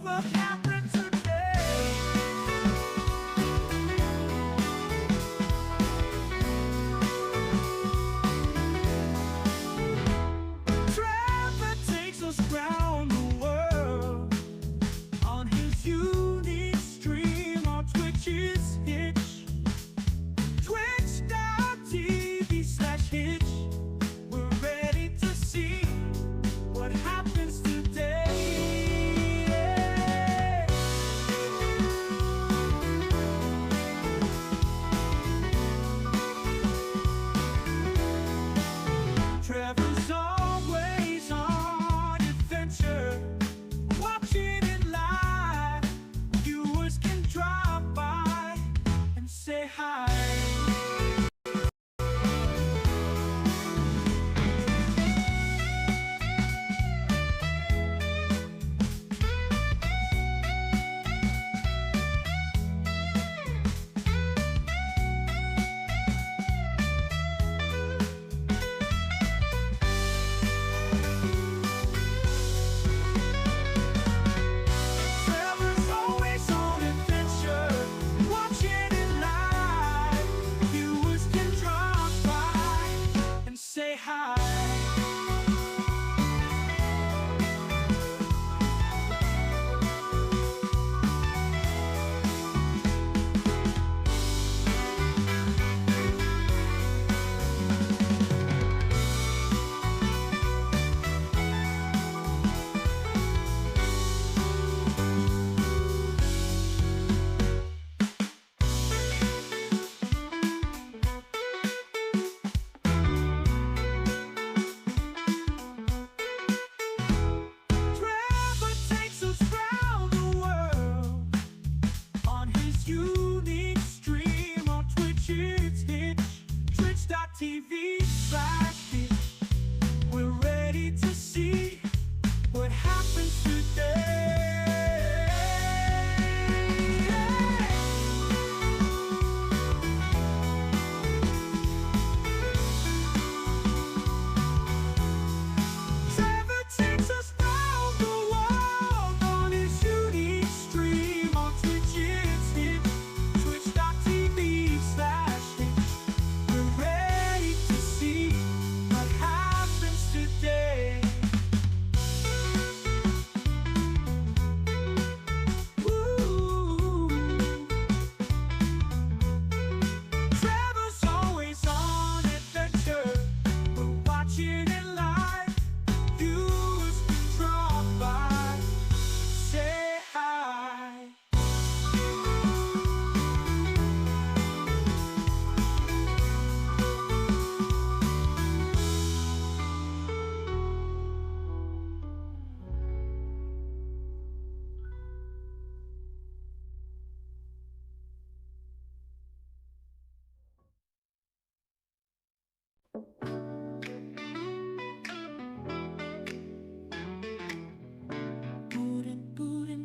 will happen today? Trevor takes us round the world on his unique stream on Twitch's Hitch. Twitch.tv/Hitch. We're ready to see what happens today. Trevor's always on adventure, watching it live. Viewers can drop by and say hi. Trevor's always on adventure, watching it live. Viewers can drop by and say hi. Trevor takes us round the world on his unique stream on Twitch's Hitch. Twitch.tv/Hitch. We're ready to see what happens today. Trevor takes us round the world on his unique stream on Twitch's Hitch. Twitch.tv/Hitch. We're ready to see what happens today. Ooh. Trevor's always on adventure, we're watching it live. Viewers can drop by, say hi.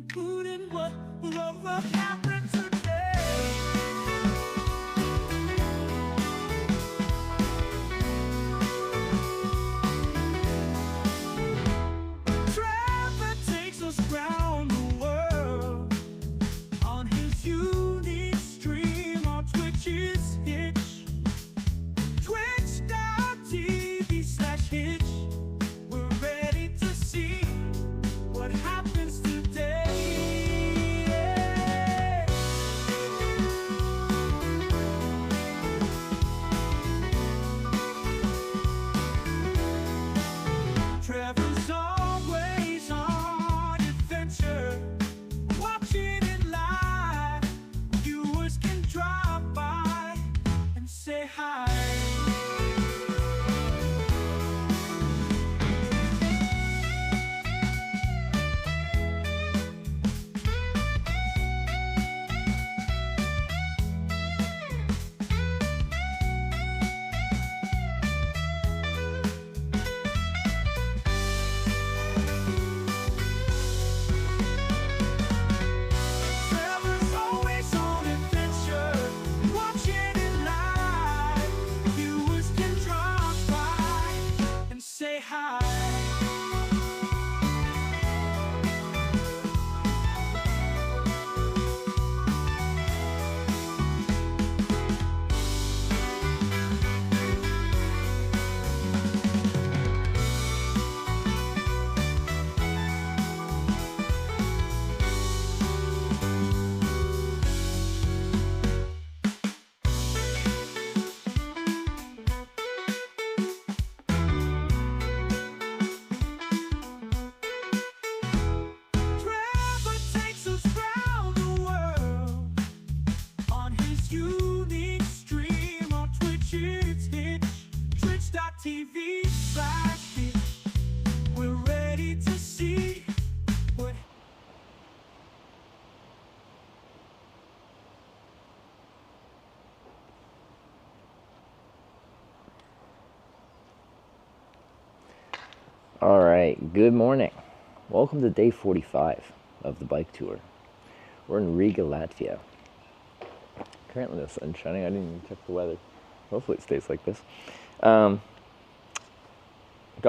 Putin, what will happen today? Trevor takes us round the world on his unique stream on Twitch's Hitch. Twitch.tv/Hitch. Alright, good morning. Welcome to day 45 of the bike tour. We're in Riga, Latvia. Currently the sun's shining. I didn't even check the weather. Hopefully it stays like this. Gotta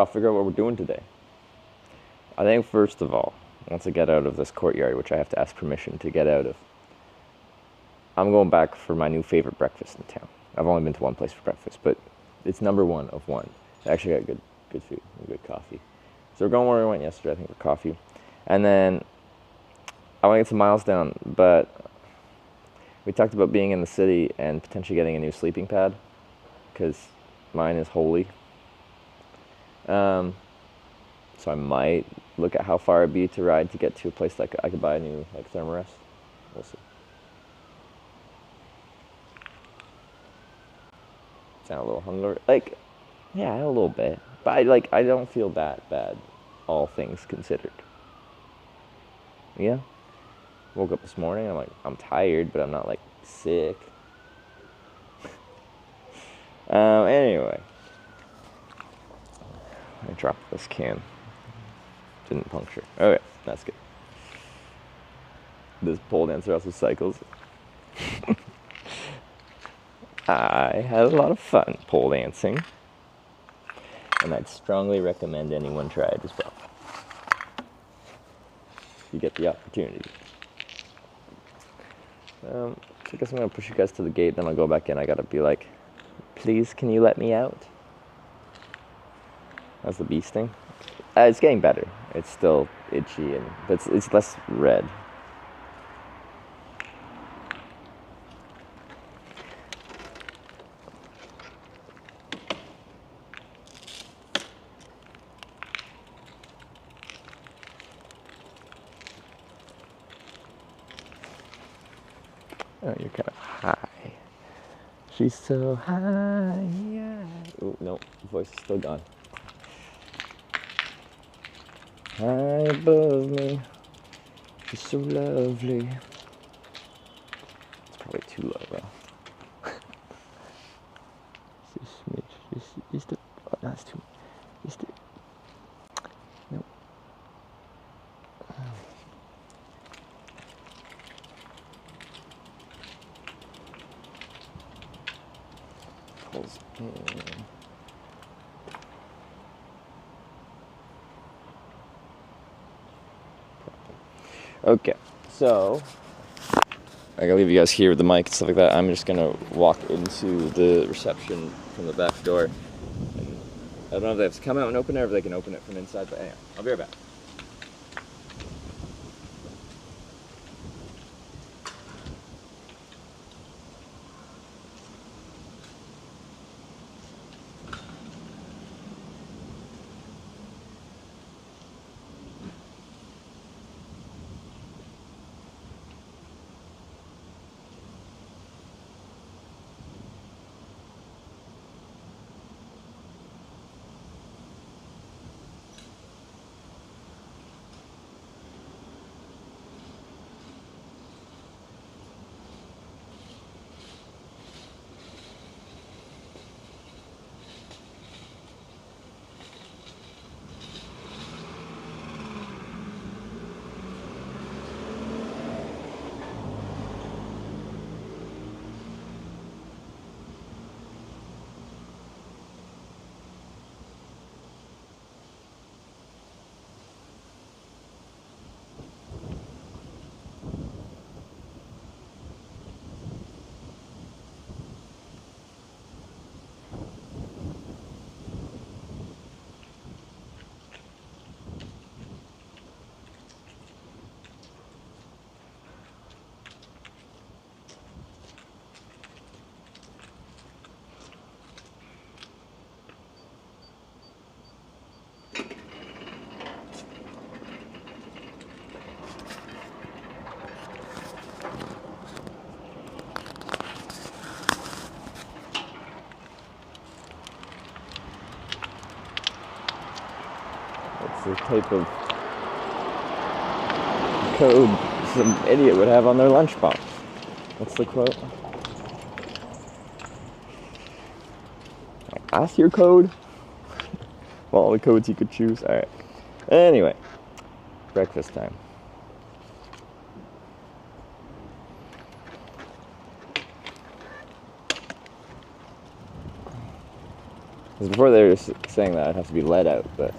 figure out what we're doing today. I think first of all, once I get out of this courtyard, which I have to ask permission to get out of, I'm going back for my new favorite breakfast in town. I've only been to one place for breakfast, but it's number one of one. I actually got good food and good coffee. So we're going where we went yesterday, I think, for coffee. And then I want to get some miles down, but we talked about being in the city and potentially getting a new sleeping pad because mine is holy. So I might look at how far it'd be to ride to get to a place that I could buy a new thermarest. We'll see. Sound a little hungover? Yeah, a little bit. But I don't feel that bad, all things considered. Yeah. Woke up this morning, I'm tired, but I'm not sick. Anyway. I dropped this can. Didn't puncture. Okay, that's good. This pole dancer also cycles. I had a lot of fun pole dancing. And I'd strongly recommend anyone try it as well. If you get the opportunity. So I guess I'm going to push you guys to the gate, then I'll go back in. I got to be like, please, can you let me out? How's the bee sting? It's getting better. It's still itchy, but it's less red. Oh, you're kind of high. She's so high, yeah. Oh, no, voice is still gone. High above me, she's so lovely. It's probably too low, though. Just oh, that's too much. Nope. Pulls in. Okay, so I gotta leave you guys here with the mic and stuff like that. I'm just gonna walk into the reception from the back door. And I don't know if they have to come out and open it or if they can open it from inside, but anyway, I'll be right back. It's the type of code some idiot would have on their lunchbox. What's the quote? That's your code? All the codes you could choose. Alright. Anyway. Breakfast time. Because before they were saying that I'd have to be let out, but...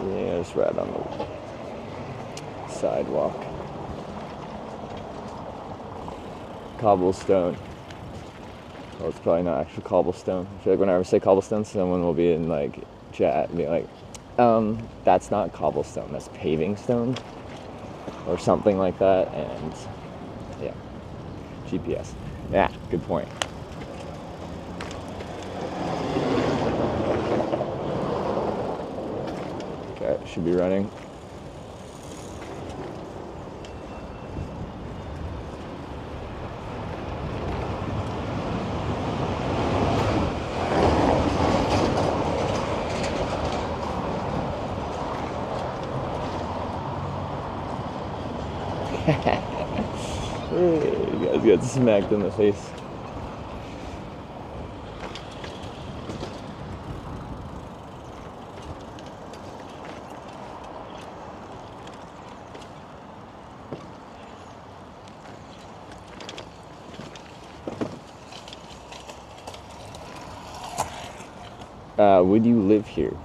yeah, just right on the sidewalk. Cobblestone. Well, it's probably not actual cobblestone. I feel like whenever I say cobblestone, someone will be in like chat and be like, that's not cobblestone, that's paving stone. Or something like that, and yeah. GPS. Yeah, good point. Okay, should be running. You guys got smacked in the face. Would you live here?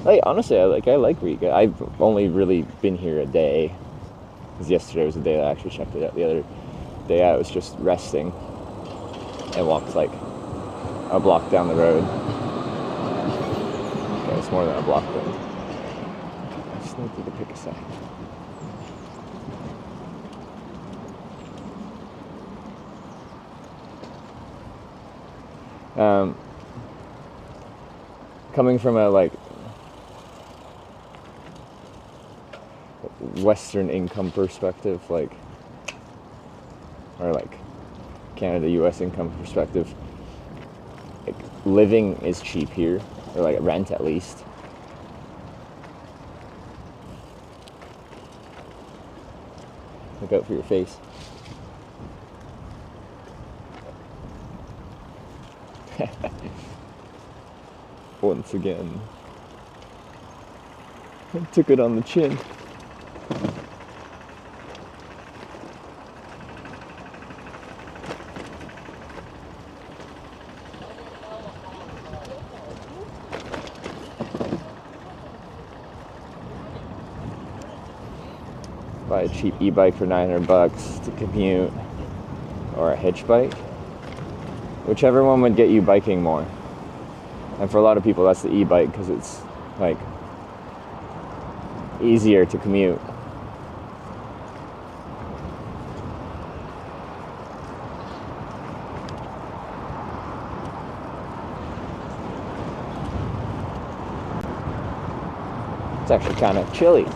Like, honestly, I like Riga. I've only really been here a day. Because yesterday was the day that I actually checked it out. The other day I was just resting and walked like a block down the road. Okay, it's more than a block, but I just need to pick a side. Coming from a like Western income perspective, like, or like Canada, US income perspective, like living is cheap here, or like rent at least. Look out for your face. Once again, I took it on the chin. Buy a cheap e-bike for $900 to commute, or a hitch bike. Whichever one would get you biking more. And for a lot of people, that's the e-bike because it's like easier to commute. It's actually kind of chilly.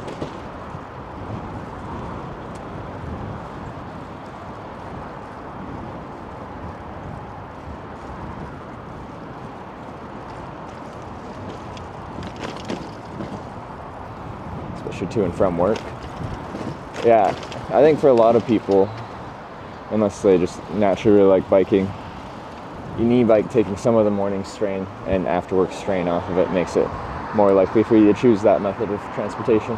To and from work. Yeah, I think for a lot of people, unless they just naturally really like biking, you need like taking some of the morning strain and after work strain off of it makes it more likely for you to choose that method of transportation.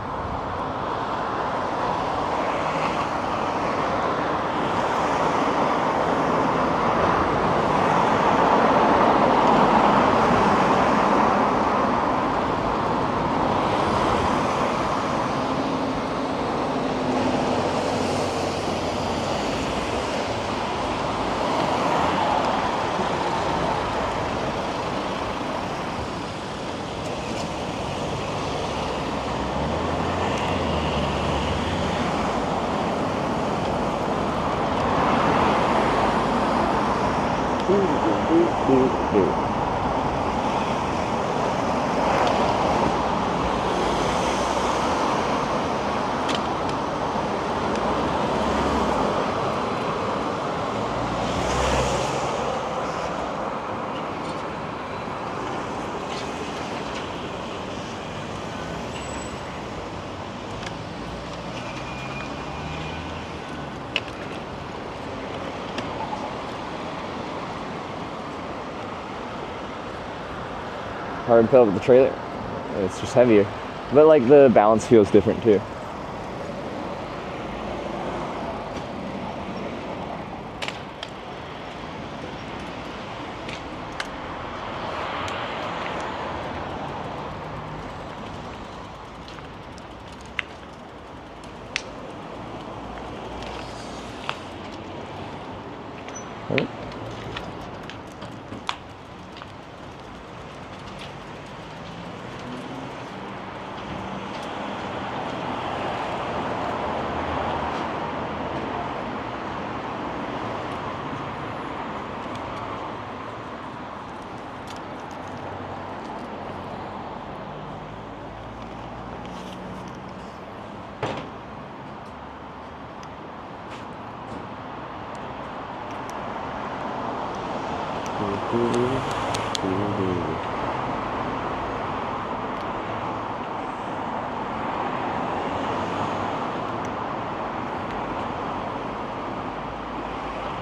hard pedal with the trailer. It's just heavier. But like the balance feels different too.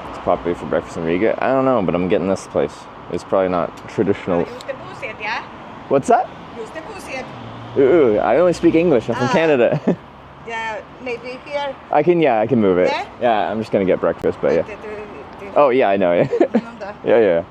It's popular for breakfast in Riga. I don't know, but I'm getting this place. It's probably not traditional. Use the puusiet, yeah? What's that? Use the puusiet. Ooh, I only speak English. I'm from Canada. Yeah, maybe here. I can move it. Yeah? Yeah, I'm just gonna get breakfast, but yeah. The- Oh yeah, I know. Yeah. the- Yeah.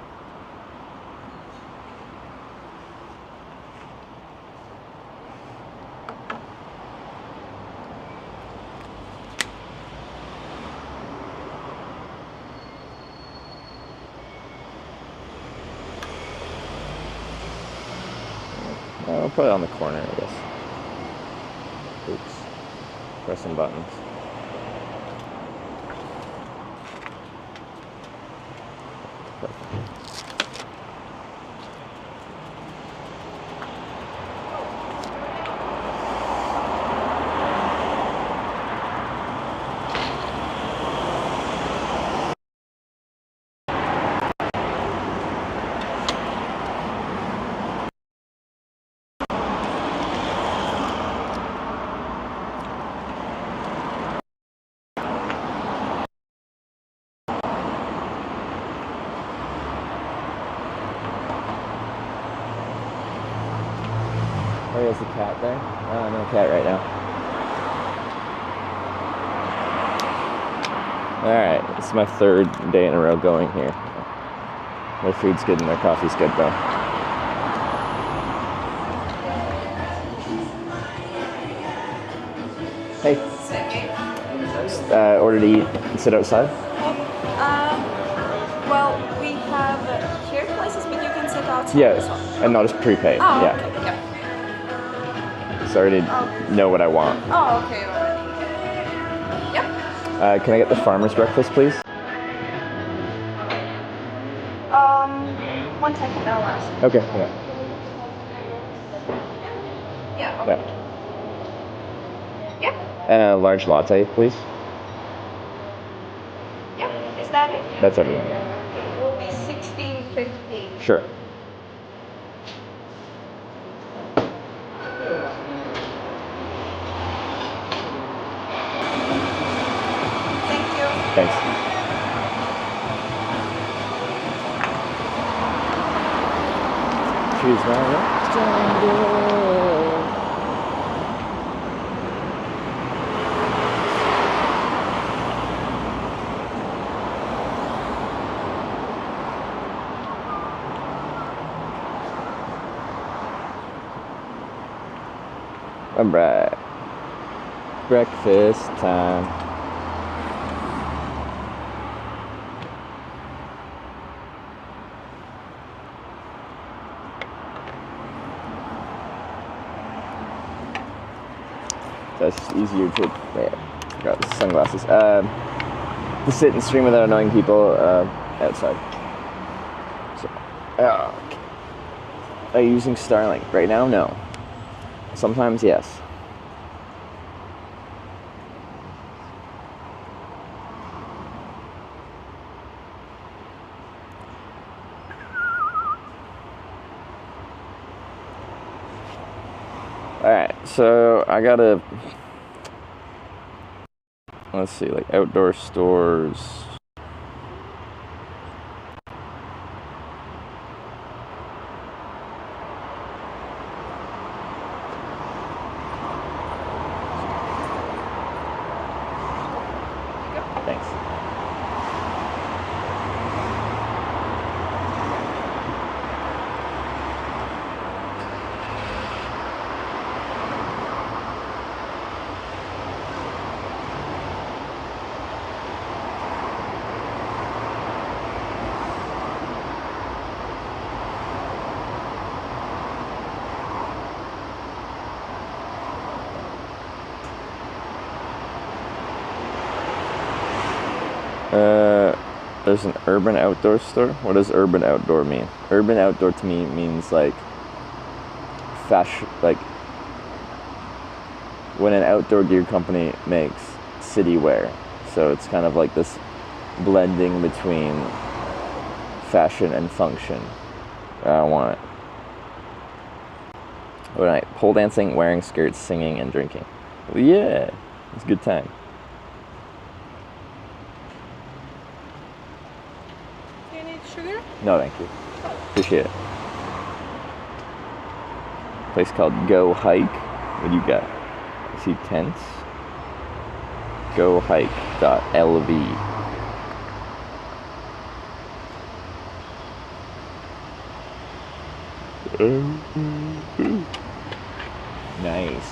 I'll put it on the corner, I guess. Oops. Pressing buttons. Oh, there's a cat there? Oh, no cat right now. Alright, this is my third day in a row going here. Their food's good and their coffee's good though. Hey. Order to eat and sit outside? Well, we have shared places, but you can sit outside. Yes, and not just prepay. Oh, Yeah. okay. Yep. So I already know what I want. Oh, okay, already. Yep. Can I get the farmer's breakfast, please? 1 second, I'll ask. Okay, yeah. Yeah, okay. Yeah. Yep. And a large latte, please? Yep. Is that it? That's everything. It will be 16.50. Sure. Thank you. Thanks. Choose my rectangle. Alright. Breakfast time. That's just easier to. Yeah, forgot the sunglasses. To sit and stream without annoying people outside. So, okay. Are you using Starlink right now? No. Sometimes yes. Alright, so I gotta, let's see, like outdoor stores. There's an urban outdoor store. What does urban outdoor mean? Urban outdoor to me means like fashion, like when an outdoor gear company makes city wear. So it's kind of like this blending between fashion and function. I want it. What night? Pole dancing, wearing skirts, singing, and drinking. Well, yeah, it's a good time. Do you need sugar? No, thank you. Appreciate it. Place called Go Hike. What do you got? I see tents. GoHike.lv. Nice.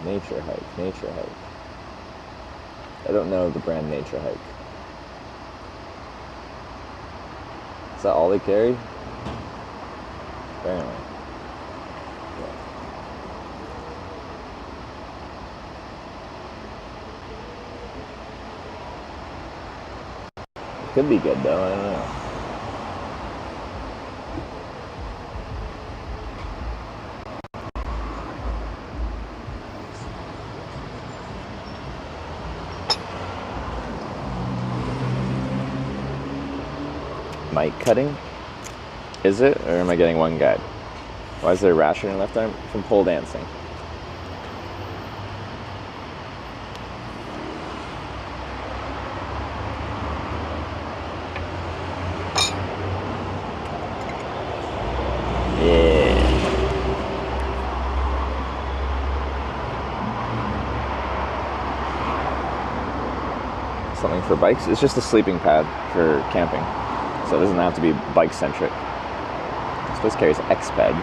Nature Hike, Nature Hike. I don't know the brand Nature Hike. Is that all they carry? Apparently. It could be good though, I don't know. Mic cutting? Is it? Or am I getting one guide? Why is there a rash on your left arm? From pole dancing. Yeah. Something for bikes? It's just a sleeping pad for camping. So it doesn't have to be bike-centric. So this carries X-Ped.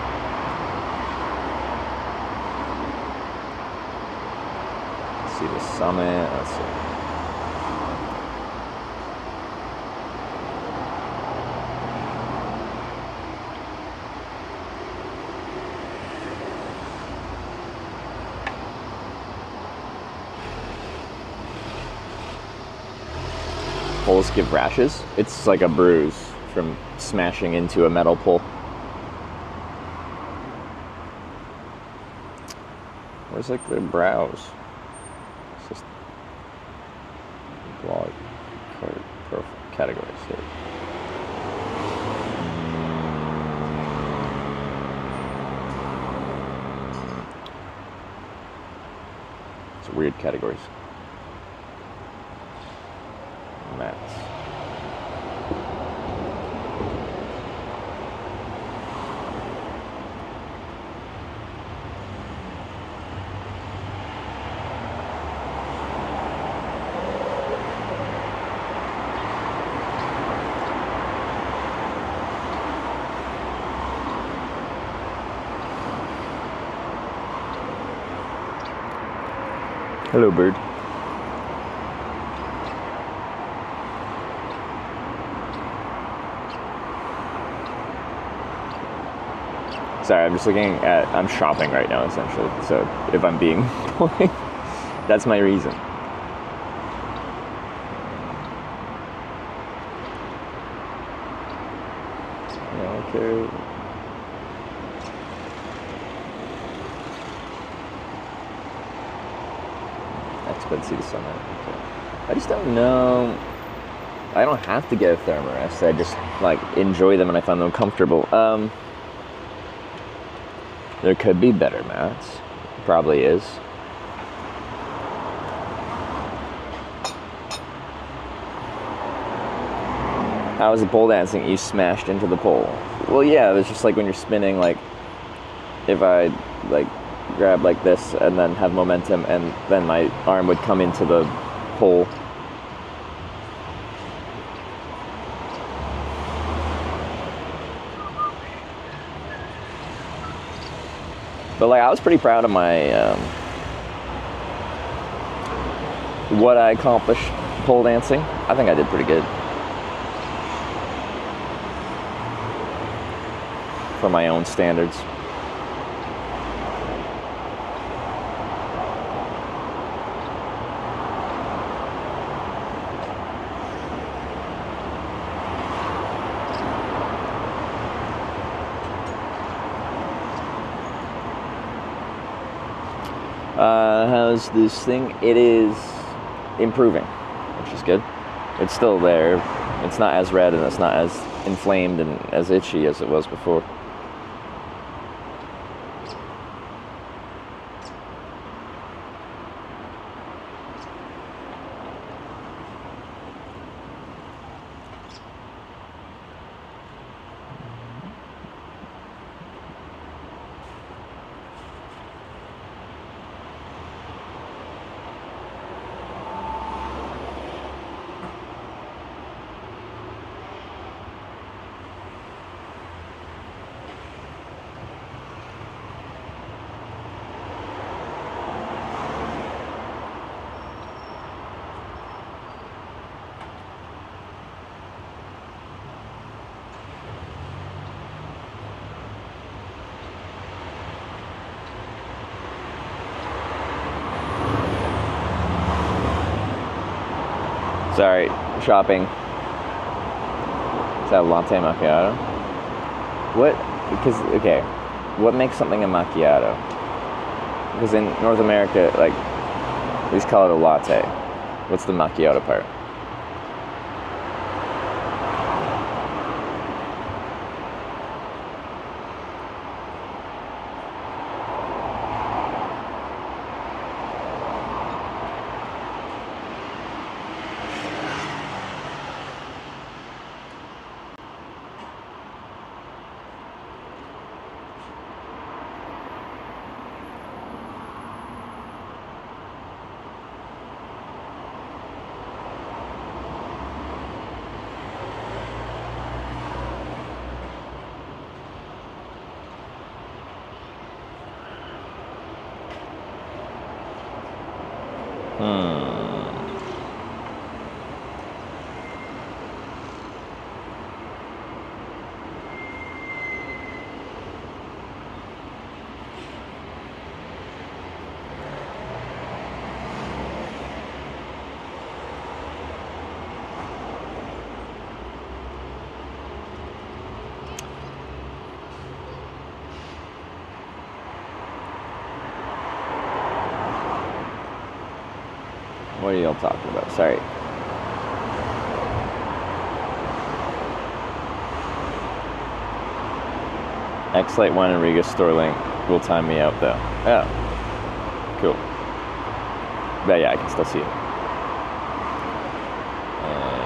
Let's see the summit. Let's see. Poles give rashes. It's like a bruise from smashing into a metal pole. Where's like the brows? It's just blog profile categories here. It's weird categories. Mats. Hello, bird. Sorry, I'm just looking at, I'm shopping right now, essentially. So if I'm being boring, that's my reason. Yeah, okay. Exped see the summit. Okay. I just don't know. I don't have to get a thermarest. I just like enjoy them and I find them comfortable. There could be better mats. Probably is. How is the pole dancing? You smashed into the pole. Well, yeah, it's just like when you're spinning, like, if I, like, grab like this and then have momentum and then my arm would come into the pole. But, like, I was pretty proud of my, what I accomplished pole dancing. I think I did pretty good. For my own standards. How's this thing? It is improving, which is good. It's still there. It's not as red and it's not as inflamed and as itchy as it was before. Sorry, shopping. Is that a latte macchiato? What? Because, okay, what makes something a macchiato? Because in North America, like, we just call it a latte. What's the macchiato part? What are y'all talking about? Sorry. X-Lite 1 and Riga store link will time me out though. Oh. Cool. But yeah, I can still see it.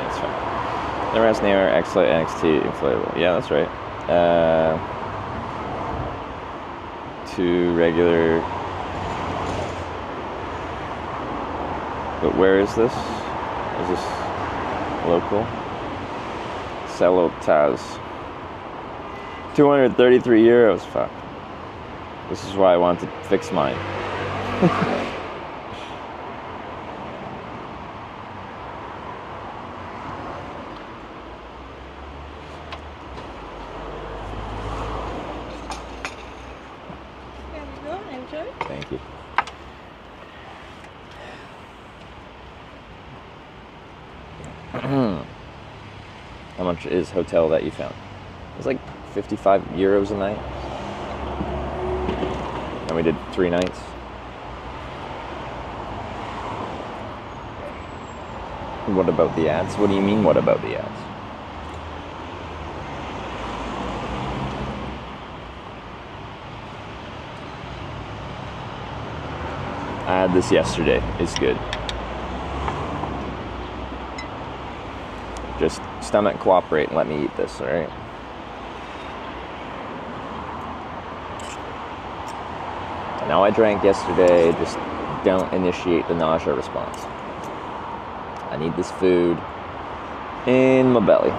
It's fine. Never has near X-Lite NXT inflatable. Yeah, that's right. 2 regular. But where is this? Is this local? Celotaz. 233 euros. Fuck. This is why I want to fix mine. There you go, enjoy. Thank you. How much is hotel that you found? It's like 55 euros a night. And we did 3 nights. What about the ads? What do you mean, what about the ads? I had this yesterday. It's good. Just stomach cooperate and let me eat this, alright? I know I drank yesterday, just don't initiate the nausea response. I need this food in my belly.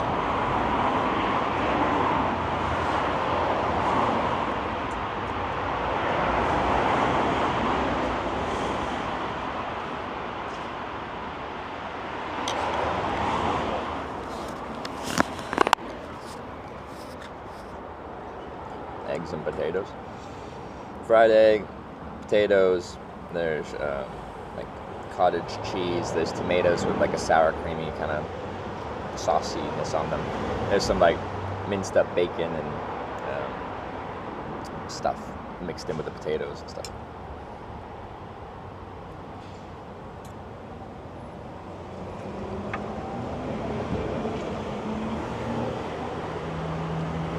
Eggs and potatoes. Fried egg, potatoes, there's like cottage cheese, there's tomatoes with like a sour creamy kind of sauciness on them. There's some like minced up bacon and stuff mixed in with the potatoes and stuff.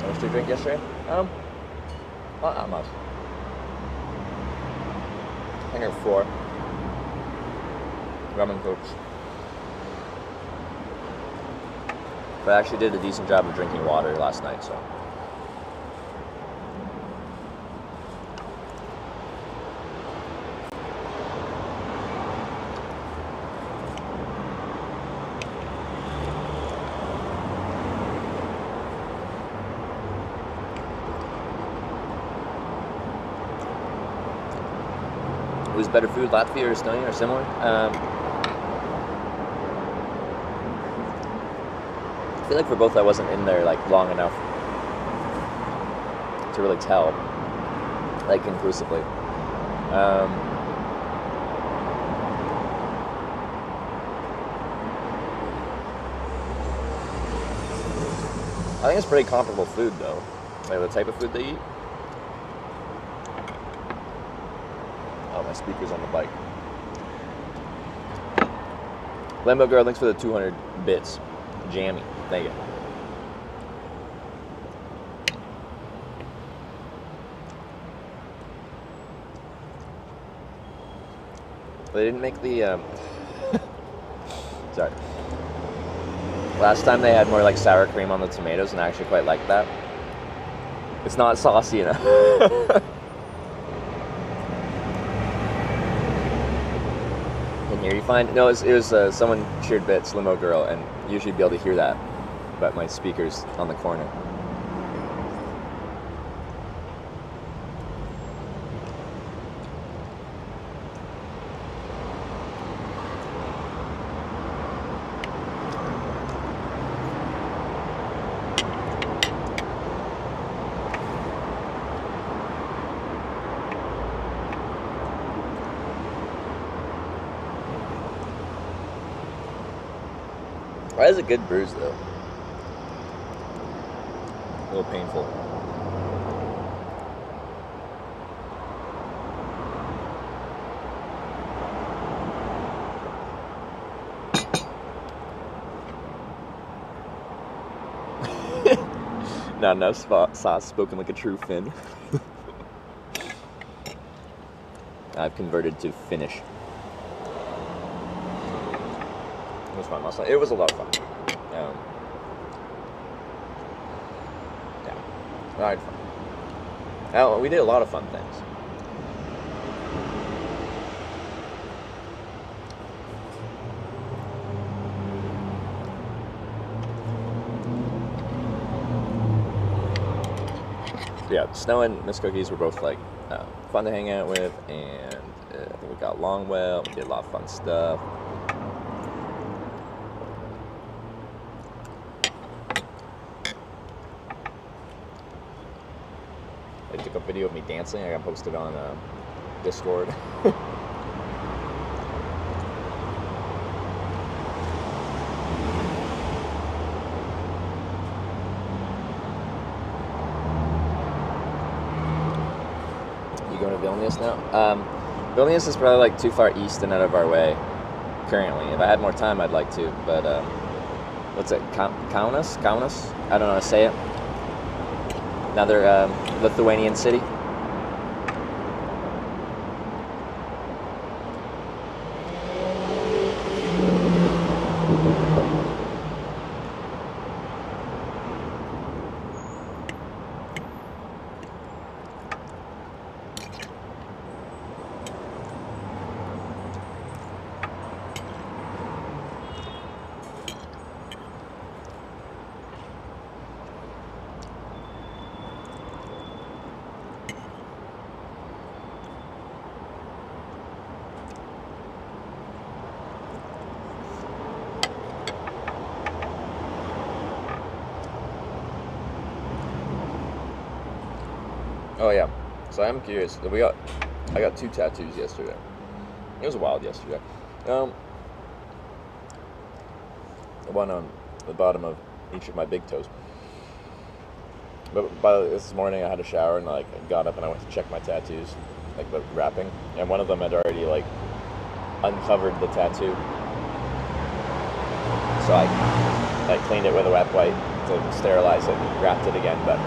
How much did you drink yesterday? Not that much. I think 4 rum and cokes. But I actually did a decent job of drinking water last night, so. Who's better food, Latvia or Estonia, or similar? I feel like for both I wasn't in there like long enough to really tell, like conclusively. I think it's pretty comparable food though, like the type of food they eat. My speaker's on the bike. Limbo Girl, thanks for the 200 bits. Jammy. Thank you. They didn't make the sorry. Last time they had more like sour cream on the tomatoes, and I actually quite liked that. It's not saucy enough. Here you find no, it was someone cheered bits, Limo Girl, and usually be able to hear that, but my speaker's on the corner. That is a good bruise, though. A little painful. Not enough sauce, spoken like a true Finn. I've converted to Finnish. It was fun last night. It was a lot of fun. Yeah, I had fun. Oh, we did a lot of fun things. Yeah, Snow and Miss Cookies were both like fun to hang out with, and I think we got along well. We did a lot of fun stuff. I took a video of me dancing. I got posted on Discord. Vilnius now. Vilnius is probably like too far east and out of our way currently. If I had more time, I'd like to, but what's it? Kaunas? I don't know how to say it. Another Lithuanian city. Oh yeah. So I'm curious. I got 2 tattoos yesterday. It was wild yesterday. One on the bottom of each of my big toes. But by this morning, I had a shower and I got up and I went to check my tattoos, like the wrapping, and one of them had already like uncovered the tattoo. So I cleaned it with a wet wipe to sterilize it and wrapped it again. But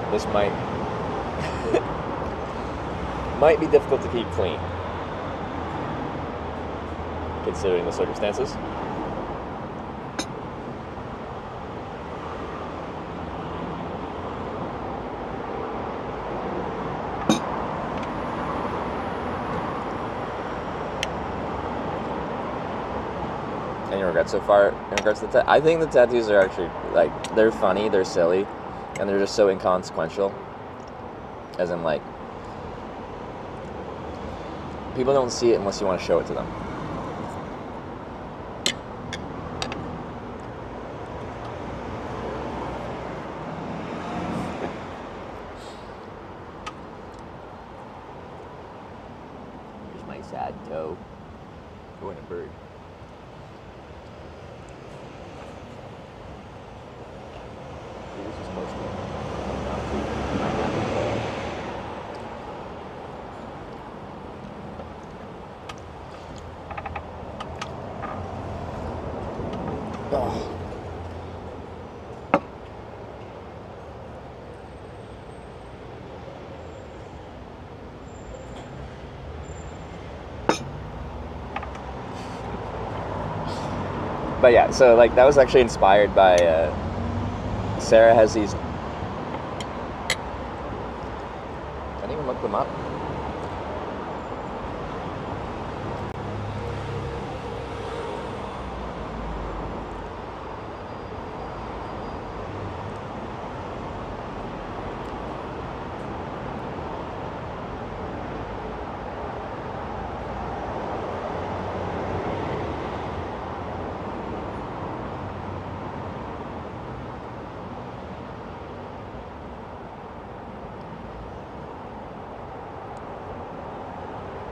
this might might be difficult to keep clean, considering the circumstances. Any regrets so far in regards to the I think the tattoos are actually, like, they're funny, they're silly, and they're just so inconsequential. As in, like, people don't see it unless you want to show it to them. Here's my sad toe. Oh, and a bird. This is mostly my happy toe. Oh. But yeah, so like that was actually inspired by Sarah has these. Can't even look them up.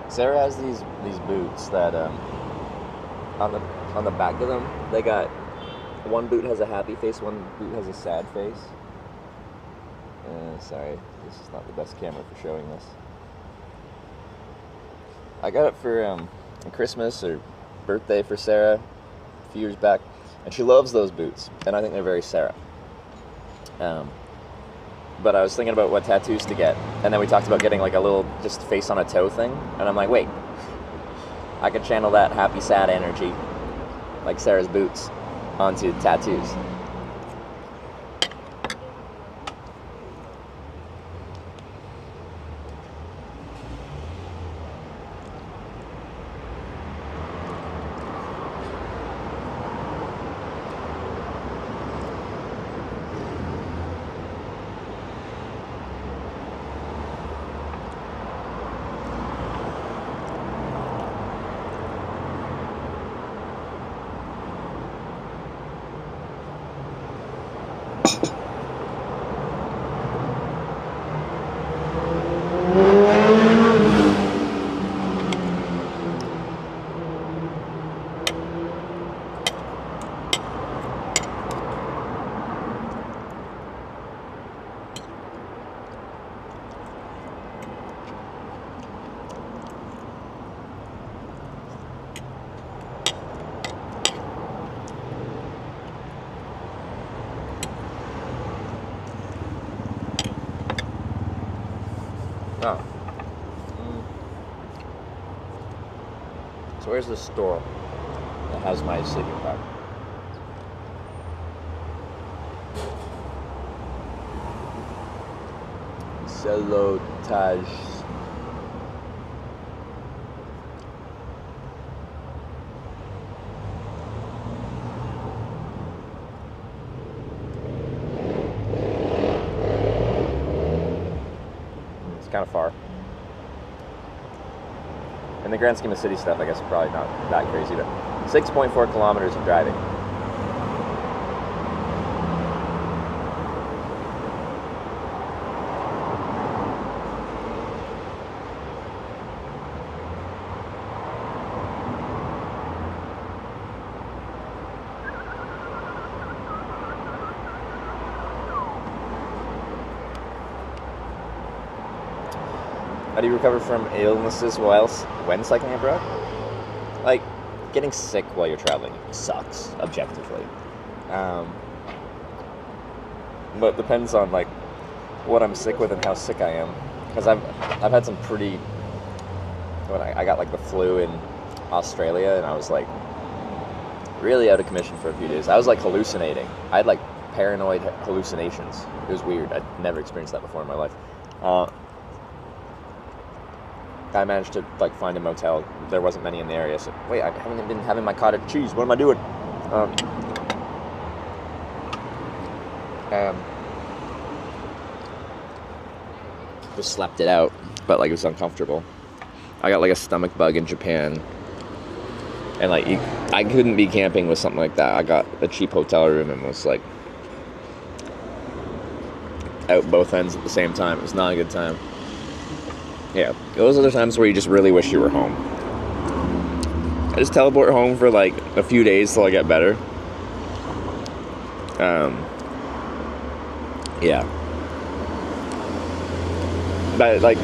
Sarah has these boots that on the back of them they got one boot has a happy face, one boot has a sad face. Sorry, this is not the best camera for showing this. I got it for Christmas or birthday for Sarah a few years back, and she loves those boots, and I think they're very Sarah. But I was thinking about what tattoos to get, and then we talked about getting like a little just face on a toe thing, and I'm like, wait, I could channel that happy sad energy, like Sarah's boots, onto tattoos. Oh. So where's the store that has my sleeping bag? Celotage. Kind of far. In the grand scheme of city stuff, I guess probably not that crazy, but 6.4 kilometers of driving. How do you recover from illnesses when cycling abroad? Like, getting sick while you're traveling sucks, objectively. But it depends on, like, what I'm sick with and how sick I am. Because I've had some pretty... I got, like, the flu in Australia, and I was, like, really out of commission for a few days. I was, like, hallucinating. I had, like, paranoid hallucinations. It was weird. I'd never experienced that before in my life. I managed to, like, find a motel. There wasn't many in the area, so... Wait, I haven't been having my cottage cheese. What am I doing? Just slept it out, but, like, it was uncomfortable. I got, like, a stomach bug in Japan, and, like, I couldn't be camping with something like that. I got a cheap hotel room and was, like, out both ends at the same time. It was not a good time. Yeah, those are the times where you just really wish you were home. I just teleport home for, like, a few days till I get better. Yeah. But, like,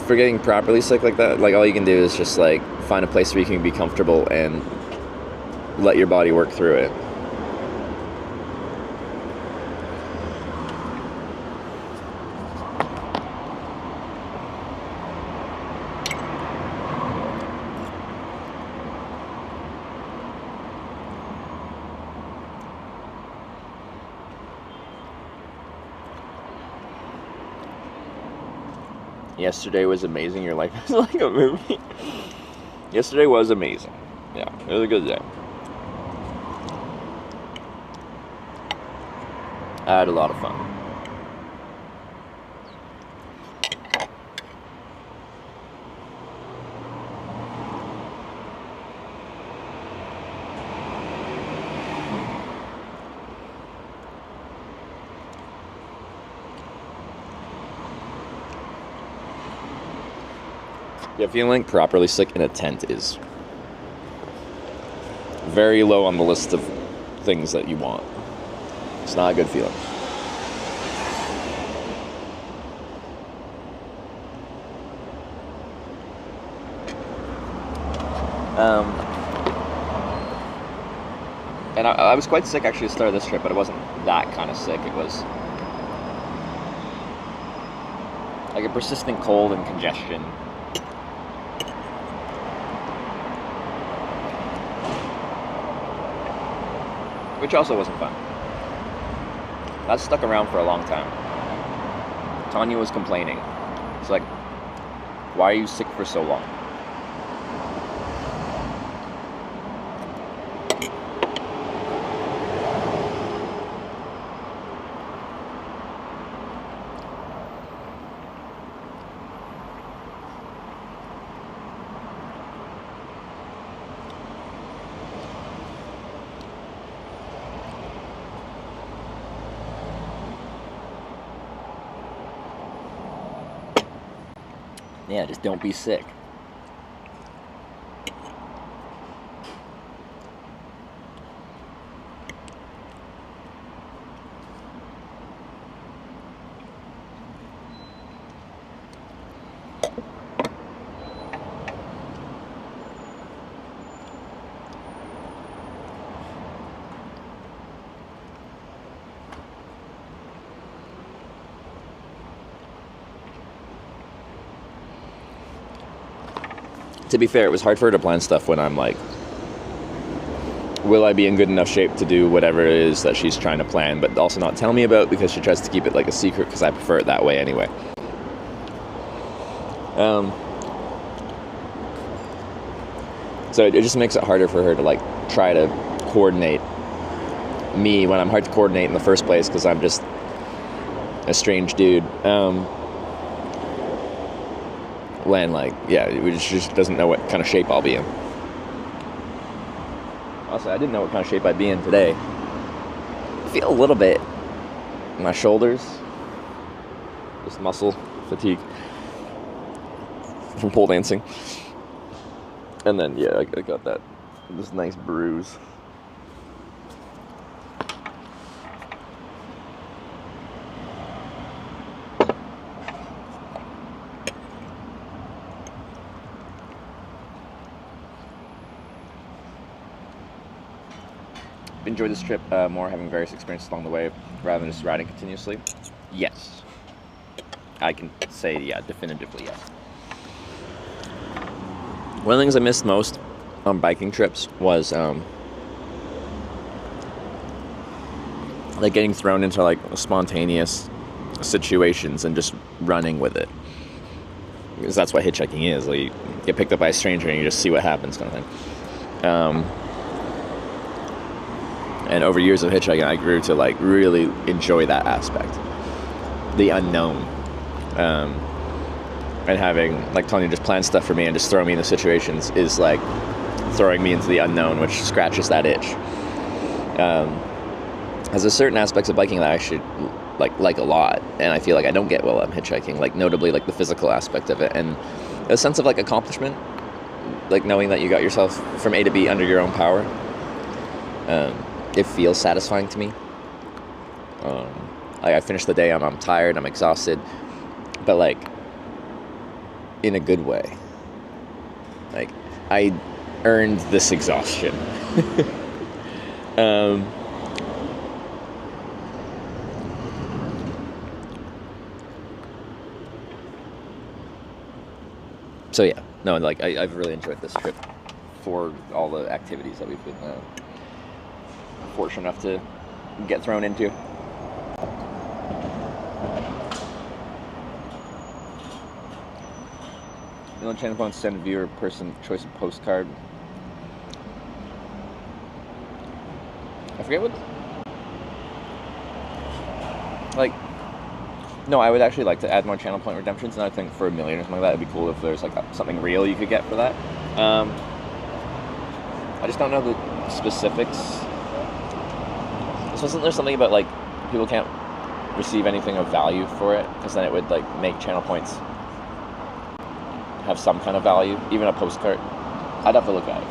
for getting properly sick like that, like, all you can do is just, like, find a place where you can be comfortable and let your body work through it. Yesterday was amazing. Your life is like a movie. Yesterday was amazing. Yeah, it was a good day. I had a lot of fun. Yeah, feeling properly sick in a tent is very low on the list of things that you want. It's not a good feeling. And I was quite sick actually at the start of this trip, but it wasn't that kind of sick. It was like a persistent cold and congestion. Which also wasn't fun. That stuck around for a long time. Tanya was complaining. It's like, why are you sick for so long? Yeah, just don't be sick. To be fair, it was hard for her to plan stuff when I'm like, will I be in good enough shape to do whatever it is that she's trying to plan, but also not tell me about because she tries to keep it like a secret because I prefer it that way anyway. So it just makes it harder for her to like try to coordinate me when I'm hard to coordinate in the first place because I'm just a strange dude. When, like, yeah, it just doesn't know what kind of shape I'll be in. Also, I didn't know what kind of shape I'd be in today. I feel a little bit in my shoulders. Just muscle fatigue from pole dancing. And then, yeah, I got this nice bruise. enjoy this trip more, having various experiences along the way, rather than just riding continuously? Yes. I can say, yeah, definitively yes. One of the things I missed most on biking trips was like getting thrown into like spontaneous situations and just running with it, because that's what hitchhiking is. Like, you get picked up by a stranger and you just see what happens, kind of thing. And over years of hitchhiking, I grew to like really enjoy that aspect, the unknown, and having like Tanya just plan stuff for me and just throw me into situations is like throwing me into the unknown, which scratches that itch. Has a certain aspects of biking that I should like a lot, and I feel like I don't get well at hitchhiking, like notably like the physical aspect of it and a sense of like accomplishment, like knowing that you got yourself from A to B under your own power. It feels satisfying to me. I finished the day, I'm tired, I'm exhausted, but like in a good way. Like, I earned this exhaustion. So yeah, no, like I've really enjoyed this trip for all the activities that we've been fortunate enough to get thrown into. The only channel points send viewer person choice of postcard. I forget what. Like, no, I would actually like to add more channel point redemptions, and I think for $1 million or something like that, it'd be cool if there's like something real you could get for that. I just don't know the specifics. Wasn't there something about like people can't receive anything of value for it, because then it would like make channel points have some kind of value, even a postcard? I'd have to look at it.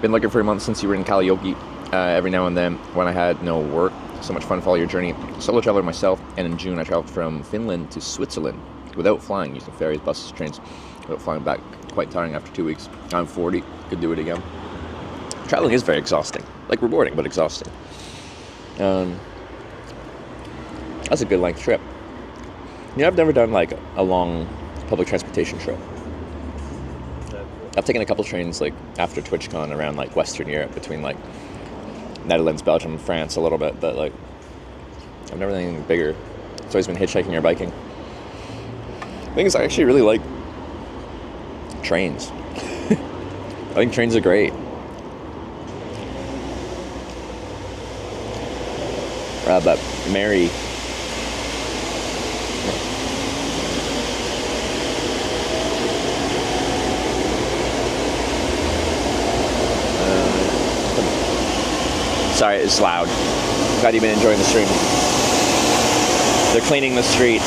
Been looking for a month since you were in Kalajoki. Every now and then when I had no work. So much fun to follow your journey. Solo traveler myself, and in June I traveled from Finland to Switzerland without flying, using ferries, buses, trains, without flying back. Quite tiring after 2 weeks. I'm 40, could do it again. Traveling is very exhausting. Like, rewarding, but exhausting. That's a good length trip. You know, I've never done like a long public transportation trip. I've taken a couple trains like after TwitchCon around like Western Europe, between like Netherlands, Belgium, France a little bit, but like I've never done anything bigger. It's always been hitchhiking or biking. The thing is, I actually really like trains. I think trains are great. But Mary, sorry, it's loud. Glad you've been enjoying the stream. They're cleaning the street.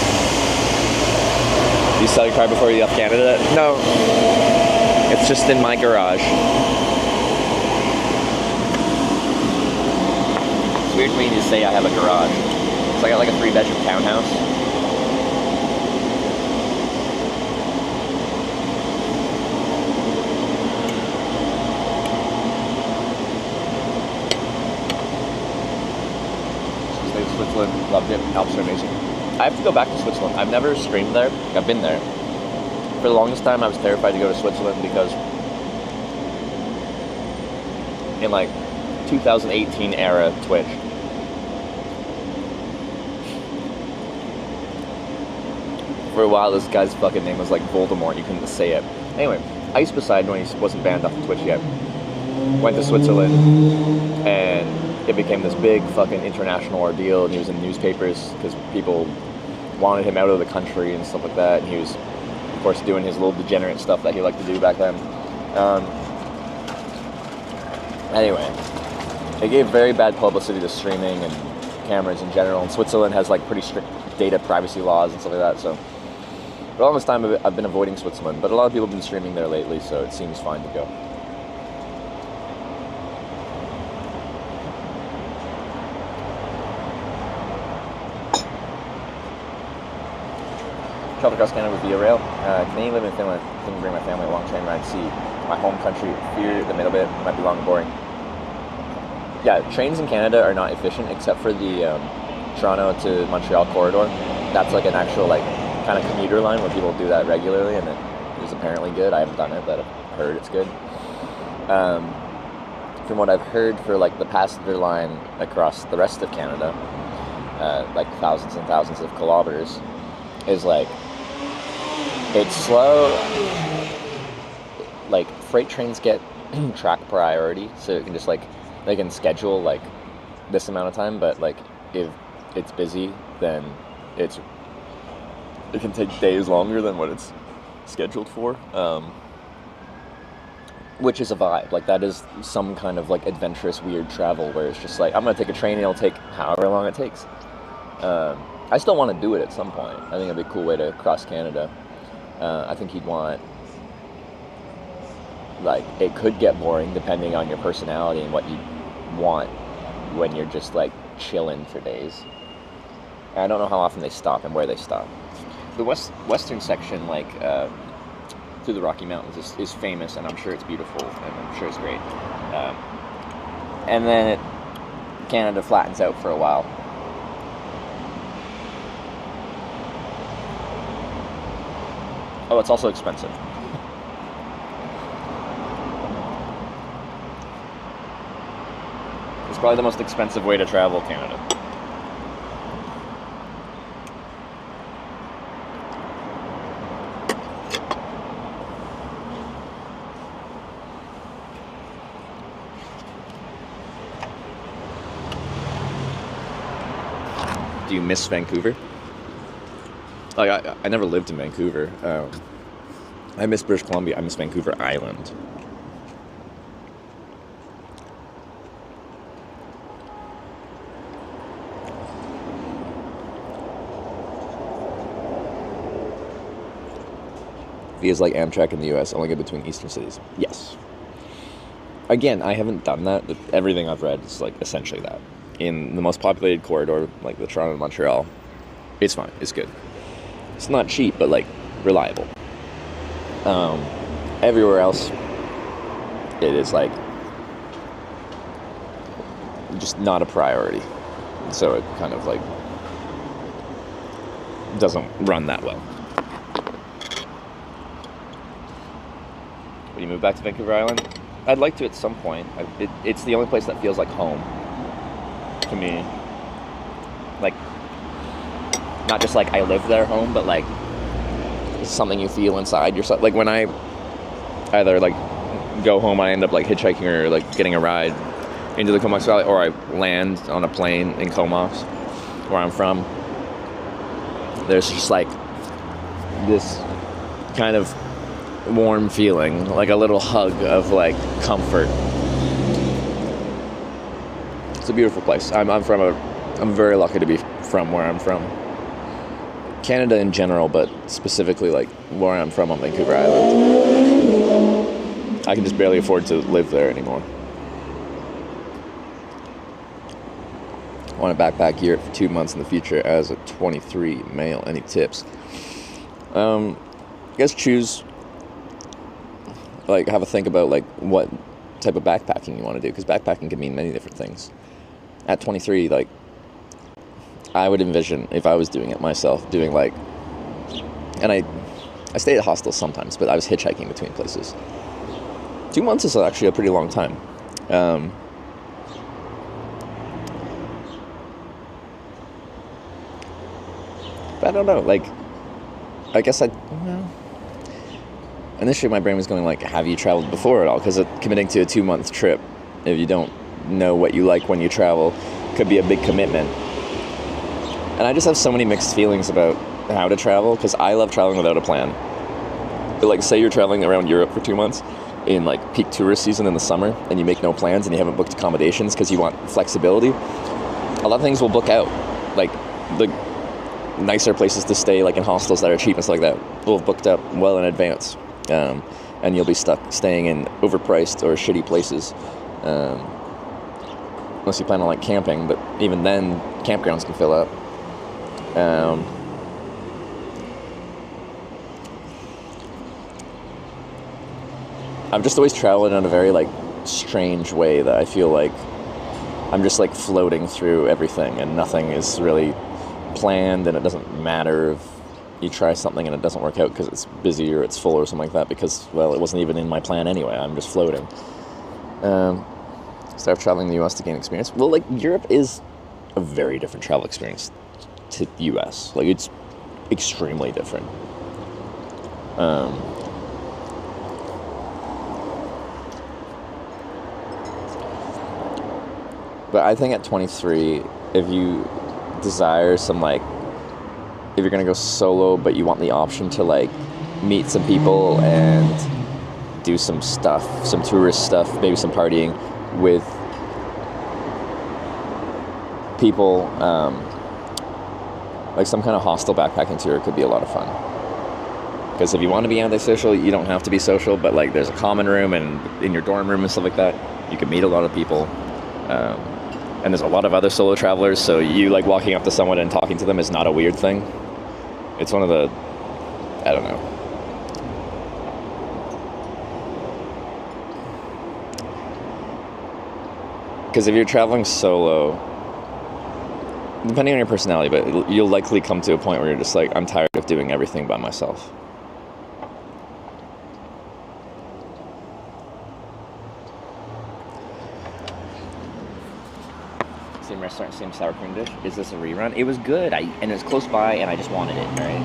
You sell your car before you left Canada? No. It's just in my garage. It's weird for me to say I have a garage. So I got like a 3-bedroom townhouse. Switzerland, loved it. Alps are amazing. I have to go back to Switzerland. I've never streamed there. I've been there. For the longest time, I was terrified to go to Switzerland because in like 2018 era Twitch, for a while this guy's fucking name was like Voldemort. You couldn't say it. Anyway, Ice Poseidon, when he wasn't banned off of Twitch yet, went to Switzerland, and it became this big fucking international ordeal, and he was in newspapers because people wanted him out of the country and stuff like that, and he was, of course, doing his little degenerate stuff that he liked to do back then. Anyway, it gave very bad publicity to streaming and cameras in general, and Switzerland has like pretty strict data privacy laws and stuff like that, so for all this time I've been avoiding Switzerland, but a lot of people have been streaming there lately, so it seems fine to go. traveled across Canada with Via Rail. Canadian living in Finland, couldn't bring my family a long train ride to see my home country. Fear the middle bit, might be long and boring. Yeah, trains in Canada are not efficient except for the Toronto to Montreal corridor. That's like an actual like kind of commuter line where people do that regularly, and it is apparently good. I haven't done it, but I've heard it's good. From what I've heard, for like the passenger line across the rest of Canada, like thousands and thousands of kilometers, is like it's slow. Like freight trains get track priority, so it can just like they can schedule like this amount of time, but like if it's busy, then it can take days longer than what it's scheduled for. Which is a vibe. Like that is some kind of like adventurous, weird travel where it's just like I'm gonna take a train and it'll take however long it takes. I still want to do it at some point. I think it'd be a cool way to cross Canada. I think you'd want, like, it could get boring depending on your personality and what you want when you're just like chilling for days. And I don't know how often they stop and where they stop. The western section, like through the Rocky Mountains, is famous, and I'm sure it's beautiful, and I'm sure it's great. And then Canada flattens out for a while. Oh, it's also expensive. It's probably the most expensive way to travel Canada. Do you miss Vancouver? Like, I never lived in Vancouver. I miss British Columbia. I miss Vancouver Island. Via's like Amtrak in the US, only go between eastern cities. Yes. Again, I haven't done that. Everything I've read is like essentially that. In the most populated corridor, like the Toronto to Montreal, it's fine. It's good. It's not cheap, but like reliable. Everywhere else, it is like just not a priority. So it kind of like doesn't run that well. Would you move back to Vancouver Island? I'd like to at some point. It's the only place that feels like home to me. Like, not just like I live there home, but like it's something you feel inside yourself. Like when I either like go home, I end up like hitchhiking or like getting a ride into the Comox Valley, or I land on a plane in Comox, where I'm from. There's just like this kind of warm feeling, like a little hug of like comfort. It's a beautiful place. I'm very lucky to be from where I'm from. Canada in general, but specifically like where I'm from on Vancouver Island. I can just barely afford to live there anymore. I want to backpack here for 2 months in the future as a 23 male. Any tips? I guess choose, like, have a think about like what type of backpacking you want to do, because backpacking can mean many different things. At 23, like, I would envision, if I was doing it myself, doing like, and I stayed at hostels sometimes, but I was hitchhiking between places. 2 months is actually a pretty long time. But I don't know, like, I guess initially my brain was going like, have you traveled before at all? Because committing to a 2 month trip, if you don't know what you like when you travel, could be a big commitment. And I just have so many mixed feelings about how to travel, because I love traveling without a plan. But like, say you're traveling around Europe for 2 months in like peak tourist season in the summer, and you make no plans and you haven't booked accommodations because you want flexibility. A lot of things will book out, like the nicer places to stay, like in hostels that are cheap and stuff like that, will have booked up well in advance. And you'll be stuck staying in overpriced or shitty places, unless you plan on like camping, but even then campgrounds can fill up. I'm just always traveling in a very like strange way that I feel like I'm just like floating through everything and nothing is really planned, and it doesn't matter if you try something and it doesn't work out because it's busy or it's full or something like that, because, well, it wasn't even in my plan anyway. I'm just floating. Start traveling the U.S. to gain experience. Well, like, Europe is a very different travel experience to the U.S. Like, it's extremely different. But I think at 23, if you desire some, like, if you're going to go solo, but you want the option to, like, meet some people and do some stuff, some tourist stuff, maybe some partying with people, like some kind of hostel backpacking tour could be a lot of fun. Because if you want to be antisocial, you don't have to be social, but, like, there's a common room, and in your dorm room and stuff like that, you can meet a lot of people. And there's a lot of other solo travelers, so you, like, walking up to someone and talking to them is not a weird thing. It's one of the, I don't know. Because if you're traveling solo, depending on your personality, but you'll likely come to a point where you're just like, I'm tired of doing everything by myself. Same restaurant, same sour cream dish. Is this a rerun? It was good, and it was close by, and I just wanted it, right?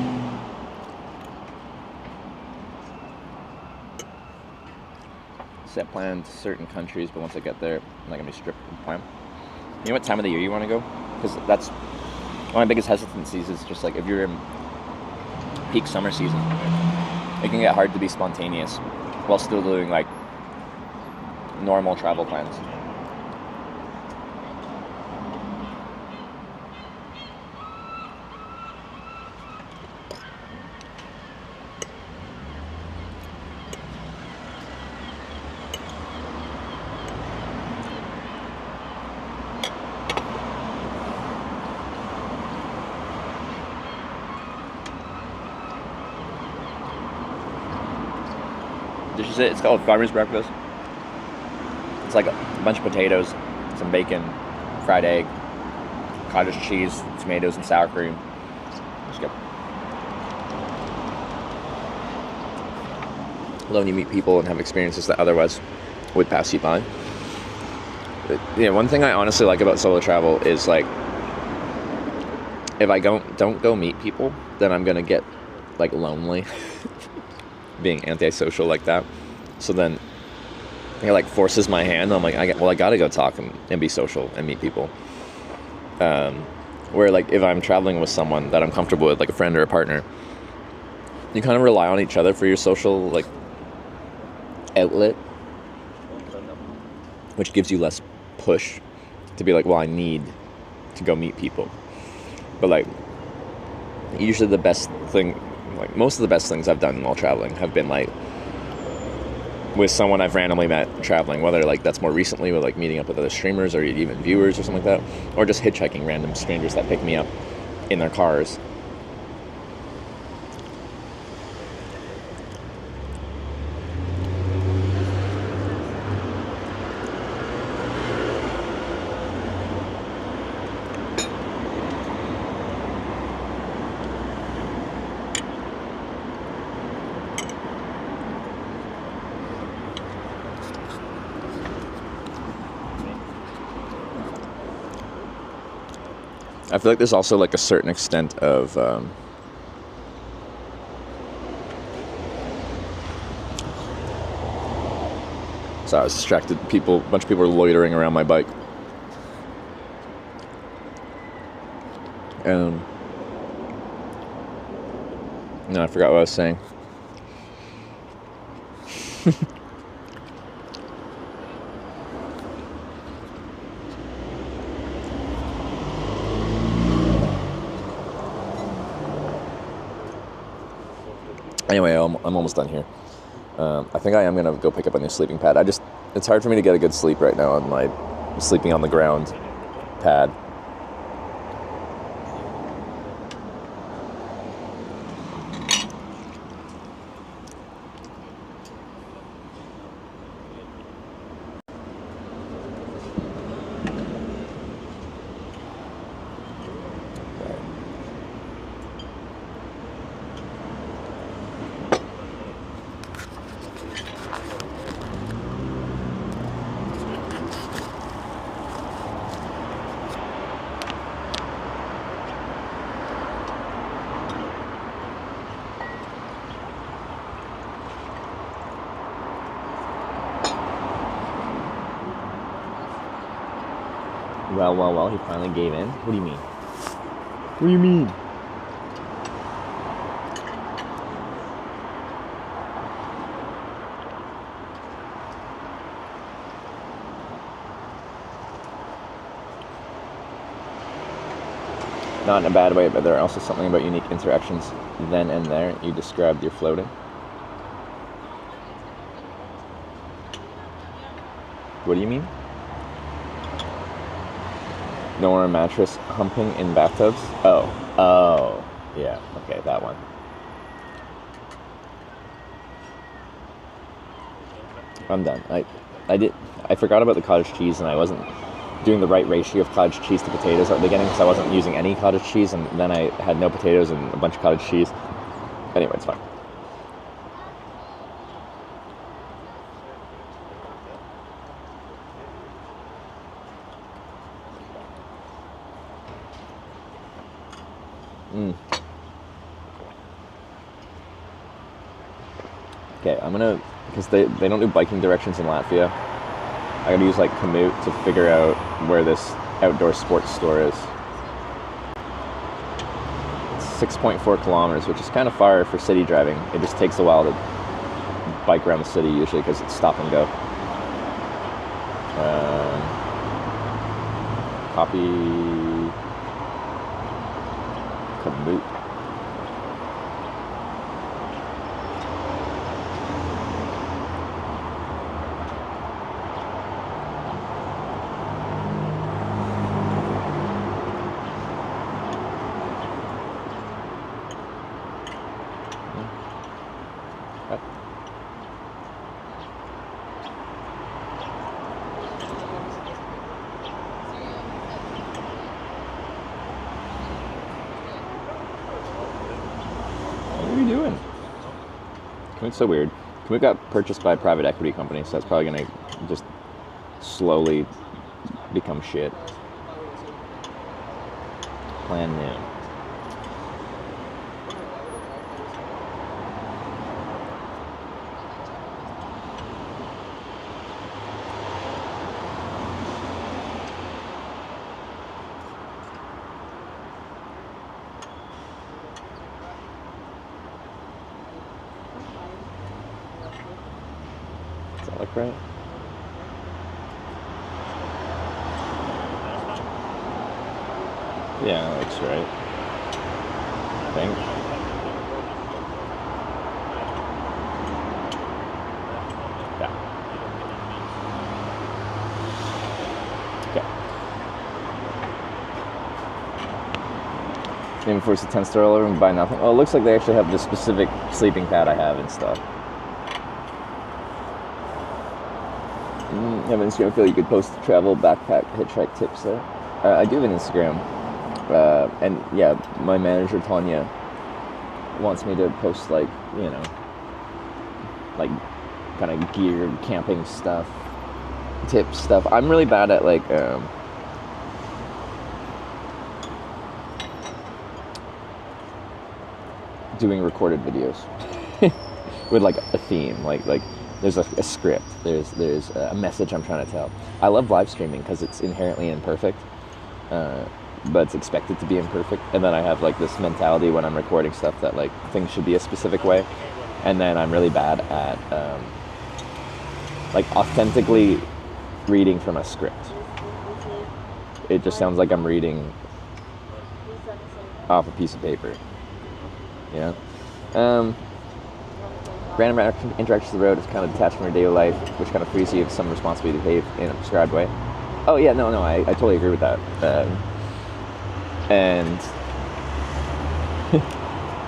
Set plan to certain countries, but once I get there, I'm not going to be strict with the plan. You know what time of the year you want to go? Because that's one of my biggest hesitancies is just, like, if you're in peak summer season, it can get hard to be spontaneous while still doing, like, normal travel plans. This is it. It's called farmer's breakfast. It's like a bunch of potatoes, some bacon, fried egg, cottage cheese, tomatoes, and sour cream. It's good. Although when you meet people and have experiences that otherwise would pass you by. One thing I honestly like about solo travel is, like, if I don't go meet people, then I'm gonna get, like, lonely. Being antisocial like that, so then it, like, forces my hand. I'm like, I gotta go talk and be social and meet people. Where, like, if I'm traveling with someone that I'm comfortable with, like a friend or a partner, you kind of rely on each other for your social, like, outlet, which gives you less push to be like, well, I need to go meet people. But, like, usually the best thing, like, most of the best things I've done while traveling have been, like, with someone I've randomly met traveling, whether, like, that's more recently with, like, meeting up with other streamers or even viewers or something like that, or just hitchhiking random strangers that pick me up in their cars. I feel like there's also, like, a certain extent of so I was distracted. A bunch of people were loitering around my bike. No, I forgot what I was saying. Anyway, I'm almost done here. I think I am going to go pick up a new sleeping pad. It's hard for me to get a good sleep right now on my sleeping on the ground pad. Well, he finally gave in. What do you mean? What do you mean? Not in a bad way, but there are also something about unique interactions then and there. You described your floating. What do you mean? No more mattress humping in bathtubs? Oh, yeah, okay, that one. I'm done. I forgot about the cottage cheese, and I wasn't doing the right ratio of cottage cheese to potatoes at the beginning because I wasn't using any cottage cheese, and then I had no potatoes and a bunch of cottage cheese. Anyway, it's fine. Okay, I'm gonna, because they don't do biking directions in Latvia, I gotta use like Komoot to figure out where this outdoor sports store is. It's 6.4 kilometers, which is kind of far for city driving. It just takes a while to bike around the city usually because it's stop and go. Copy Komoot. It's so weird. Komoot got purchased by a private equity company, so that's probably going to just slowly become shit. Plan new. Look right. Yeah, that looks right. I think. Yeah. Okay. Maybe force the 10 store all over and buy nothing. Oh, it looks like they actually have the specific sleeping pad I have and stuff. You have an Instagram, feel you could post travel, backpack, hitchhike tips there. I do have an Instagram, and yeah, my manager Tanya wants me to post like, you know, like kind of gear, camping stuff, tips stuff. I'm really bad at like doing recorded videos with like a theme, like there's a script, there's a message I'm trying to tell. I love live streaming because it's inherently imperfect, but it's expected to be imperfect. And then I have like this mentality when I'm recording stuff that like things should be a specific way, and then I'm really bad at like authentically reading from a script. It just sounds like I'm reading off a piece of paper, you know? Random interactions of the road is kind of detached from your daily life, which kind of frees you of some responsibility to behave in a prescribed way. Oh yeah, no, I totally agree with that. And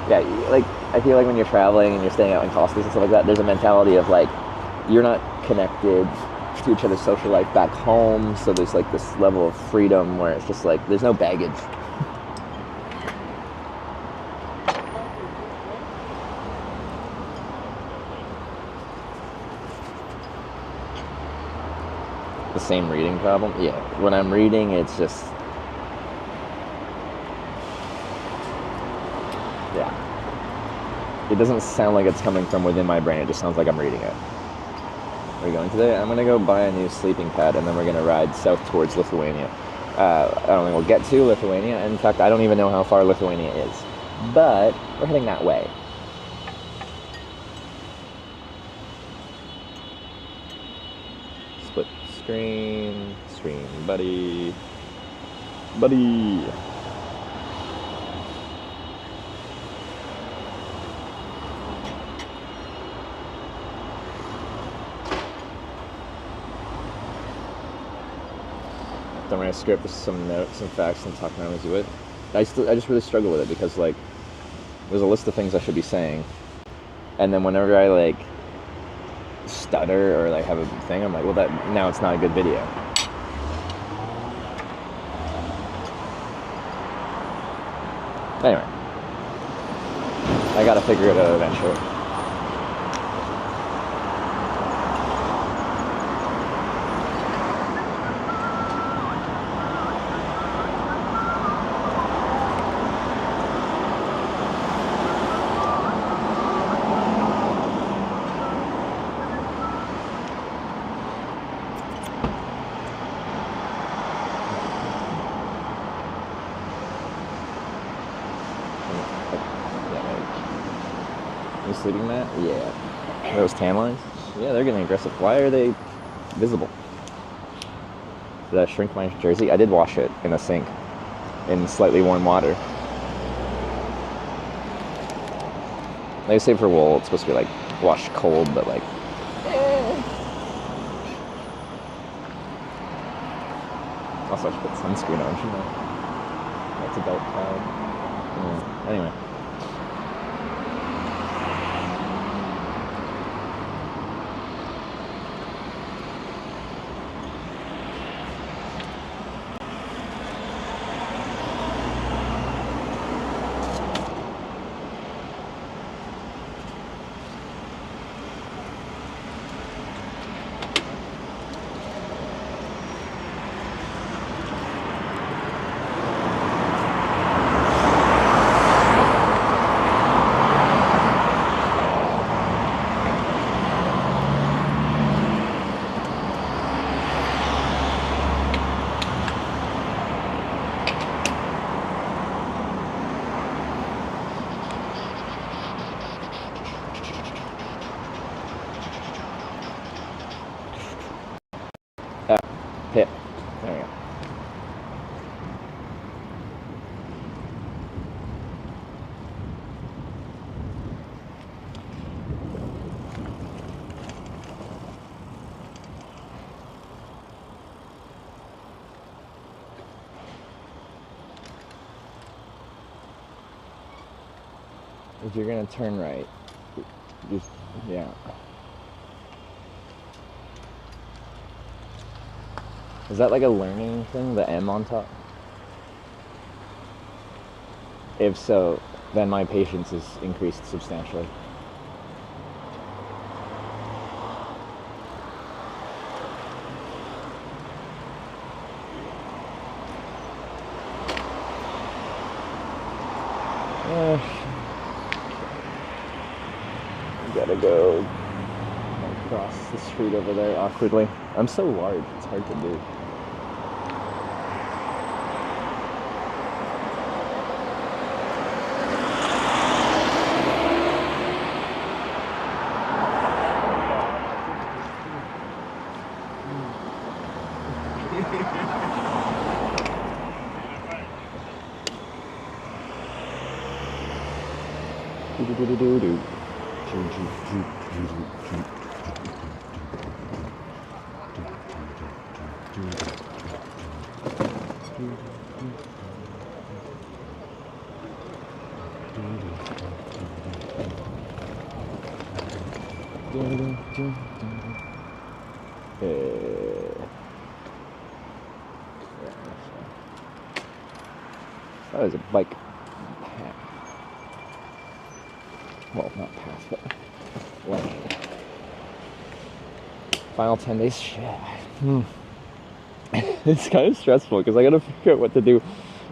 yeah, like I feel like when you're traveling and you're staying out in hostels and stuff like that, there's a mentality of like you're not connected to each other's social life back home, so there's like this level of freedom where it's just like there's no baggage. The same reading problem? Yeah. When I'm reading, it's just... yeah. It doesn't sound like it's coming from within my brain. It just sounds like I'm reading it. Where are we going today? I'm going to go buy a new sleeping pad, and then we're going to ride south towards Lithuania. I don't think we'll get to Lithuania. In fact, I don't even know how far Lithuania is. But we're heading that way. Split screen, buddy. Don't write a script, just some notes, some facts, and talk around as you would. I just really struggle with it because like there's a list of things I should be saying, and then whenever I like stutter or like have a thing, I'm like, well, now it's not a good video. Anyway, I gotta figure it out eventually. Sleeping mat? Yeah. Those tan lines? Yeah, they're getting aggressive. Why are they visible? Did I shrink my jersey? I did wash it in a sink in slightly warm water. They say for wool it's supposed to be like washed cold, but like also I should put sunscreen on, shouldn't I? That's a dark cloud. Yeah. Anyway. Pit. There we go. If you're gonna turn right, just, yeah. Is that like a learning thing, the M on top? If so, then my patience is increased substantially. Gotta go across the street over there awkwardly. I'm so large, it's hard to do. That was a bike path. Well, not path, but lane. Final 10 days? Shit. It's kind of stressful because I gotta figure out what to do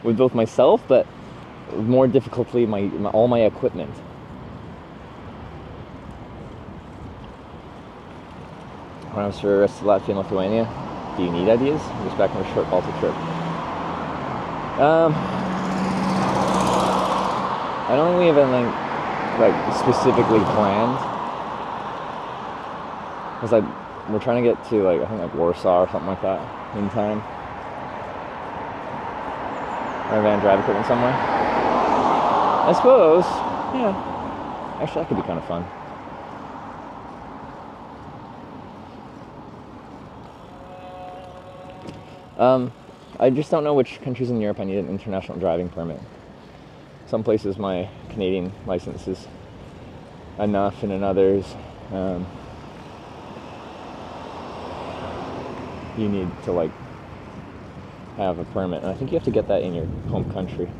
with both myself, but more difficultly, all my equipment. Plans for the rest of Latvia and Lithuania. Do you need ideas? I'm just back on a short Baltic trip. I don't think we have anything like specifically planned. Cause like we're trying to get to like I think like Warsaw or something like that in time. Our van drive equipment somewhere. I suppose. Yeah. Actually, that could be kind of fun. I just don't know which countries in Europe I need an international driving permit. Some places my Canadian license is enough, and in others, you need to like have a permit. And I think you have to get that in your home country.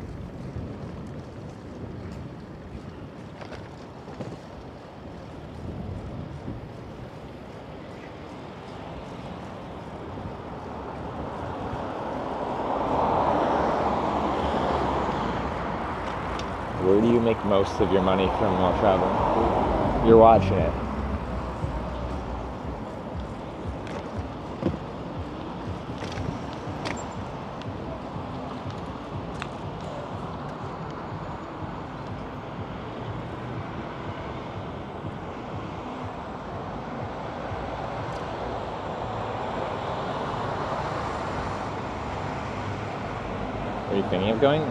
Where do you make most of your money from while traveling? You're watching it. Are you thinking of going?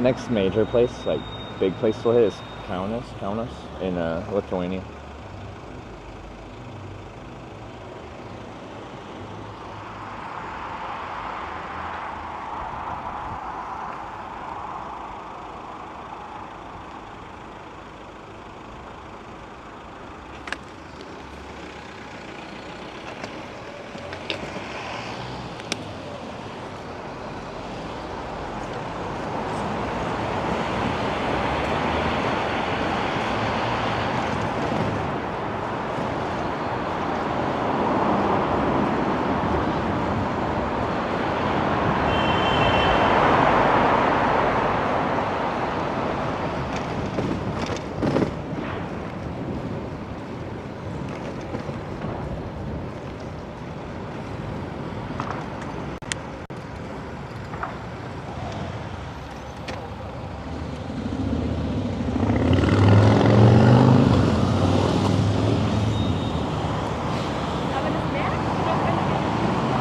Next major place, like big place to hit is Kaunas in Lithuania.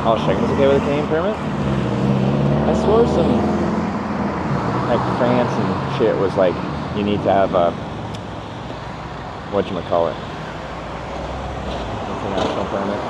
Oh, Schengen's okay with a Canadian permit? I swore some like France and shit was like you need to have a whatchamacallit international permit.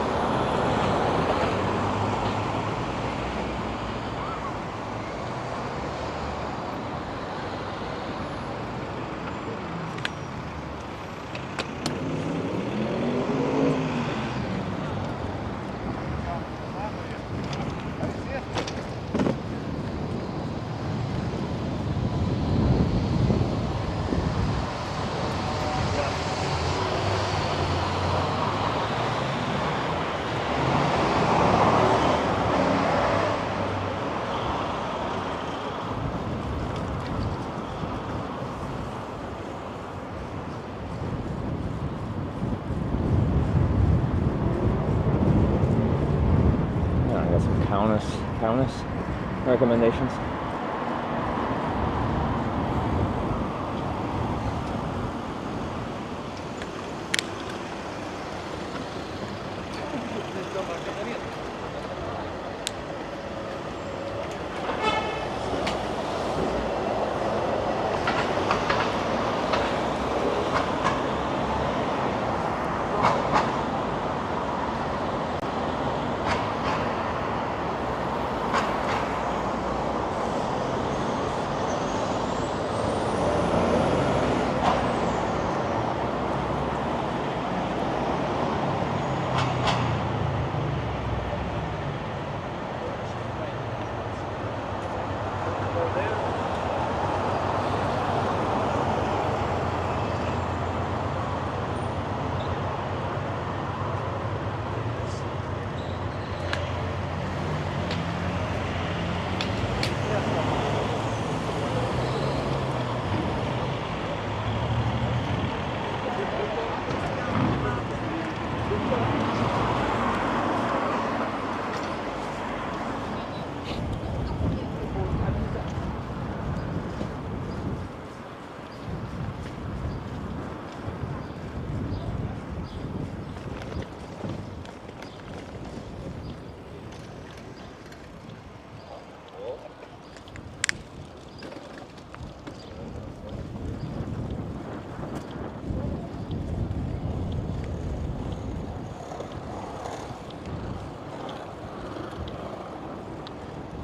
Kaunas recommendations.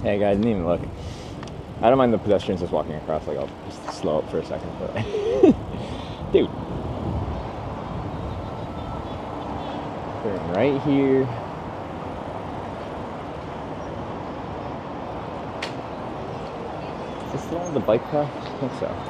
Hey, guy, I didn't even look. I don't mind the pedestrians just walking across. Like, I'll just slow up for a second. But dude, turn right here. Is this the one with the bike path? I think so.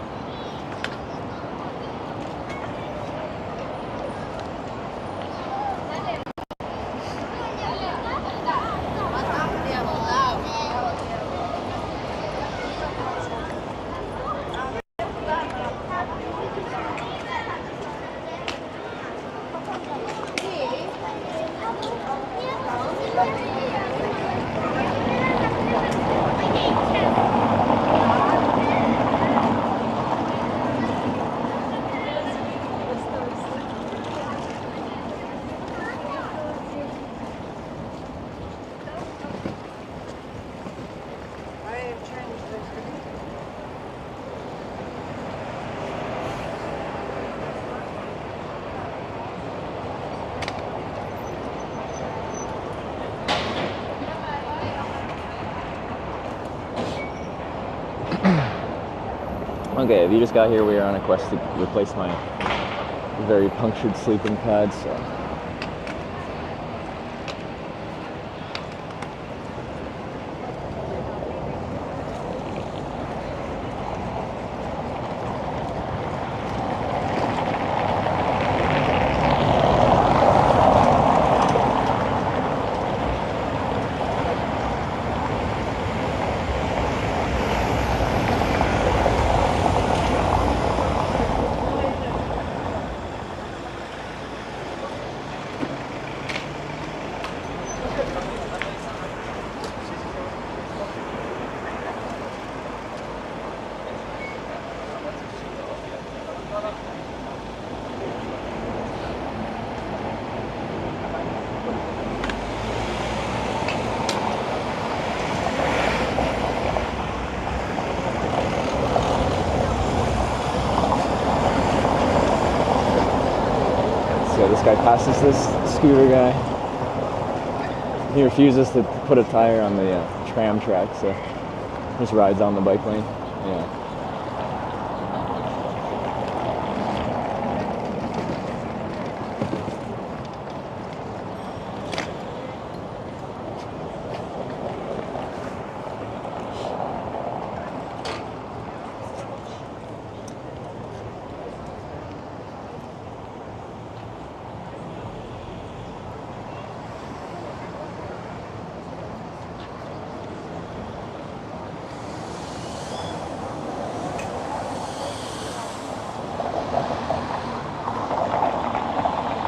Okay, if you just got here, we are on a quest to replace my very punctured sleeping pad, so. So this guy passes this scooter guy. He refuses to put a tire on the tram track, so just rides on the bike lane. Yeah.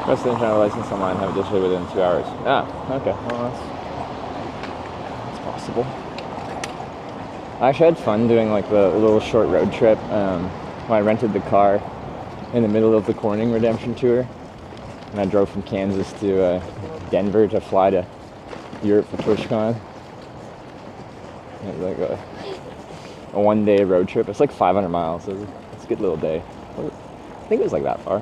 Rest of the internal license online have it digitally within 2 hours. Ah, okay. Well, that's possible. I actually had fun doing like the little short road trip when I rented the car in the middle of the Corning Redemption Tour. And I drove from Kansas to Denver to fly to Europe for TwitchCon. It was like a one-day road trip. It's like 500 miles, so it's a good little day. I think it was like that far.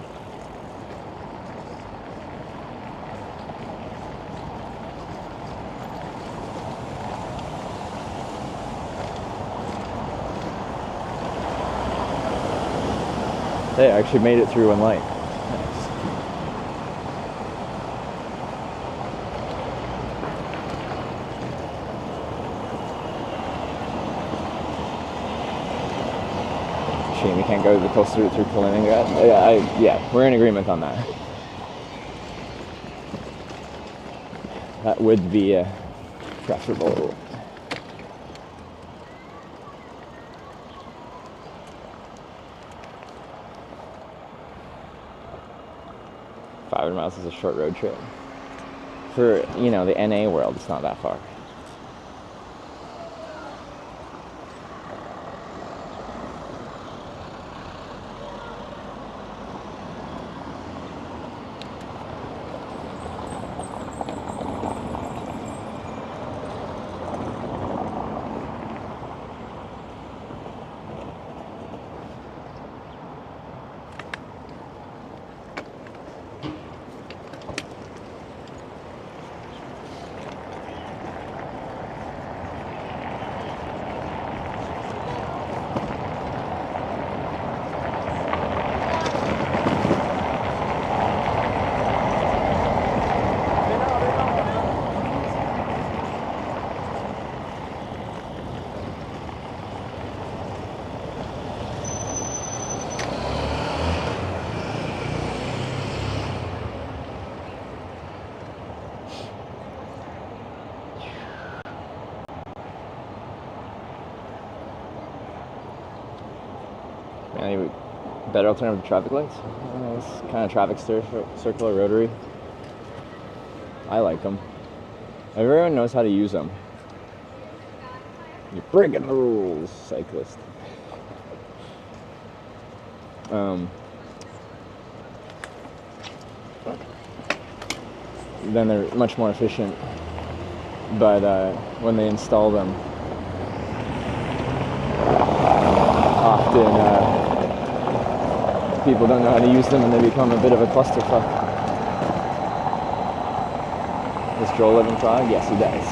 They actually made it through one light. Nice. Shame we can't go the coastal route through Kaliningrad. Yeah, we're in agreement on that. That would be preferable. Miles is a short road trip. For, you know, the NA world, it's not that far. Any better alternative to traffic lights? This kind of traffic circle or rotary. I like them. Everyone knows how to use them. You're breaking the rules, cyclist. Then they're much more efficient. But when they install them, often people don't know how to use them and they become a bit of a clusterfuck. Does Joel live in Prague? Yes, he does.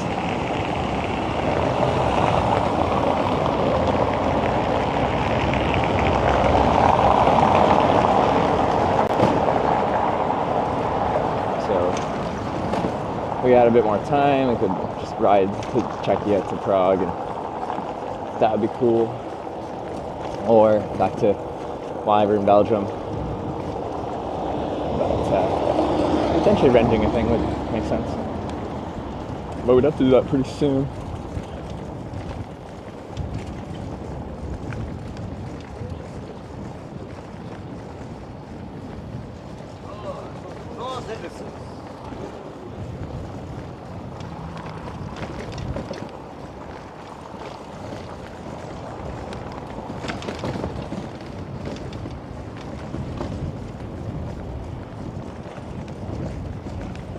So we had a bit more time. We could just ride to Czechia to Prague, and that would be cool. Or back to Liver in Belgium. But potentially renting a thing would make sense. But we'd have to do that pretty soon.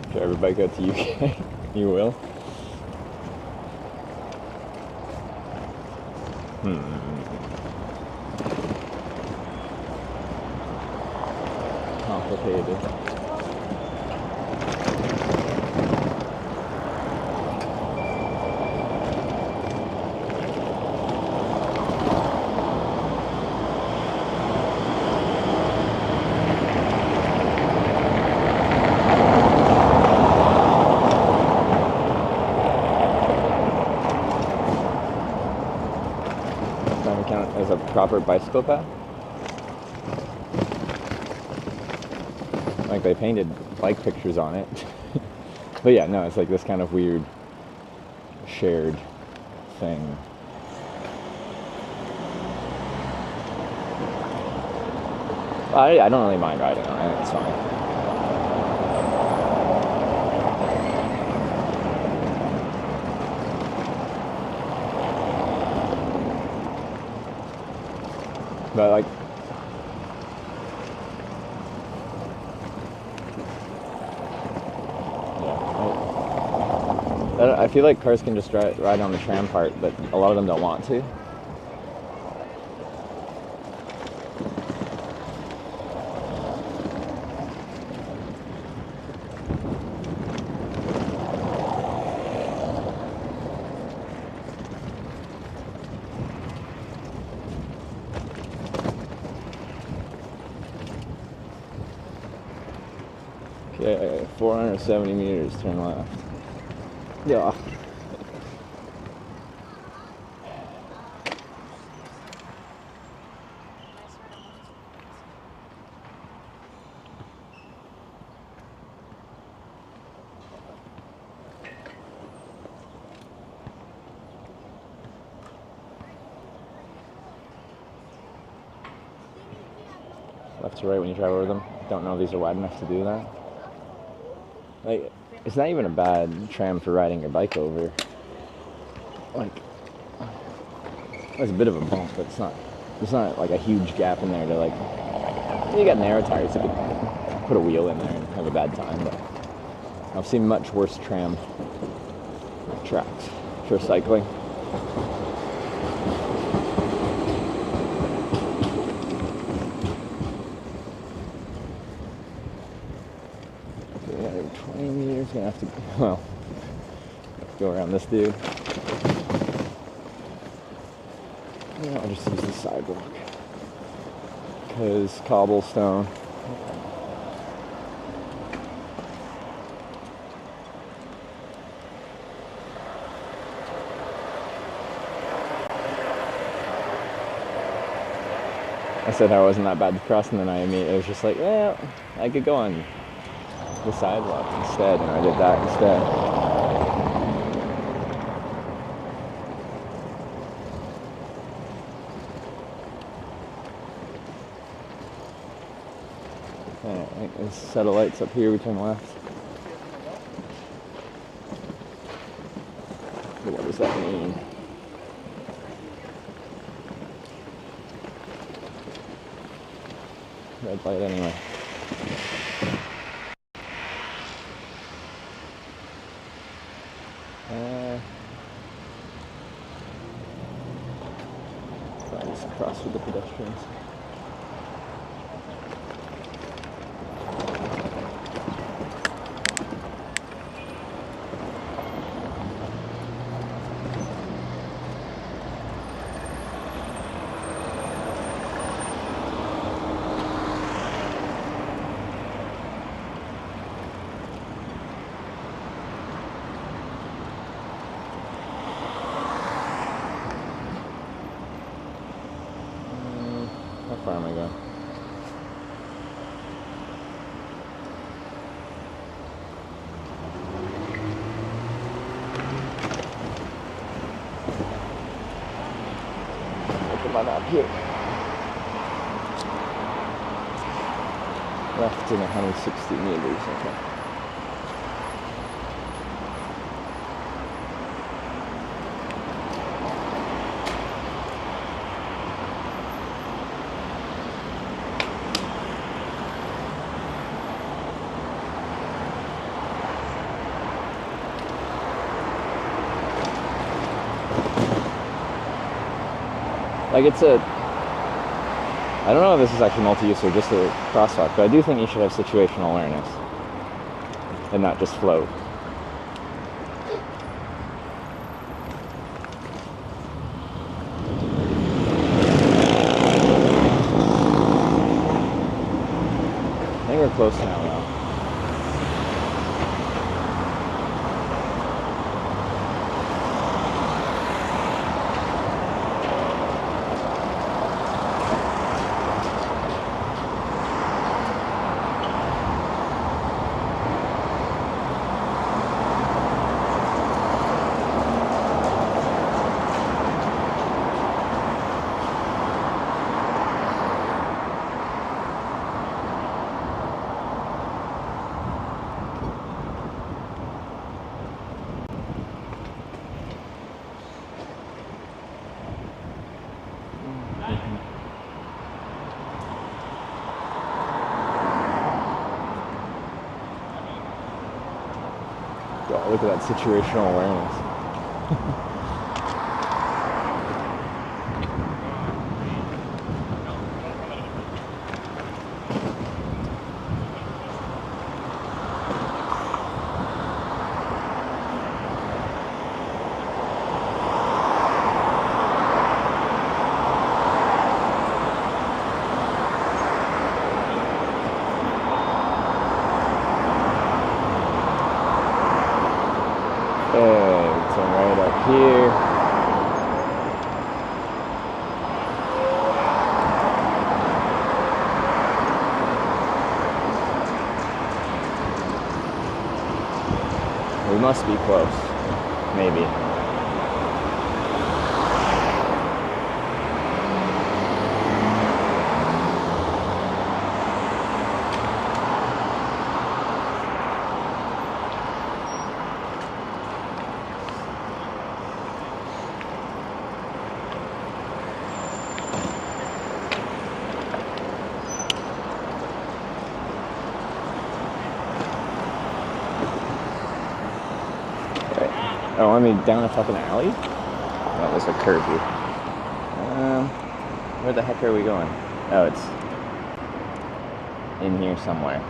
If you ever bike out to UK, you will. Complicated. Count as a proper bicycle path? Like they painted bike pictures on it. But yeah, no, it's like this kind of weird shared thing. I don't really mind riding on it, it's fine. But like, yeah, I feel like cars can just ride on the tram part, but a lot of them don't want to. Okay, 470 meters, turn left. Yeah. Left to right when you drive over them. Don't know if these are wide enough to do that. Like, it's not even a bad tram for riding your bike over. Like, there's a bit of a bump, but it's not like a huge gap in there to like, you got narrow tires, you could put a wheel in there and have a bad time, but I've seen much worse tram tracks for cycling. Yeah, 20 meters, gonna have to, well, go around this dude. Yeah, I'll just use the sidewalk. Because cobblestone. I said I wasn't that bad to cross, and then it was just like, well, I could go on the sidewalk instead, and I did that instead. Yeah, I think there's a set of lights up here. We turn left. But what does that mean? Red light anyway. I just cross with the pedestrians. How far am I going? Look at my map here. Left in 160 meters, okay. Like it's a, I don't know if this is actually multi-use or just a crosswalk, but I do think you should have situational awareness and not just float. I think we're close now though. God, look at that situational awareness. Okay, turn right up here. We must be close. Maybe. Oh, I mean, down a fucking alley? Oh, there's a curve here. Where the heck are we going? Oh, it's in here somewhere.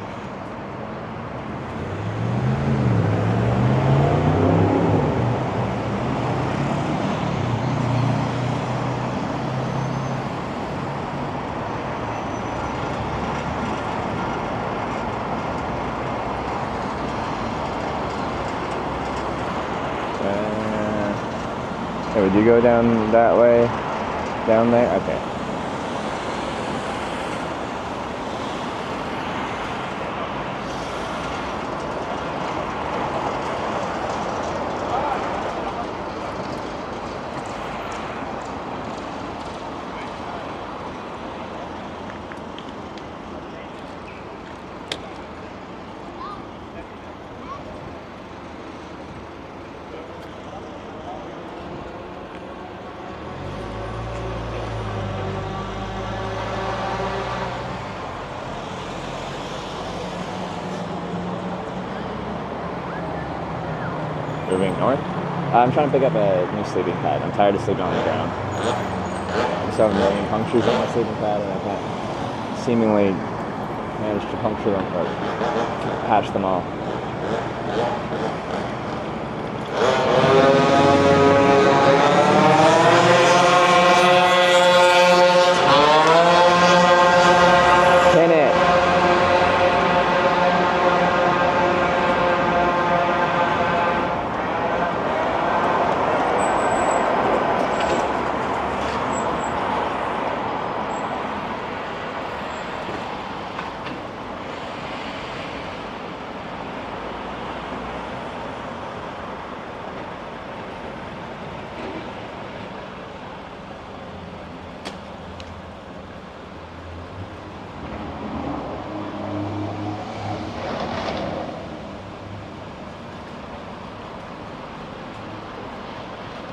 Hey, would you go down that way? Down there? Okay. moving north. I'm trying to pick up a new sleeping pad. I'm tired of sleeping on the ground. I just have a million punctures on my sleeping pad, and I can't seemingly manage to puncture them or patch them all. Pin it.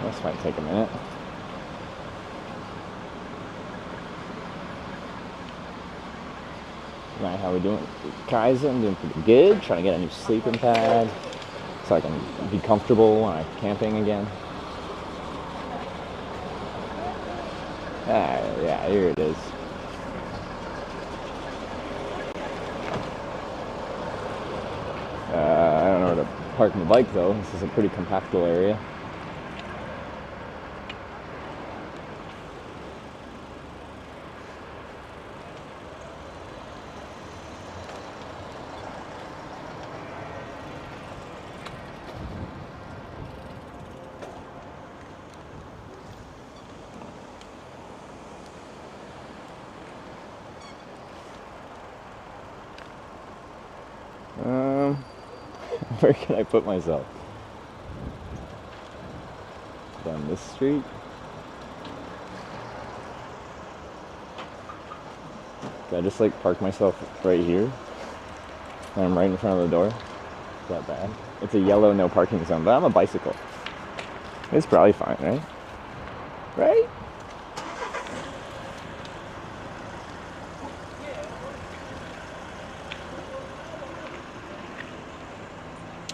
This might take a minute. Right, how we doing? Kaizen, I'm doing pretty good. Trying to get a new sleeping pad so I can be comfortable when I'm camping again. Yeah, here it is. I don't know where to park my bike though. This is a pretty compact little area. Where can I put myself? Down this street? Can I just like park myself right here? And I'm right in front of the door? Is that bad? It's a yellow no parking zone, but I'm a bicycle. It's probably fine, right? Right?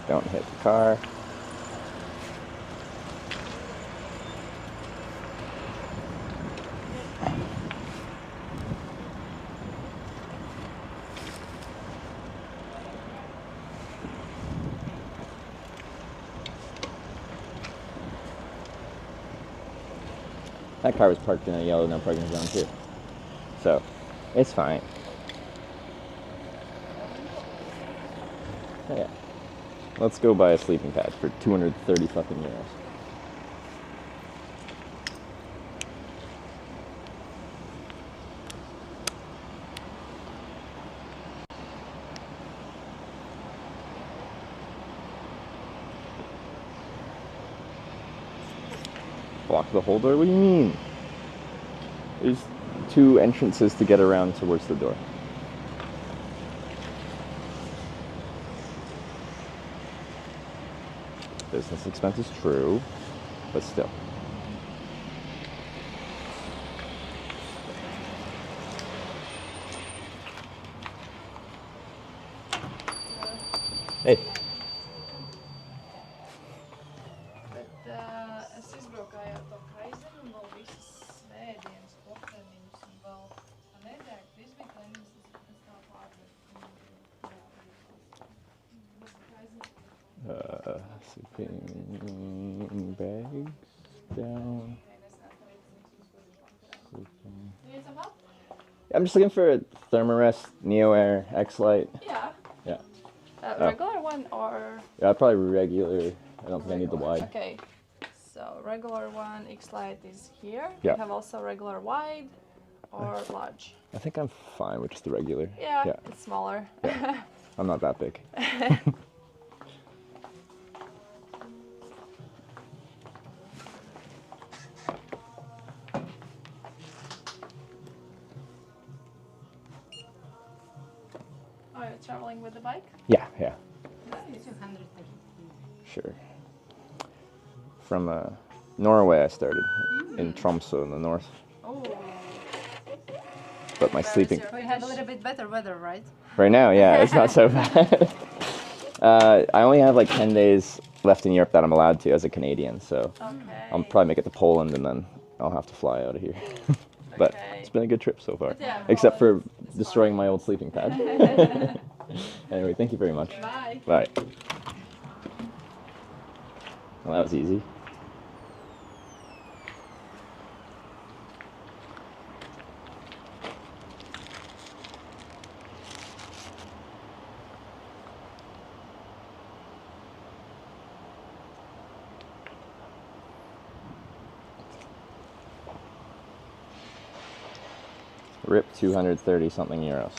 Don't hit the car. That car was parked in a yellow no parking zone too. So, it's fine. Oh, yeah. Let's go buy a sleeping pad for 230 fucking euros. Block the whole door? What do you mean? There's two entrances to get around towards the door. Business expenses, true, but still. Hey. Bet es izbraukāju ar to kaizenu un vēl visas svētdienas kokteļus un vēl nedēļu izbīklējumus, es tā pārdevu. Sleeping bags down. I'm just looking for a Thermarest Neo Air X Lite. Yeah. Yeah. Regular one or? Yeah, probably regular. I don't think I need the wide. Okay. So regular one, X Lite is here. Yeah. You have also regular wide or large. I think I'm fine with just the regular. Yeah. It's smaller. Yeah. I'm not that big. Oh, you're traveling with the bike? Yeah. It's 200. Sure. From Norway I started, in Tromsø in the north. Oh. But my sleeping... We have a little bit better weather, right? Right now, yeah, it's not so bad. I only have like 10 days left in Europe that I'm allowed to as a Canadian. So Okay. I'll probably make it to Poland and then I'll have to fly out of here. But Okay. it's been a good trip so far, But yeah, except for Poland is destroying fine. my old sleeping pad. Anyway, thank you very much. Bye. Bye. Well, that was easy. RIP 230 something euros.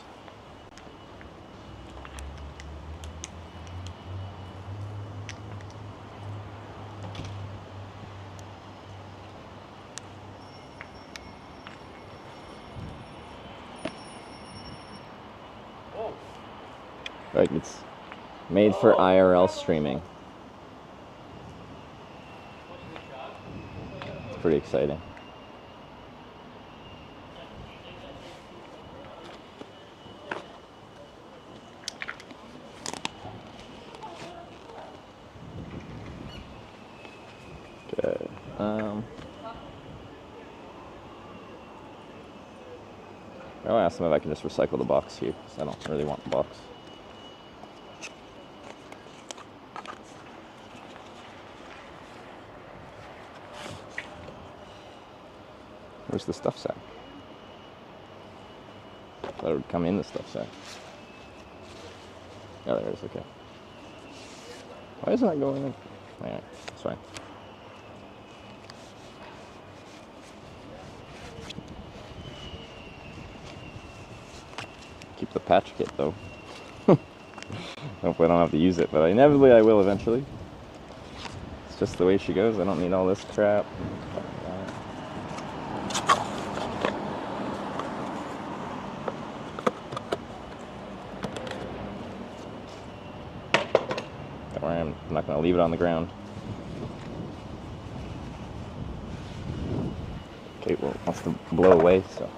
Like, it's made for IRL streaming. It's pretty exciting. Okay. I'll ask them if I can just recycle the box here, because I don't really want the box. Where's the stuff sack? I thought it would come in the stuff sack. Oh, there it is, okay. Why isn't that going in? Anyway, it's fine. Keep the patch kit though. Hopefully I don't have to use it, but inevitably I will eventually. It's just the way she goes. I don't need all this crap. Don't worry, I'm not going to leave it on the ground. Okay, well, it wants to blow away, so.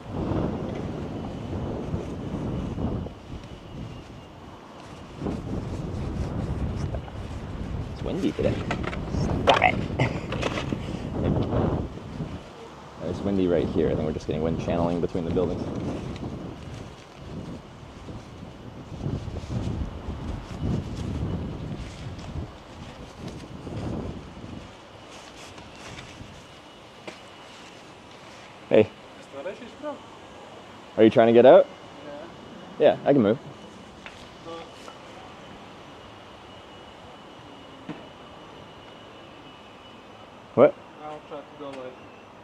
It's windy today. Stop it! It's windy right here. I think we're just getting wind channeling between the buildings. Hey. Are you trying to get out? Yeah, I can move. What? I'll try to go like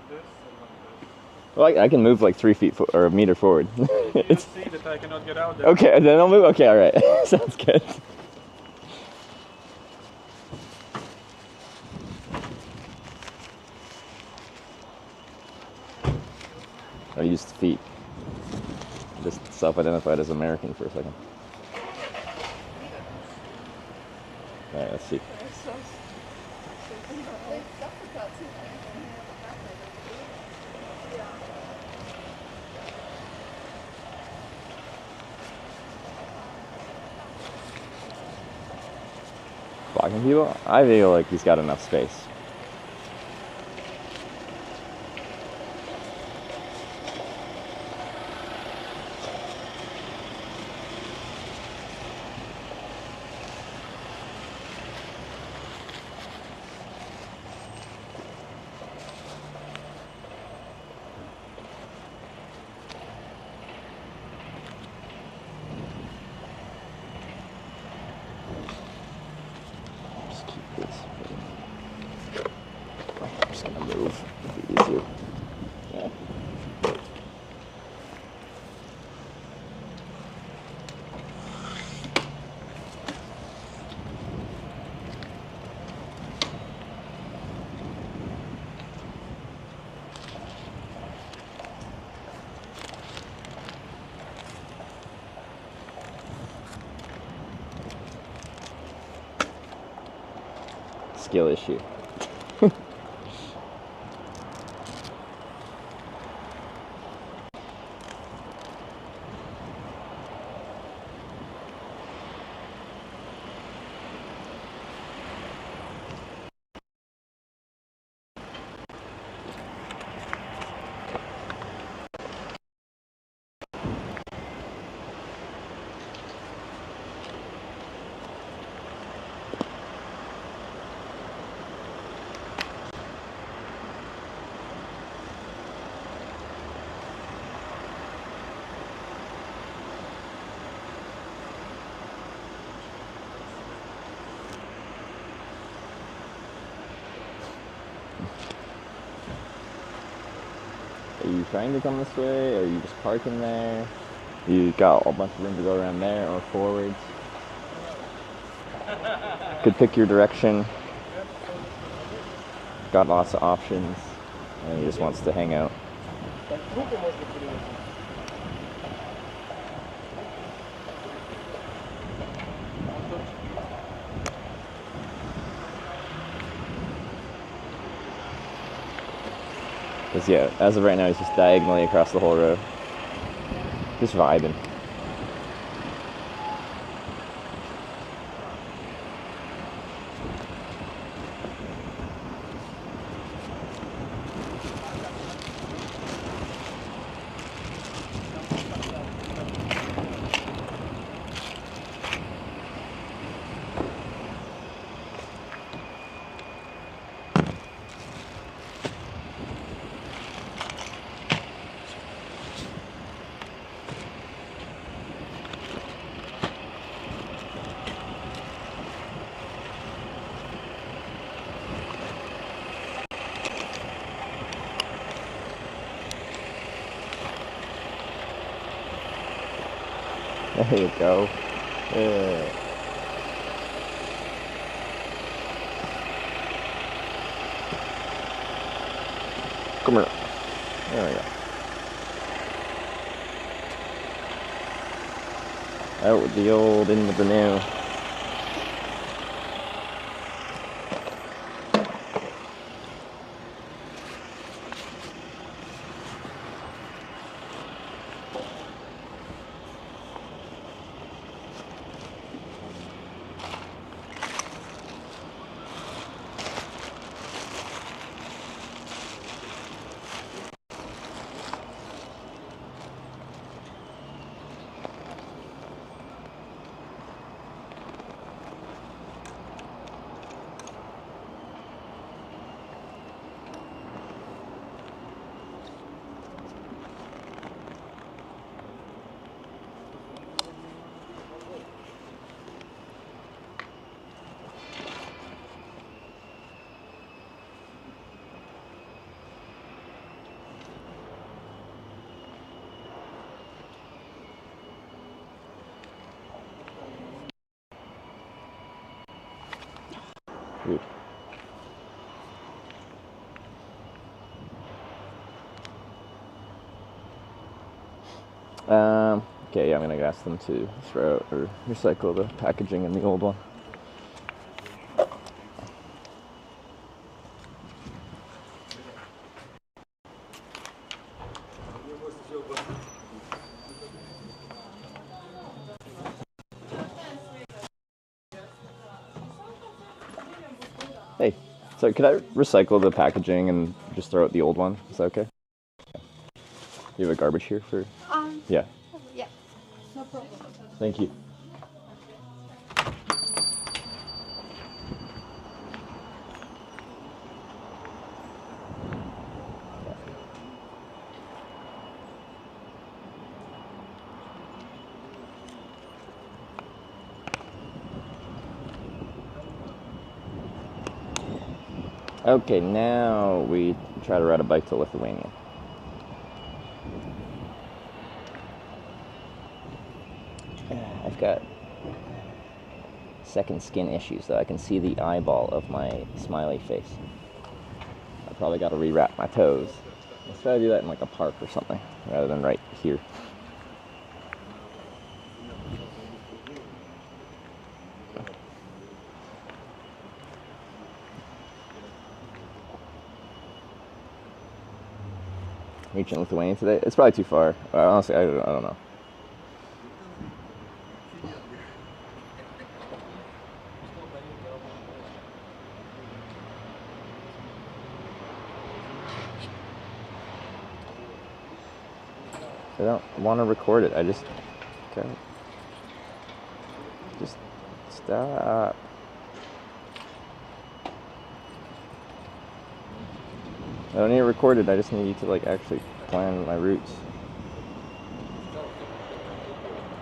this and like this. Well, I can move like 3 feet or a meter forward. If you It's see that I cannot get out there. okay. Then I'll move. Okay, all right. Sounds good. I used feet. Just self-identified as American for a second. All right, let's see. Blocking people? I feel like he's got enough space. Just keep this. I'm just gonna move. It'll be easier. Yeah. Skill issue. Are you trying to come this way, or are you just parking there? You got a bunch of room to go around there or forwards. Could pick your direction. Got lots of options, and he just wants to hang out. Because yeah, as of right now, he's just diagonally across the whole road. Just vibing. There you go. Yeah. Come here. There we go. Out with the old, in with the new. Good. Okay, yeah, I'm gonna ask them to throw out or recycle the packaging in the old one. Hey, so could I recycle the packaging and just throw out the old one? Is that okay? You have a garbage here for? Yeah. Yeah, no problem. Thank you. Okay, now we try to ride a bike to Lithuania. I've got second skin issues, though. I can see the eyeball of my smiley face. I probably got to rewrap my toes. Let's try to do that in like a park or something, rather than right here. Reaching Lithuania today? It's probably too far. Honestly, I don't know. I don't want to record it. I just okay. Just stop. I don't need to record it. I just need you to like actually plan my routes.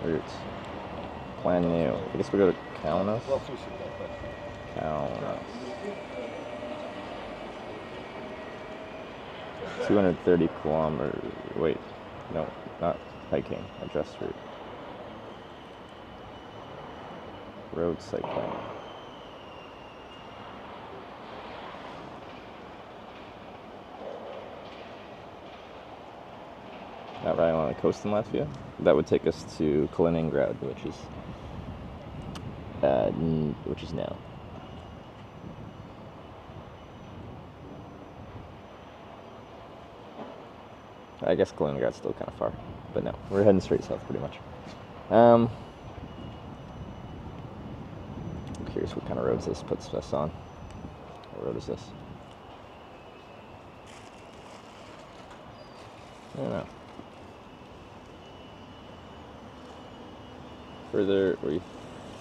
Routes. Plan new. I guess we go to Kaunas. Kaunas. 230 kilometers. Wait, no, not hiking. Adjust route. Road cycling. Not right along the coast in Latvia. That would take us to Kaliningrad, which is now. I guess Kaliningrad's still kind of far, but no, we're heading straight south pretty much. I'm curious what kind of roads this puts us on. What road is this? I don't know. Further, we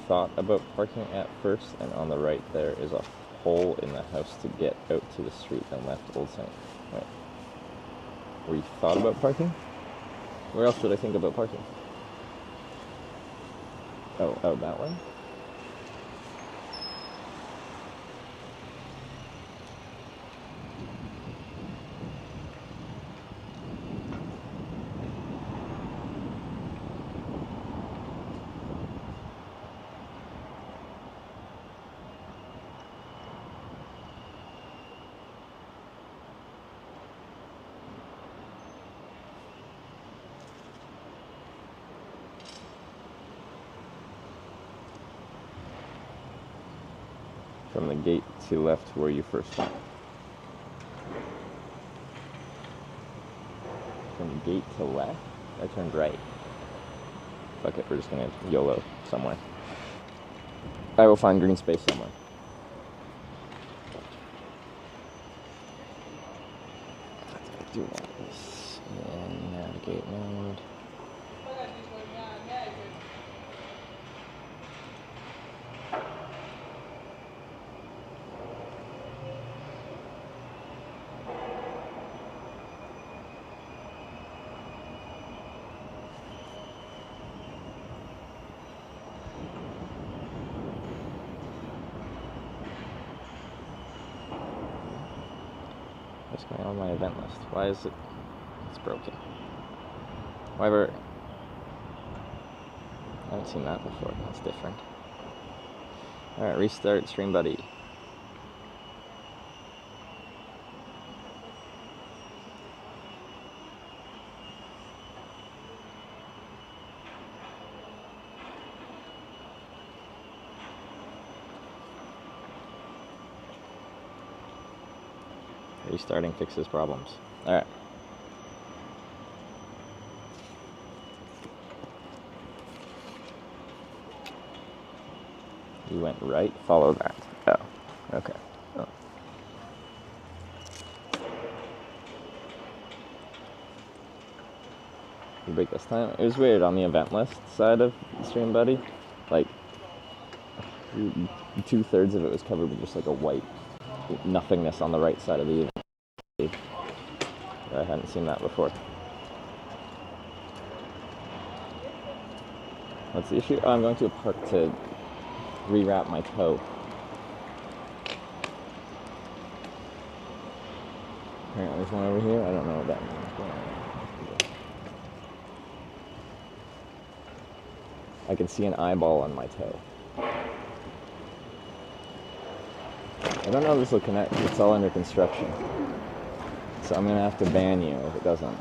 thought about parking at first, and on the right there is a hole in the house to get out to the street and left old sign. Right. We thought about parking? Where else did I think about parking? Oh, out that way? From the gate to left where you first went. From the gate to left? I turned right. Fuck it, we're just gonna YOLO somewhere. I will find green space somewhere. Do this in navigate mode. What's going on with my event list? Why is it? It's broken. However, I haven't seen that before. That's different. Alright, restart Stream Buddy. Restarting fixes problems. Alright. You went right, follow that. Oh, okay. Oh. You break this time. It was weird on the event list side of Stream Buddy. Like, 2/3 of it was covered with just like a white nothingness on the right side of the event. I hadn't seen that before. What's the issue? Oh, I'm going to a park to rewrap my toe. Apparently there's one over here. I don't know what that means. I can see an eyeball on my toe. I don't know if this will connect. It's all under construction. So I'm going to have to ban you if it doesn't.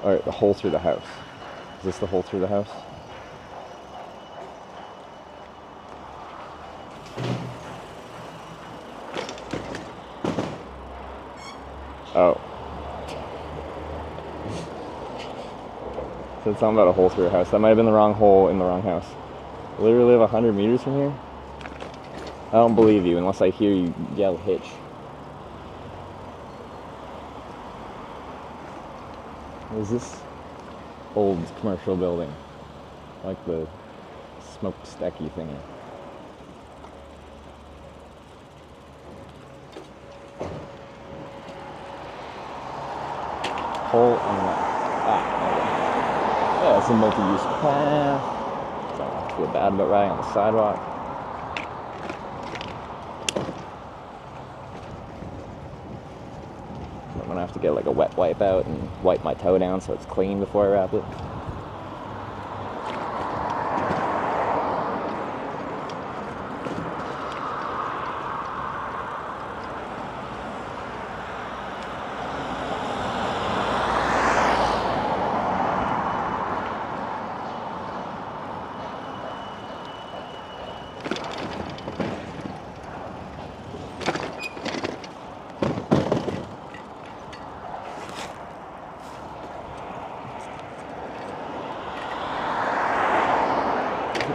Alright, the hole through the house. Is this the hole through the house? Oh. Said something about a hole through a house. That might have been the wrong hole in the wrong house. Literally live 100 meters from here? I don't believe you unless I hear you yell hitch. What is this old commercial building? Like the smokestacky thingy. Hole in the... Yeah, it's a multi-use path. Don't feel bad about riding on the sidewalk. So I'm gonna have to get like a wet wipe out and wipe my toe down so it's clean before I wrap it.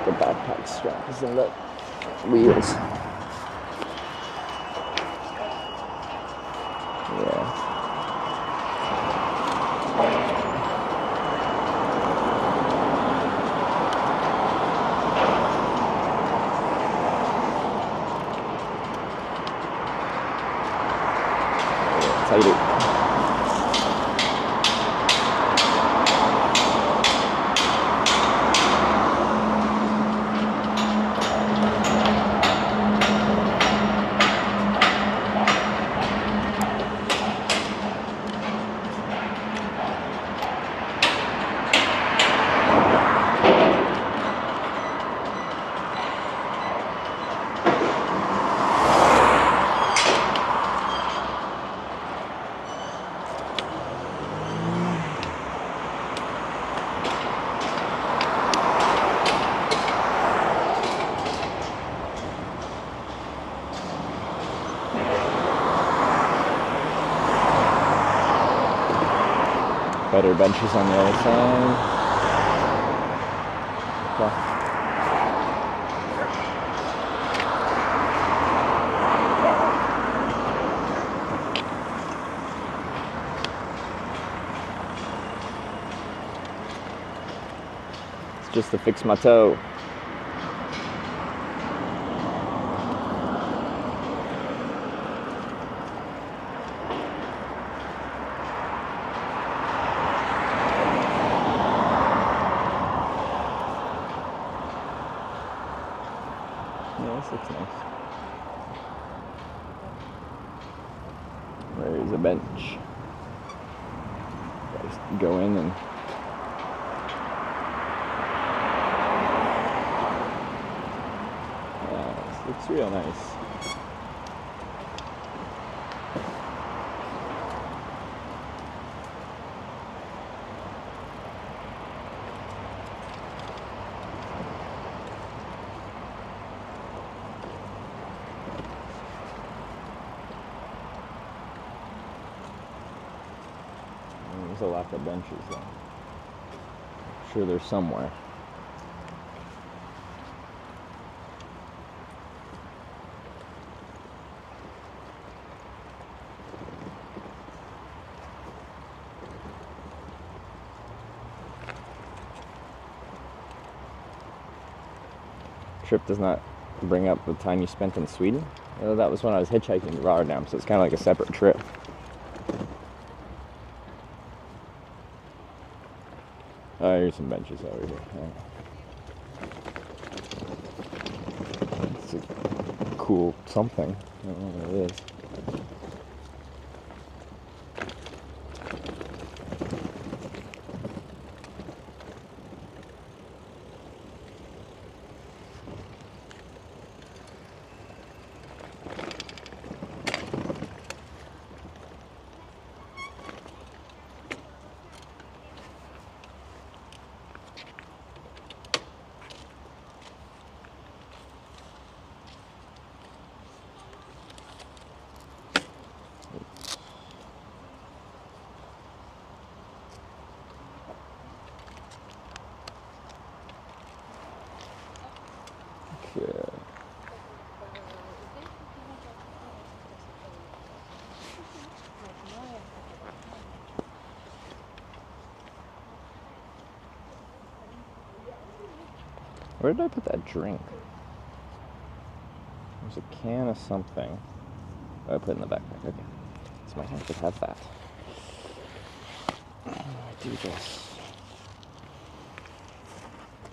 The backpack strap is in the wheels. Yeah. That's how you do it. Better benches on the other side. Okay. It's just to fix my toe. Yeah, this looks nice. There's a bench. Just go in and yeah, this looks real nice. There's a lack of benches though. I'm sure there's somewhere. Trip does not bring up the time you spent in Sweden. That was when I was hitchhiking to Rotterdam, so it's kind of like a separate trip. Oh, here's some benches over here. It's a cool something. I don't know what it is. Okay. Where did I put that drink? There's a can of something. Oh, I put it in the backpack. Okay. So my hand could have that. I do this.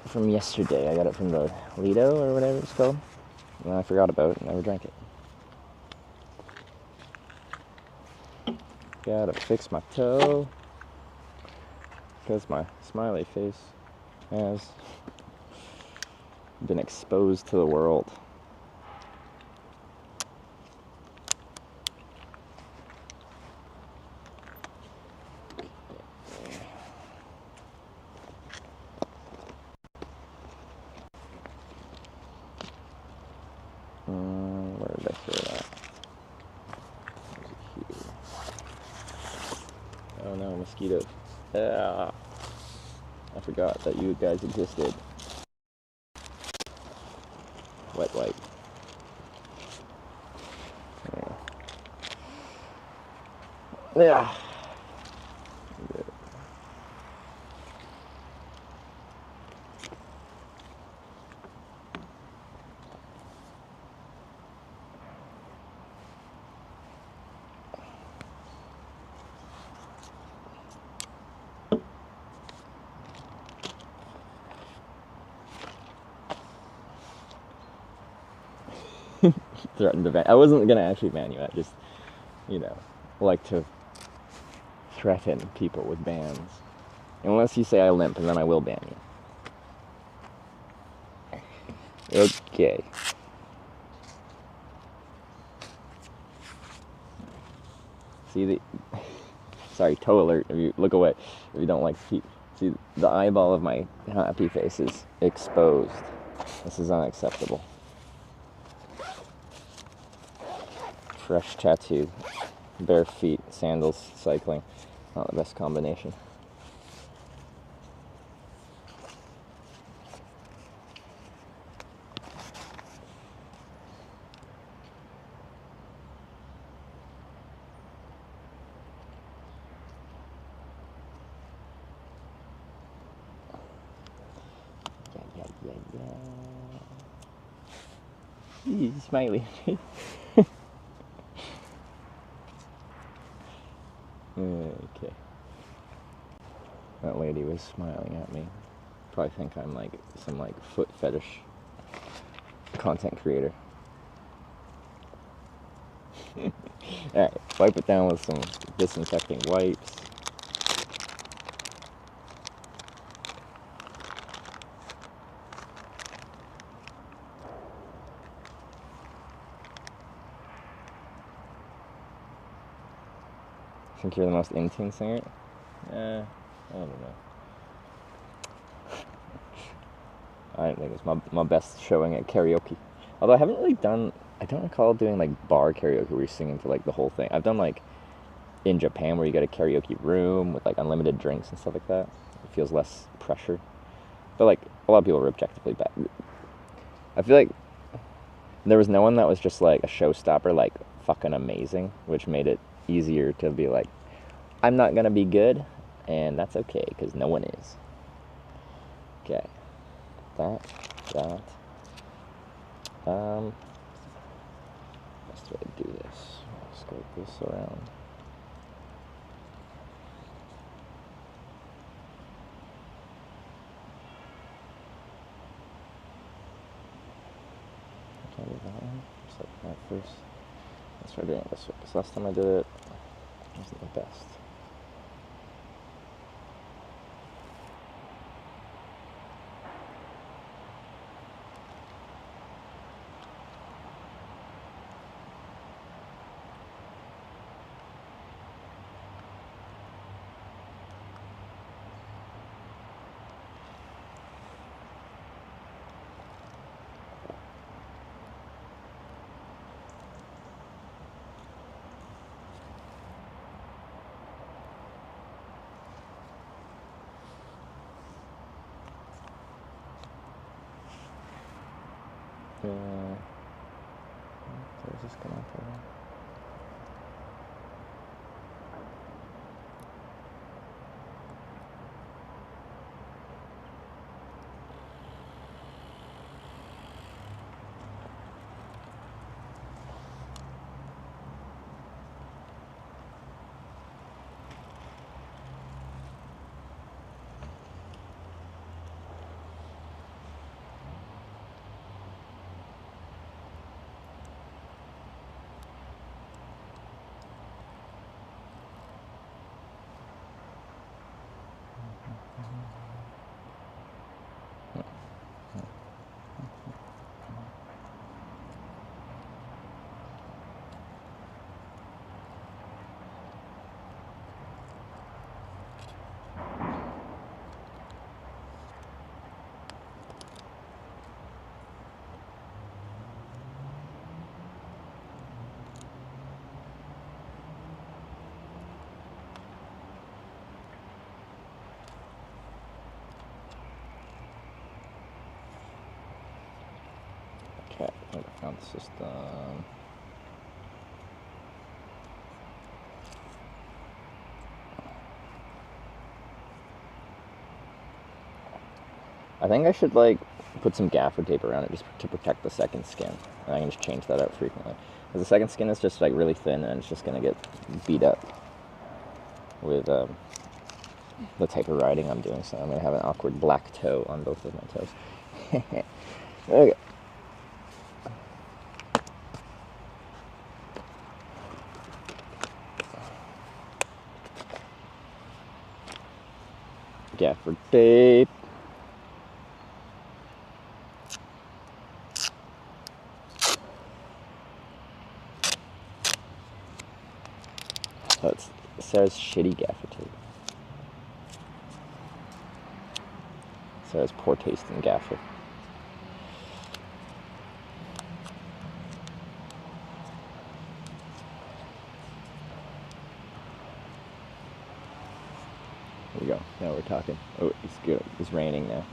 From yesterday. I got it from the Lido or whatever it's called. And then I forgot about it and never drank it. Gotta fix my toe. Because my smiley face has been exposed to the world. Where did I throw that? Here. Oh no, mosquitoes. Ah, I forgot that you guys existed. Wet wipe. Yeah. Threatened to ban. I wasn't gonna actually ban you. I just, like to threaten people with bans. Unless you say I limp, and then I will ban you. Okay. See the. Sorry, toe alert. If you look away, if you don't like to see the eyeball of my happy face is exposed. This is unacceptable. Fresh tattoo, bare feet, sandals, cycling. Not the best combination. Smiley. Okay. That lady was smiling at me. Probably think I'm like some foot fetish content creator. Alright, wipe it down with some disinfecting wipes. Think you're the most in-tune singer? I don't know. I don't think it's my best showing at karaoke. Although I haven't really done, I don't recall doing bar karaoke where you're singing for the whole thing. I've done in Japan where you get a karaoke room with unlimited drinks and stuff like that. It feels less pressure. But a lot of people are objectively bad. I feel like there was no one that was just a showstopper fucking amazing, which made it easier to be I'm not gonna be good, and that's okay because no one is. Okay, that. Best way to do this. I'll scope this around. Can I do that one? Just that first. Let's try doing it this way, because last time I did it wasn't the best. Does this come up here? Okay, I think I found the system. I think I should like put some gaffer tape around it just to protect the second skin, and I can just change that out frequently. Because the second skin is just like really thin, and it's just gonna get beat up with the type of riding I'm doing. So I'm gonna have an awkward black toe on both of my toes. Okay. Gaffer tape. Oh, it says shitty gaffer tape. It says poor taste in gaffer. There we go. Now we're talking. Oh, it's good. It's raining now.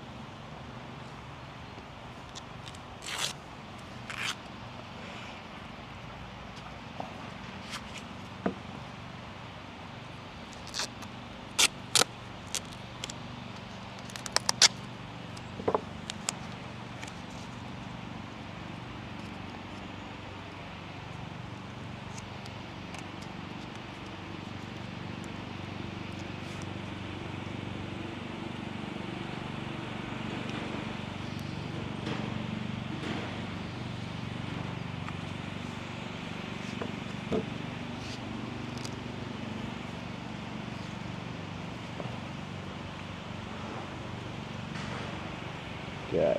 Okay.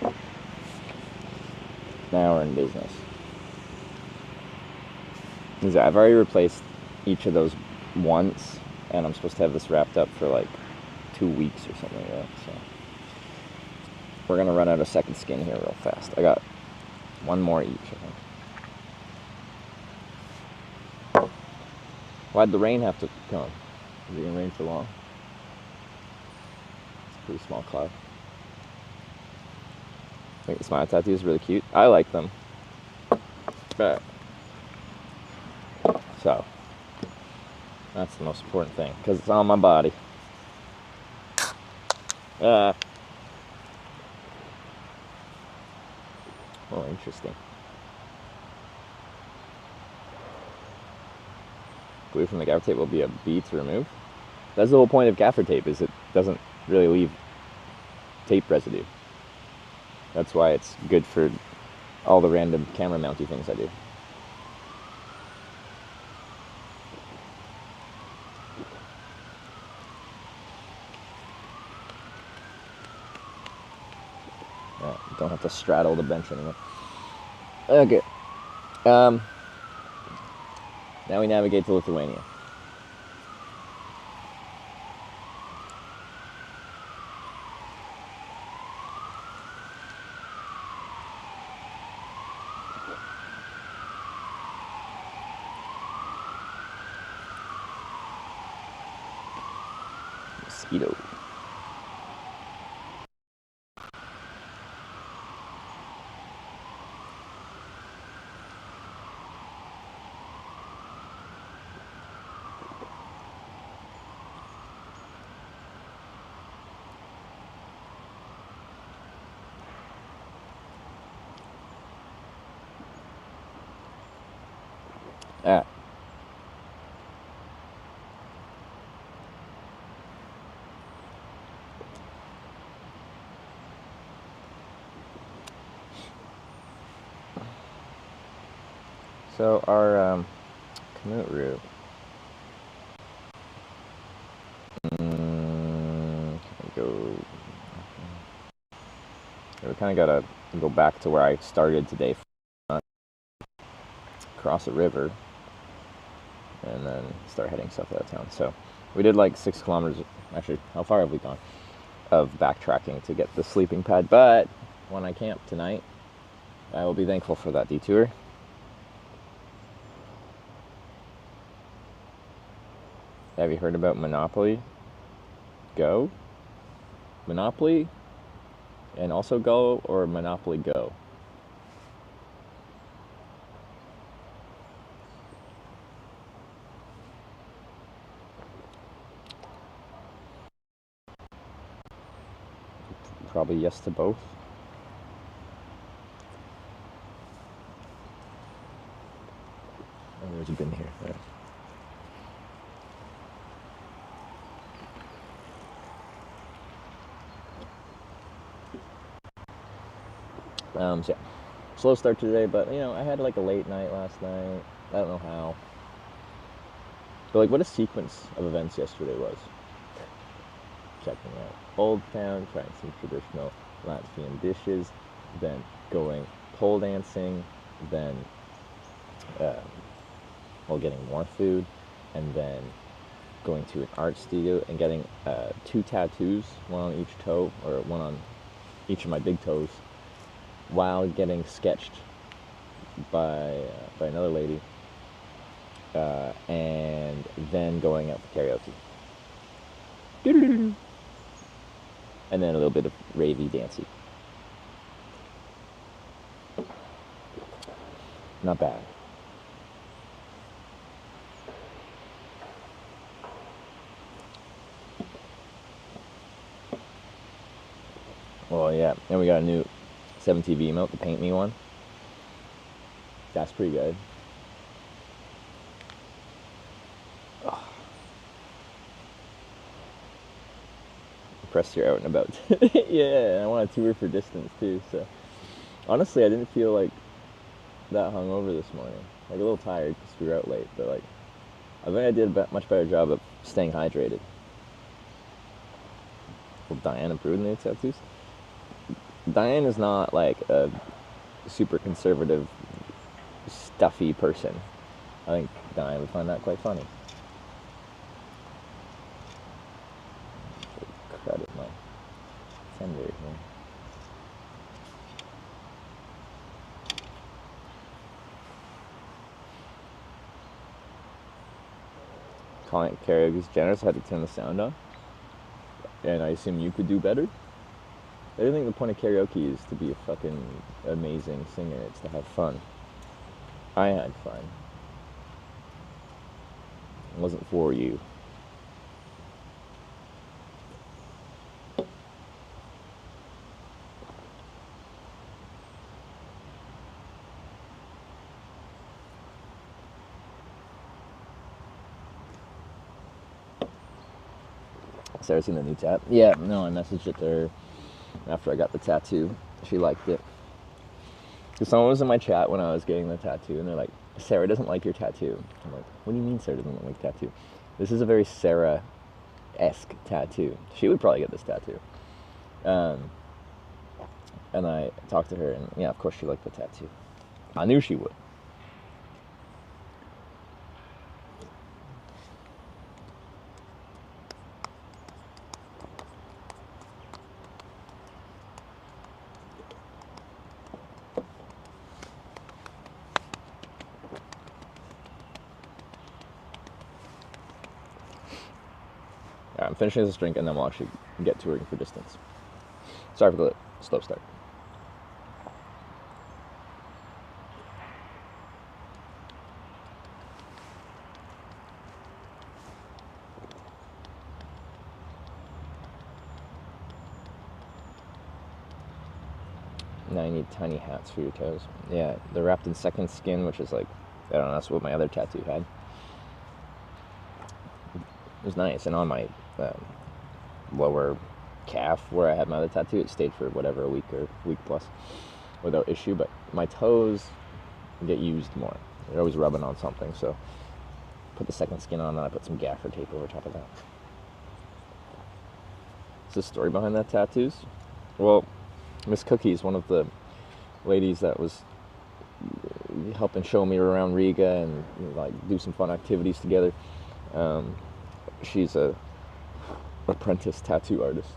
Now we're in business. I've already replaced each of those once, and I'm supposed to have this wrapped up for like 2 weeks or something like that. So we're gonna run out of second skin here real fast. I got one more each, I think. Why'd the rain have to come? Is it gonna rain for long? It's a pretty small cloud. I think the smile tattoo is really cute. I like them. But so that's the most important thing, because it's on my body. Oh, interesting. Glue from the gaffer tape will be a B to remove. That's the whole point of gaffer tape, is it doesn't really leave tape residue. That's why it's good for all the random camera mounty things I do. Don't have to straddle the bench anymore. Okay. Now we navigate to Lithuania. Mosquito. Ah. So our commute route. Go. We kind of gotta go back to where I started today. Cross a river, and then start heading south out of town. So we did like 6 kilometers. Actually, how far have we gone? Of backtracking to get the sleeping pad. But when I camp tonight, I will be thankful for that detour. Have you heard about Monopoly Go? Monopoly and also Go, or Monopoly Go? probably yes to both. Oh, there's a bin here. There. So yeah, slow start to today, but you know, I had like a late night last night. I don't know how. But like, what a sequence of events yesterday was. Checking out Old Town, trying some traditional Latvian dishes, then going pole dancing, then getting more food, and then going to an art studio and getting 2 tattoos, one on each toe, or one on each of my big toes, while getting sketched by another lady, and then going out for karaoke. And then a little bit of ravey dancey. Not bad. Well, yeah, and we got a new 7TV emote, the Paint Me one. That's pretty good. Oh. Impressed you're out and about. Yeah, I want to tour for distance too, so. Honestly, I didn't feel like that hungover this morning. Like a little tired because we were out late, but like, I think I did a much better job of staying hydrated. Will Diane improve the new tattoos? Diane is not like a super conservative, stuffy person. I think Diane would find that quite funny. Credit my tender here. Calling karaoke's generous, I had to turn the sound on. And I assume you could do better? I don't think the point of karaoke is to be a fucking amazing singer. It's to have fun. I had fun. It wasn't for you. Sarah's seen the new tat. Yeah, no, I messaged it to her after I got the tattoo. She liked it. Because someone was in my chat when I was getting the tattoo, and they're like, Sarah doesn't like your tattoo. I'm like, what do you mean Sarah doesn't like tattoo? This is a very Sarah-esque tattoo. She would probably get this tattoo. And I talked to her, and yeah, of course she liked the tattoo. I knew she would. Alright, I'm finishing this drink and then we'll actually get touring for distance. Sorry for the slow start. Now you need tiny hats for your toes. Yeah, they're wrapped in second skin, which is like, I don't know, that's what my other tattoo had. It was nice, and on my lower calf where I had my other tattoo, it stayed for whatever, a week or week plus without issue, but my toes get used more. They're always rubbing on something, so put the second skin on, and I put some gaffer tape over top of that. What's the story behind that tattoos? Well, Miss Cookie's one of the ladies that was helping show me around Riga and like do some fun activities together. She's a apprentice tattoo artist,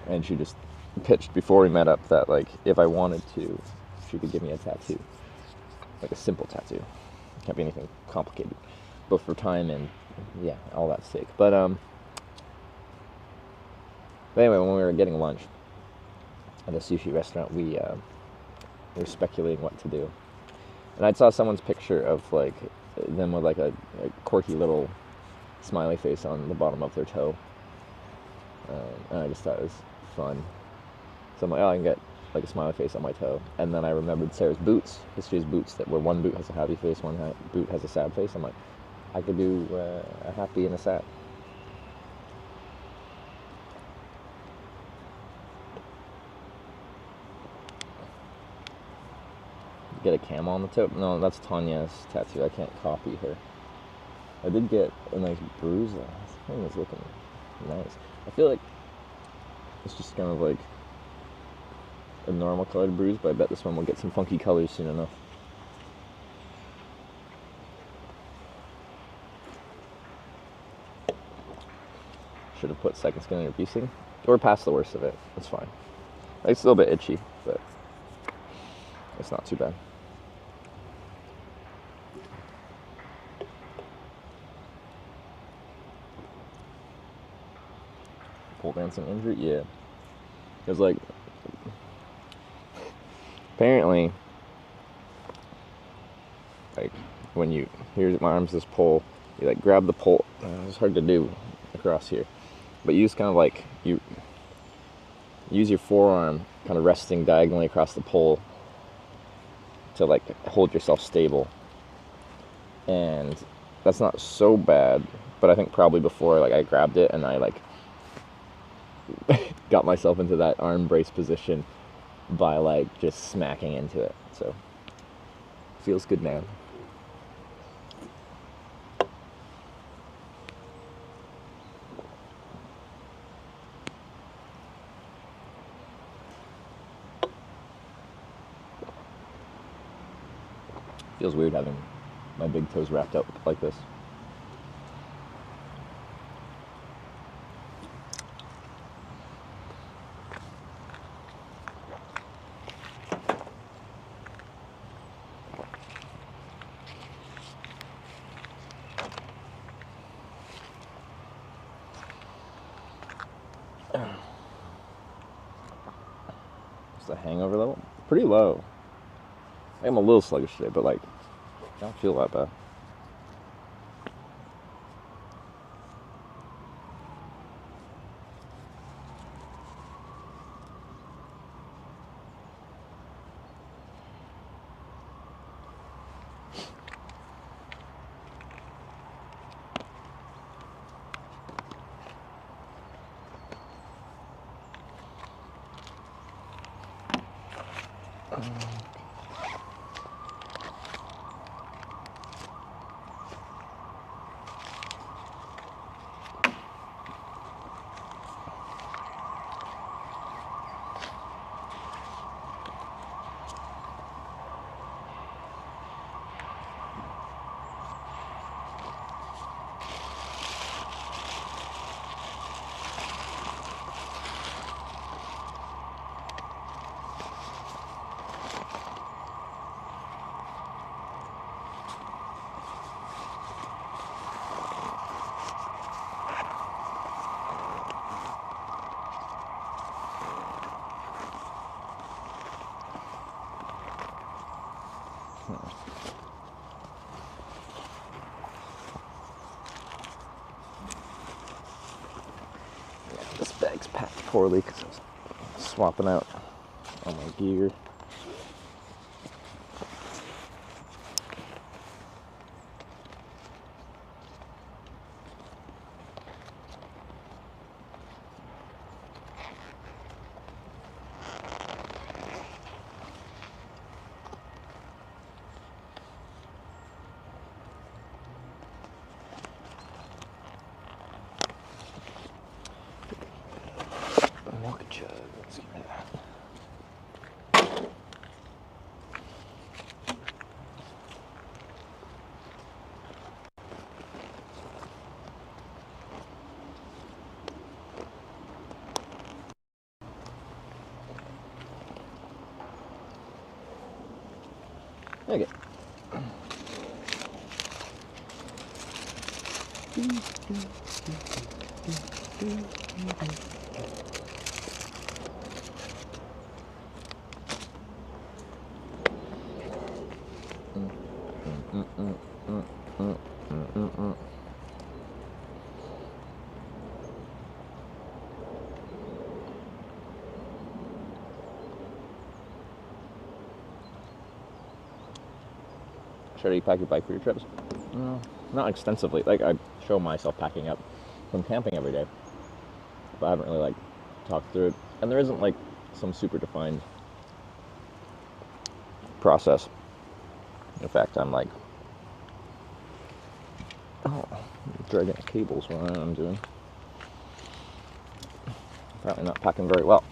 and she just pitched before we met up that like if I wanted to, she could give me a tattoo, like a simple tattoo. Can't be anything complicated, both for time and yeah, all that sake. But anyway, when we were getting lunch at a sushi restaurant, we were speculating what to do, and I saw someone's picture of like them with like a quirky little smiley face on the bottom of their toe, and I just thought it was fun. So I'm like, oh, I can get like a smiley face on my toe. And then I remembered Sarah's boots, because she has boots that where one boot has a happy face, one boot has a sad face. I'm like, I could do a happy and a sad. Get a camo on the toe? No, that's Tanya's tattoo. I can't copy her. I did get a nice bruise though. This thing is looking nice. I feel like it's just kind of like a normal colored bruise, but I bet this one will get some funky colors soon enough. Should have put second skin on your piecing. Or past the worst of it. It's fine. It's still a bit itchy, but it's not too bad. Pole dancing injury? Yeah. It was like, apparently, like, when you, here's my arm's this pole, you like grab the pole, it's hard to do across here, but you just kind of like, you use your forearm kind of resting diagonally across the pole to like hold yourself stable. And that's not so bad, but I think probably before like I grabbed it and I like got myself into that arm brace position by like just smacking into it. So feels good, man. Feels weird having my big toes wrapped up like this. Is the hangover level pretty low? I'm a little sluggish today, but like, I don't feel that bad. This bag's packed poorly because I was swapping out all my gear. Milk jug, let's get rid of that. Okay. Should you pack your bike for your trips? No, not extensively. Like, I show myself packing up from camping every day, but I haven't really, like, talked through it. And there isn't, like, some super defined process. In fact, I'm like, oh, dragging cables while I'm doing. Apparently not packing very well.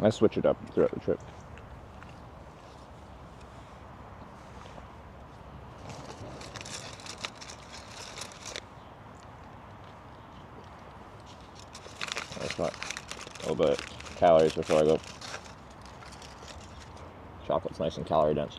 I switch it up throughout the trip. I thought a little bit of calories before I go. Chocolate's nice and calorie dense.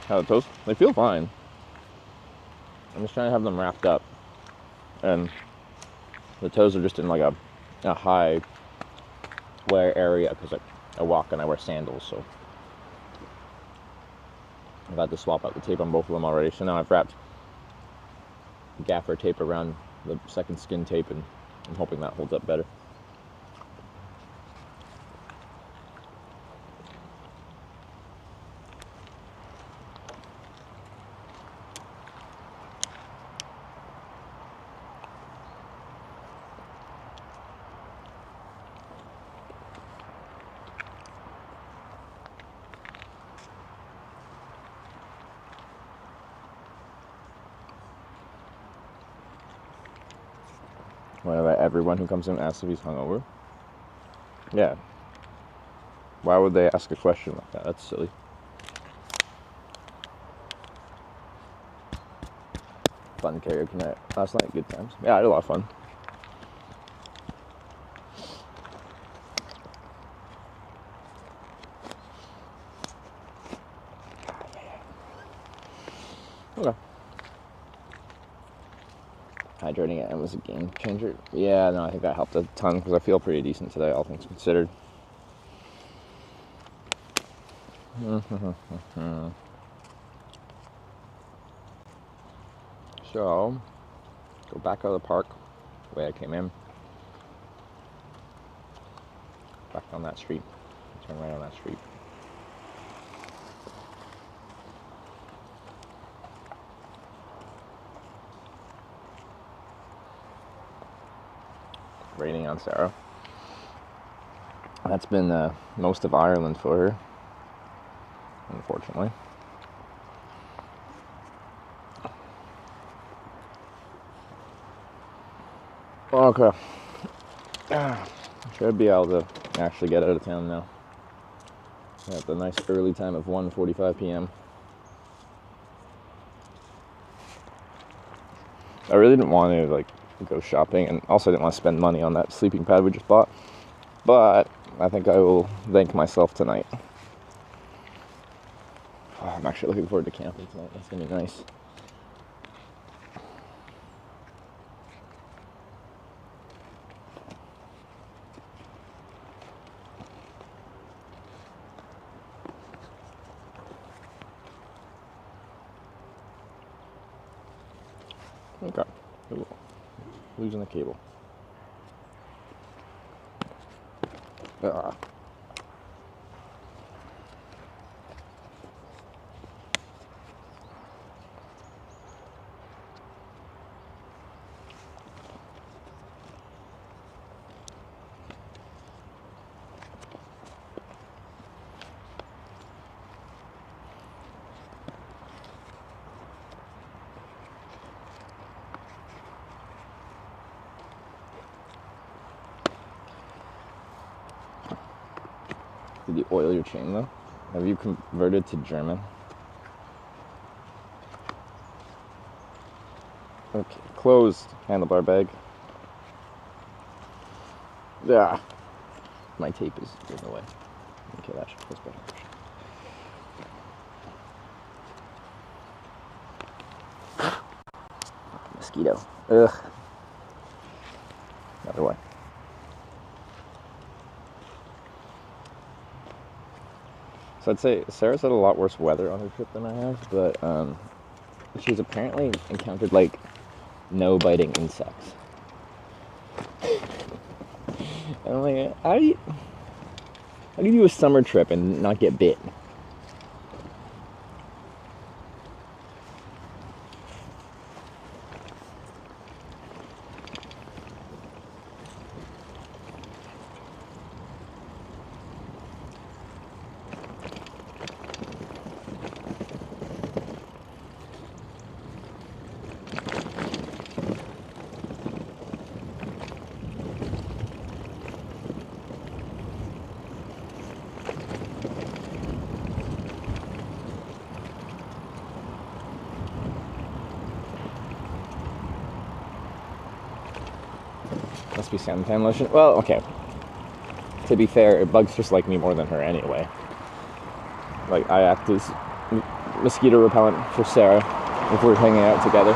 How the toes? They feel fine. I'm just trying to have them wrapped up, and the toes are just in like a high wear area because I walk and I wear sandals, so I've had to swap out the tape on both of them already. So now I've wrapped gaffer tape around the second skin tape, and I'm hoping that holds up better. What about everyone who comes in asks if he's hungover? Yeah. Why would they ask a question like that? That's silly. Fun karaoke night last night. Good times. Yeah, I had a lot of fun. Okay. Hydrating it was a game changer. Yeah, no, I think that helped a ton because I feel pretty decent today, all things considered. So, go back out of the park, the way I came in. Back on that street. Turn right on that street. Raining on Sarah. That's been most of Ireland for her, unfortunately. Okay. Should be able to actually get out of town now. At the nice early time of 1:45 p.m. I really didn't want to like go shopping, and also didn't want to spend money on that sleeping pad we just bought. But I think I will thank myself tonight. Oh, I'm actually looking forward to camping tonight. That's gonna be nice. Okay. Ooh. Losing the cable. Ah. Did you oil your chain though? Have you converted to German? Okay, closed handlebar bag. Yeah, my tape is in the way. Okay, that should close better. Mosquito. Ugh. Another one. So I'd say Sarah's had a lot worse weather on her trip than I have, but she's apparently encountered like no biting insects. And I'm like, how do you do a summer trip and not get bit? Must be suntan lotion. Well, okay. To be fair, bugs just like me more than her anyway. Like, I act as mosquito repellent for Sarah if we're hanging out together.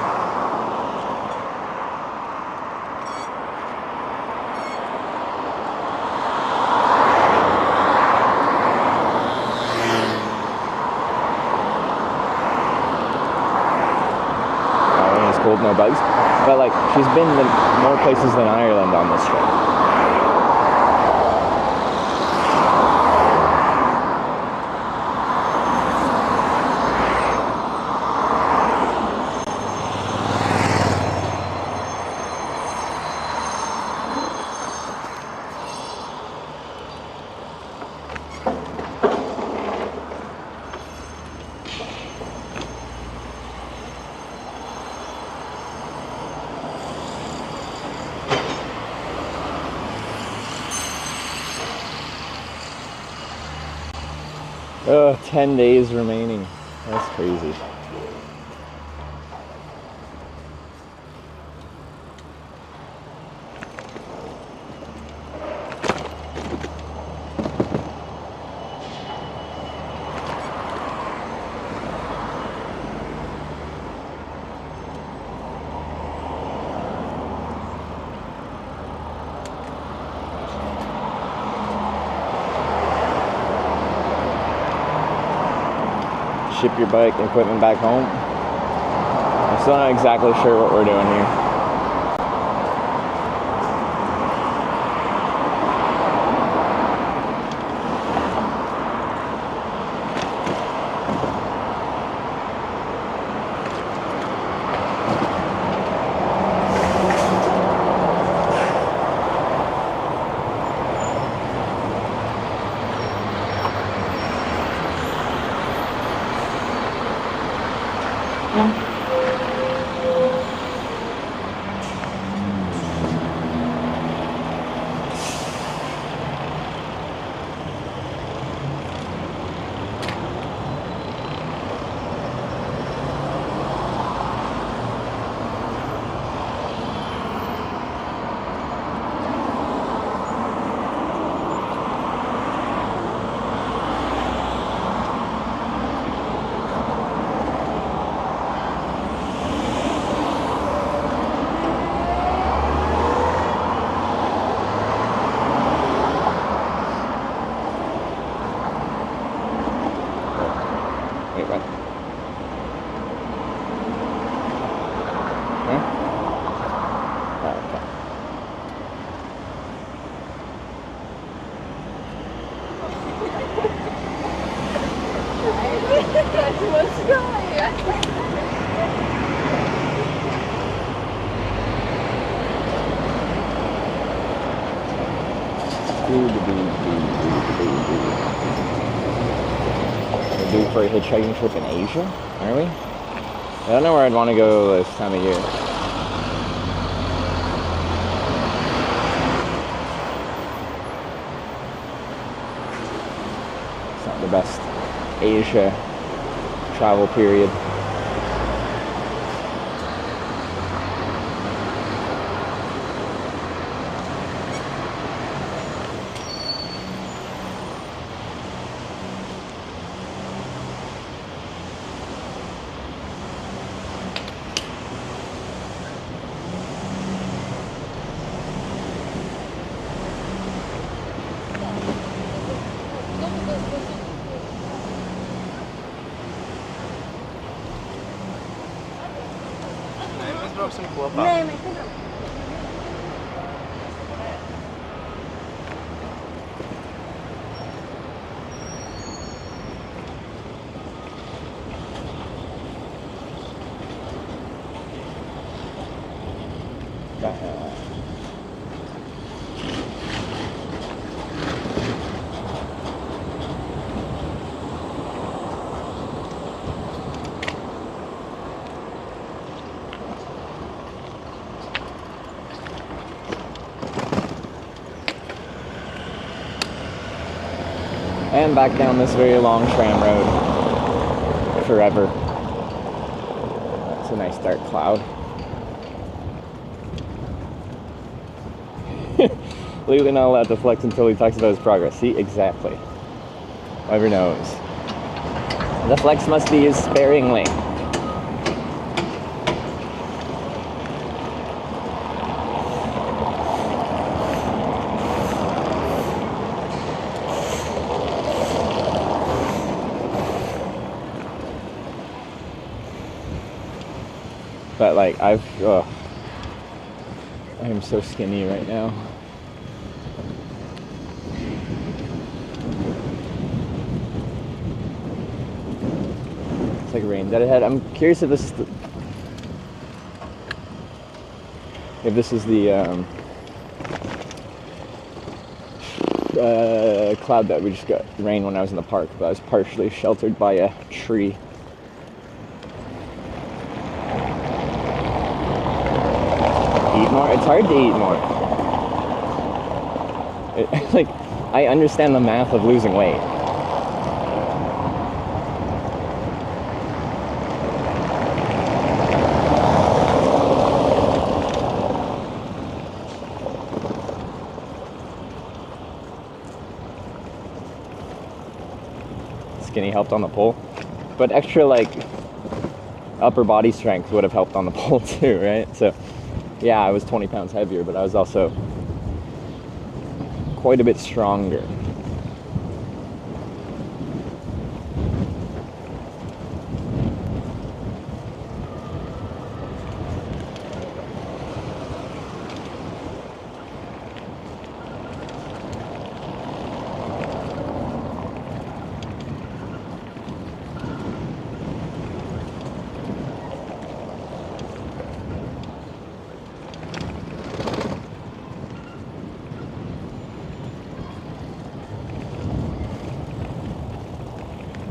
When it's cold, no bugs. But like, she's been to more places than Ireland on this trip. Ugh, 10 days remaining. That's crazy. Ship your bike equipment back home. I'm still not exactly sure what we're doing here. Wait, what? Huh? Oh, okay. We're due for a hitchhiking trip in Asia, are we? I don't know where I'd want to go this time of year. the best Asia travel period. Mēs brauksim kopā. Nē, mēs nebraucam. And back down this very long tram road forever. That's a nice dark cloud. Legally not allowed to flex until he talks about his progress. See, exactly. Whoever knows. The flex must be used sparingly. But like I am so skinny right now. It's like rain dead ahead. I'm curious if this is the cloud that we just got rain when I was in the park, but I was partially sheltered by a tree. Eat more? It's hard to eat more. Like, I understand the math of losing weight. Skinny helped on the pole, but extra like upper body strength would have helped on the pole too, right? So yeah, I was 20 pounds heavier, but I was also quite a bit stronger.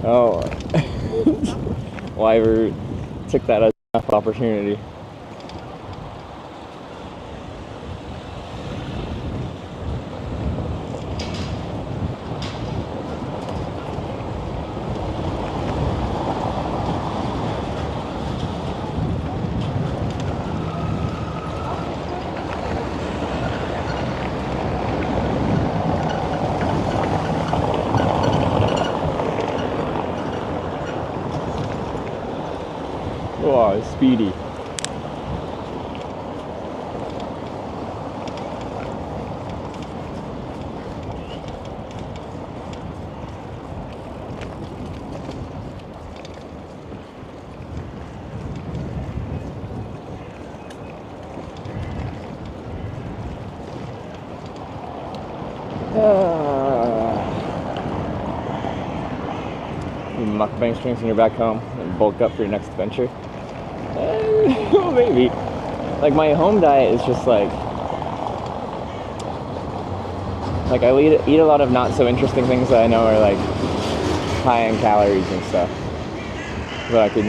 Oh, Wyver took that as enough opportunity. Oh, speedy. Mukbang streams when you're back home and bulk up for your next adventure. Maybe. Like my home diet is just like I eat a lot of not so interesting things that I know are like high in calories and stuff. But I could,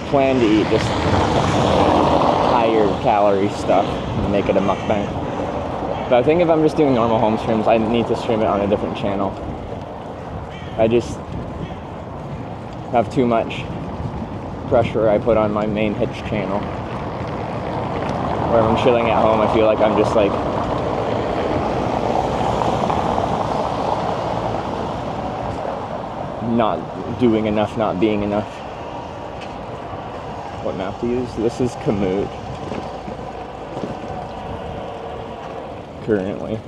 plan to eat just higher calorie stuff and make it a mukbang. But I think if I'm just doing normal home streams, I need to stream it on a different channel. I just have too much pressure I put on my main Hitch channel. Where if I'm chilling at home, I feel like I'm just like not doing enough, not being enough. What map to use? This is Komoot. Currently.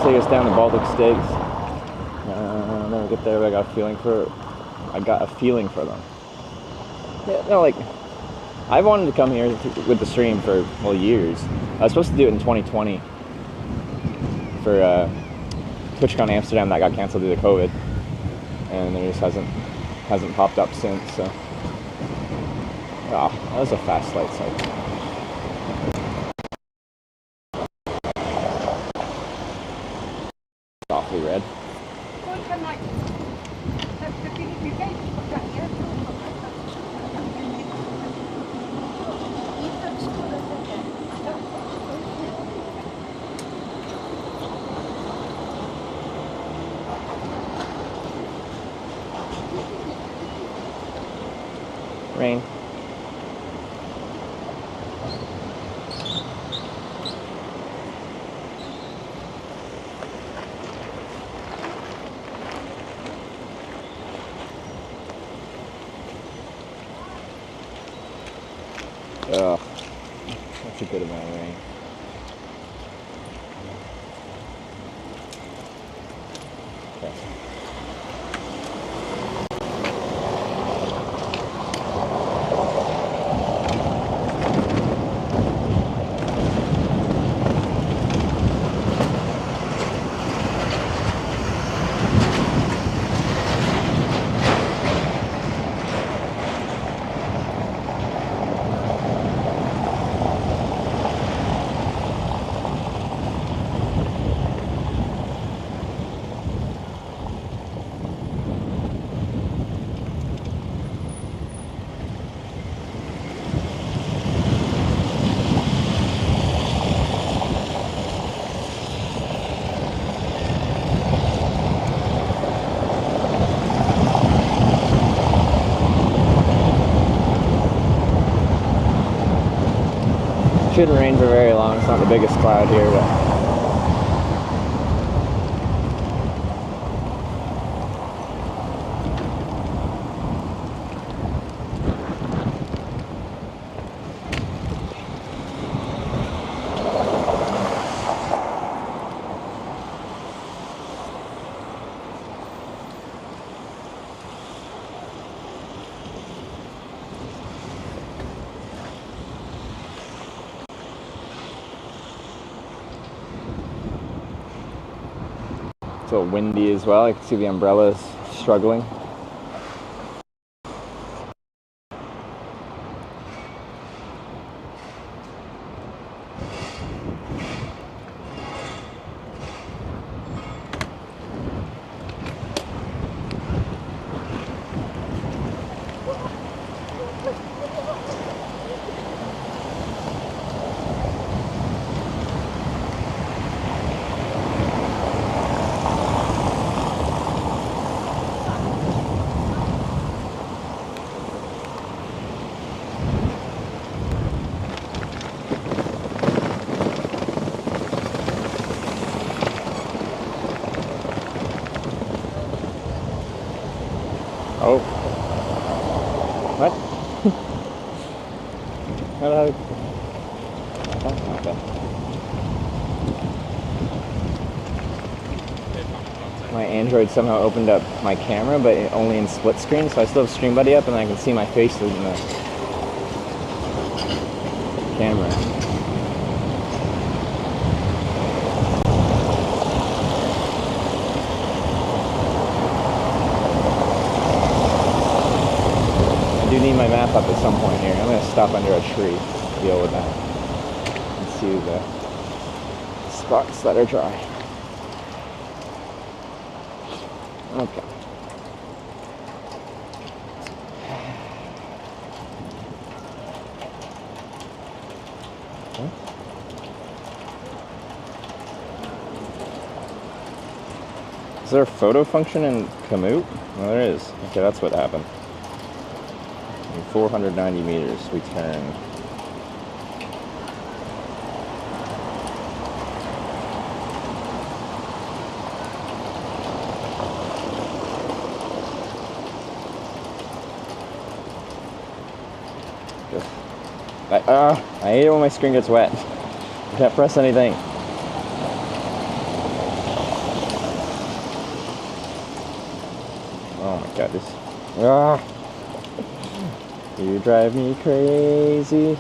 Take us down the Baltic States. I'll never get there, but I got a feeling for them. Yeah, no, like, I've wanted to come here with the stream for, well, years. I was supposed to do it in 2020 for TwitchCon Amsterdam that got canceled due to COVID, and there just hasn't popped up since. So, that was a fast light cycle. Awfully red. Rain. Ugh, that's a good amount of rain. Okay. Shouldn't rain for very long. It's not the biggest cloud here, but it's a little windy as well. I can see the umbrellas struggling. Oh. What? How did I... Oh, okay. My Android somehow opened up my camera, but only in split screen, so I still have Stream Buddy up and I can see my face in the camera. need my map up at some point here. I'm gonna stop under a tree to deal with that and see the spots that are dry. Okay. Is there a photo function in Komoot? Well, there is. Okay, that's what happened. In 490 meters, we turn. I hate it when my screen gets wet. I can't press anything. Oh my god, this. You drive me crazy.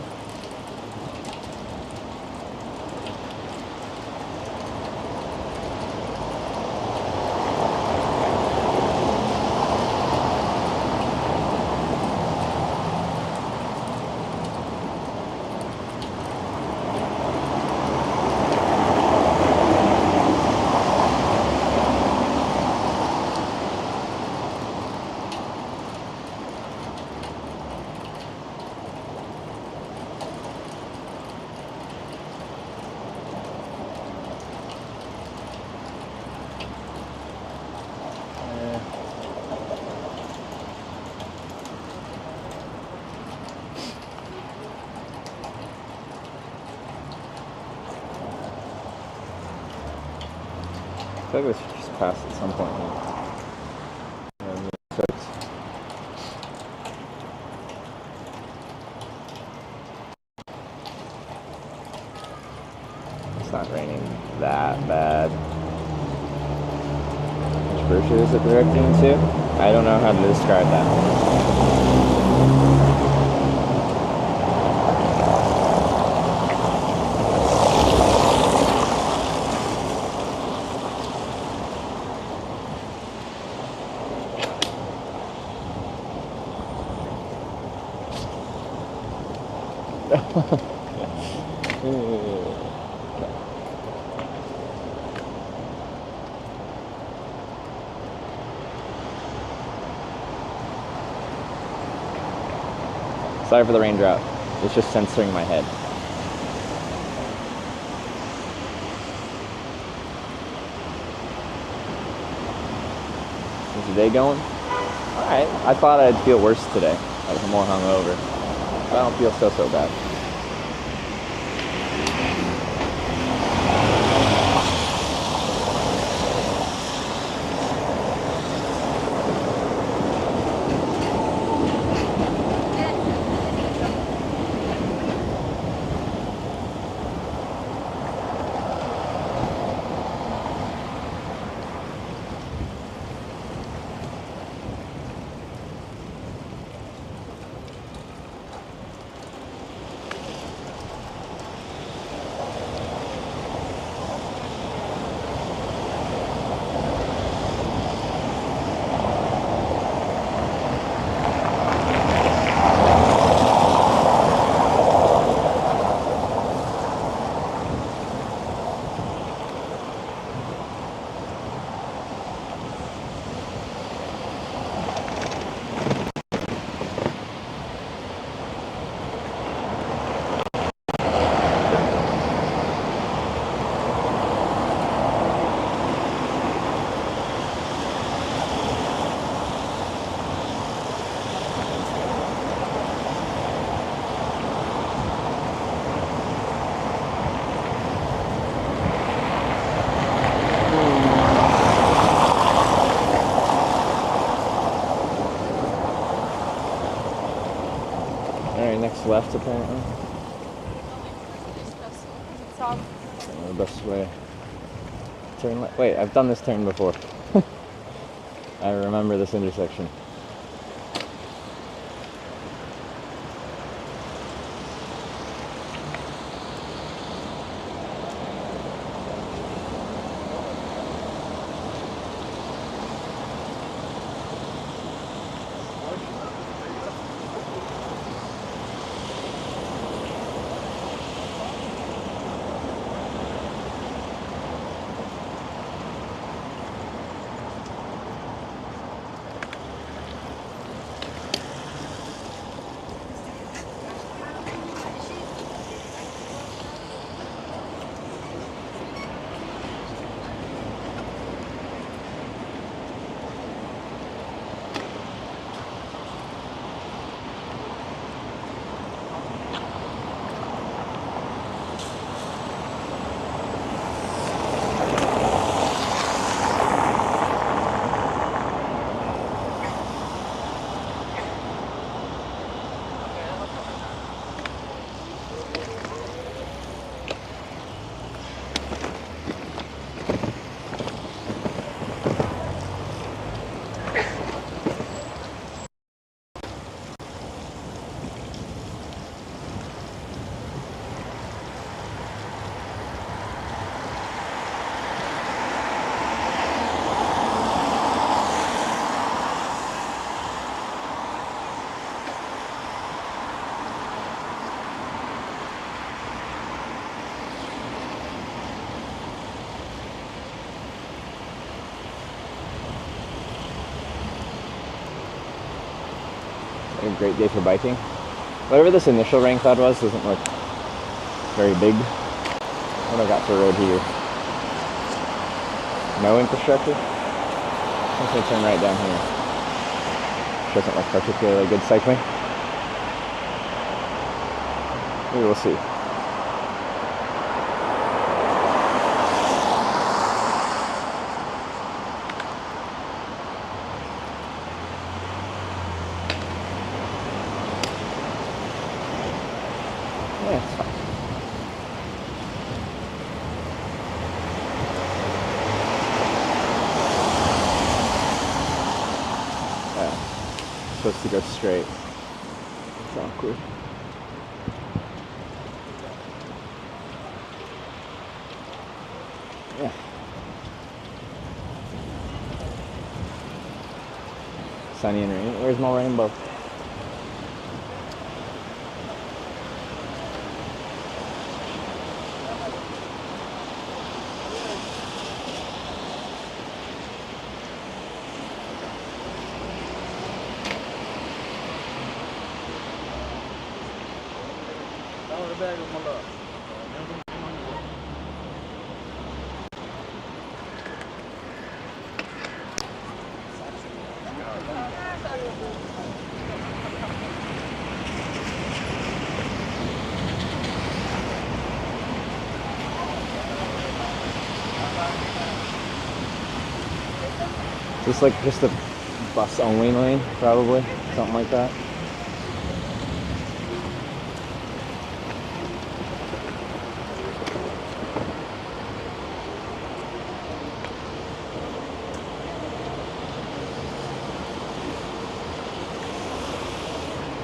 I feel like we should just pass at some point. It's not raining that bad. Which virtue is it directing to? I don't know how to describe that. Sorry for the raindrop. It's just censoring my head. Is the day going? Alright. I thought I'd feel worse today. I was more hungover. But I don't feel so bad. Next left, apparently. The best way. Turn left. Wait, I've done this turn before. I remember this intersection. A great day for biking. Whatever this initial rain cloud was doesn't look very big. What do I got for a road here? No infrastructure? I'm going to turn right down here. Doesn't look particularly good cycling. We will see. Yeah, it's fine. Supposed to go straight. It's awkward. Yeah. Sunny and rainy. Where's my rainbow? Just like just a bus only lane, probably. Something like that.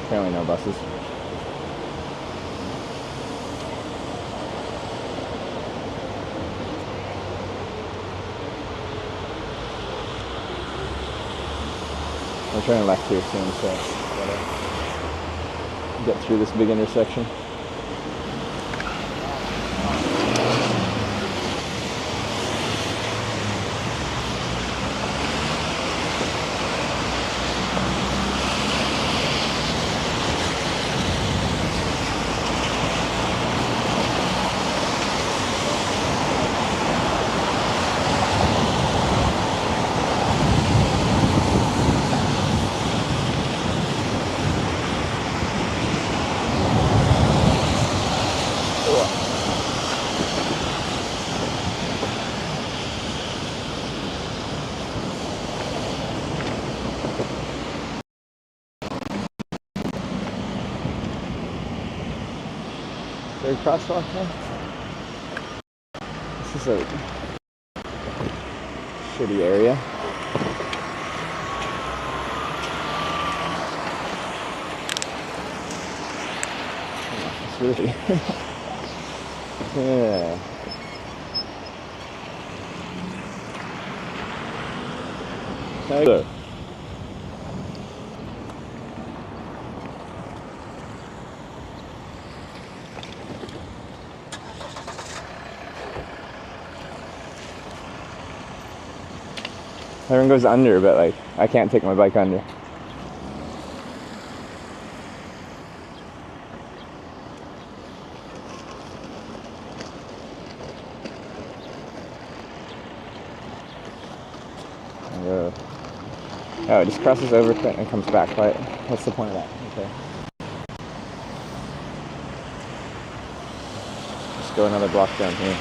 Apparently no buses. We're turning left here soon, so gotta get through this big intersection. Third crosswalk now? This is a shitty area. It's really yeah. There. Everyone goes under, but like I can't take my bike under. Oh, it just crosses over and comes back. Right? What's the point of that? Okay. Just go another block down here.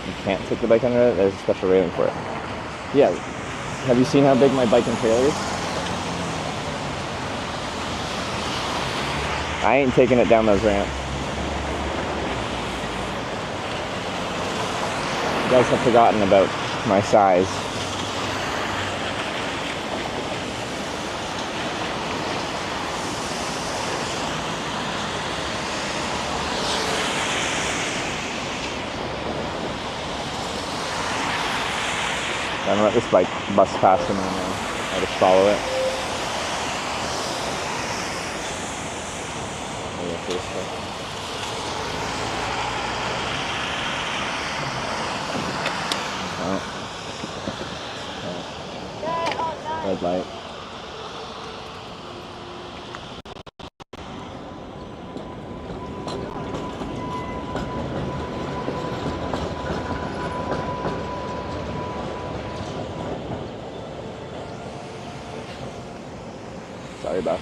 You can't take the bike under it. There's a special railing for it. Yeah. Have you seen how big my bike and trailer is? I ain't taking it down those ramps. You guys have forgotten about my size. I'm gonna let this bus pass and then I'll just follow it. red light. Sorry, boss.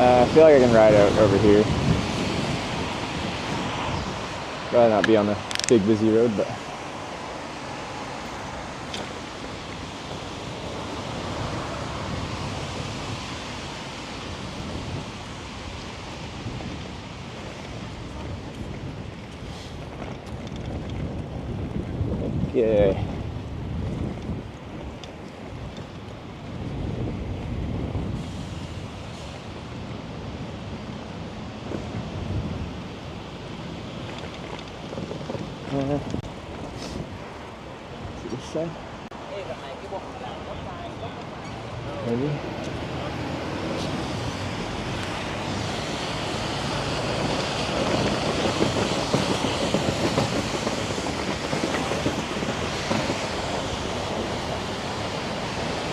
I feel like I can ride out over here. Rather not be on the big busy road, but okay. See this side? Maybe.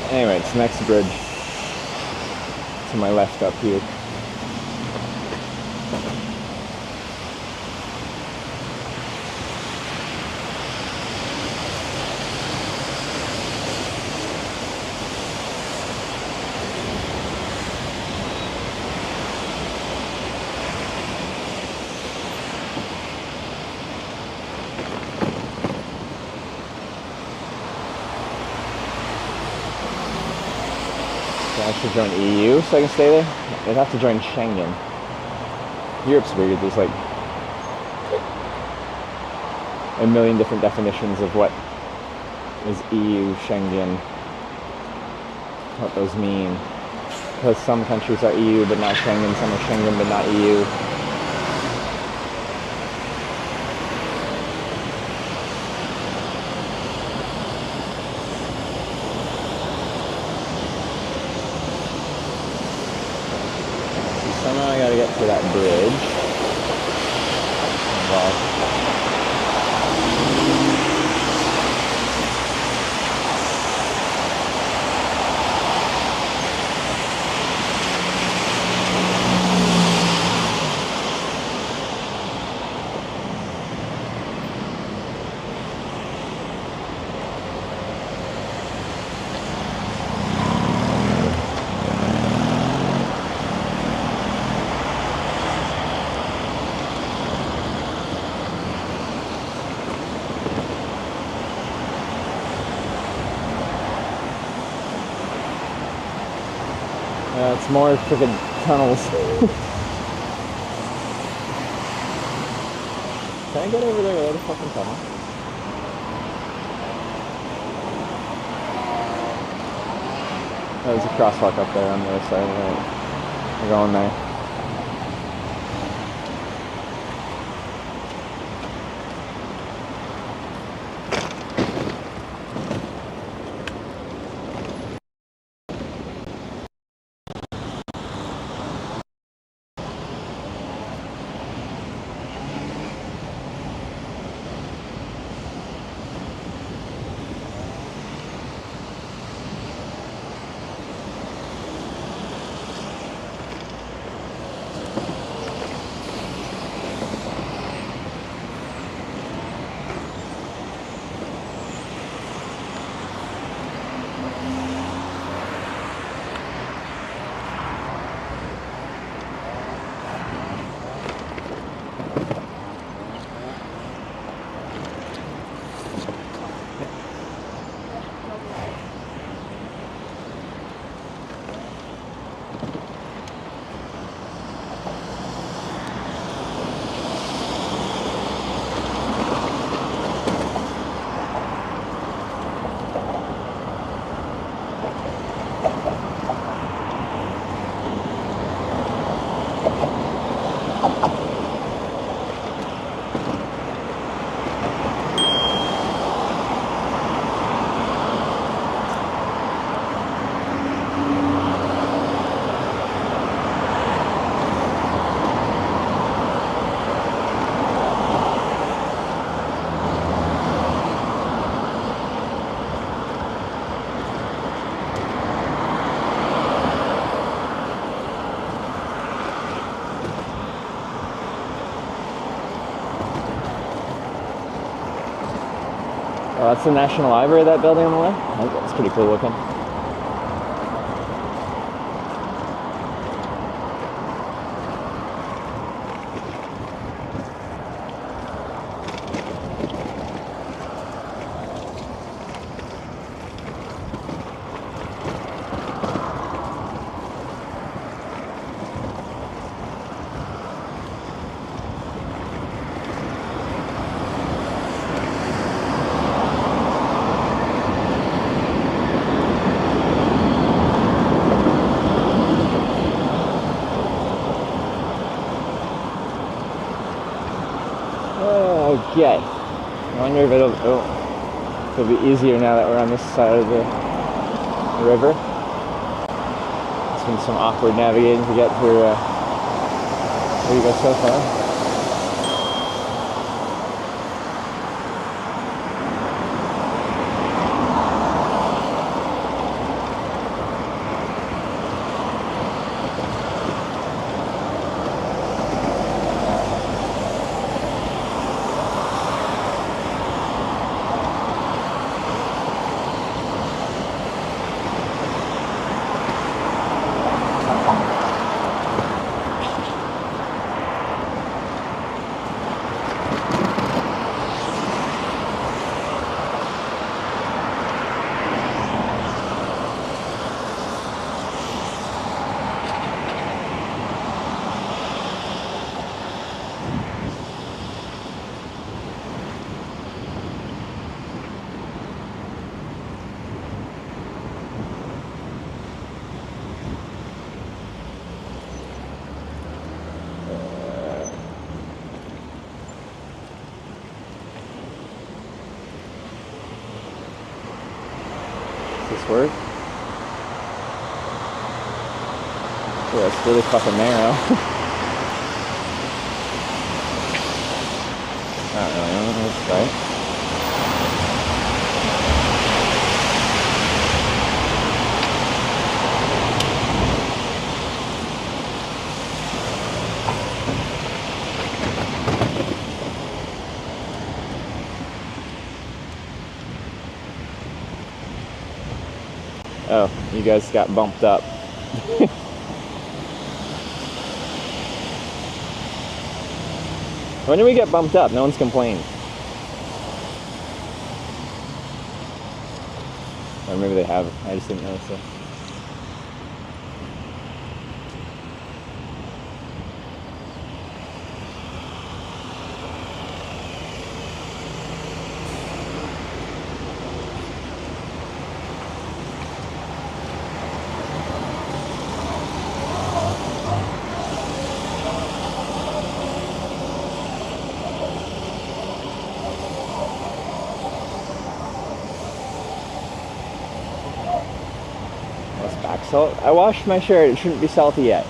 Anyway, it's the next bridge to my left up here. I should join EU so I can stay there. I'd have to join Schengen. Europe's weird. There's like a million different definitions of what is EU, Schengen, what those mean. Because some countries are EU but not Schengen, some are Schengen but not EU. Somehow I gotta get to that bridge. Well, it's more freaking tunnels. Can I get over there without a fucking tunnel? Oh, there's a crosswalk up there on the other side of the road. We're going there. Oh, that's the National Library, that building on the left? That's pretty cool looking. Okay. I wonder if it'll be easier now that we're on this side of the river. It's been some awkward navigating to get through Riga so far. Does this work? Yeah, it's really fucking narrow. I don't really know, that's right. Oh, you guys got bumped up. When did we get bumped up? No one's complained. Or maybe they haven't. I just didn't notice it. Back salt. I washed my shirt. It shouldn't be salty yet.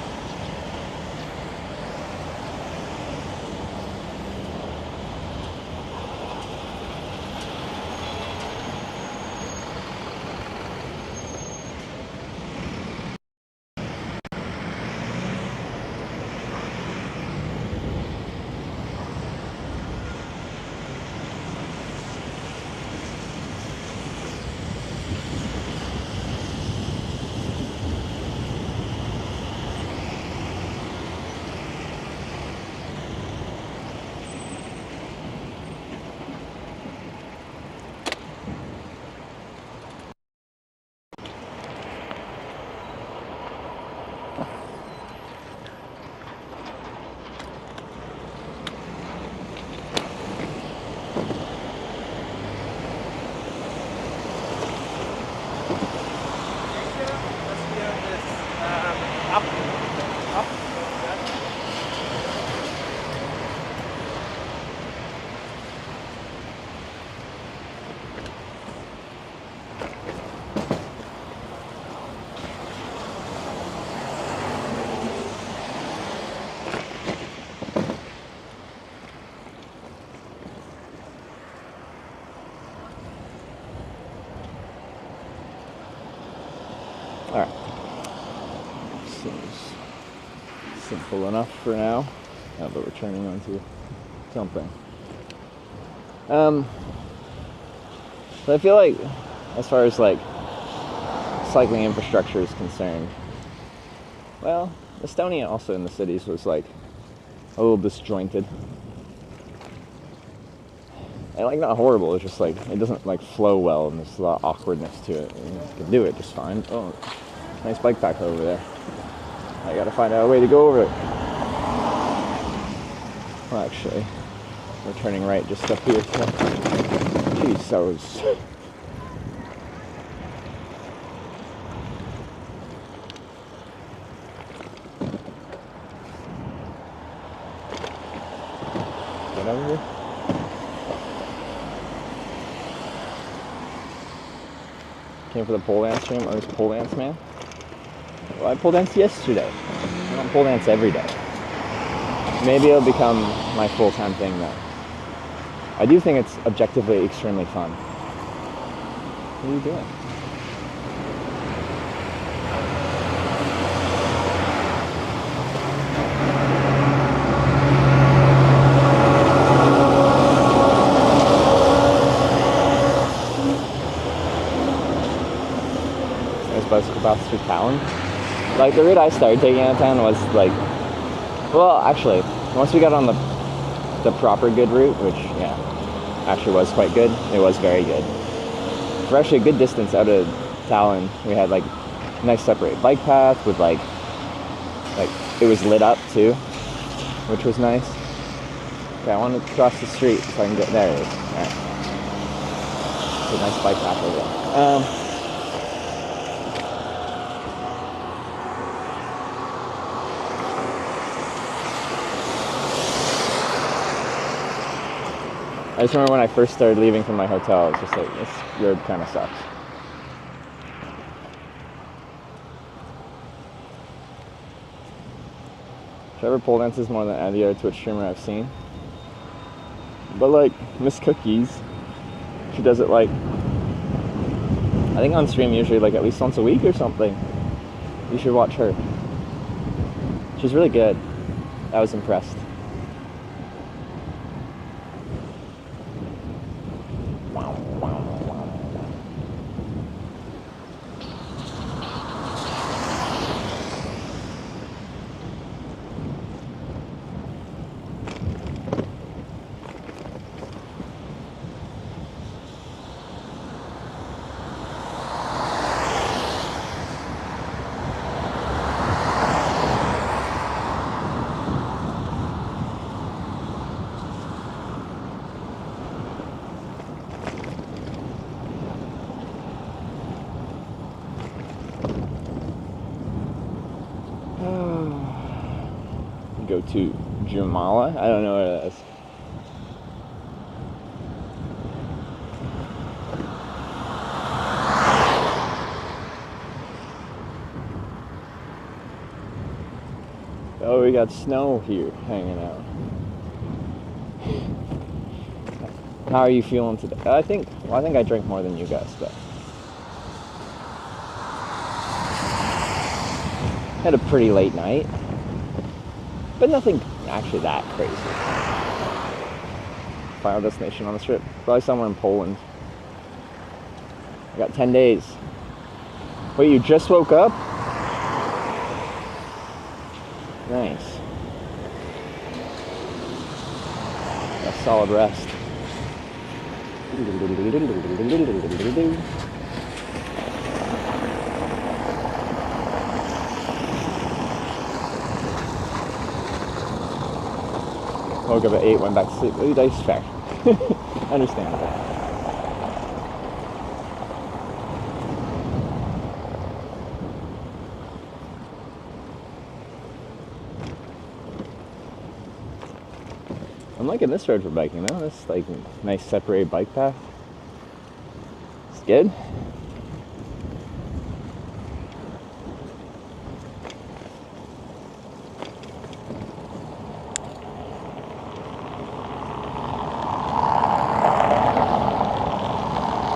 Alright. Seems simple enough for now. But we're turning onto something. So I feel like, as far as like cycling infrastructure is concerned, well, Estonia also in the cities was like a little disjointed. And like not horrible, it's just like it doesn't like flow well and there's a lot of awkwardness to it. And you can do it just fine. Oh, nice bike path over there. I gotta find out a way to go over it. Well, actually, we're turning right just up here. So. Jeez, that was... Get over here. Came for the pole dance stream. Oh, there's pole dance, man. Well, I pole danced yesterday. I don't pole dance every day. Maybe it'll become my full-time thing, though. I do think it's objectively extremely fun. What are you doing? Bicycle paths through town. Like the route I started taking out of town was like, well, actually, once we got on the proper good route, which yeah, actually was quite good. It was very good. For actually a good distance out of Tallinn, we had like a nice separate bike path with like it was lit up too, which was nice. Okay, I want to cross the street so I can get there. It is. All right. It's a nice bike path over there. I just remember when I first started leaving from my hotel, it's just like, this road kind of sucks. Trevor pole dances more than any other Twitch streamer I've seen. But like, Miss Cookies, she does it like, I think on stream usually like at least once a week or something. You should watch her. She's really good. I was impressed. Go to Jumala. I don't know what it is. Oh, we got snow here hanging out. How are you feeling today? I think I drank more than you guys, but had a pretty late night. But nothing actually that crazy. Final destination on the trip. Probably somewhere in Poland. I got 10 days. Wait, you just woke up? Nice. A solid rest. Woke up at 8, went back to sleep. Ooh, that's fair. Understandable. I'm liking this road for biking though. This like nice separated bike path. It's good.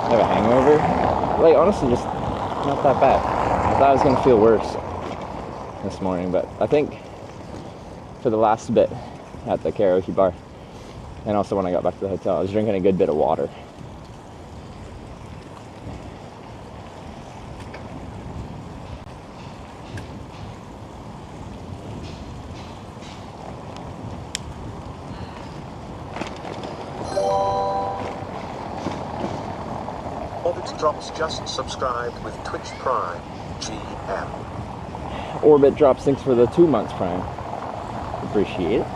I have a hangover. Like honestly, just not that bad. I thought I was gonna feel worse this morning, but I think for the last bit at the karaoke bar, and also when I got back to the hotel, I was drinking a good bit of water. Drops just subscribed with Twitch Prime. GM. Orbit drops thanks for the 2 months Prime. Appreciate it.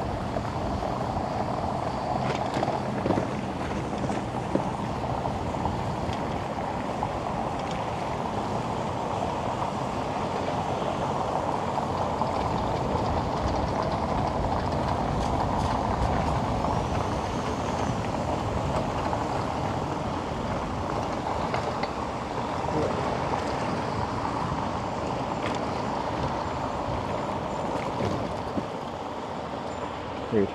Weird.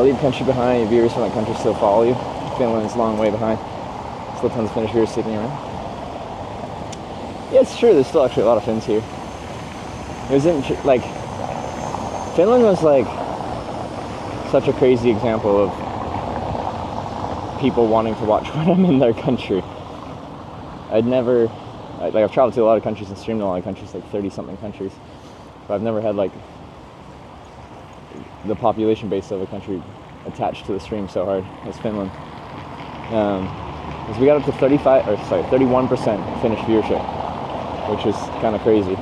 Leave country behind. Your viewers from that country still follow you. Finland is a long way behind. Still tons of Finnish viewers sticking around. Yeah, it's true. There's still actually a lot of Finns here. It wasn't like Finland was like such a crazy example of people wanting to watch when I'm in their country. I've traveled to a lot of countries and streamed in a lot of countries, like 30-something countries, but I've never had like the population base of a country attached to the stream so hard as Finland. Because we got up to 31% Finnish viewership, which is kind of crazy.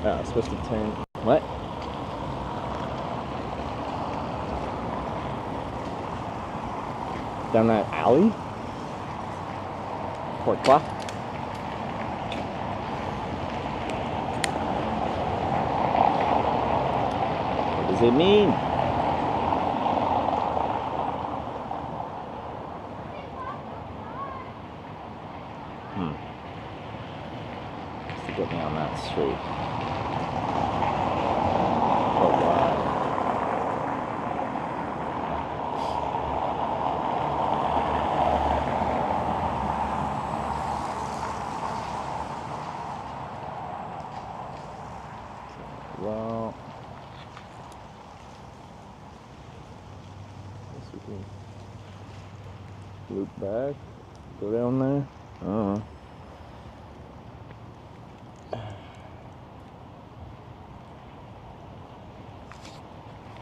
Oh, I'm supposed to turn. What? Down that alley? Pourquoi? What does it mean? Just to get me on that street. Well, I guess we can loop back, go down there. I don't know.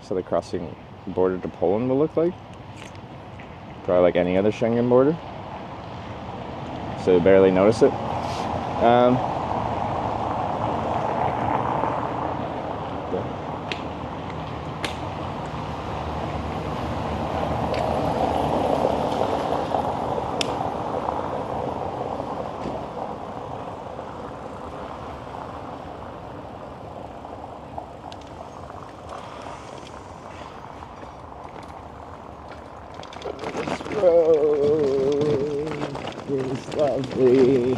So the crossing border to Poland will look like? Probably like any other Schengen border. So you barely notice it. It's lovely.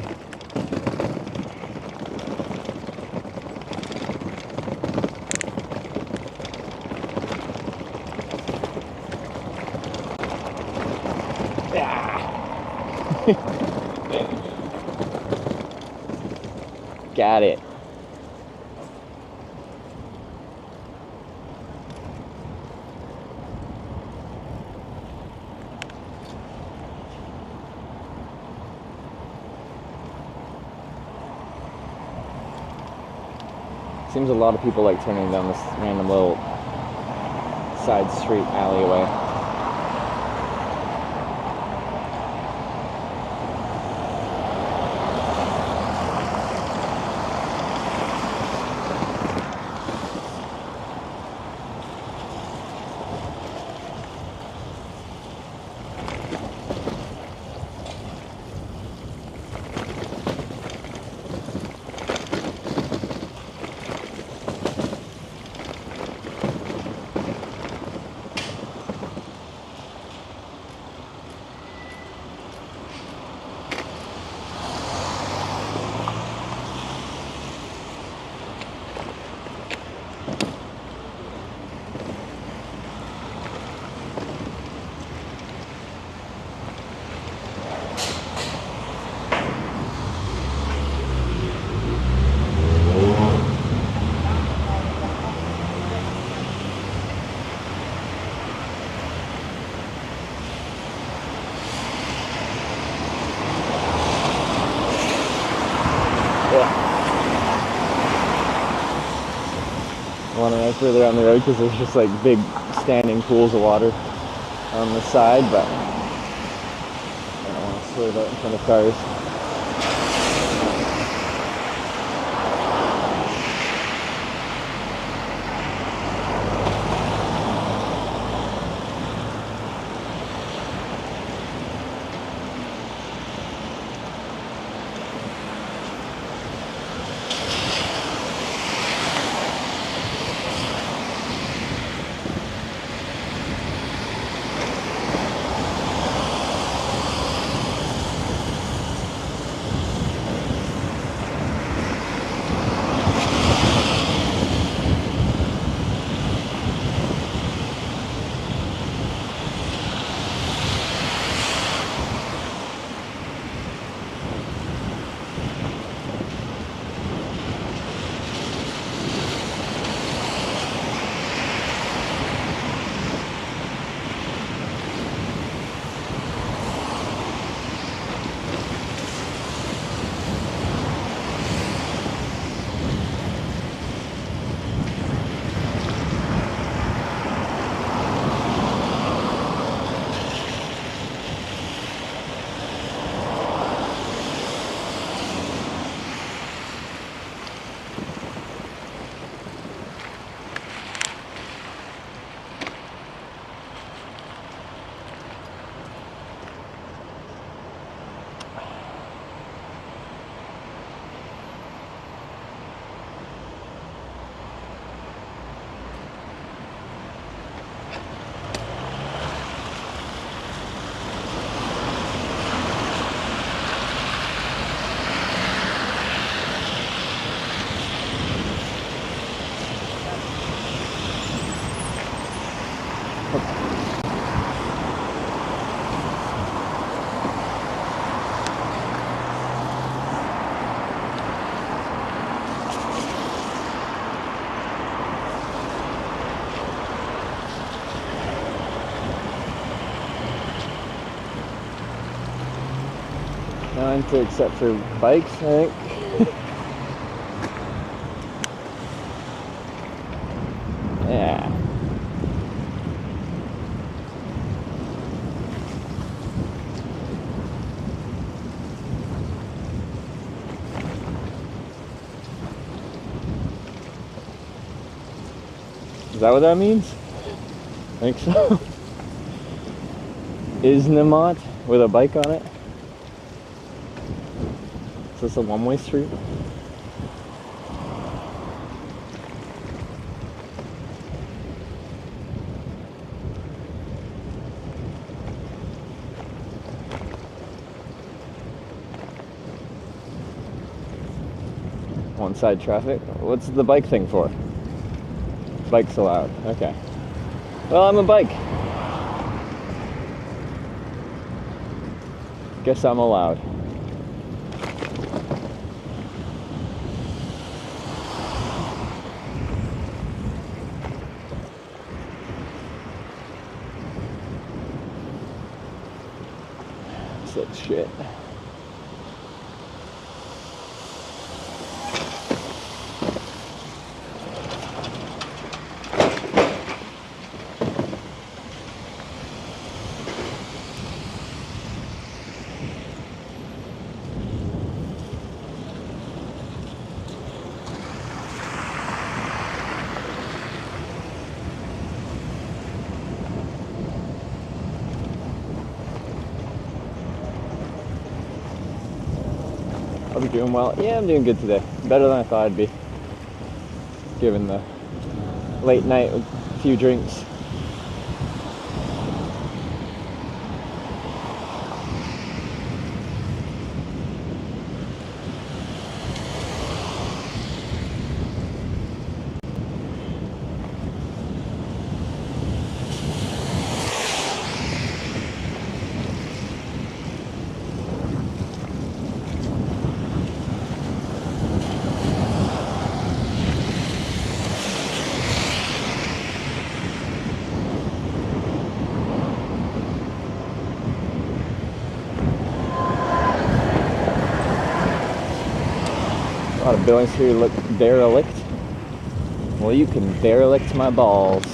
Got it. Seems a lot of people like turning down this random little side street alleyway. want to ride further down the road because there's just like big standing pools of water on the side, but I don't want to swerve out in front of cars. None to except for bikes, I think. Yeah. Is that what that means? I think so. Is Namot with a bike on it? Is this a one-way street? One side traffic. What's the bike thing for? Bike's allowed. Okay. Well, I'm a bike. Guess I'm allowed. Such shit. I'll be doing well. Yeah, I'm doing good today. Better than I thought I'd be. Given the late night with a few drinks. A lot of buildings here look derelict. Well, you can derelict my balls.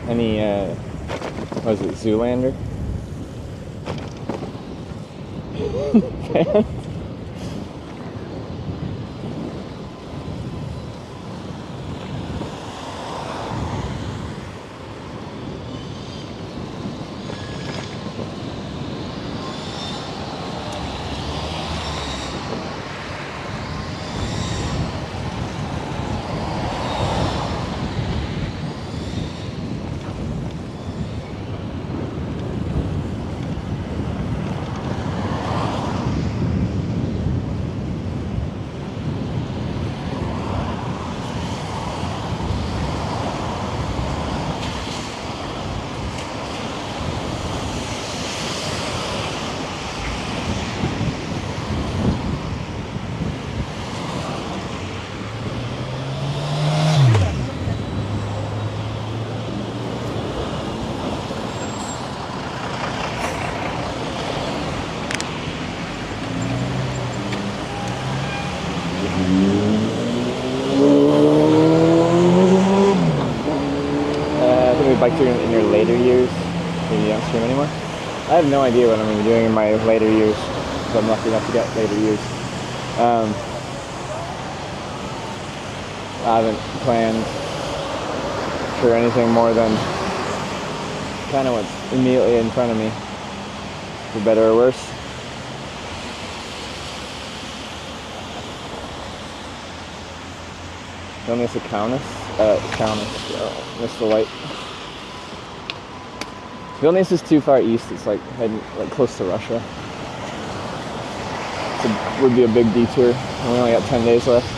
Any, what is it, Zoolander? I think we bike touring in your later years. Maybe you don't stream anymore. I have no idea what I'm going to be doing in my later years, if I'm lucky enough to get later years. I haven't planned for anything more than kind of what's immediately in front of me, for better or worse. Vilnius a Kaunas? Oh, missed the light. Vilnius is too far east. It's like heading like close to Russia. It would be a big detour. And we only got 10 days left.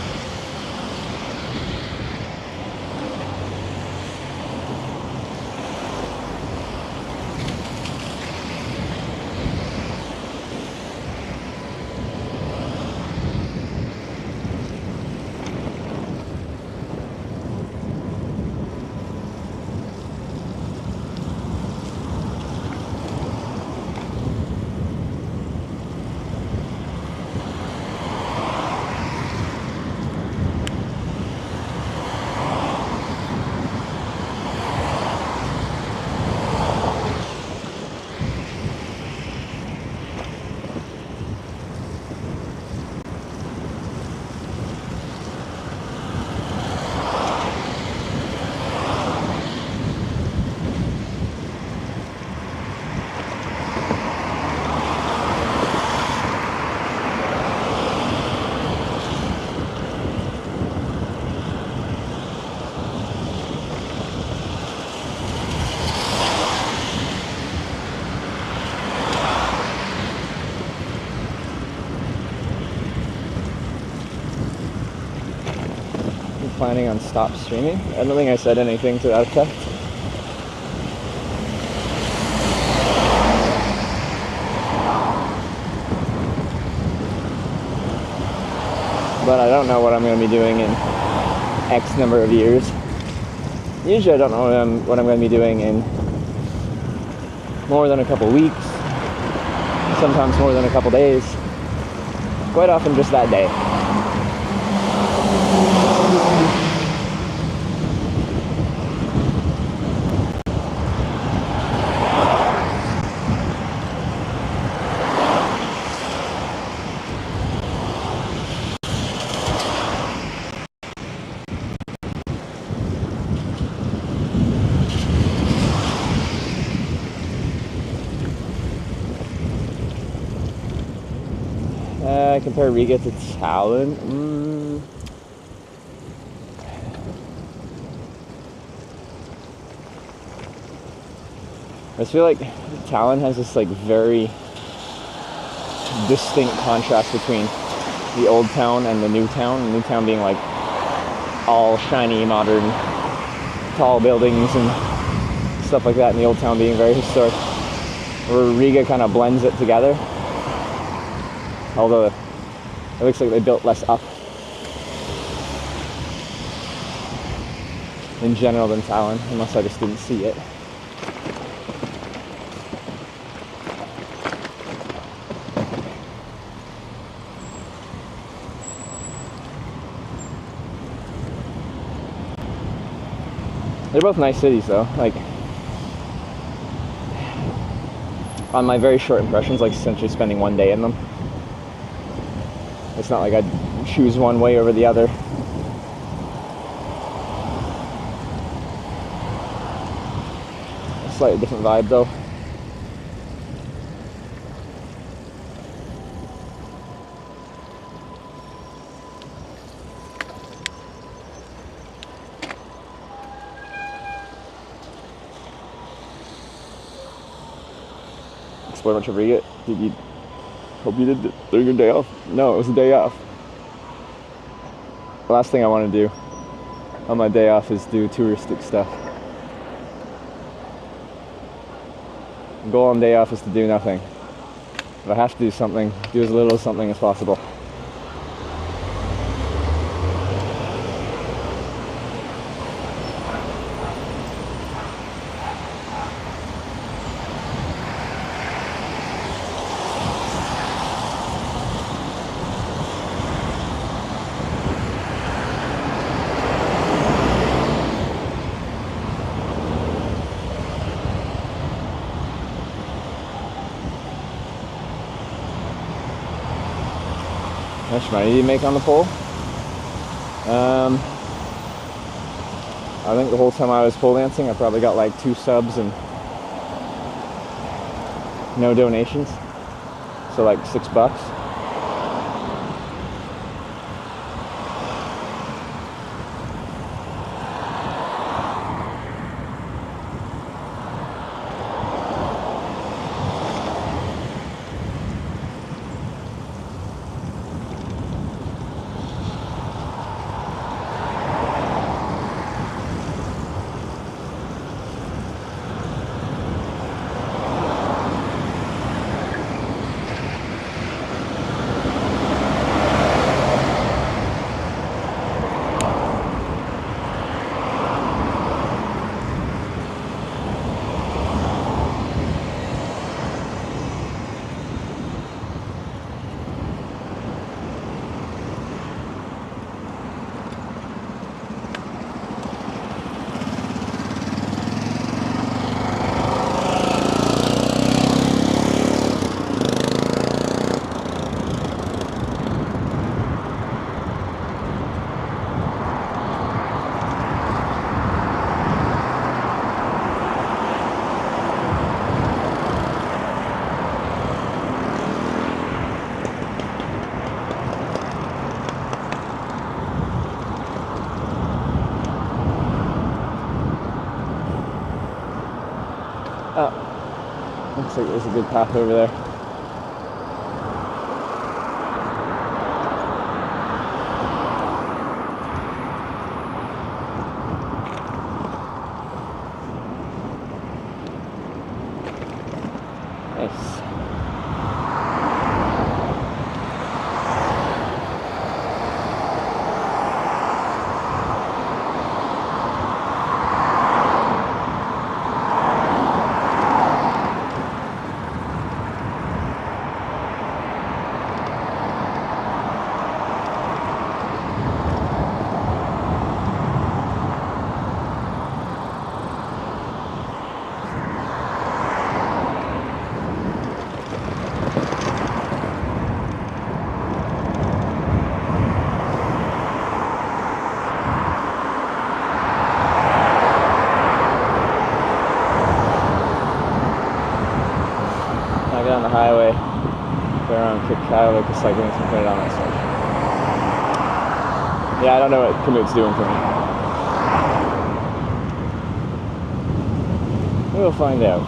Planning on stop streaming. I don't think I said anything to that effect. But I don't know what I'm going to be doing in X number of years. Usually I don't know what I'm going to be doing in more than a couple weeks. Sometimes more than a couple days. Quite often just that day. Compare Riga to Tallinn. I just feel like Tallinn has this like very distinct contrast between the old town and the new town. The new town being like all shiny, modern tall buildings and stuff like that in the old town being very historic. Where Riga kind of blends it together. Although it looks like they built less up in general than Tallinn, unless I just didn't see it. They're both nice cities though, like on my very short impressions, like essentially spending one day in them. It's not like I'd choose one way over the other. A slightly different vibe though. Explore much of Riga. Did you? Hope you did it during your day off. No, it was a day off. The last thing I want to do on my day off is do touristic stuff. The goal on day off is to do nothing. If I have to do something, do as little something as possible. How much money did you make on the pole? I think the whole time I was pole dancing, I probably got like 2 subs and no donations. So like $6. Oh, looks like there's a good path over there. Nice. On the highway, go around kick Kyle like a cyclist and put it on that side. Yeah, I don't know what commute's doing for me. We'll find out.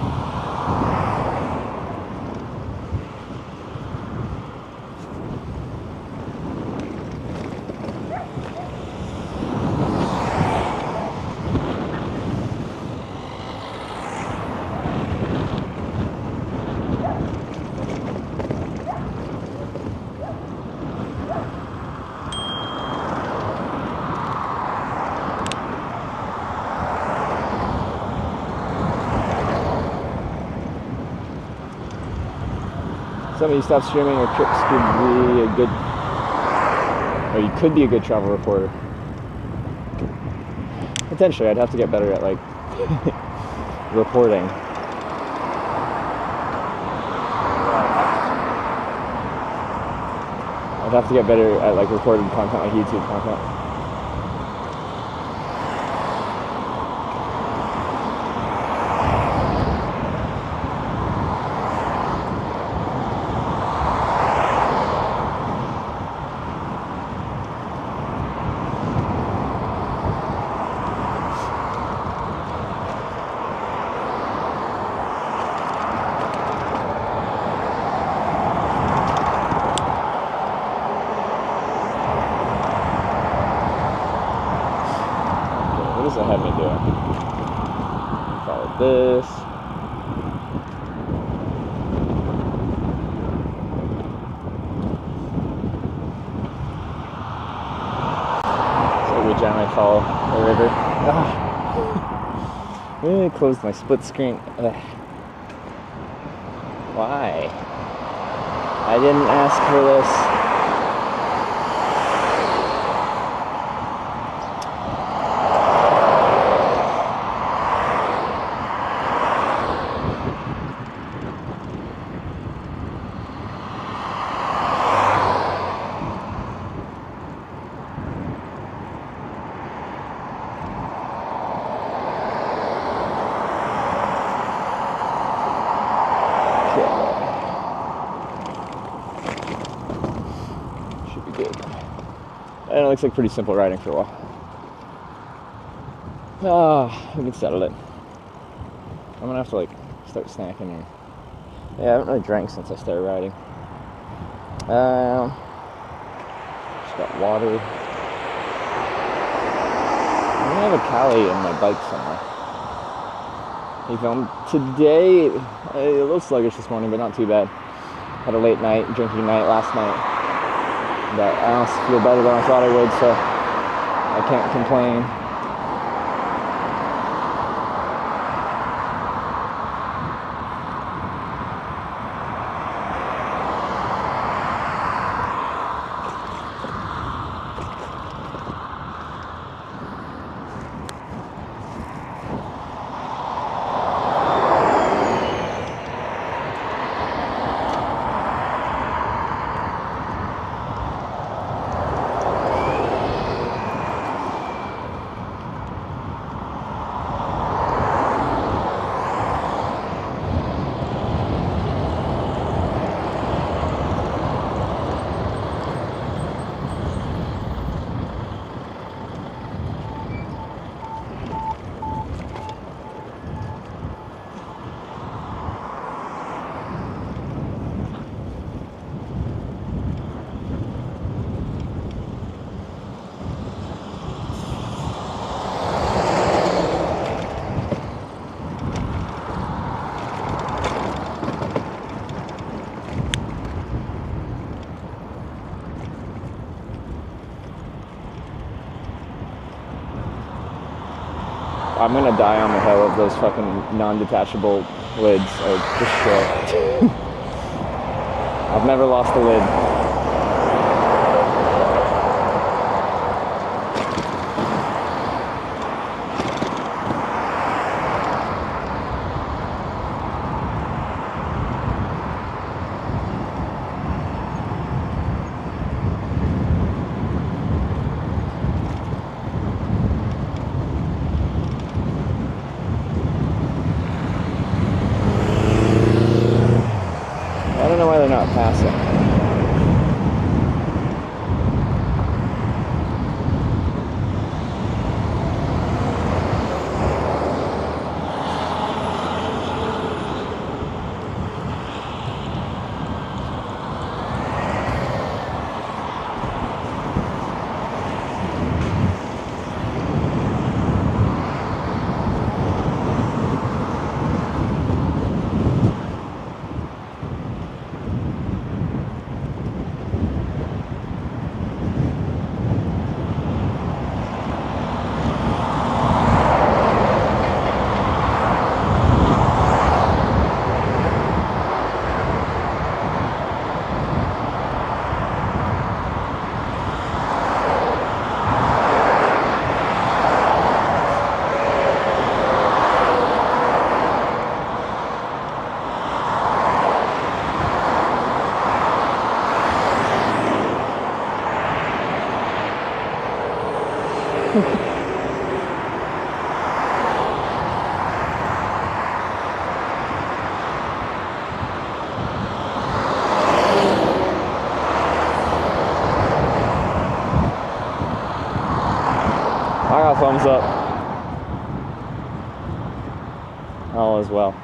Some of you stop streaming, your trips could be a good, or you could be a good travel reporter. Potentially, I'd have to get better at like reporting. I'd have to get better at like recorded content, like YouTube content. What does it have me doing? Follow this. So we generally follow the river. Really closed my split screen. Ugh. Why? I didn't ask for this. Should be good. And it looks like pretty simple riding for a while. We can settle it. I'm gonna have to like start snacking. And, yeah, I haven't really drank since I started riding. Just got water. I have a Cali in my bike somewhere. He filmed today. A little sluggish this morning, but not too bad. Had a late night, drinking night last night. But I honestly feel better than I thought I would, so I can't complain. I'm gonna die on the hill of those fucking non-detachable lids. Are just shit. I've never lost a lid. I don't know why they're not passing. a thumbs up. All is well.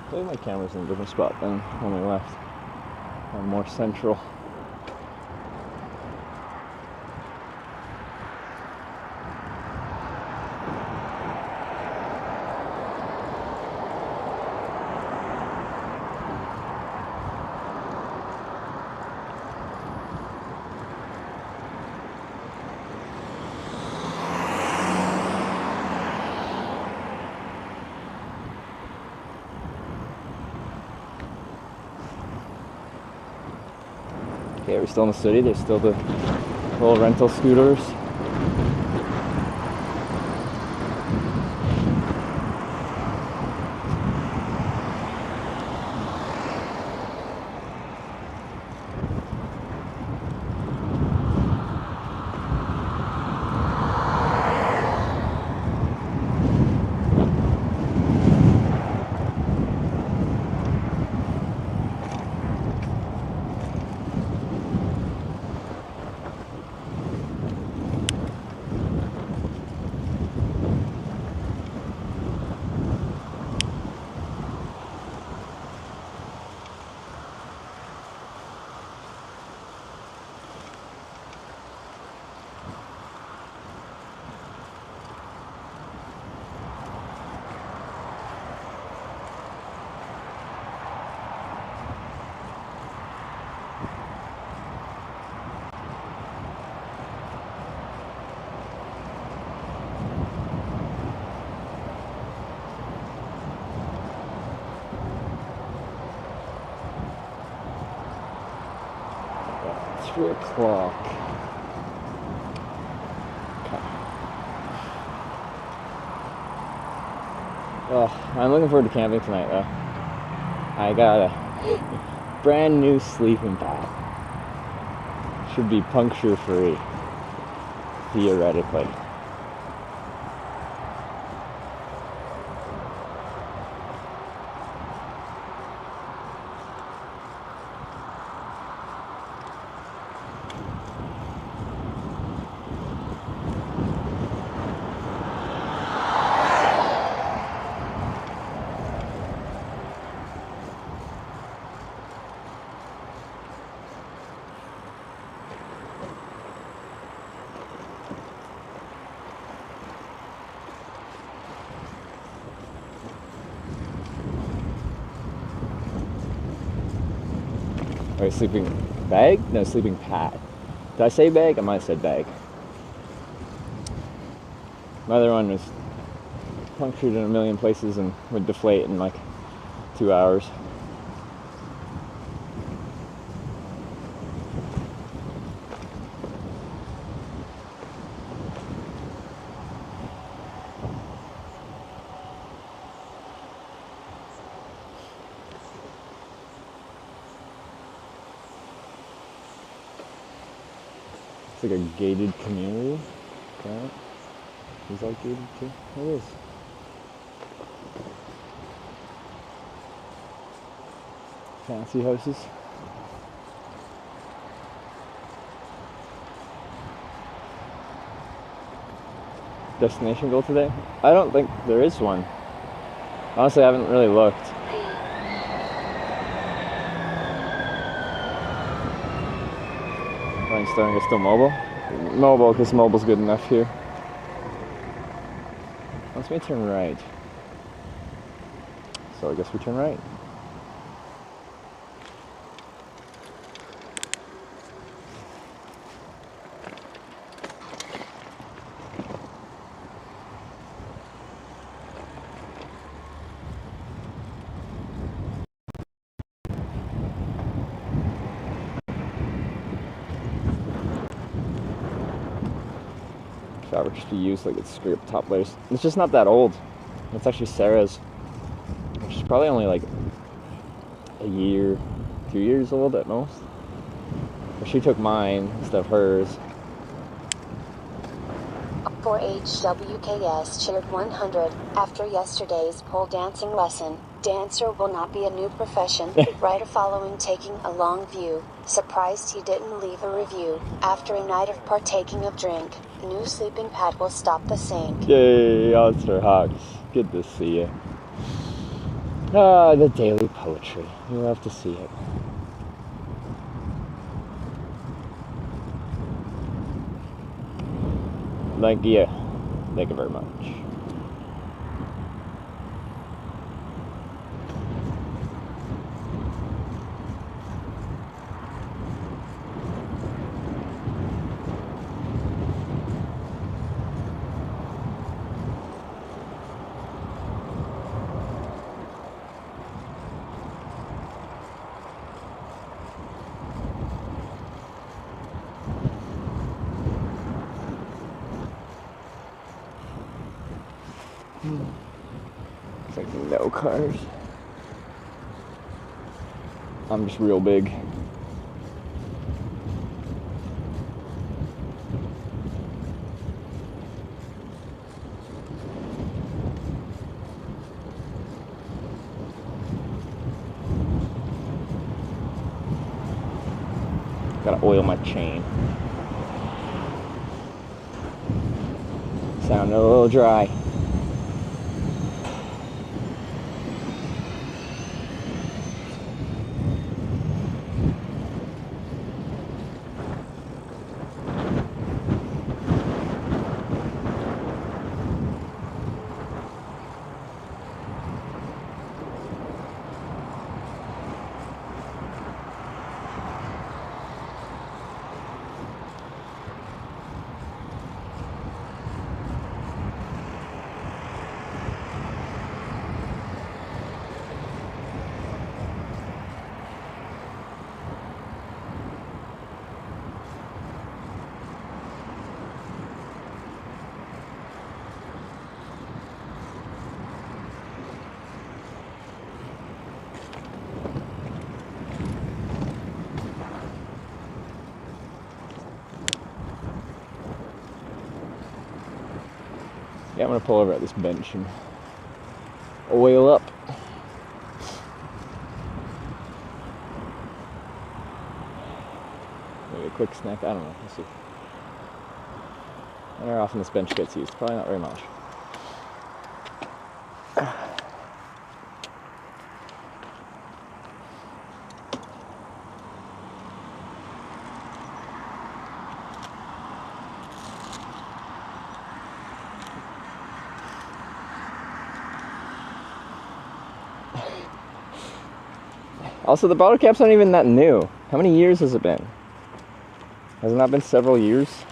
I think my camera's in a different spot than when we left. I'm more central. Okay, we're still in the city. There's still the little rental scooters. About 3 o'clock. Okay. Oh, I'm looking forward to camping tonight though. I got a brand new sleeping bag. Should be puncture free, theoretically. Wait, sleeping bag? No, sleeping pad. Did I say bag? I might have said bag. My other one was punctured in a million places and would deflate in like 2 hours. It's like a gated community. Right? Is that gated too? It is. Fancy houses. Destination goal today? I don't think there is one. Honestly, I haven't really looked. Starting is still mobile? Mobile, because mobile's good enough here. Let's me turn right. So I guess we turn right. fabric should be used, like it's straight up top layers. It's just not that old. It's actually Sarah's, which is probably only like a year, 2 years old at most. But she took mine instead of hers. 4HWKS cheered 100. After yesterday's pole dancing lesson, dancer will not be a new profession. Writer following taking a long view. Surprised he didn't leave a review. After a night of partaking of drink, new sleeping pad will stop the sink. Yay, Oscar Hawks. Good to see you. Ah, the daily poetry. You love to see it. Thank you. Thank you very much. It's like no cars. I'm just real big. Gotta oil my chain. Sounding a little dry. Yeah, I'm gonna pull over at this bench and oil up. Maybe a quick snack, I don't know, we'll see. I wonder how often this bench gets used, probably not very much. Also, the bottle cap's not even that new. How many years has it been? Has it not been several years?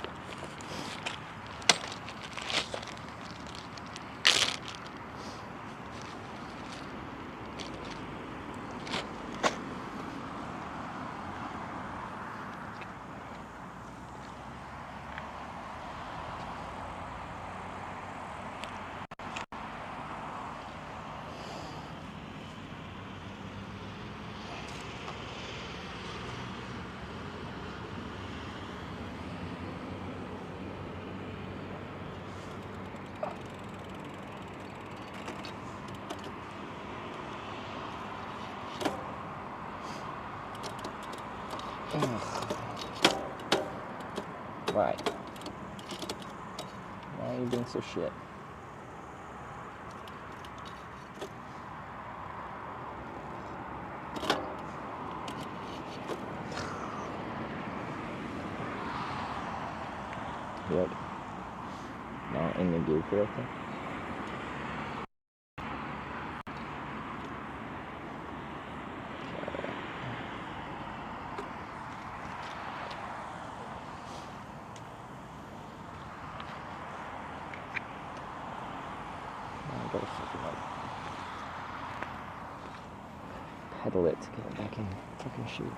Why? Why are you being so shit? Yep. Not in the gear correctly. I gotta fucking like pedal it to get it back in. Fucking shoot.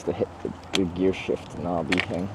must have hit the gear shift knobby thing.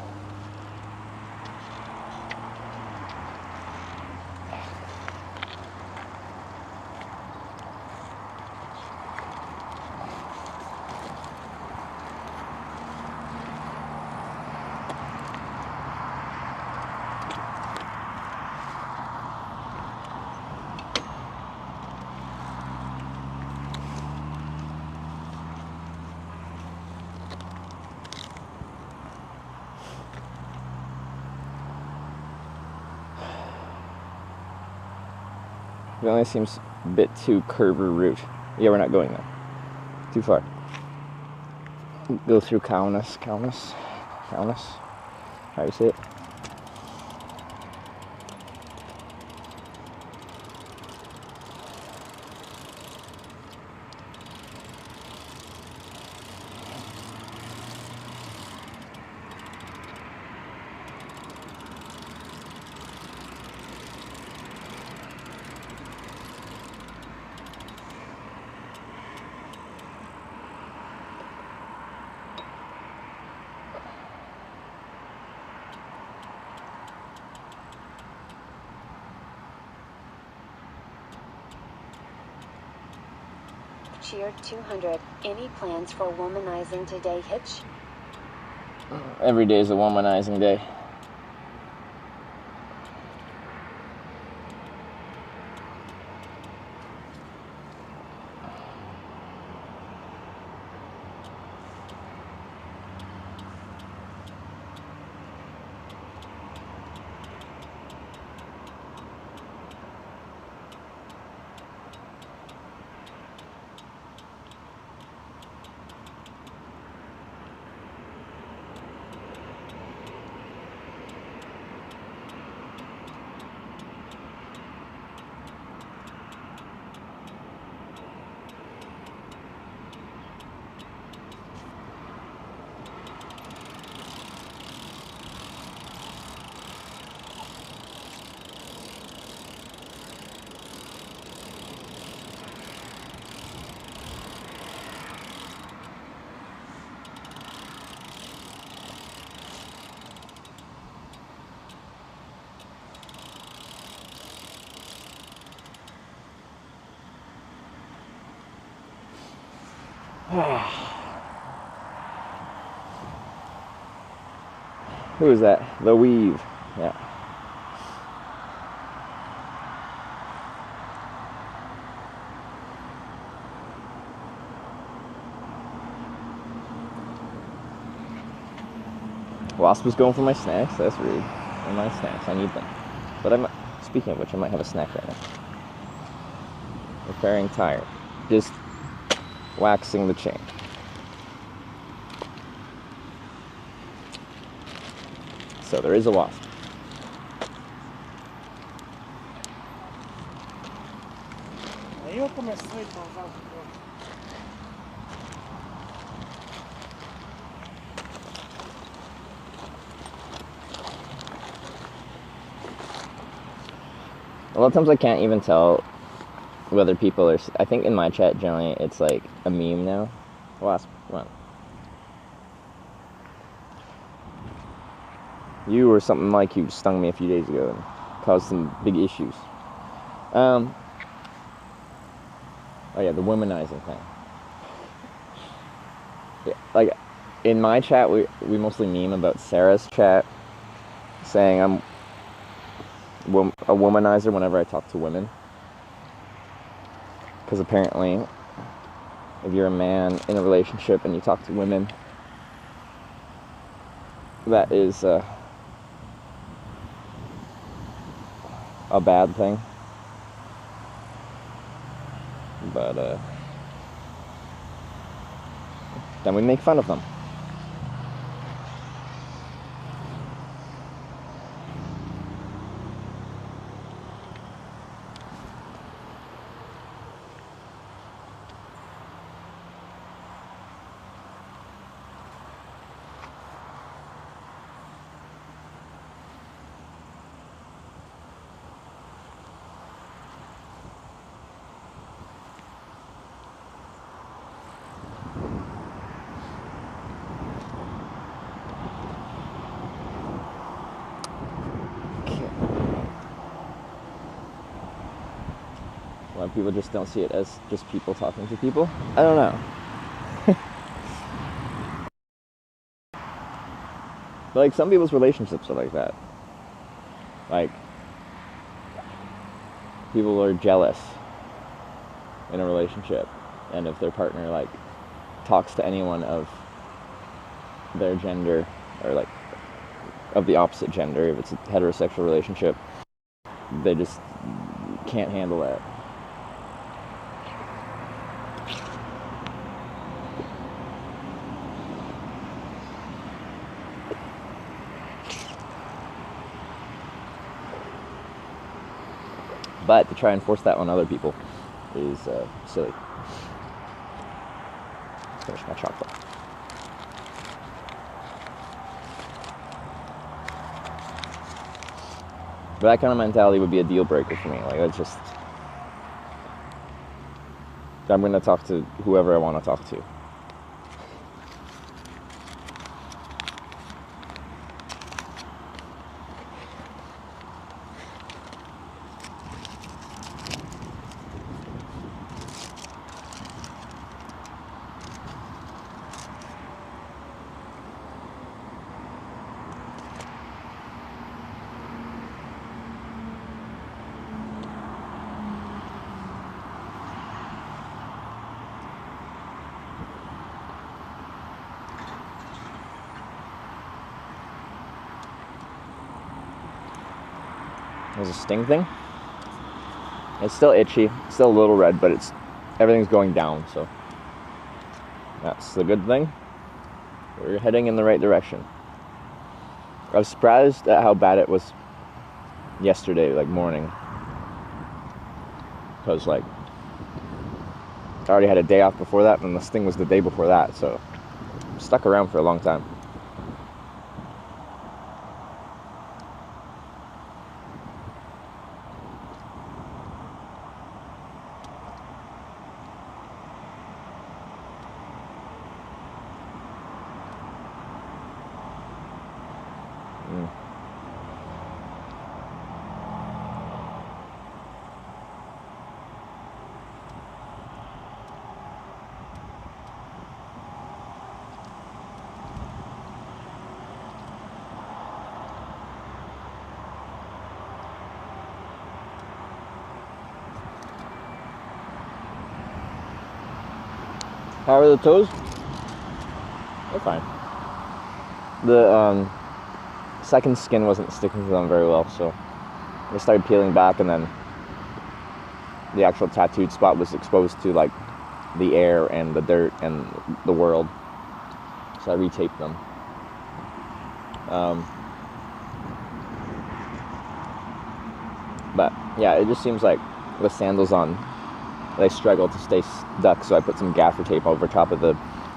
It only seems a bit too curvy route. Yeah, we're not going there. Too far. Go through Kaunas. How do you say it? Cheered 200. Any plans for womanizing today, Hitch? Every day is a womanizing day. Who is that? The Weave. Yeah. Wasp was going for my snacks. That's rude. And my snacks. I need them. But speaking of which, I might have a snack right now. Repairing tire. Just waxing the chain. So there is a wasp. Io come stretto ho fatto. A lot of times I can't even tell whether people are... I think in my chat, generally, it's like a meme now. Wasp, come on. You or something like you stung me a few days ago and caused some big issues. Oh yeah, the womanizing thing. Yeah, like, in my chat, we mostly meme about Sarah's chat, saying I'm a womanizer whenever I talk to women. Because apparently, if you're a man in a relationship and you talk to women, that is a bad thing. But then we make fun of them. Why people just don't see it as just people talking to people. I don't know. But like some people's relationships are like that. Like people are jealous in a relationship, and if their partner like talks to anyone of their gender or like of the opposite gender, if it's a heterosexual relationship, they just can't handle that. But to try and force that on other people is silly. Finish my chocolate. But that kind of mentality would be a deal breaker for me. Like, it's just, I'm going to talk to whoever I want to talk to. There's a sting thing. It's still itchy, still a little red, but everything's going down, so that's the good thing. We're heading in the right direction. I was surprised at how bad it was yesterday, like morning, because like I already had a day off before that, and the sting was the day before that, so I stuck around for a long time. How are the toes? They're fine. The second skin wasn't sticking to them very well, so they started peeling back, and then the actual tattooed spot was exposed to like the air and the dirt and the world, so I retaped them. But yeah, it just seems like with sandals on, they struggle to stay stuck, so I put some gaffer tape over top of the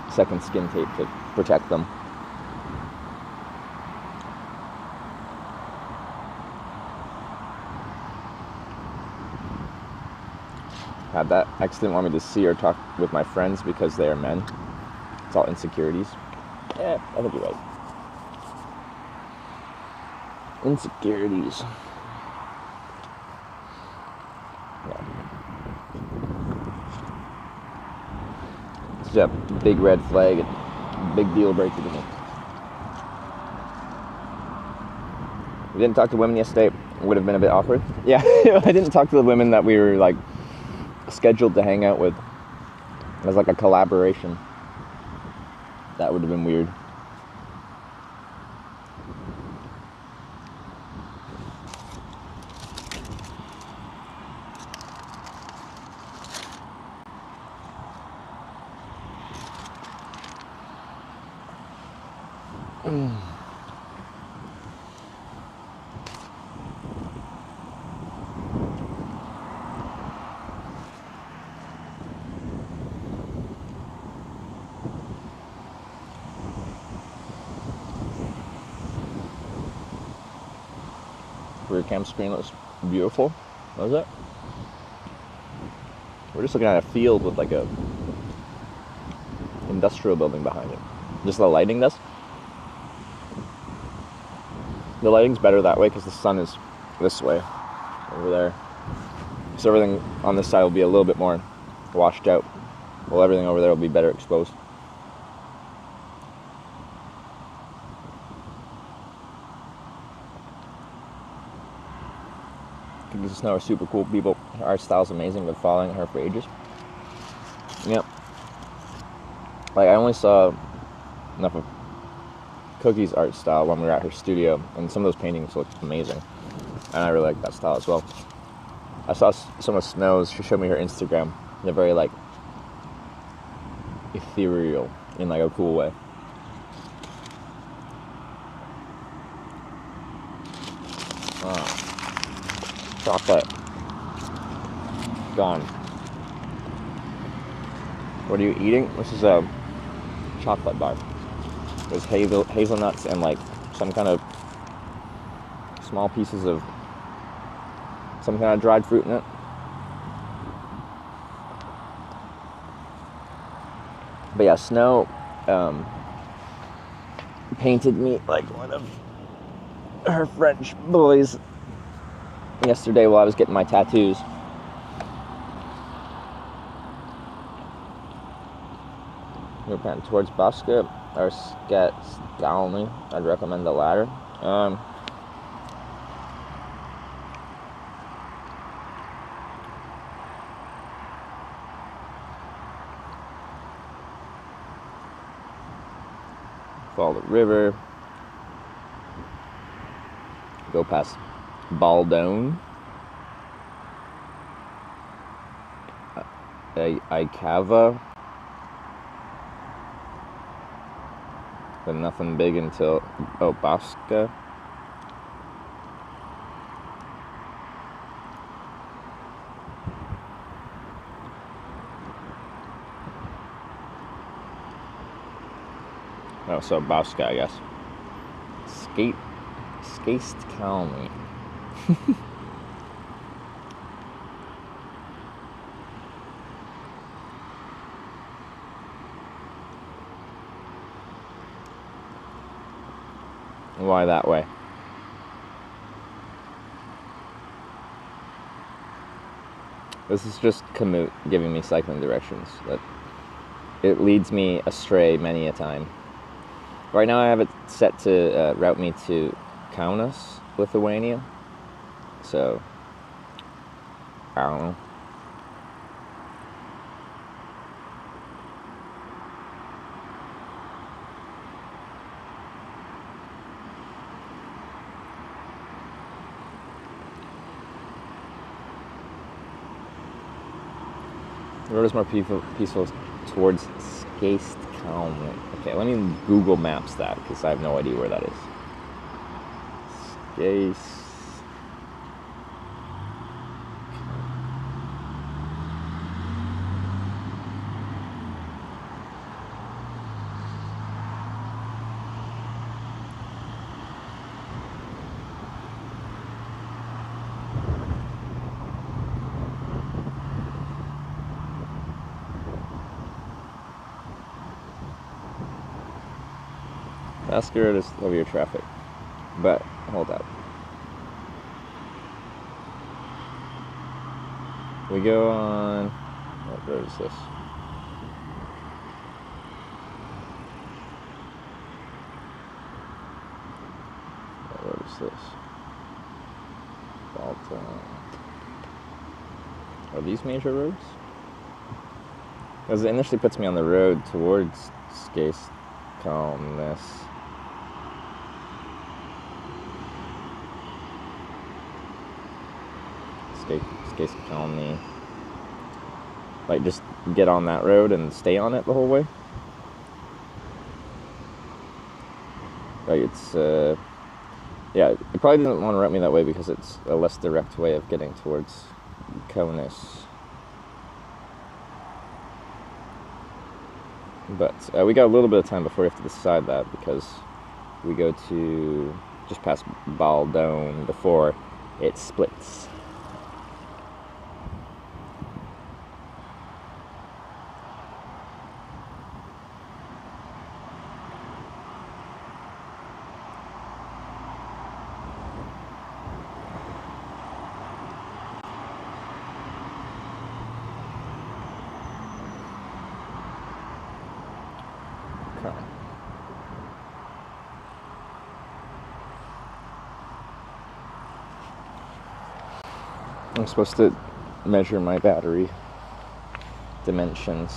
second skin tape to protect them. Had that. I just didn't want me to see or talk with my friends because they are men. It's all insecurities. Yeah, I think you're right. Insecurities. Yeah. It's a big red flag, a big deal breaker to me. We didn't talk to women yesterday. It would have been a bit awkward. Yeah, I didn't talk to the women that we were like scheduled to hang out with. It was like a collaboration. That would have been weird. Rear cam screen looks beautiful. What is it? We're just looking at a field with like a industrial building behind it. Just the lighting does. The lighting's better that way because the sun is this way, over there. So everything on this side will be a little bit more washed out, while everything over there will be better exposed. Cookies of Snow are super cool people. Her art style's amazing. Been following her for ages. Yep. Like, I only saw enough of Cookie's art style when we were at her studio, and some of those paintings looked amazing. And I really like that style as well. I saw some of Snow's. She showed me her Instagram. They're very, like, ethereal in, like, a cool way. Chocolate. Gone. What are you eating? This is a chocolate bar. There's hazelnuts and, like, some kind of small pieces of some kind of dried fruit in it. But yeah, Snow painted me like one of her French boys yesterday while I was getting my tattoos. We're panting towards Baska or Skalny. I'd recommend the latter. Follow the river. Go past Baldone. Ikava. But nothing big until Baska. Oh, so Baska, I guess. Skaced County. Why that way? This is just Kamut giving me cycling directions. That it leads me astray many a time. Right now I have it set to route me to Kaunas, Lithuania. So, I don't know. The road is more peaceful towards Skaced County. Okay, let me Google Maps that, because I have no idea where that is. Skaced. Faster is heavier traffic, but hold up. We go on. What road is this? What road is this? Balta. Are these major roads? Because it initially puts me on the road towards Skaced Calmness. Skaced Calmness. Like, just get on that road and stay on it the whole way. Like, it's, yeah, it probably didn't want to route me that way because it's a less direct way of getting towards Kaunas. But we got a little bit of time before we have to decide that, because we go to just past Baldone before it splits. I'm supposed to measure my battery dimensions.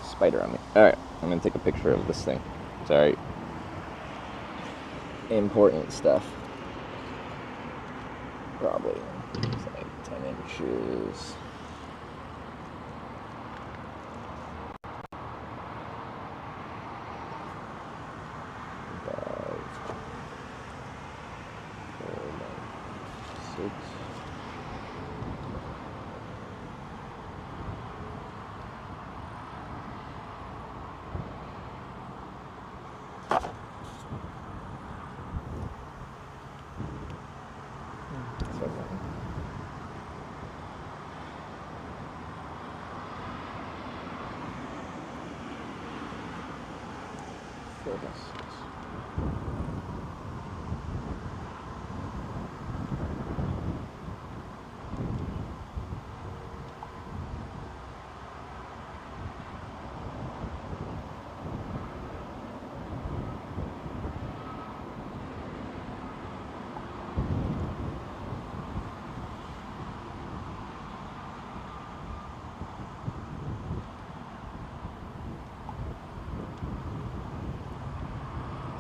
Spider on me. Alright, I'm gonna take a picture of this thing. Sorry. Important stuff. Probably. It's like 10 inches.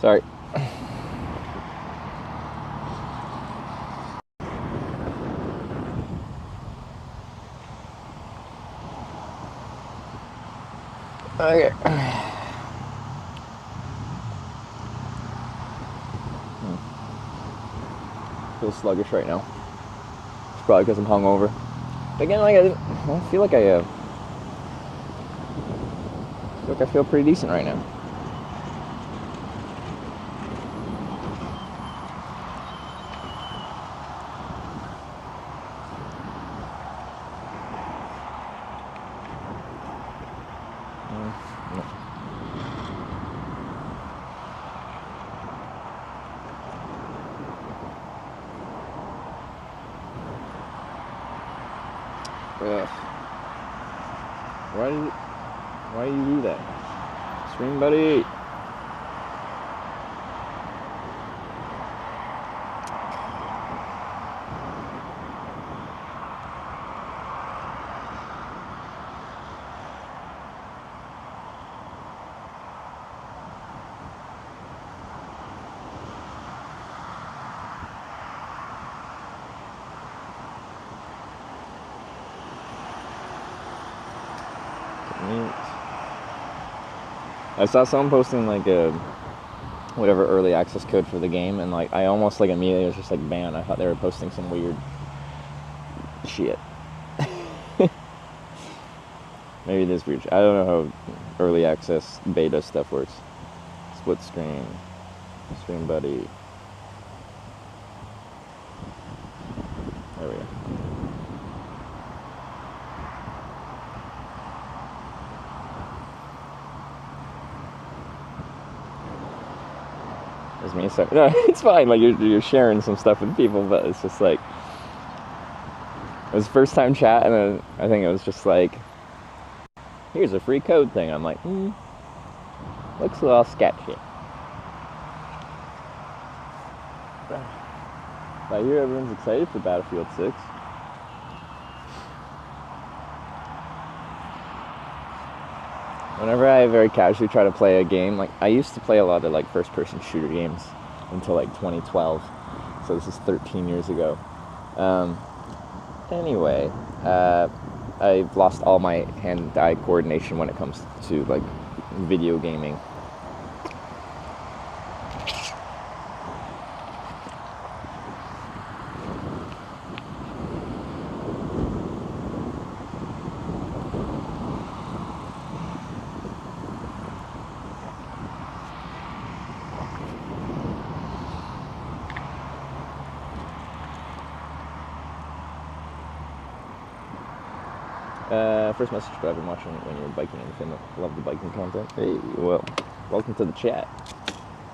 Sorry. Okay. Feel sluggish right now. It's probably because I'm hungover. But again, like I feel like I feel pretty decent right now. Ugh. Why do you do that? Stream buddy. I saw someone posting like a whatever early access code for the game, and like I almost like immediately was just like banned. I thought they were posting some weird shit. Maybe it is weird. I don't know how early access beta stuff works. Split screen, stream buddy. There we go. It's me. So no, it's fine. Like you're sharing some stuff with people, but it's just like it was first time chat, and then I think it was just like, here's a free code thing. I'm like, looks a little sketchy. I hear everyone's excited for Battlefield 6. Whenever I very casually try to play a game, like I used to play a lot of like first-person shooter games until like 2012, so this is 13 years ago. Anyway, I've lost all my hand-eye coordination when it comes to like video gaming. First message, but I've been watching when you're biking in Finland. Love the biking content. Hey, well, welcome to the chat.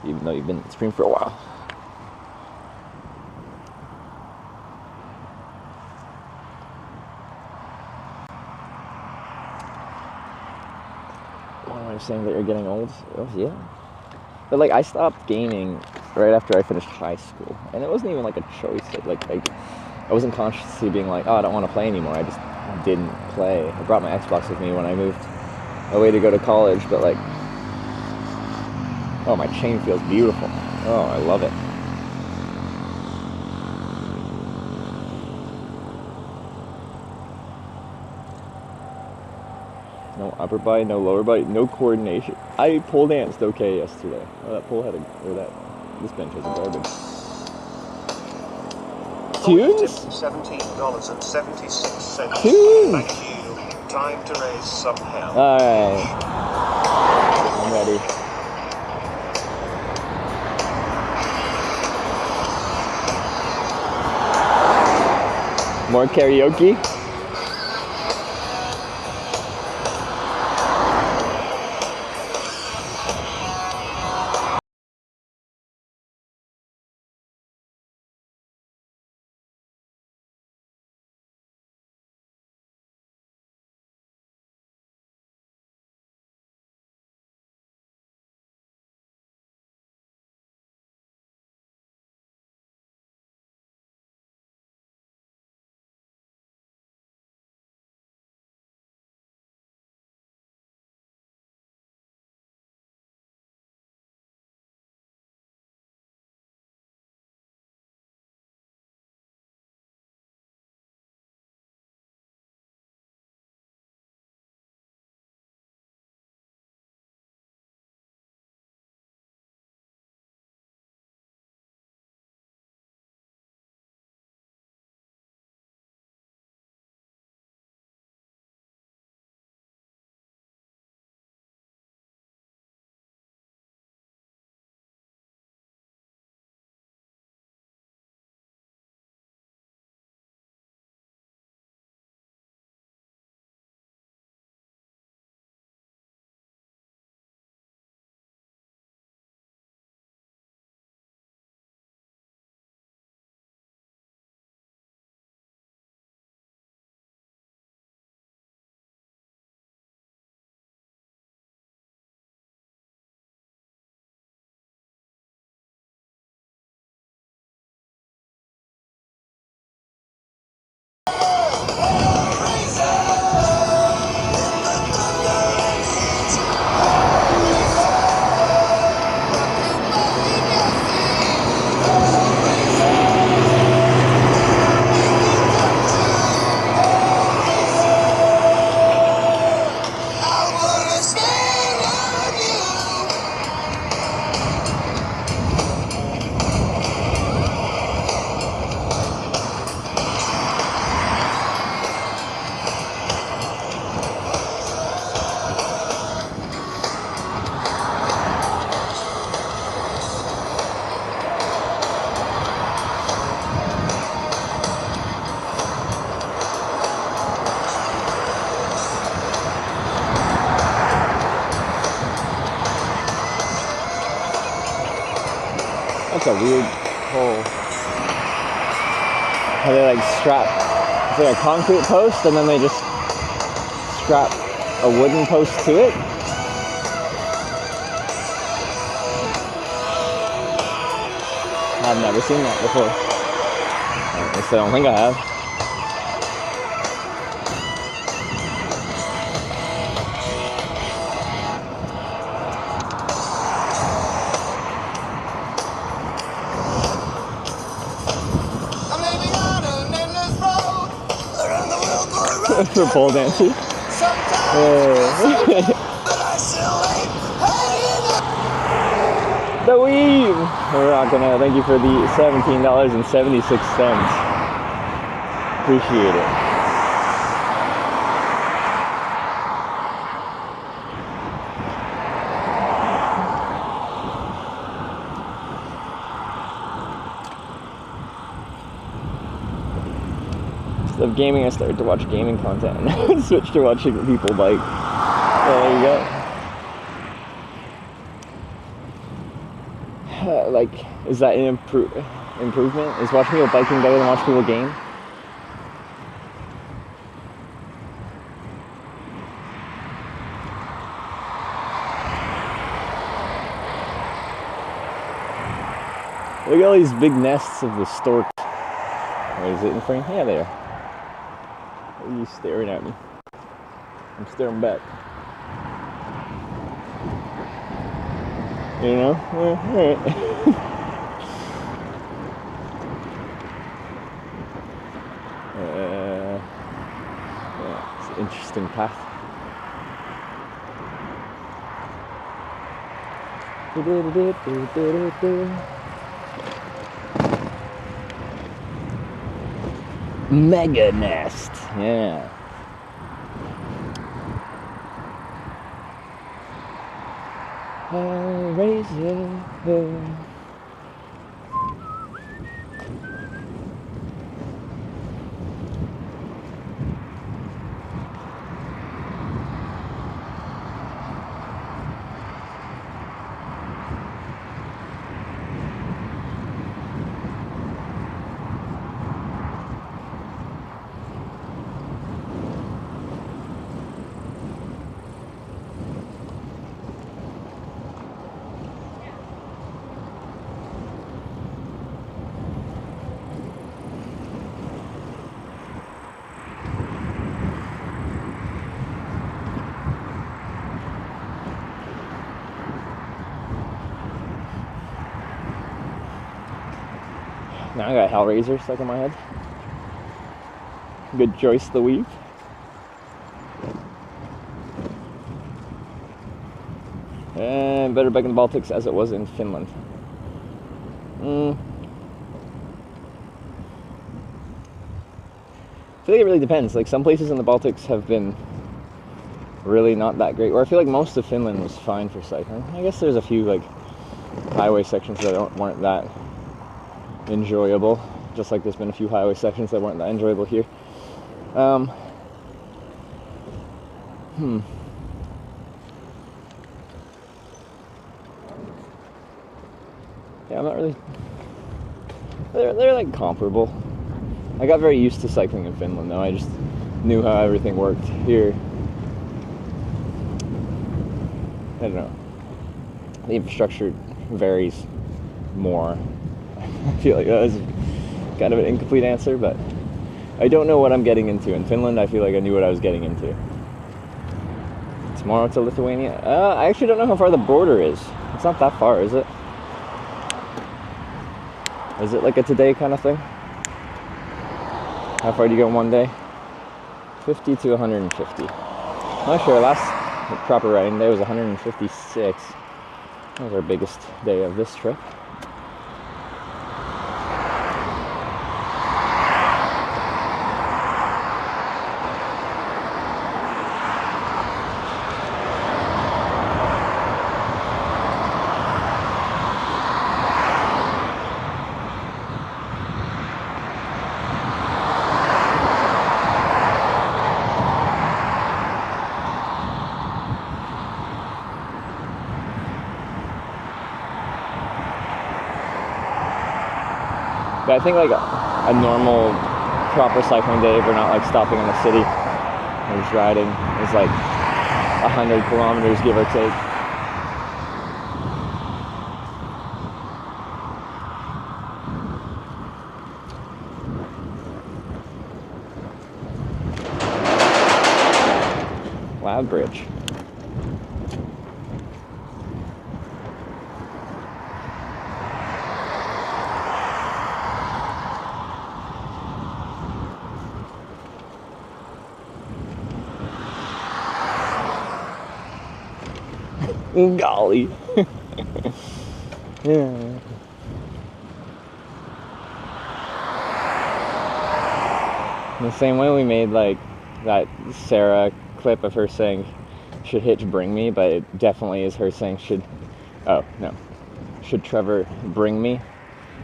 Even though you've been streaming for a while. Oh, you're saying that you're getting old? Oh, yeah. But, like, I stopped gaming right after I finished high school. And it wasn't even, like, a choice. I wasn't consciously being like, oh, I don't want to play anymore. I just didn't play. I brought my Xbox with me when I moved away to go to college. But, like, oh, my chain feels beautiful. Oh, I love it. No upper body, no lower body, no coordination. I pole danced okay yesterday. Oh, that pole had this bench has a garbage. Tunes? $17.76. Tunes! Thank you. Time to raise some hell. Alright. I'm ready. More karaoke? That's a weird pole. How they like strap, it's like a concrete post and then they just strap a wooden post to it. I've never seen that before. At least I don't think I have. For pole dancing. The weave! We're rocking out. Thank you for the $17.76. Appreciate it. Instead of gaming, I started to watch gaming content and switched to watching people bike. So there you go. Like, is that an improvement? Is watching people biking better than watching people game? Look at all these big nests of the storks. Wait, is it in frame? Yeah, they are. What are you staring at me? I'm staring back. You know? Alright. Yeah, it's an interesting path. Mega nest, yeah. Razor. Now I got Hellraiser stuck in my head. Good choice, the weave. And better back in the Baltics as it was in Finland. I feel like it really depends. Like some places in the Baltics have been really not that great. Or I feel like most of Finland was fine for cycling. I guess there's a few like highway sections that weren't that enjoyable. Just like there's been a few highway sections that weren't that enjoyable here. Yeah, I'm not really. They're like comparable. I got very used to cycling in Finland though. I just knew how everything worked. Here, I don't know. The infrastructure varies more. I feel like that was kind of an incomplete answer, but I don't know what I'm getting into. In Finland, I feel like I knew what I was getting into. Tomorrow to Lithuania? I actually don't know how far the border is. It's not that far, is it? Is it like a today kind of thing? How far do you go in one day? 50 to 150. I'm not sure. Last proper riding day was 156. That was our biggest day of this trip. But I think like a normal proper cycling day, if we're not like stopping in the city and just riding, is like 100 kilometers, give or take. Loud bridge. Golly. Yeah. The same way we made like that Sarah clip of her saying should Hitch bring me, but it definitely is her saying should Trevor bring me,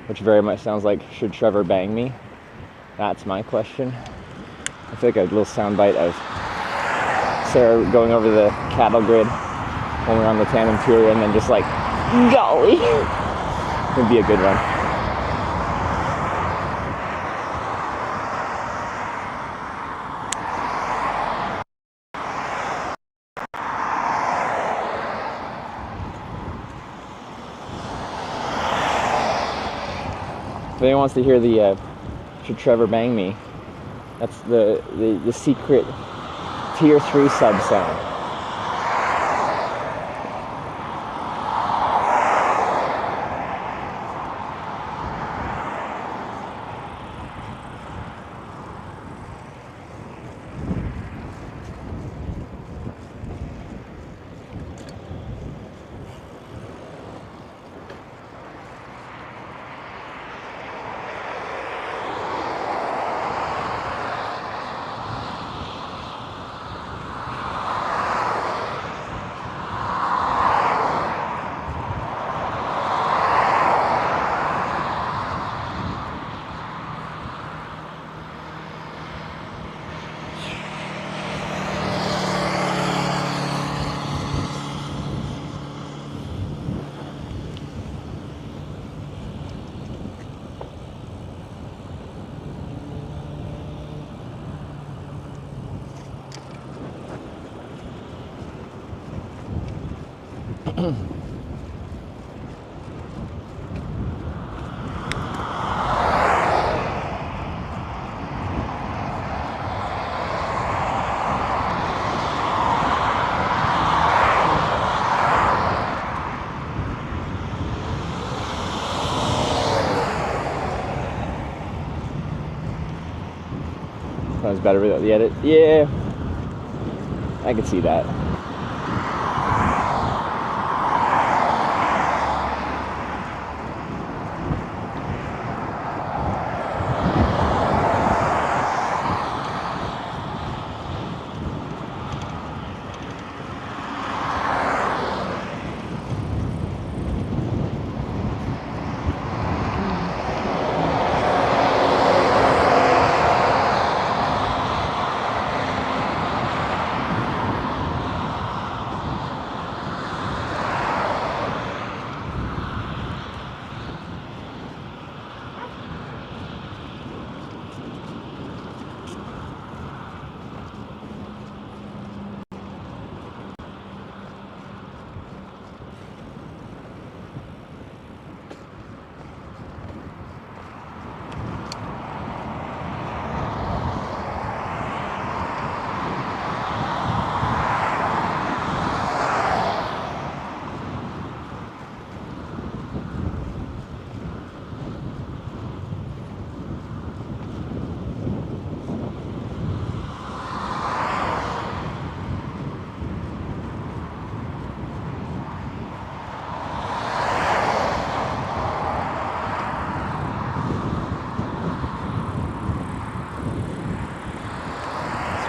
which very much sounds like should Trevor bang me. That's my question. I feel like a little soundbite of Sarah going over the cattle grid when we're on the tandem tour, and then just like, golly, would be a good one. anyone wants to hear the Should Trevor Bang Me, that's the secret tier 3 sub sound. Sounds better without the edit. Yeah, I can see that.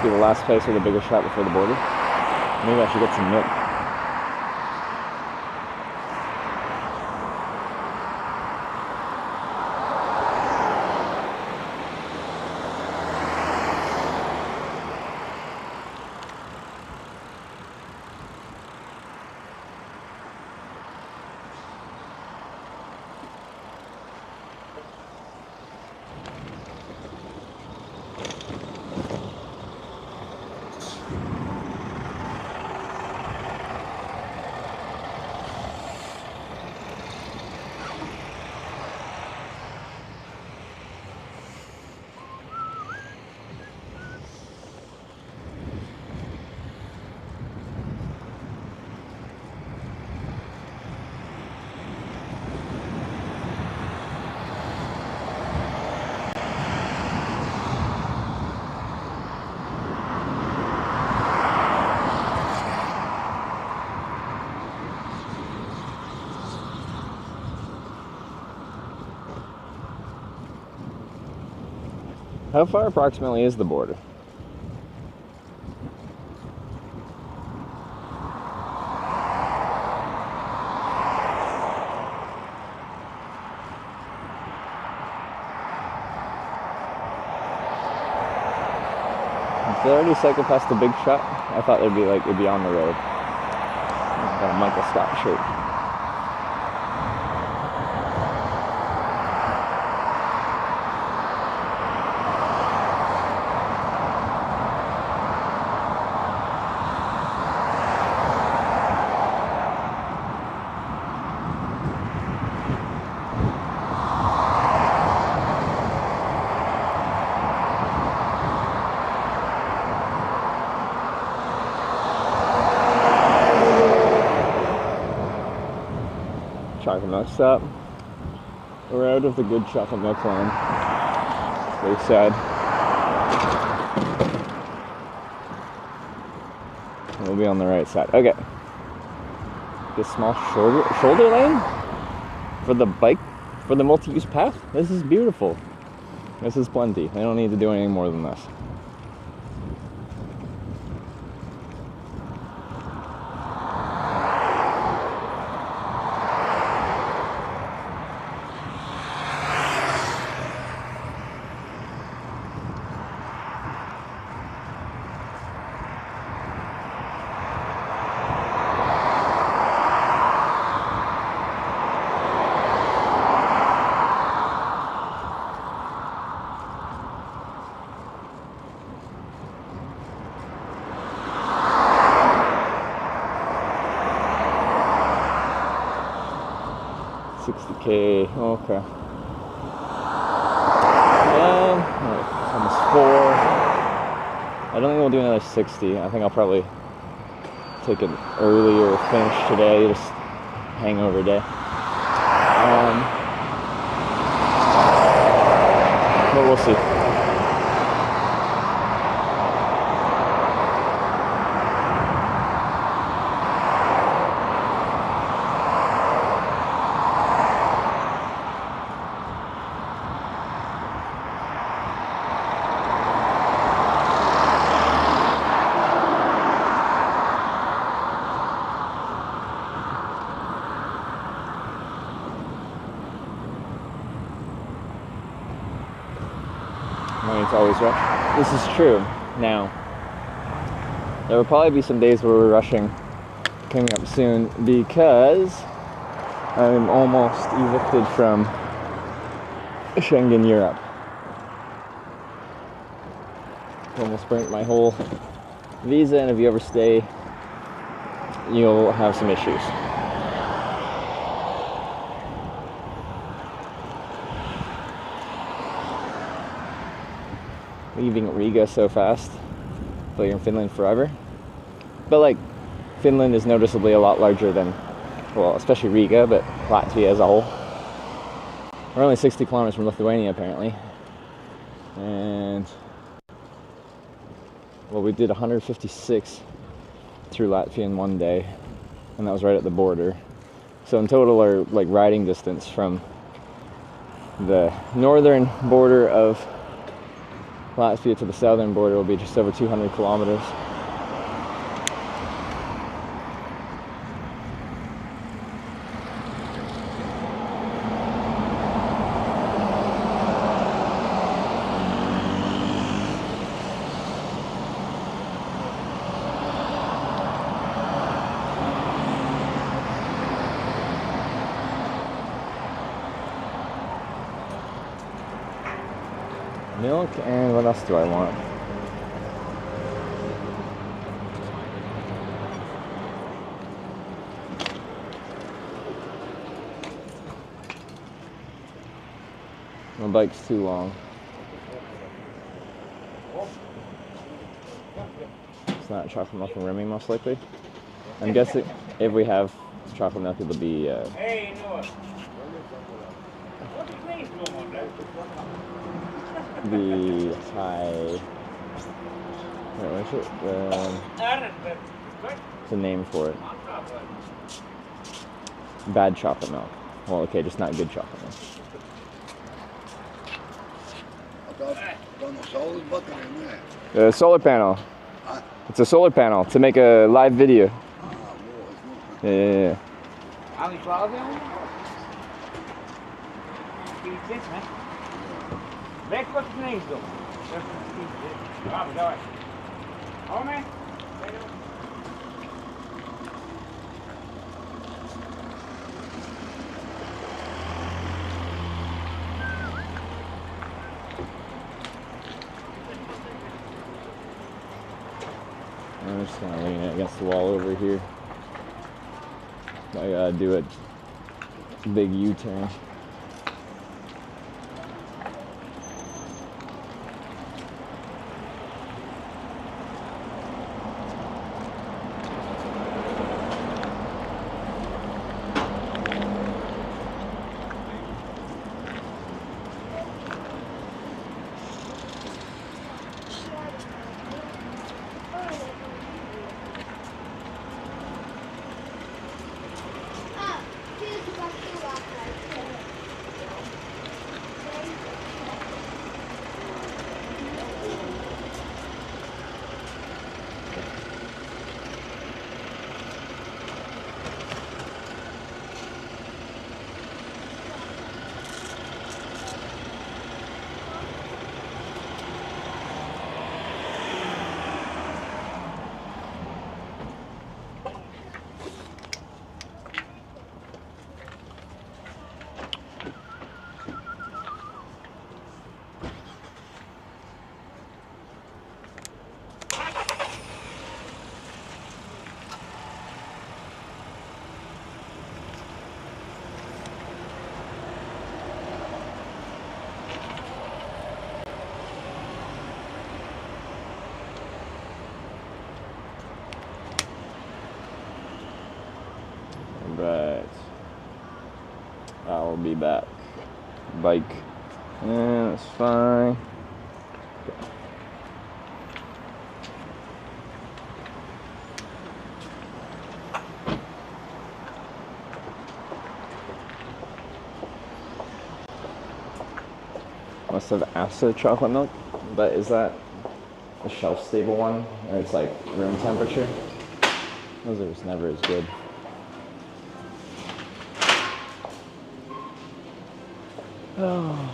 Be the last place with a bigger shot before the border. Maybe I should get some milk. How far approximately is the border? Did they already cycle past the big shot? I thought it'd be on the road. Got a Michael Scott shirt. chocolate milk stop. We're out of the good chocolate milk line. Very sad. We'll be on the right side. Okay. This small shoulder lane for the bike, for the multi-use path. This is beautiful. This is plenty. I don't need to do anything more than this. Okay, okay. Almost 4. I don't think we'll do another 60. I think I'll probably take an earlier finish today, just hangover day. But we'll see. It's always rush. This is true. Now, there will probably be some days where we're rushing coming up soon because I'm almost evicted from Schengen Europe. Almost burnt my whole visa, and if you ever stay, you'll have some issues. Leaving Riga so fast, but you're in Finland forever. But like, Finland is noticeably a lot larger than, well, especially Riga, but Latvia as a whole. We're only 60 kilometers from Lithuania apparently. And, well, we did 156 through Latvia in one day, and that was right at the border. So in total, our like riding distance from the northern border of Latvia to the southern border will be just over 200 kilometers. Milk, and what else do I want? My bike's too long. It's not chocolate milk and Remy, most likely. I'm guessing if we have chocolate milk, it'll be the high. Wait, what's it? What's the name for it? Bad chocolate milk. Well, okay, just not good chocolate milk. Solar panel. It's a solar panel to make a live video. Yeah. I'm just gonna lean it against the wall over here. I gotta do a big U-turn. Right. I'll be back. Bike. Yeah, that's fine. Must have acid chocolate milk, but is that a shelf-stable one? Or it's like room temperature? Those are just never as good. Oh.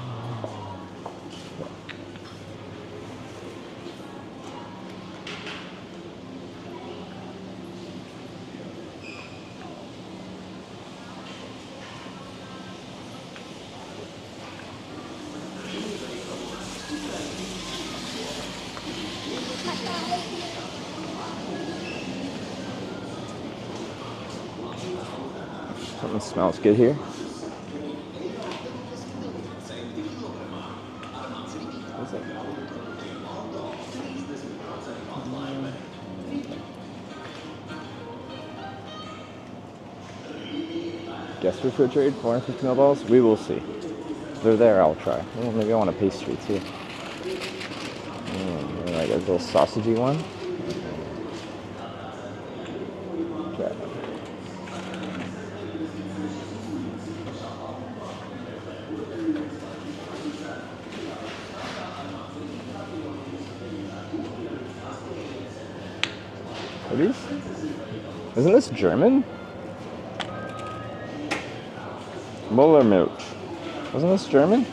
Something smells good here. What's it? Guest refrigerated 450 ml balls? We will see. If they're there, I'll try. Well, maybe I want a pastry too. Like a little sausagey one. Okay. Are these? Isn't this German? Bullermilch. Wasn't this German?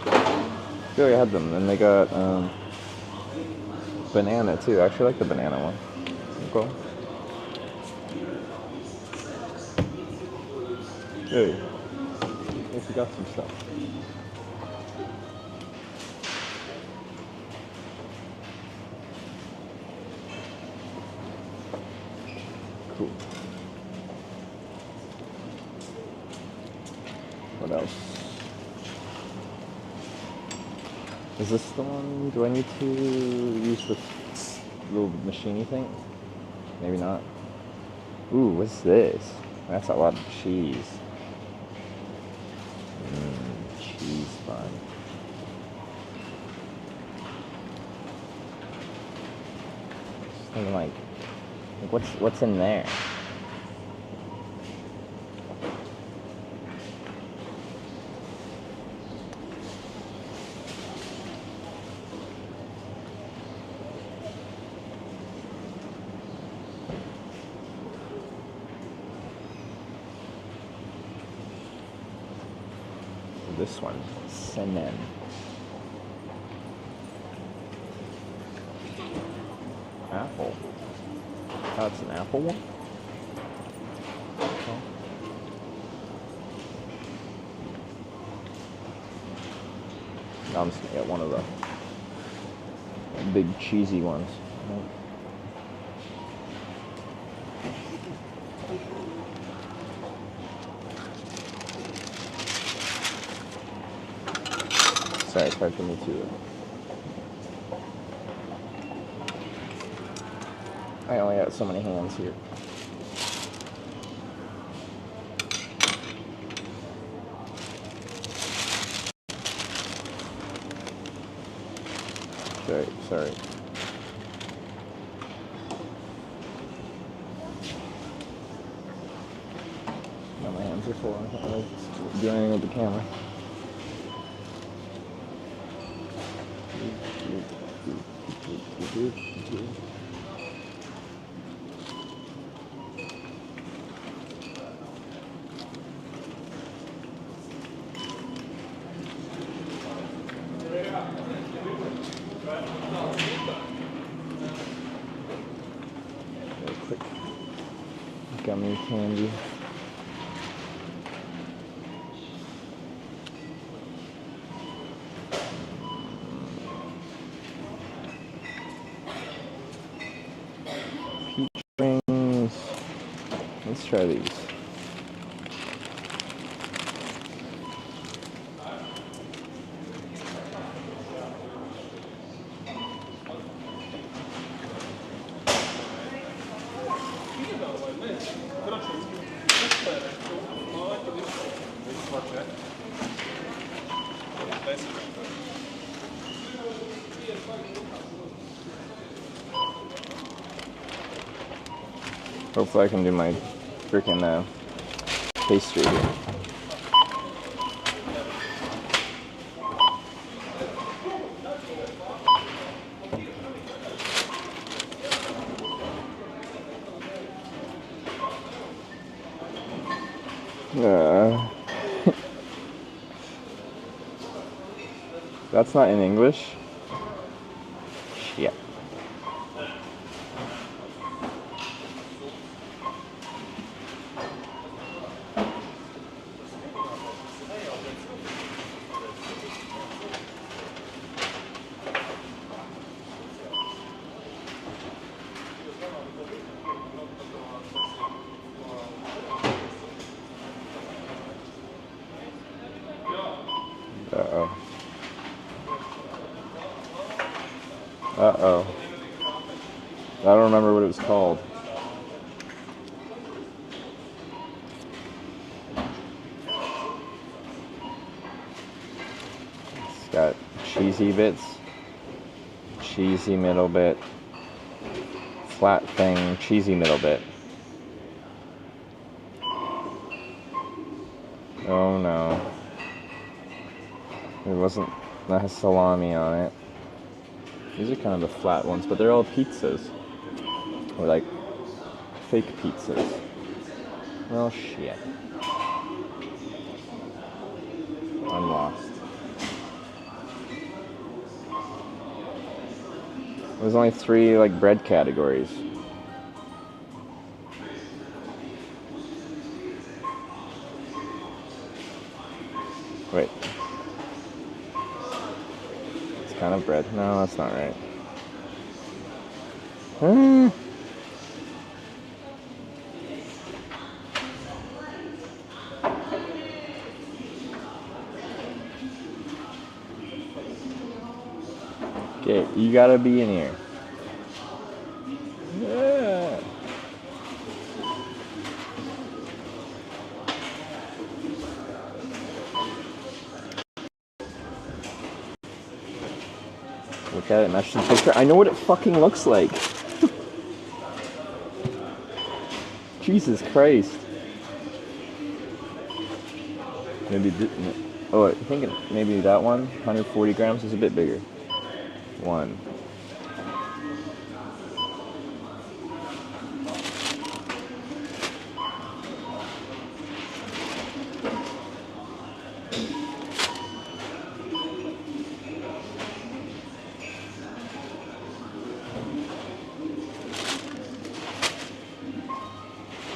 I feel like I had them, and they got banana too. I actually like the banana one. Cool. Hey, I guess we got some stuff. Cool. What else? Is this the one? Do I need to use the little machiney thing? Maybe not. Ooh, what's this? That's a lot of cheese. Cheese fun. Something like what's in there? This one, Semen. Apple. Oh, it's an apple one? Okay. I'm just gonna get one of the big cheesy ones. Sorry, it's hard for me to. I only got so many hands here. Sorry. hands are full. I can't really do anything with the camera. Very quick gummy candy. Peach rings. Let's try these. Hopefully I can do my freaking pastry here. That's not in English. Shit. Uh-oh. Uh-oh. I don't remember what it was called. It's got cheesy bits, cheesy middle bit, flat thing, cheesy middle bit. Oh no. It wasn't, that has salami on it. These are kind of the flat ones, but they're all pizzas. Or like fake pizzas. Well, shit. I'm lost. There's only 3 like bread categories. Wait. It's kind of bread. No, that's not right. Okay, you gotta be in here. Yeah. Look at it, match the picture. I know what it fucking looks like. Jesus Christ. Maybe, oh, I think maybe that one, 140 grams, is a bit bigger. 1.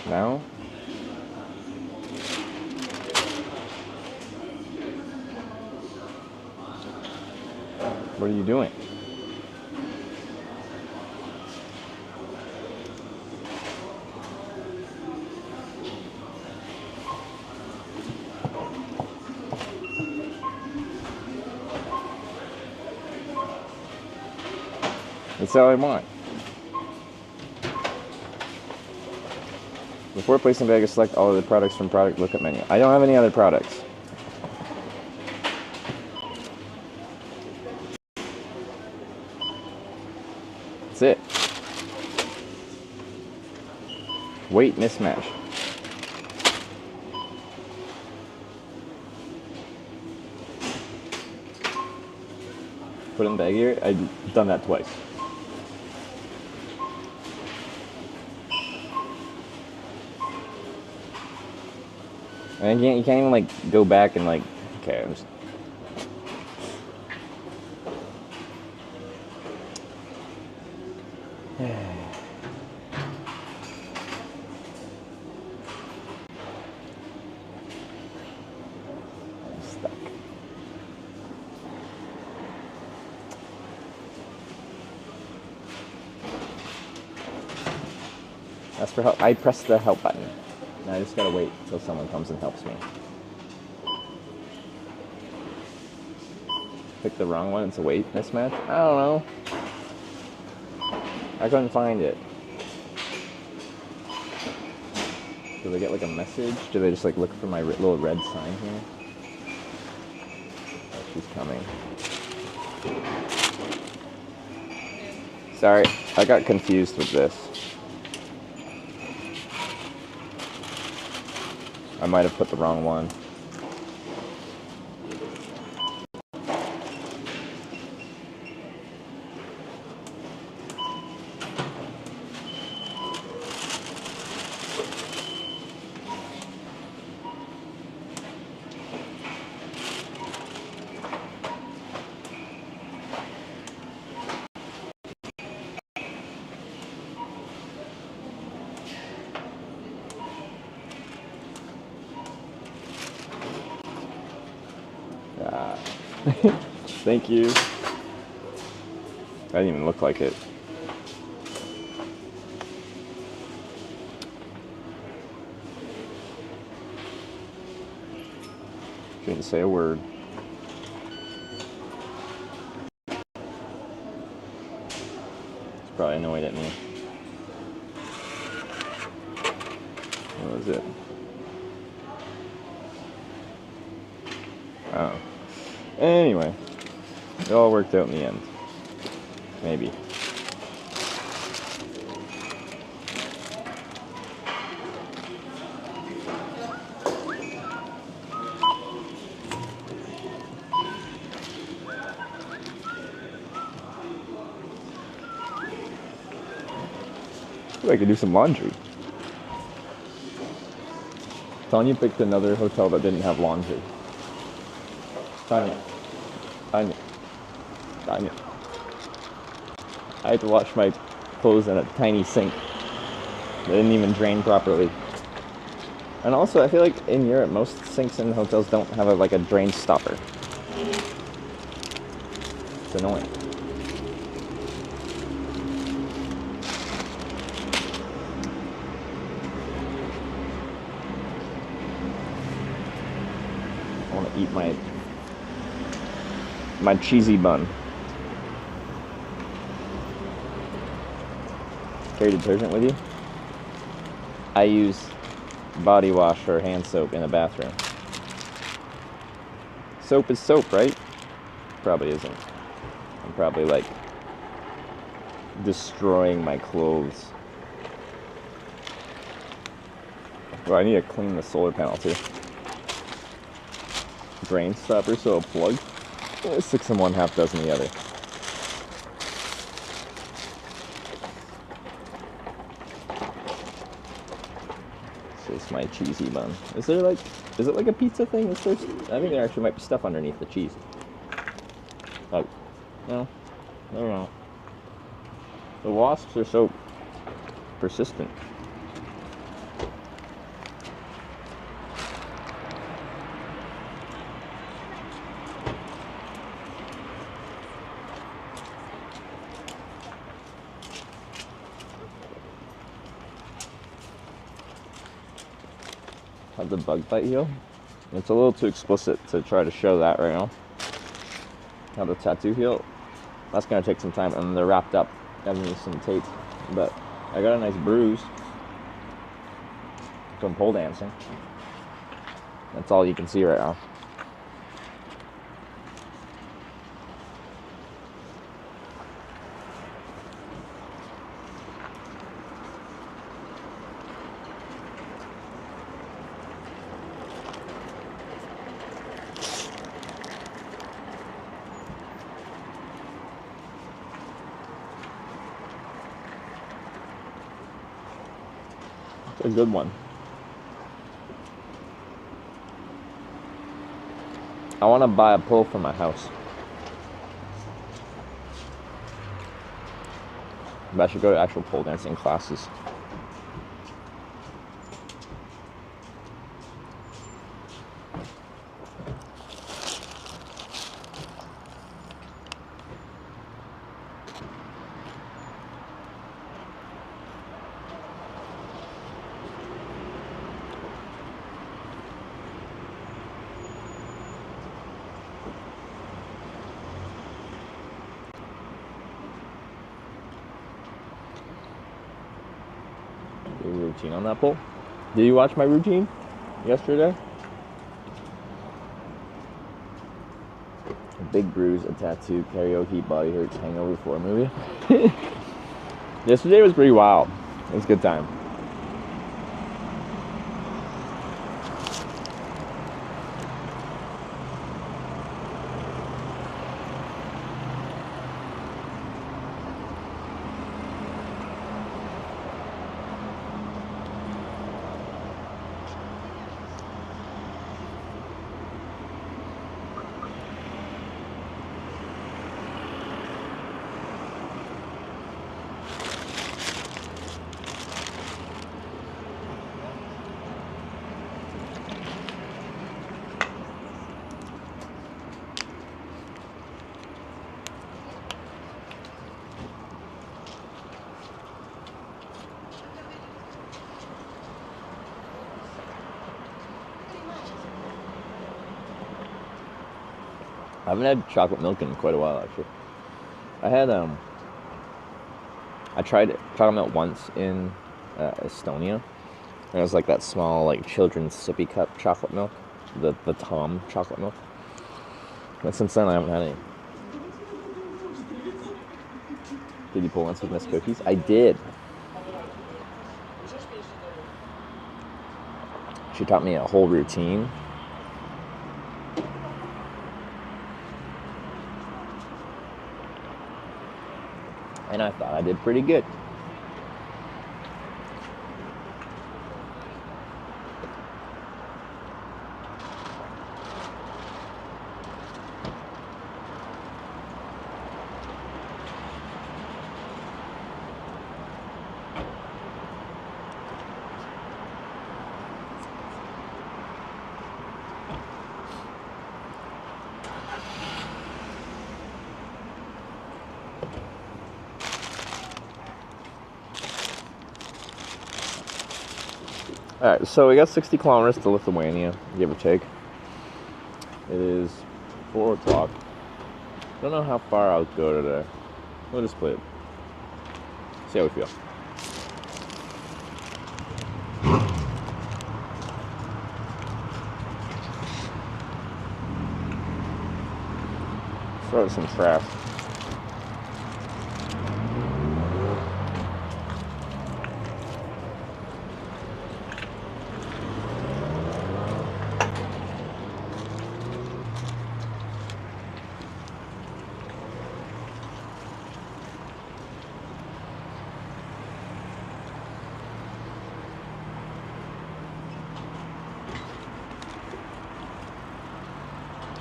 Now? What are you doing? That's all I want. Before placing bag, select all of the products from product lookup menu. I don't have any other products. That's it. Weight mismatch. Put it in bag here. I've done that twice. And you can't even like go back and like, okay, I'm just. I'm stuck. Ask for help. I pressed the help button. Now I just gotta wait until someone comes and helps me. Pick the wrong one. It's a weight mismatch. I don't know. I couldn't find it. Do they get like a message? Do they just like look for my little red sign here? Oh, she's coming. Sorry, I got confused with this. I might have put the wrong one. Thank you. That didn't even look like it. Shouldn't say a word. It's probably annoyed at me. What was it? Oh. Anyway, it all worked out in the end. Maybe. Ooh, I could do some laundry. Tanya picked another hotel that didn't have laundry. Tanya. I had to wash my clothes in a tiny sink. They didn't even drain properly. And also, I feel like in Europe, most sinks in hotels don't have like a drain stopper. It's annoying. I want to eat my cheesy bun. Carry detergent with you? I use body wash or hand soap in the bathroom. Soap is soap, right? Probably isn't. I'm probably like destroying my clothes. Well, I need to clean the solar panel too. Drain stopper, so a plug. 6 in one, half dozen the other. This is my cheesy bun. Is it like a pizza thing? I think there actually might be stuff underneath the cheese. Oh, no, I don't know. The wasps are so persistent. How'd the bug bite heal? It's a little too explicit to try to show that right now. How the tattoo heal? That's gonna take some time, and they're wrapped up underneath some tape. But I got a nice bruise from pole dancing. That's all you can see right now. It's a good one. I want to buy a pole for my house. But I should go to actual pole dancing classes. Routine on that pole. Did you watch my routine yesterday? A big bruise, a tattoo, karaoke, body hurts, hangover, 4 movie. Yesterday was pretty wild. It was a good time. I haven't had chocolate milk in quite a while, actually. I tried chocolate milk once in Estonia. And it was like that small, like, children's sippy cup chocolate milk. The Tom chocolate milk. But since then, I haven't had any. Did you pull once with Miss Cookies? I did. She taught me a whole routine. And I thought I did pretty good. Alright, so we got 60 kilometers to Lithuania, give or take. It is 4 o'clock. Don't know how far I'll go today. We'll just play it. See how we feel. Start with some trash.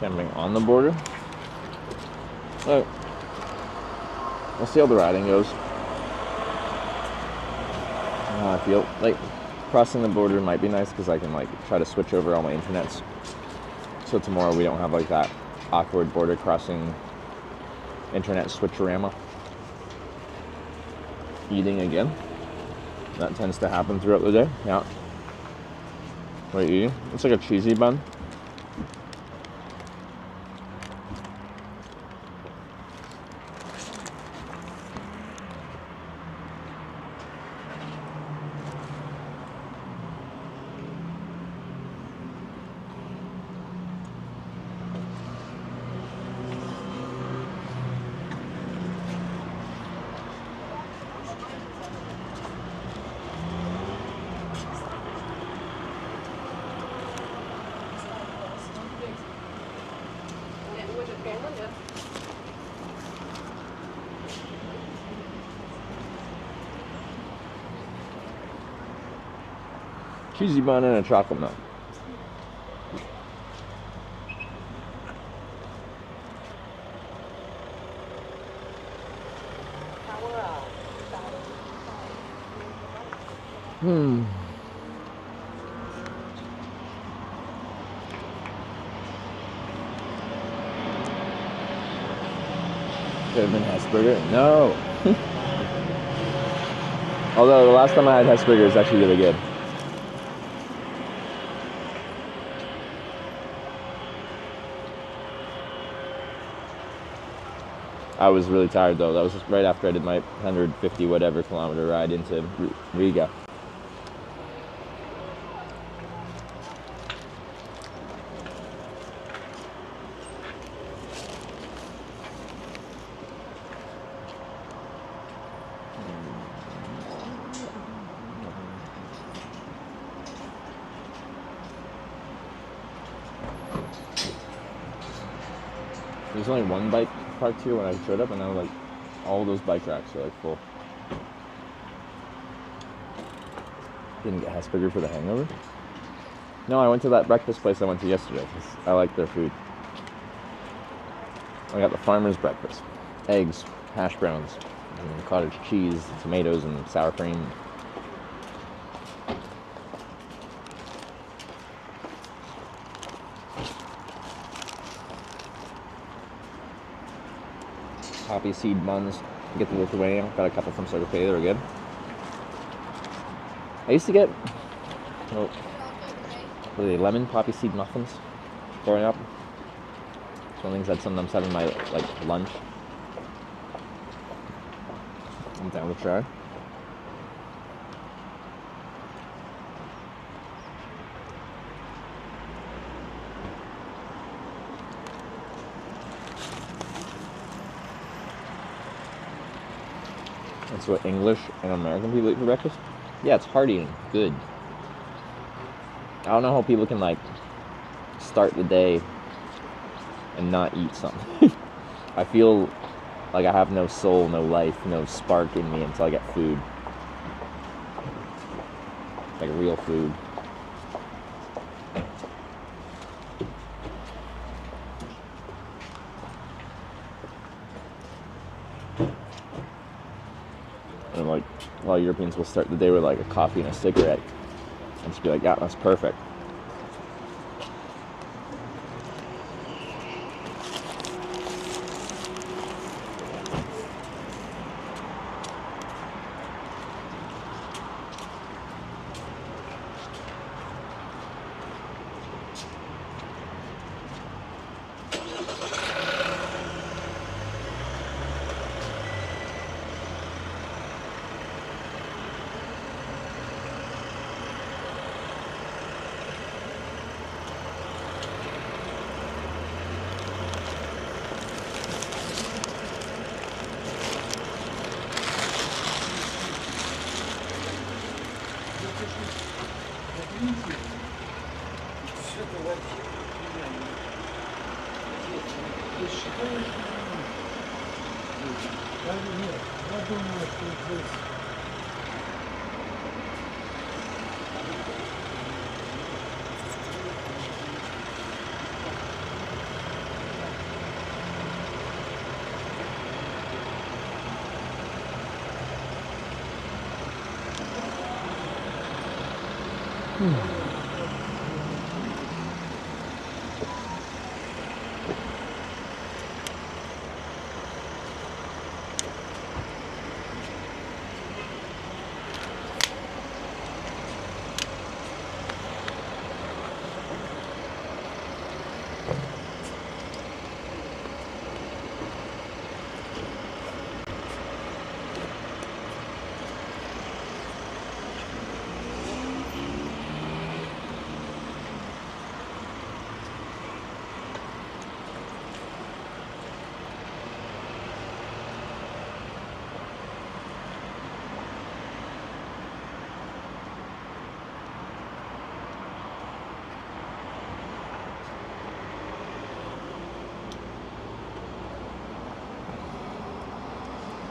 Camping on the border. But we'll see how the riding goes. I feel like crossing the border might be nice because I can like try to switch over all my internets. So tomorrow we don't have like that awkward border crossing internet switcherama. Eating again. That tends to happen throughout the day. Yeah. What are you eating? It's like a cheesy bun. Cheesy bun and a chocolate milk. Cinnamon Hesburger? No. Although the last time I had Hesburger was actually really good. I was really tired though. That was just right after I did my 150 whatever kilometer ride into Riga. There's only one bike parked here when I showed up, and now like all those bike racks are like full. Didn't get Hesburger for the hangover. No, I went to that breakfast place I went to yesterday because I like their food. I got the farmer's breakfast: eggs, hash browns, and cottage cheese, tomatoes, and sour cream. Poppy seed buns. Get the Lithuania. Got a couple from Circle K. They were good. I used to get were they lemon poppy seed muffins growing up. It's one of the things I'd sometimes have in my like lunch. I'm down to try. That's what English and American people eat for breakfast? Yeah, it's hearty and good. I don't know how people can like start the day and not eat something. I feel like I have no soul, no life, no spark in me until I get food. Like real food. And like a lot of Europeans will start the day with like a coffee and a cigarette and just be like, yeah, that's perfect.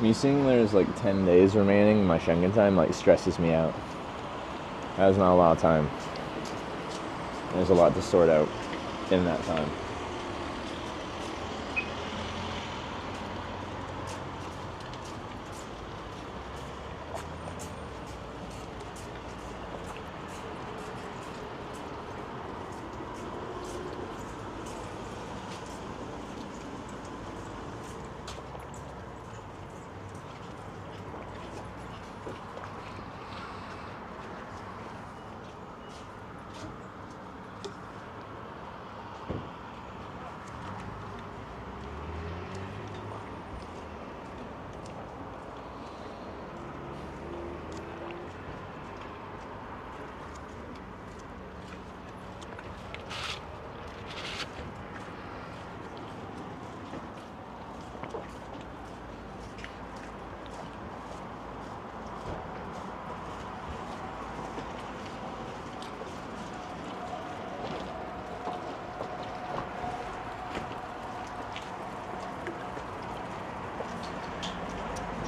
Me seeing there's like 10 days remaining, my Schengen time like stresses me out. That is not a lot of time. There's a lot to sort out in that time.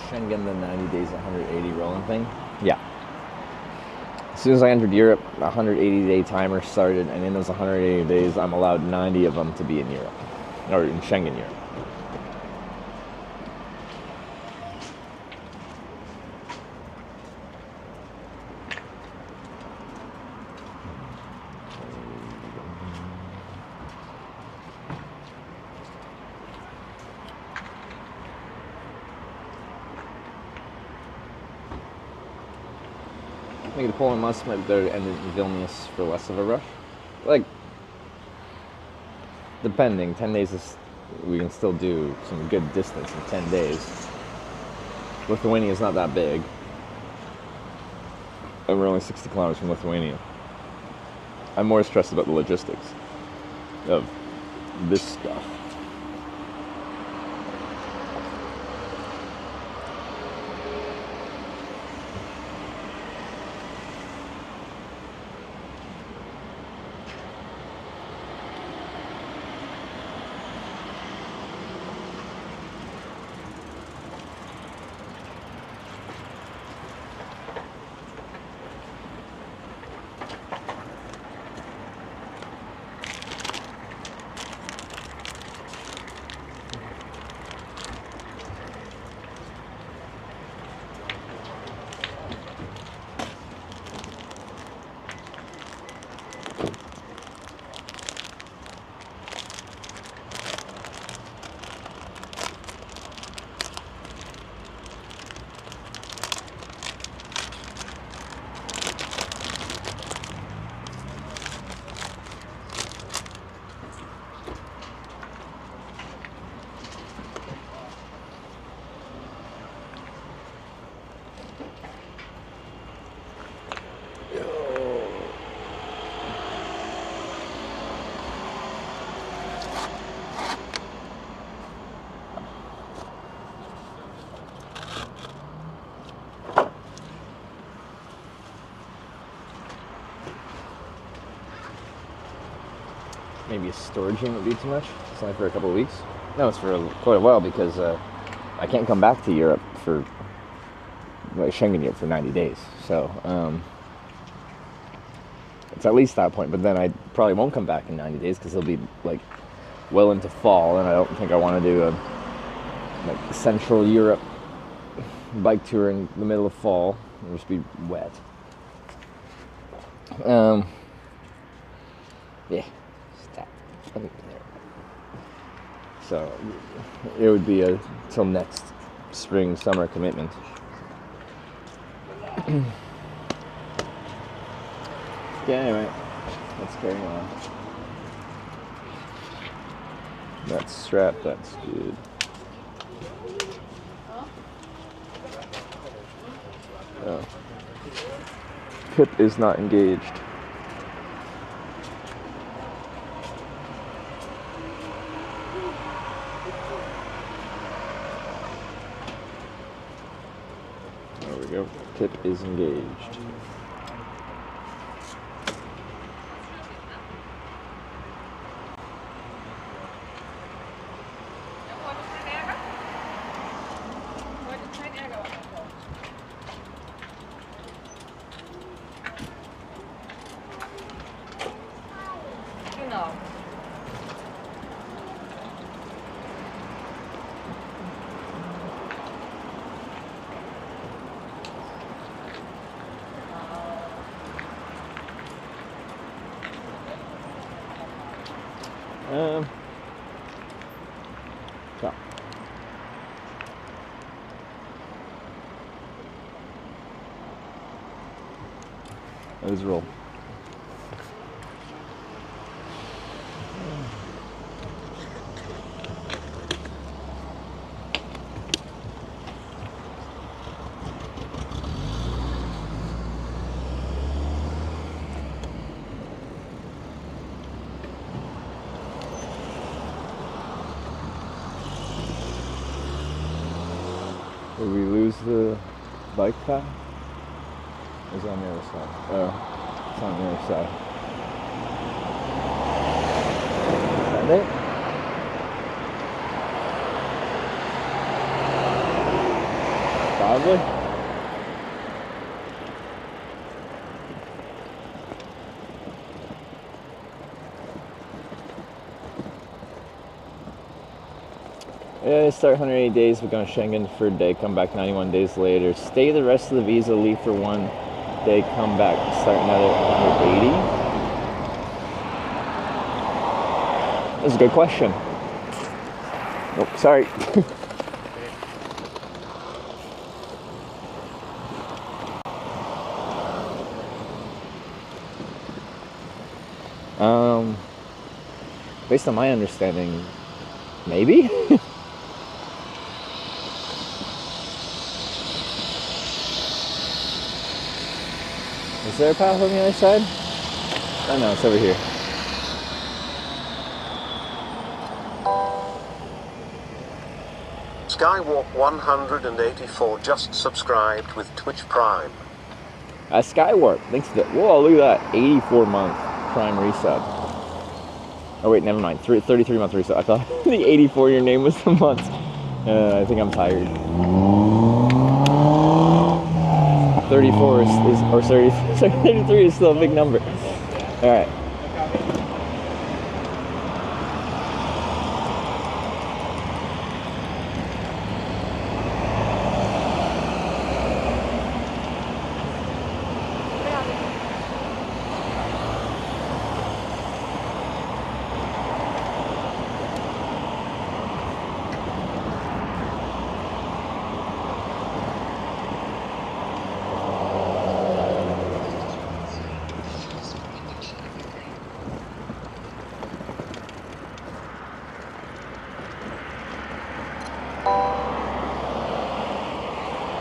Schengen, the 90 days, 180 rolling thing? Yeah. As soon as I entered Europe, a 180-day timer started, and in those 180 days, I'm allowed 90 of them to be in Europe, or in Schengen Europe. I think the Poland must might be better to end it in Vilnius for less of a rush. Like, depending, 10 days is, we can still do some good distance in 10 days. Lithuania is not that big. And we're only 60 kilometers from Lithuania. I'm more stressed about the logistics of this stuff. Maybe a storage unit would be too much. It's only for a couple of weeks. No, it's for quite a while because I can't come back to Europe for like Schengen Europe for 90 days. So it's at least that point. But then I probably won't come back in 90 days because it'll be like well into fall, and I don't think I want to do a like Central Europe bike tour in the middle of fall. It'll just be wet. Yeah. So it would be a till next spring, summer commitment. Yeah, anyway, let's carry on. That strap, that's good. Oh. Tip is not engaged. There we go. Tip is engaged. So. Let's roll. Did we lose the bike path? It's on the other side. Oh, it's on the other side. Is that it? Probably. Yeah, start 180 days, we're going to Schengen for a day, come back 91 days later. Stay the rest of the visa, leave for 1 day, come back, start another 180? That's a good question. Oh, sorry. Based on my understanding, maybe? Is there a path on the other side? Oh no, it's over here. Skywalk 184 just subscribed with Twitch Prime. Skywarp, thanks to that. Whoa, look at that. 84-month Prime resub. Oh wait, never mind. 33-month resub. I thought the 84 your name was the month. I think I'm tired. 34 is or sorry, 33 is still a big number. All right.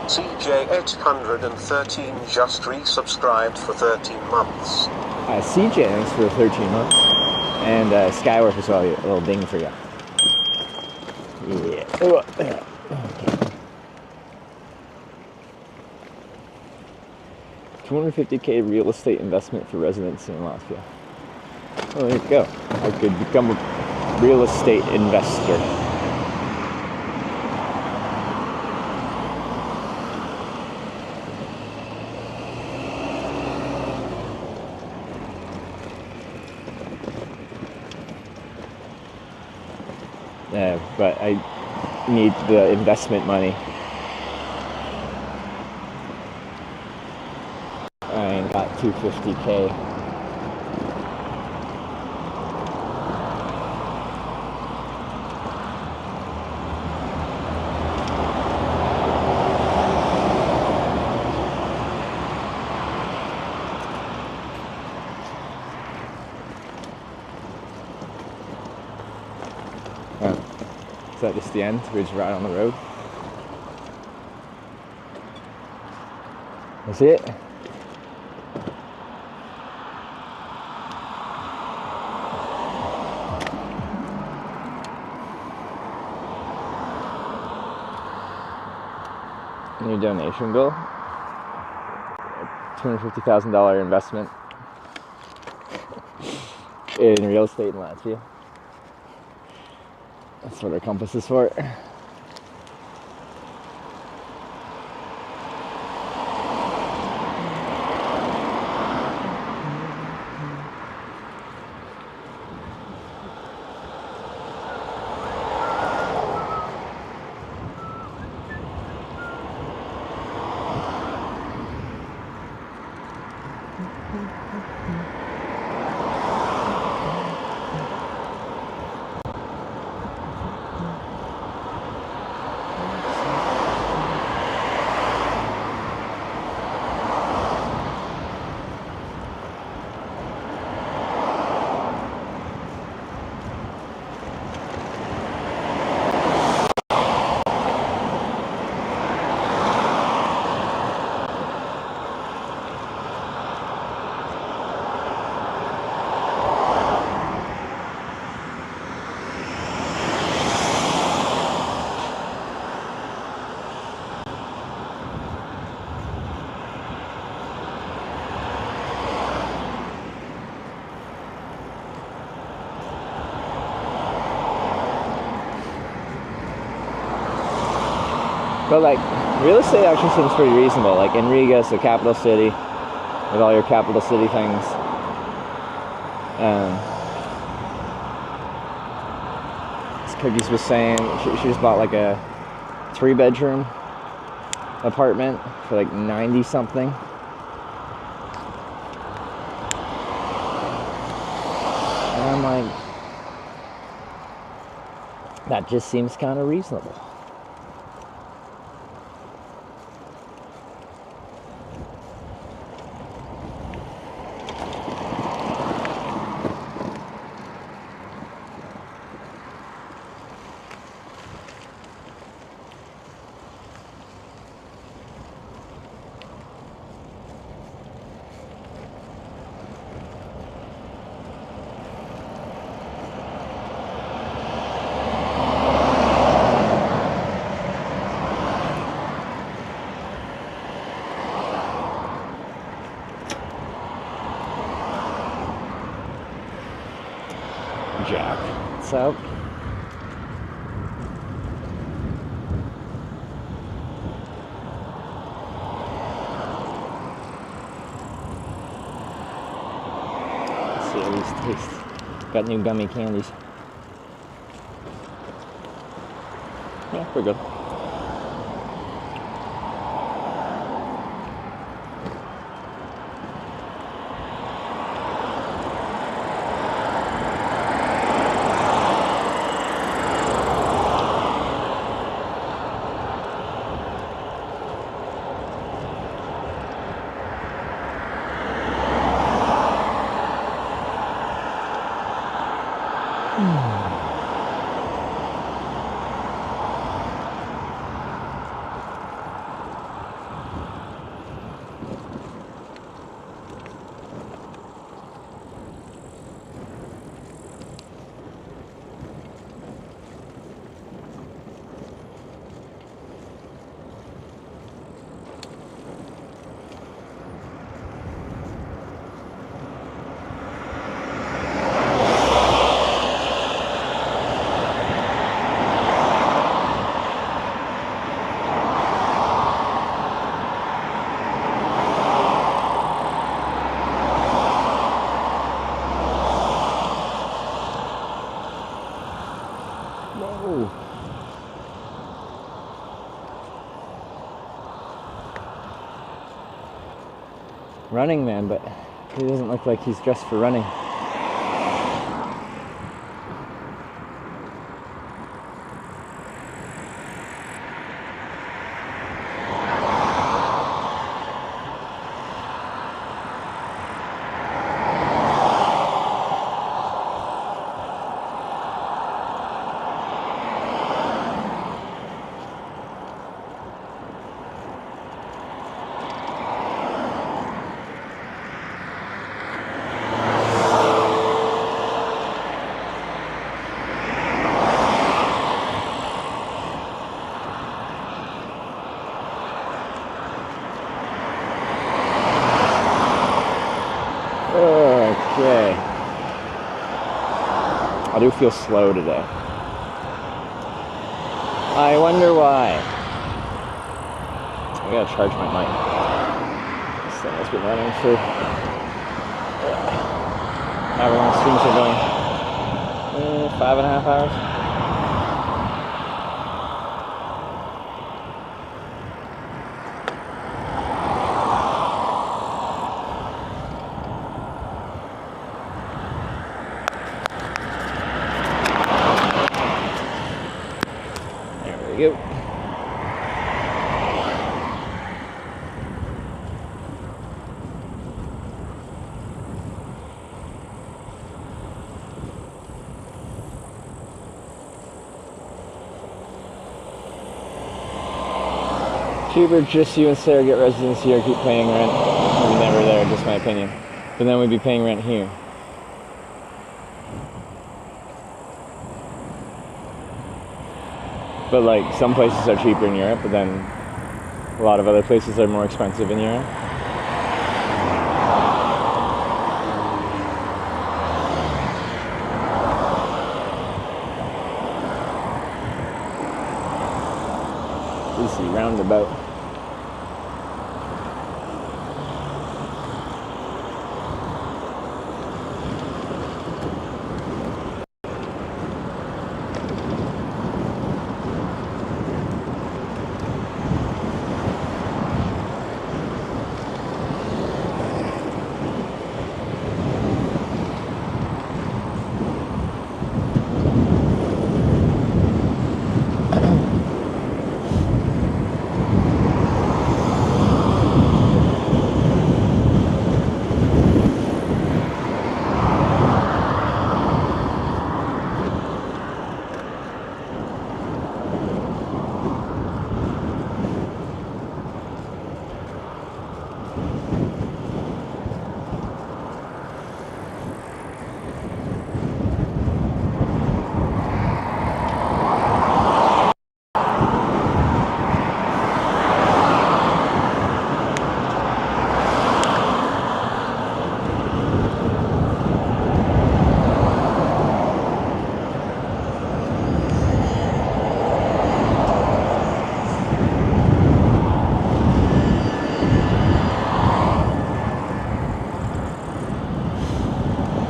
CJ813 just resubscribed for 13 months. CJ, thanks for 13 months. And Skywarp as well, a little ding for you. Yeah. Okay. 250K real estate investment for residency in Latvia. Oh, there you go. I could become a real estate investor. But I need the investment money. I ain't got 250K. Is that just the end? We're just right on the road. That's it. New donation bill. $250,000 investment in real estate in Latvia. That's what our compass is for. But like, real estate actually seems pretty reasonable. Like in Riga, it's the capital city, with all your capital city things. As Cookies was saying, she just bought like a 3-bedroom apartment for like 90 something. And I'm like, that just seems kind of reasonable. Jack. So, let's see how these taste. Got new gummy candies. Yeah, pretty good. Whoa. Running man, but he doesn't look like he's dressed for running. Okay. I do feel slow today. I wonder why. I gotta charge my mic. This thing has been running for however long streams are going. 5.5 hours. There we go. Cheaper, just you and Sarah get residency or keep paying rent. We're never there, just my opinion. But then we'd be paying rent here. But like, some places are cheaper in Europe, but then a lot of other places are more expensive in Europe. Easy, round roundabout.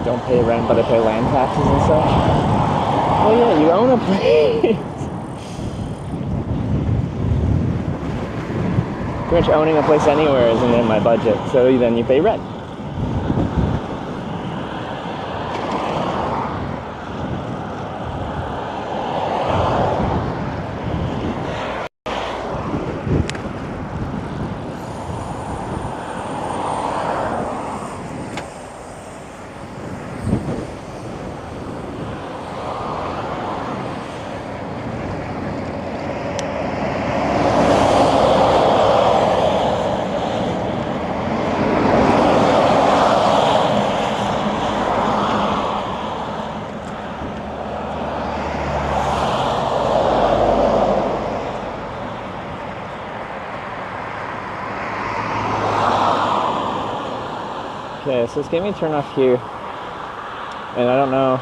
Don't pay rent, but I pay land taxes and such. Oh yeah, you own a place. Pretty much owning a place anywhere isn't in my budget, so then you pay rent. Okay, so it's getting me turned off here, and I don't know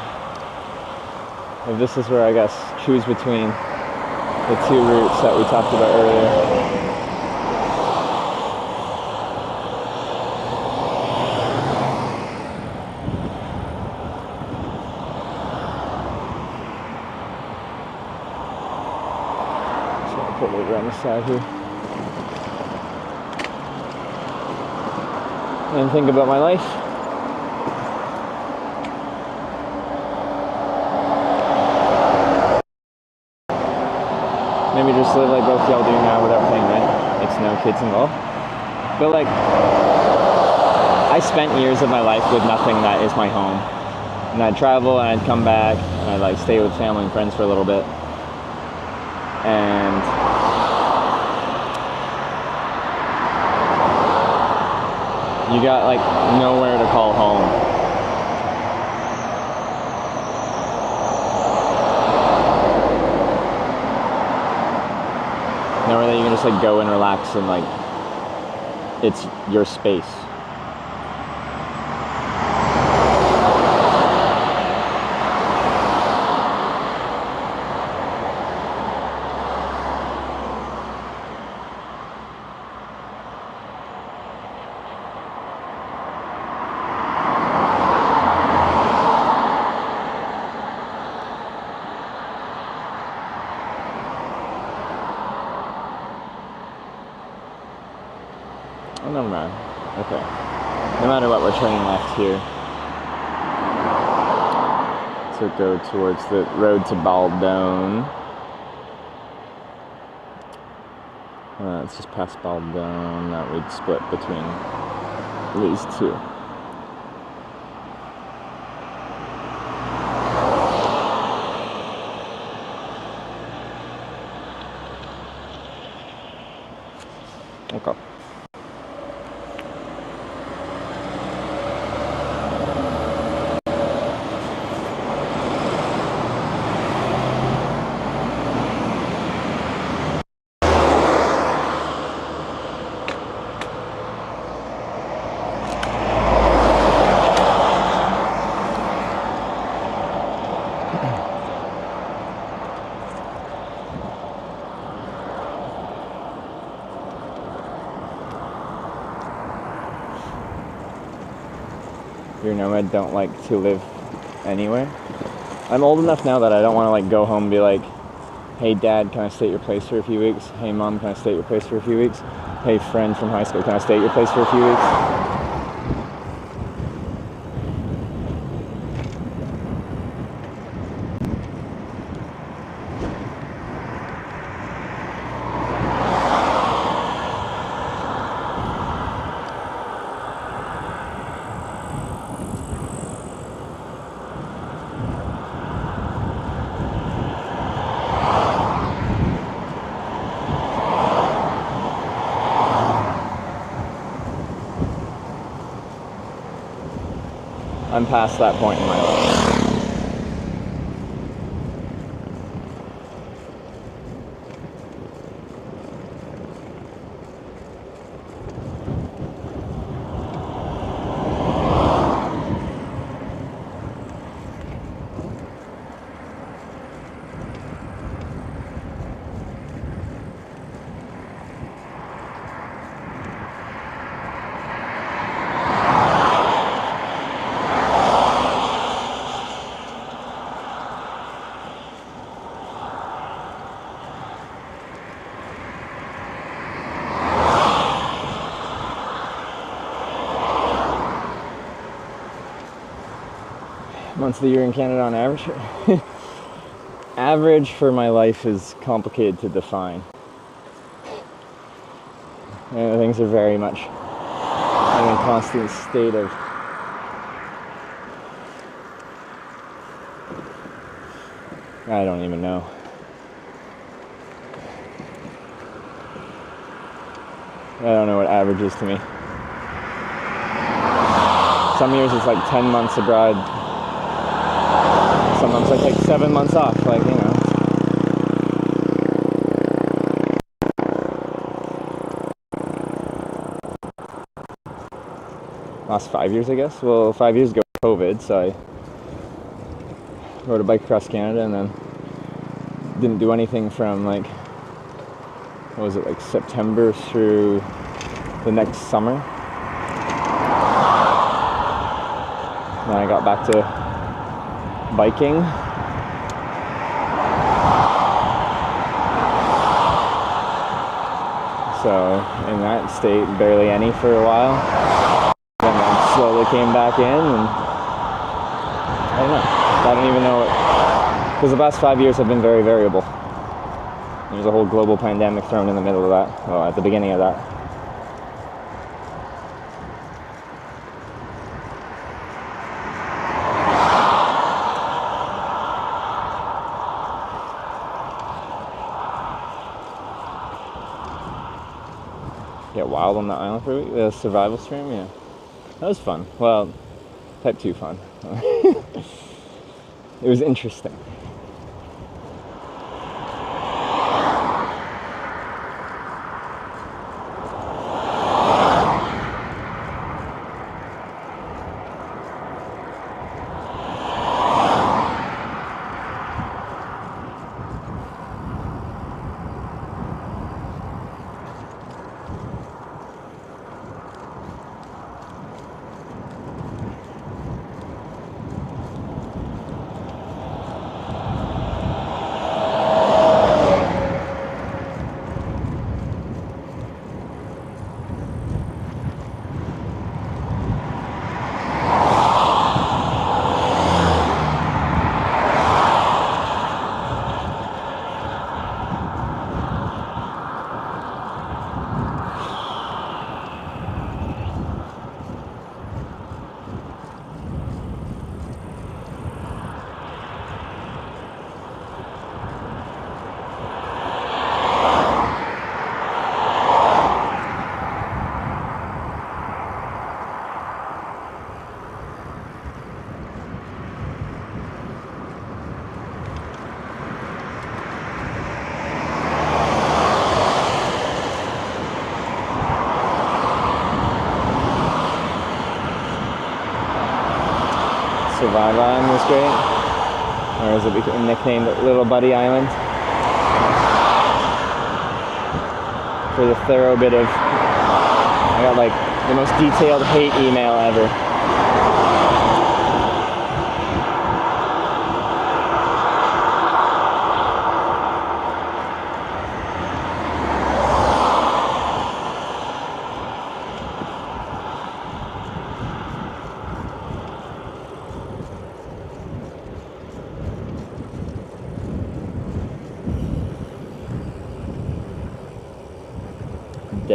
if this is where I guess choose between the two routes that we talked about earlier. So I'll put it around the side here. And think about my life. Maybe just live like both y'all do now without paying rent. It's no kids involved. But like, I spent years of my life with nothing that is my home. And I'd travel and I'd come back and I'd like stay with family and friends for a little bit. And you got like nowhere to call home. Nowhere that you can just like go and relax and like it's your space. Oh, never mind. Okay. No matter what, we're turning left here. To go towards the road to Baldone. It's just past Baldone. That would split between these two. Okay. you're a nomad, don't like to live anywhere. I'm old enough now that I don't want to like go home and be like, hey dad, can I stay at your place for a few weeks? Hey mom, can I stay at your place for a few weeks? Hey friend from high school, can I stay at your place for a few weeks? I'm past that point in my life. Months of the year in Canada on average. Average for my life is complicated to define. Things are very much in a constant state of I don't even know. I don't know what average is to me. Some years it's like 10 months abroad. Some months I take 7 months off, like, you know. Last 5 years, I guess. Well, 5 years ago, COVID, so I rode a bike across Canada and then didn't do anything from like, what was it, like September through the next summer. Then I got back to biking. So in that state, barely any for a while. Then I slowly came back in, and I don't know. I don't even know what, because the past 5 years have been very variable. There's a whole global pandemic thrown in the middle of that. Well, at the beginning of that. Get wild on the island for a week. The survival stream, yeah. That was fun. Well, type 2 fun. It was interesting. Survive Island was great, or as it became nicknamed, Little Buddy Island, for the thorough bit of, I got like the most detailed hate email ever.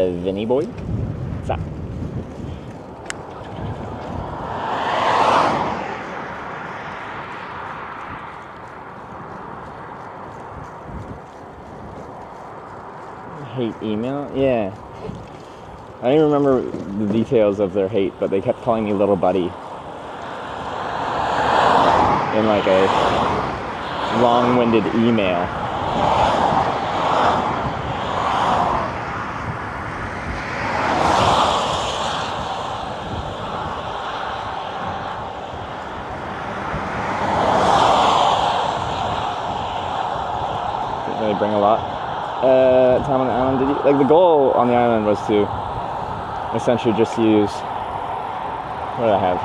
Vinny boy. What's up? Hate email? Yeah. I don't remember the details of their hate, but they kept calling me little buddy in like a long-winded email. Didn't really bring a lot. Time on the island, like the goal on the island was to essentially just use, what did I have?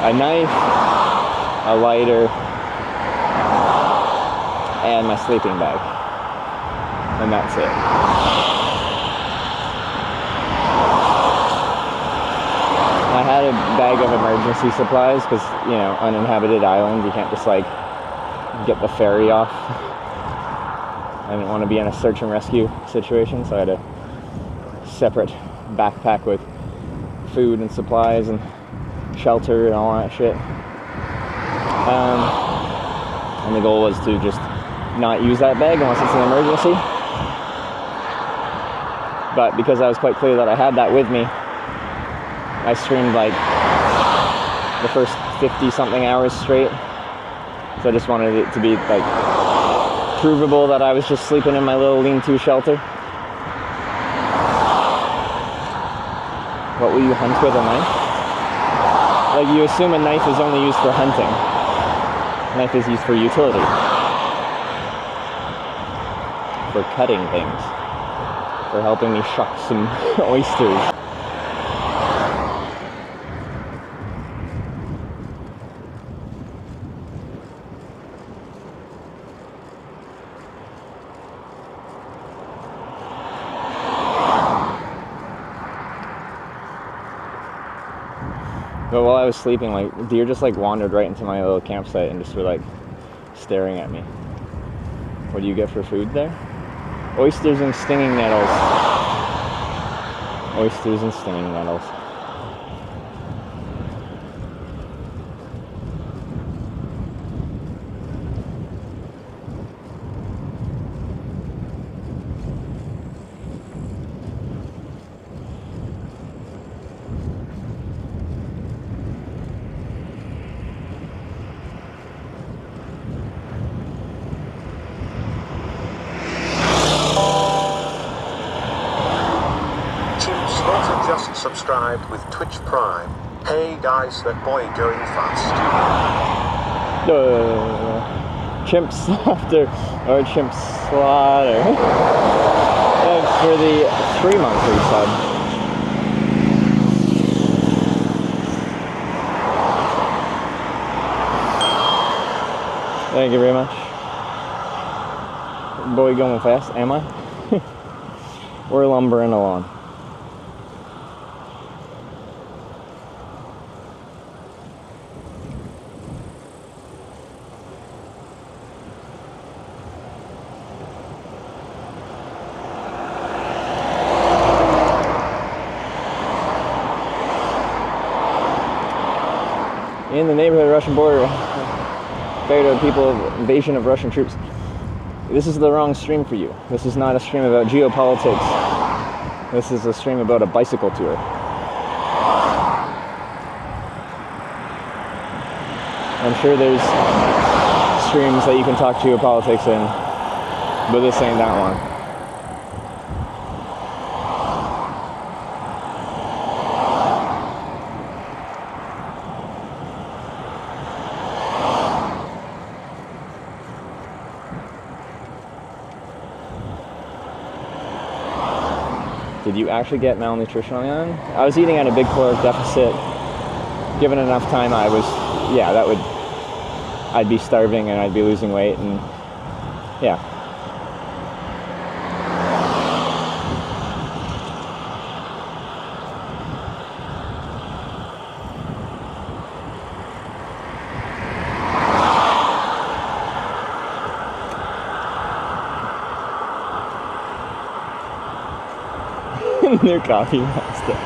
A knife, a lighter, and my sleeping bag, and that's it. I had a bag of emergency supplies because, you know, uninhabited island, you can't just like get the ferry off. I didn't want to be in a search and rescue situation, so I had a separate backpack with food and supplies and shelter and all that shit. And the goal was to just not use that bag unless it's an emergency. But because I was quite clear that I had that with me, I streamed like the first 50-something hours straight. So I just wanted it to be like provable that I was just sleeping in my little lean-to shelter. What will you hunt with a knife? Like, you assume a knife is only used for hunting. A knife is used for utility. For cutting things. For helping me shuck some oysters. But while I was sleeping, like, deer just like wandered right into my little campsite and just were like staring at me. What do you get for food there? Oysters and stinging nettles. Oysters and stinging nettles. Just subscribed with Twitch Prime. Hey guys, that boy going fast. Chimp slaughter or chimp slaughter. For the 3-month resub. Thank you very much. Boy going fast, am I? We're lumbering along. In the neighborhood of the Russian border, fair to people of invasion of Russian troops. This is the wrong stream for you. This is not a stream about geopolitics. This is a stream about a bicycle tour. I'm sure there's streams that you can talk geopolitics in, but this ain't that one. Did you actually get malnutrition on the island? I was eating at a big caloric deficit. Given enough time, I'd be starving and I'd be losing weight, and yeah. New coffee master.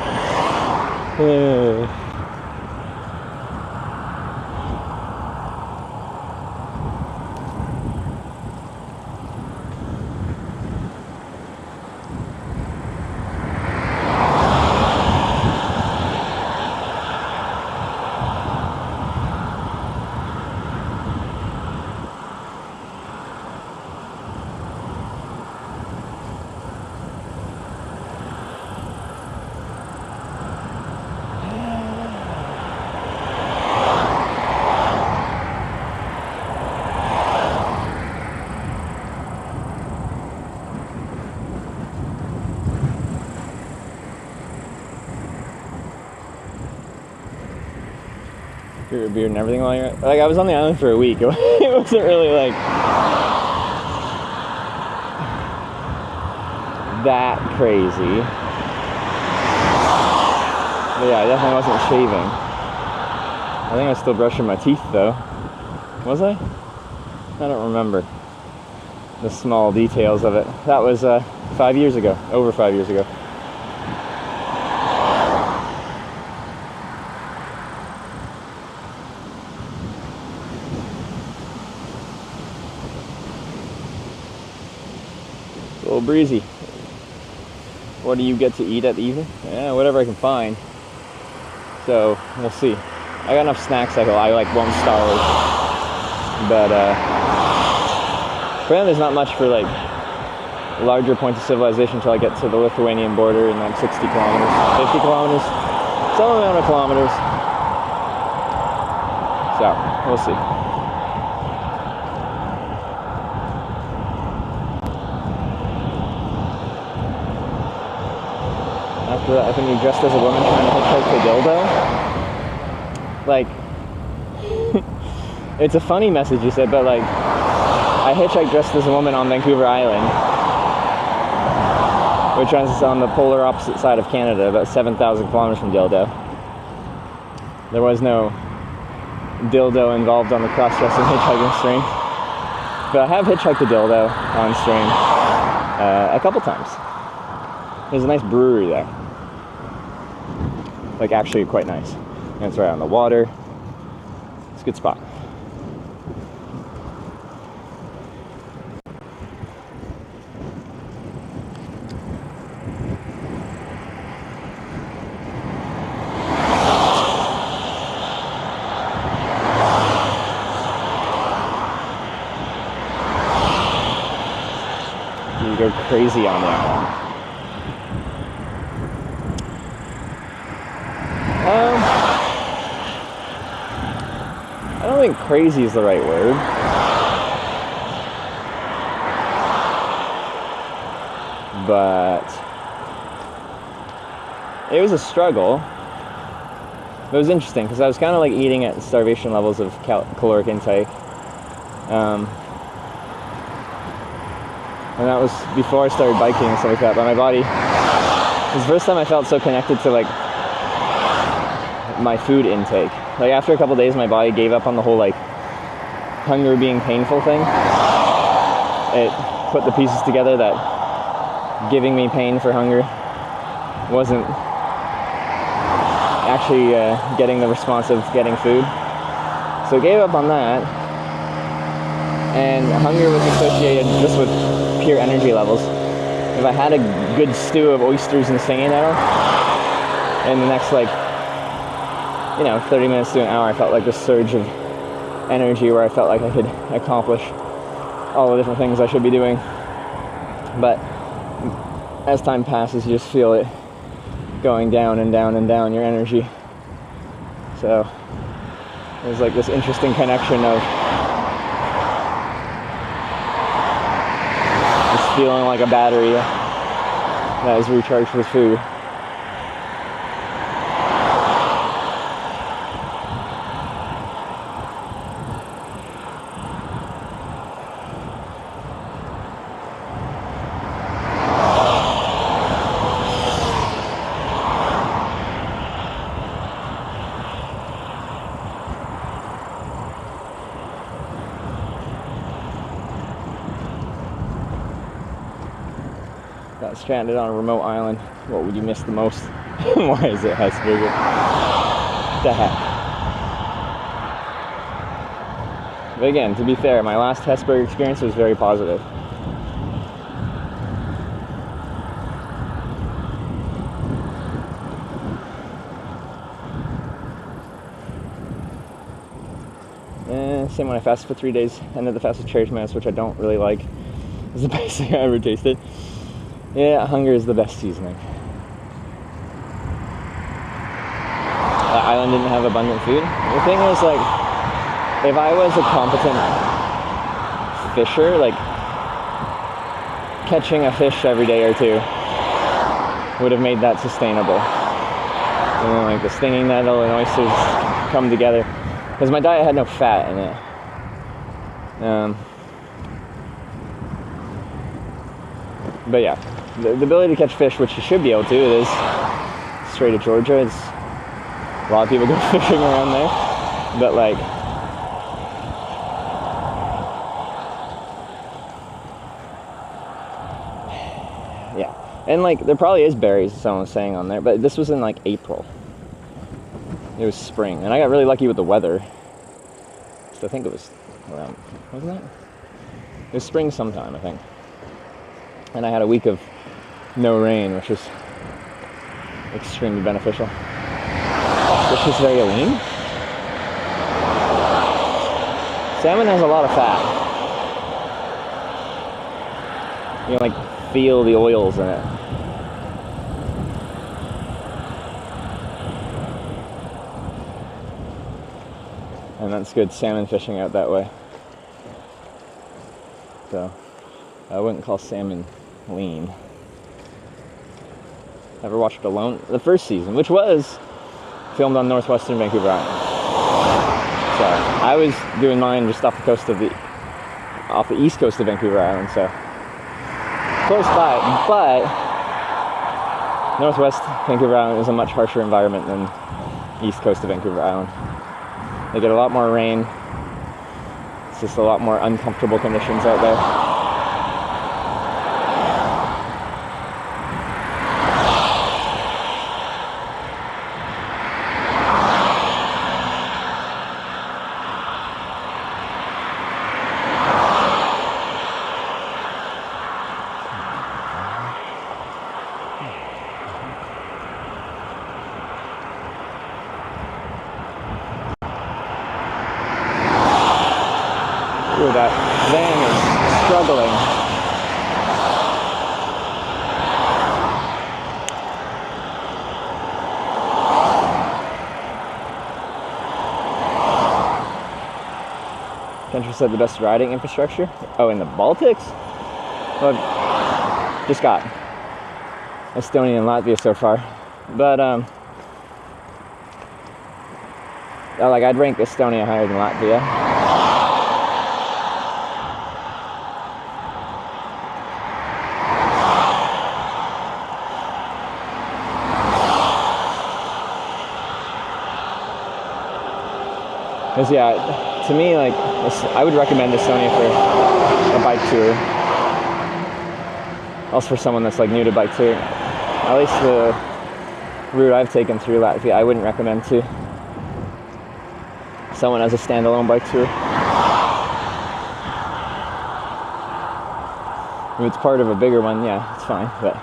Your beard and everything while you're like, I was on the island for a week. It wasn't really like that crazy. But yeah, I definitely wasn't shaving. I think I was still brushing my teeth though. Was I? I don't remember the small details of it. That was 5 years ago, over 5 years ago. A little breezy. What do you get to eat at the evening? Yeah, whatever I can find. So we'll see. I got enough snacks I like won't starve. But apparently there's not much for like larger points of civilization until I get to the Lithuanian border in like 60 kilometers, 50 kilometers, some amount of kilometers. So we'll see. After that, I think you dressed as a woman trying to hitchhike to dildo. Like, it's a funny message you said, but like, I hitchhiked dressed as a woman on Vancouver Island, which is on the polar opposite side of Canada, about 7,000 kilometers from dildo. There was no dildo involved on the cross-dressing hitchhiking stream, but I have hitchhiked a dildo on stream a couple times. There's a nice brewery there. Like, actually quite nice. And it's right on the water. It's a good spot. You go crazy on that one. I don't think crazy is the right word. But it was a struggle. It was interesting because I was kind of like eating at starvation levels of caloric intake. And that was before I started biking and stuff like that. But my body, it was the first time I felt so connected to like my food intake. Like after a couple days, my body gave up on the whole like hunger being painful thing. It put the pieces together that giving me pain for hunger wasn't actually getting the response of getting food. So it gave up on that. And hunger was associated just with pure energy levels. If I had a good stew of oysters and singing-nettle, in the next 30 minutes to an hour, I felt like this surge of energy where I felt like I could accomplish all the different things I should be doing. But as time passes, you just feel it going down and down and down, your energy. So there's like this interesting connection of just feeling like a battery that is recharged with food. stranded on a remote island. What would you miss the most? Why is it Hesburger? What the heck? But again, to be fair, my last Hesburger experience was very positive. And same when I fasted for 3 days. Ended the fast with cherry tomatoes, which I don't really like. It's the best thing I ever tasted. Yeah, hunger is the best seasoning. The island didn't have abundant food. The thing is, like, if I was a competent fisher, like, catching a fish every day or two would have made that sustainable. And then, like, the stinging nettle and oysters come together. Because my diet had no fat in it. But yeah, the ability to catch fish, which you should be able to, it is straight to Georgia. It's a lot of people go fishing around there, but like, yeah, and like there probably is berries, someone was saying on there, but this was in like April. It was spring, and I got really lucky with the weather. So I think it was around, wasn't it? It was spring sometime, I think. And I had a week of no rain, which was extremely beneficial. Fish is very lean. Salmon has a lot of fat. You can like feel the oils in it. And that's good salmon fishing out that way. So I wouldn't call salmon lean. Ever watched Alone? The first season, which was filmed on northwestern Vancouver Island. So I was doing mine just off the east coast of Vancouver Island, so close by. But northwest Vancouver Island is a much harsher environment than east coast of Vancouver Island. They get a lot more rain. It's just a lot more uncomfortable conditions out there. Ooh, that van is struggling. Kendra said the best riding infrastructure? Oh, in the Baltics? Well, I've just got Estonia and Latvia so far. But, like, I'd rank Estonia higher than Latvia. Because yeah, to me, like, I would recommend Estonia for a bike tour. Also for someone that's like new to bike touring. At least the route I've taken through Latvia, I wouldn't recommend to someone as a standalone bike tour. If it's part of a bigger one, yeah, it's fine. But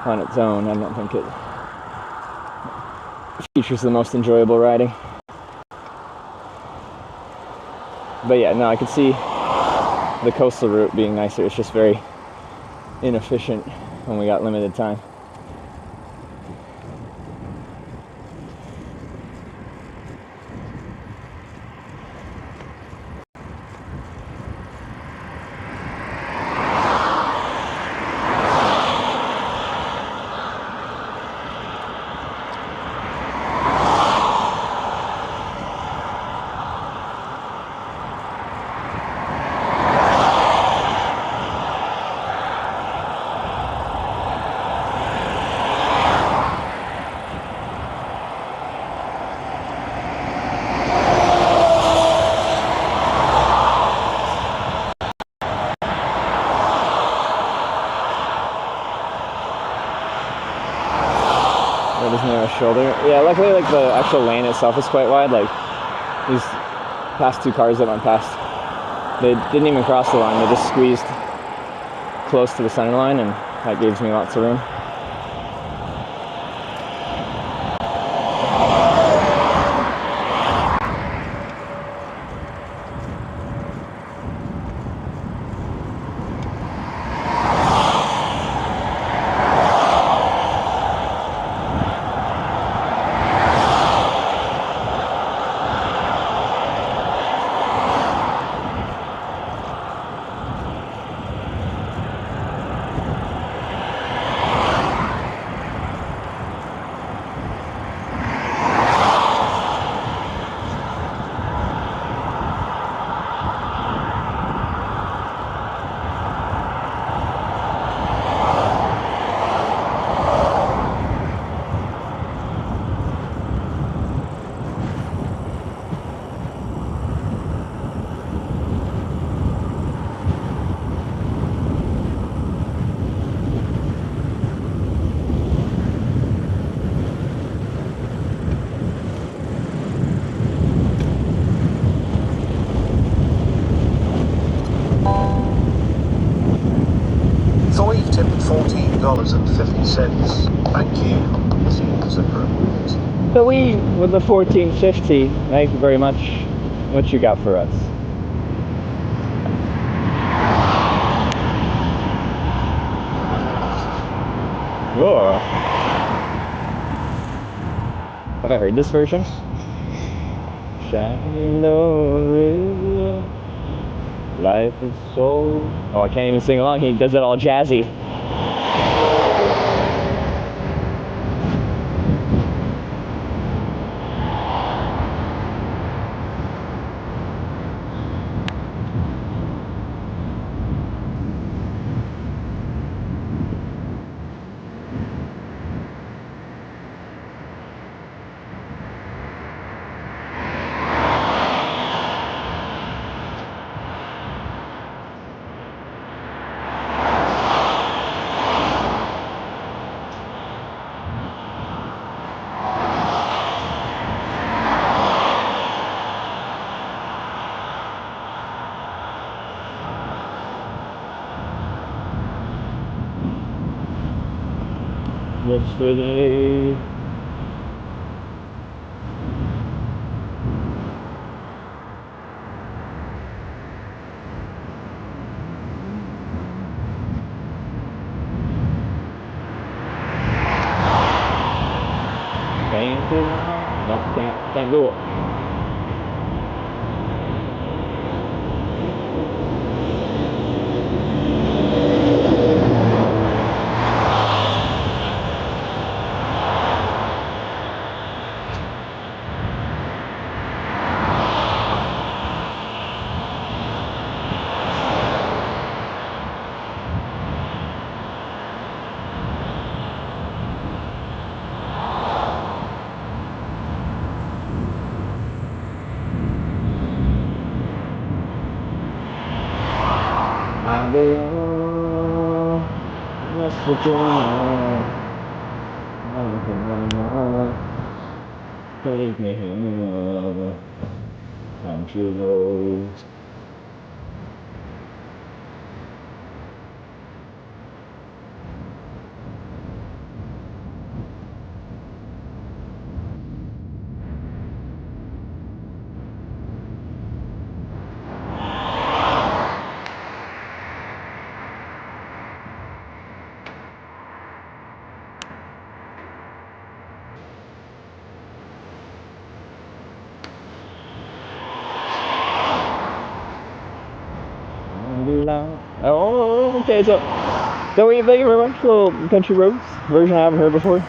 on its own, I don't think it features the most enjoyable riding. But yeah, no, I could see the coastal route being nicer. It's just very inefficient when we got limited time. shoulder. Yeah, luckily like the actual lane itself is quite wide. Like these past two cars that went past, they didn't even cross the line. They just squeezed close to the center line, and that gives me lots of room. Thoy tipped $14.50. Thank you. Seems appropriate. So we with the 1450. Thank you very much. What you got for us? Whoa. Have I heard this version? Shallow river, life is so... Oh, I can't even sing along. He does it all jazzy. Yesterday. Can't do it. No, can't do it. Take me home, country roads. Oh, okay, so thank you very much for the country roads version I haven't heard before.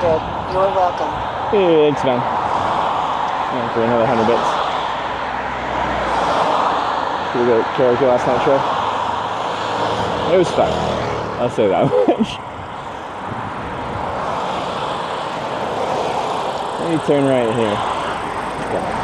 100. You're welcome. Hey, thanks, man. And for another 100 bits. Did we go karaoke last night, show? It was fun. I'll say that much. Let me turn right here. Yeah.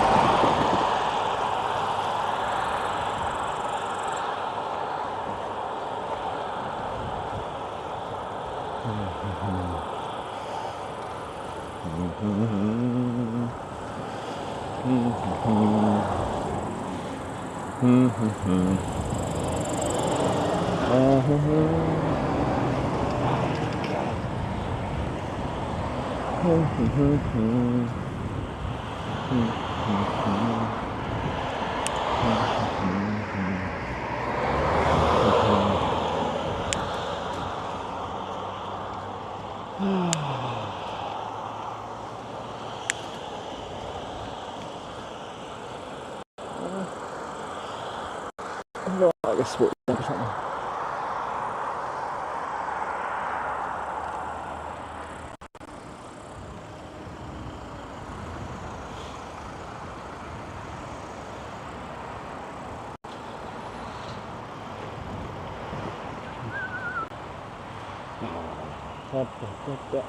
Like a sports drink or something.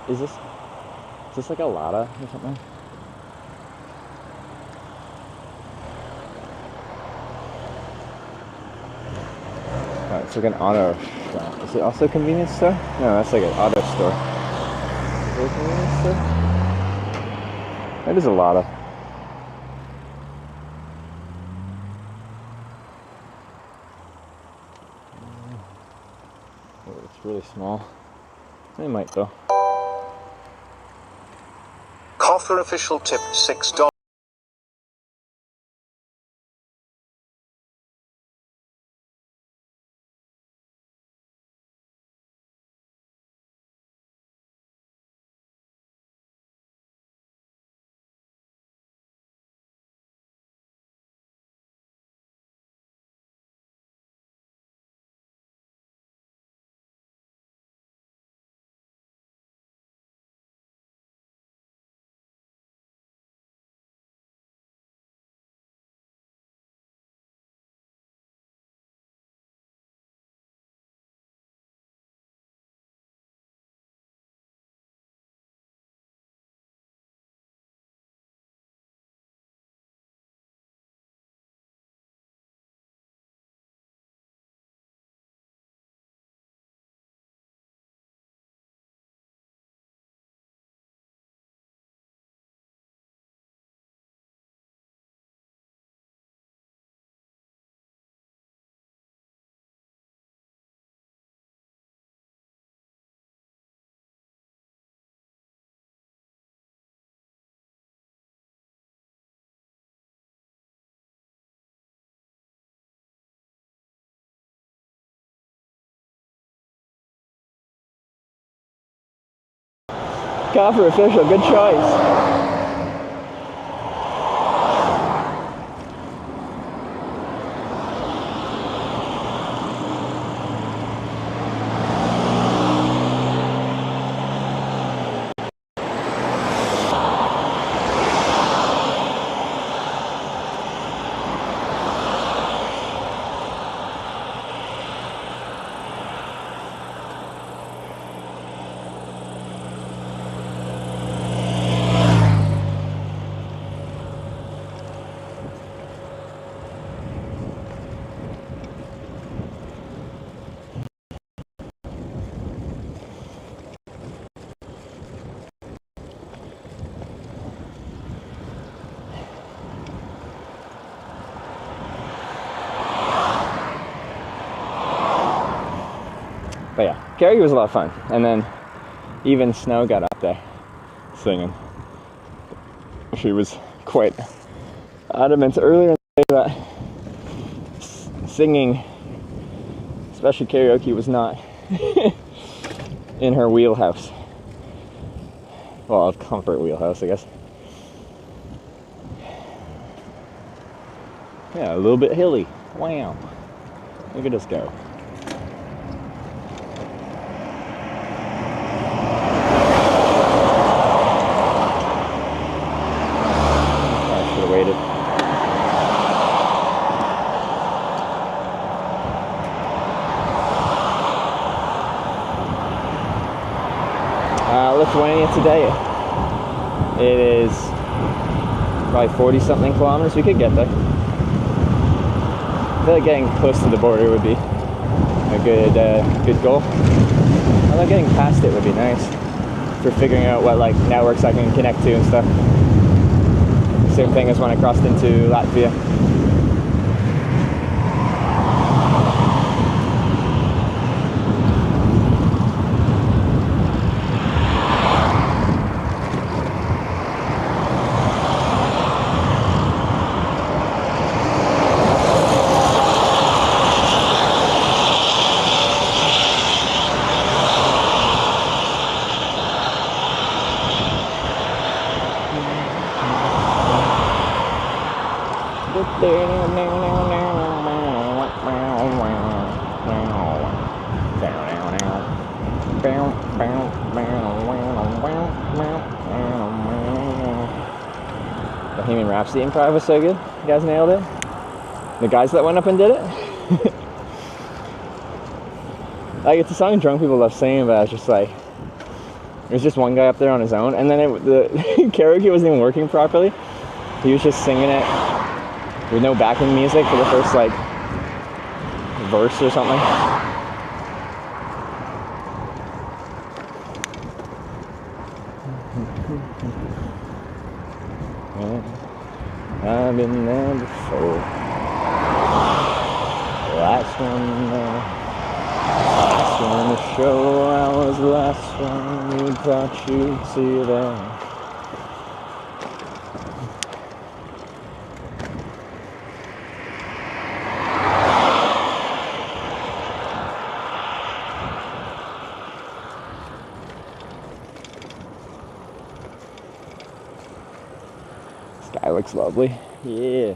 Is this like a Lada or something? Oh, it's like an auto shop. Is it also a convenience store? No, that's like an auto store. Is it a convenience store? That is a Lada. Oh, it's really small. They might though. Coffer official tipped $6. Coffer official, good choice. But yeah, karaoke was a lot of fun. And then even Snow got up there singing. She was quite adamant earlier in the day that singing, especially karaoke, was not in her wheelhouse. Well, of comfort wheelhouse, I guess. Yeah, a little bit hilly. Wow. Look at us go. Lithuania today. It is probably 40 something kilometers. We could get there. I feel like getting close to the border would be a good goal. Although getting past it would be nice for figuring out what like networks I can connect to and stuff. Same thing as when I crossed into Latvia. Bohemian Rhapsody improv was so good. You guys nailed it. The guys that went up and did it. Like, it's a song drunk people love singing, but I was just like, there's just one guy up there on his own, and then the karaoke wasn't even working properly. He was just singing it with no backing music for the first like verse or something. I've been there before. Last one to show I was the last one. You thought you'd see that. Sky looks lovely. Yeah.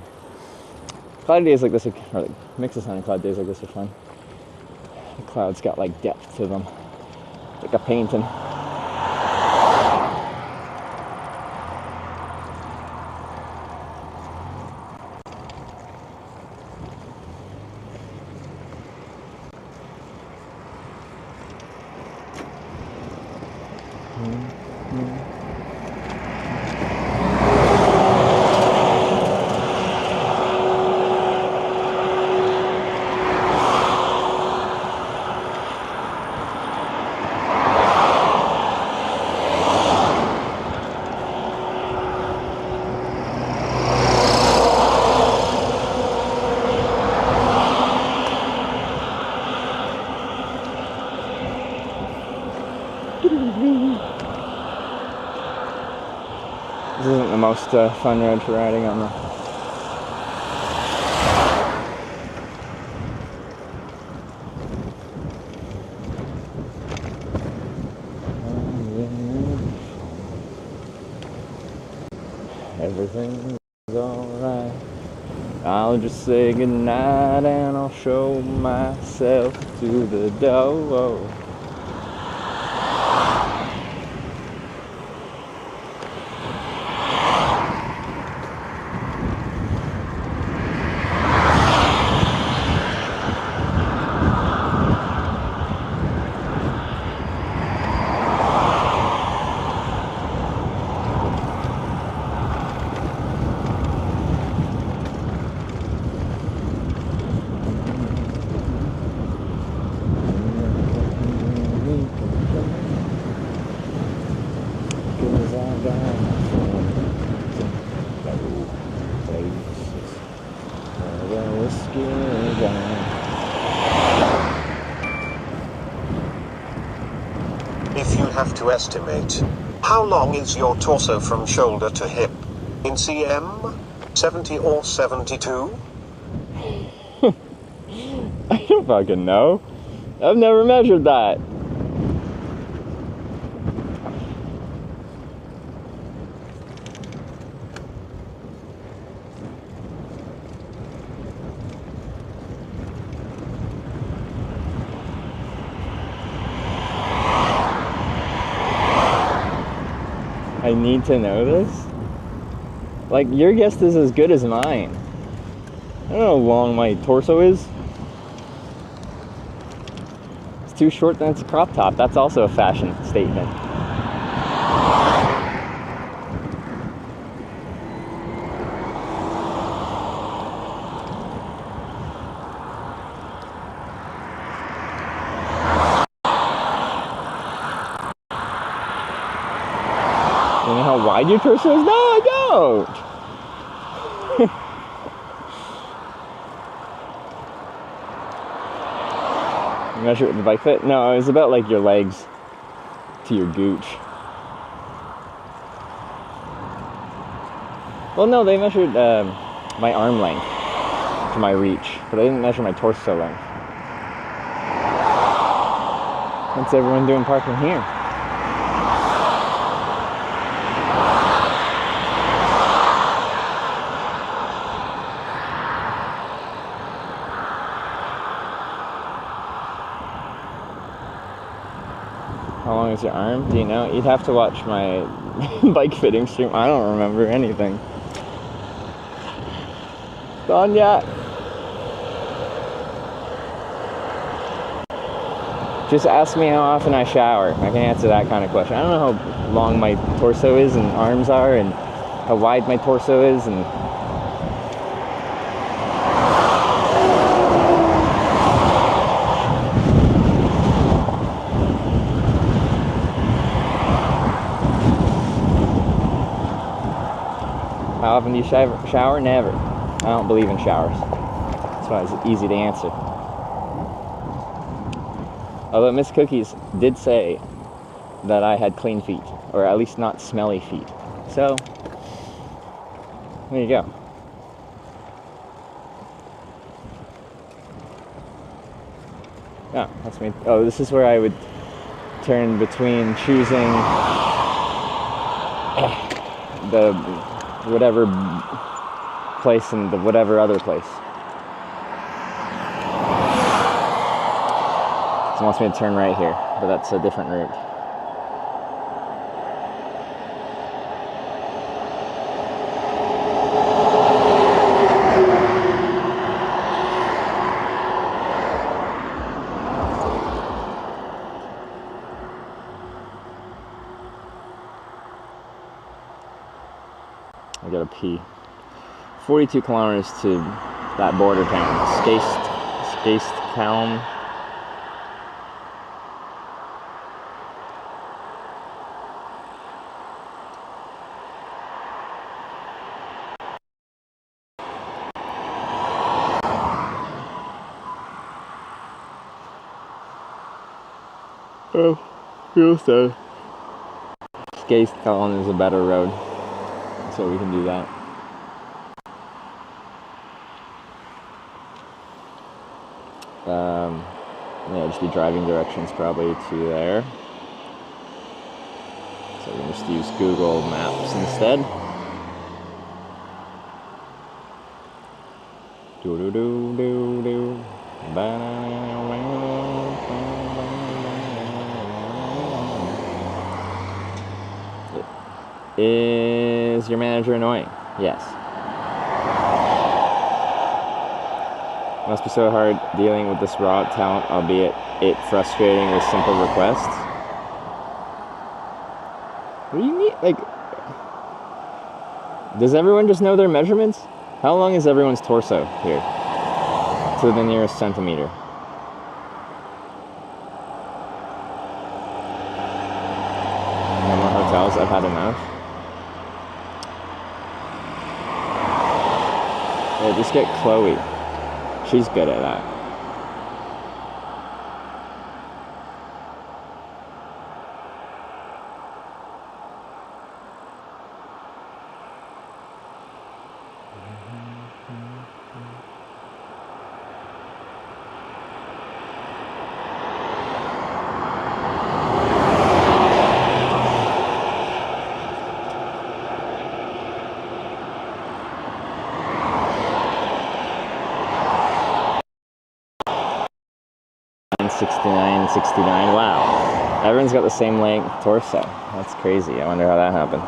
Cloudy days like this, or like mix of sun and cloud days like this are fun. The clouds got like depth to them, like a painting. This isn't the most fun road for riding on the everything's alright. I'll just say goodnight and I'll show myself to the door. If you have to estimate, how long is your torso from shoulder to hip? In cm? 70 or 72? I don't fucking know. I've never measured that. I need to know this? Like, your guess is as good as mine. I don't know how long my torso is. It's too short, then it's a crop top. That's also a fashion statement. how wide your torso is? No, I don't. Measure it with the bike fit? No, it was about like your legs to your gooch. Well, no, they measured my arm length to my reach, but they didn't measure my torso length. What's everyone doing parking here? How long is your arm? Do you know? You'd have to watch my bike fitting stream. I don't remember anything. Done yet? Just ask me how often I shower. I can answer that kind of question. I don't know how long my torso is and arms are and how wide my torso is and how often do you shower? Never. I don't believe in showers. That's why it's easy to answer. Although Miss Cookies did say that I had clean feet, or at least not smelly feet. So, there you go. Yeah, that's me. Oh, this is where I would turn between choosing the whatever place and the whatever other place. It wants me to turn right here, but that's a different route. I gotta pee. 42 kilometers to that border town, Calm. Oh, feels so. Skaistkallen is a better road, so we can do that. Yeah, just be driving directions probably to there. So we can just use Google Maps instead. Do do do do do. Is your manager annoying? Yes. Must be so hard dealing with this raw talent, albeit it frustrating with simple requests. What do you mean? Like, does everyone just know their measurements? How long is everyone's torso here? To the nearest centimeter. No more hotels, I've had enough. Yeah, just get Chloe. She's good at that. $69.69. Wow. Everyone's got the same length torso. That's crazy. I wonder how that happened.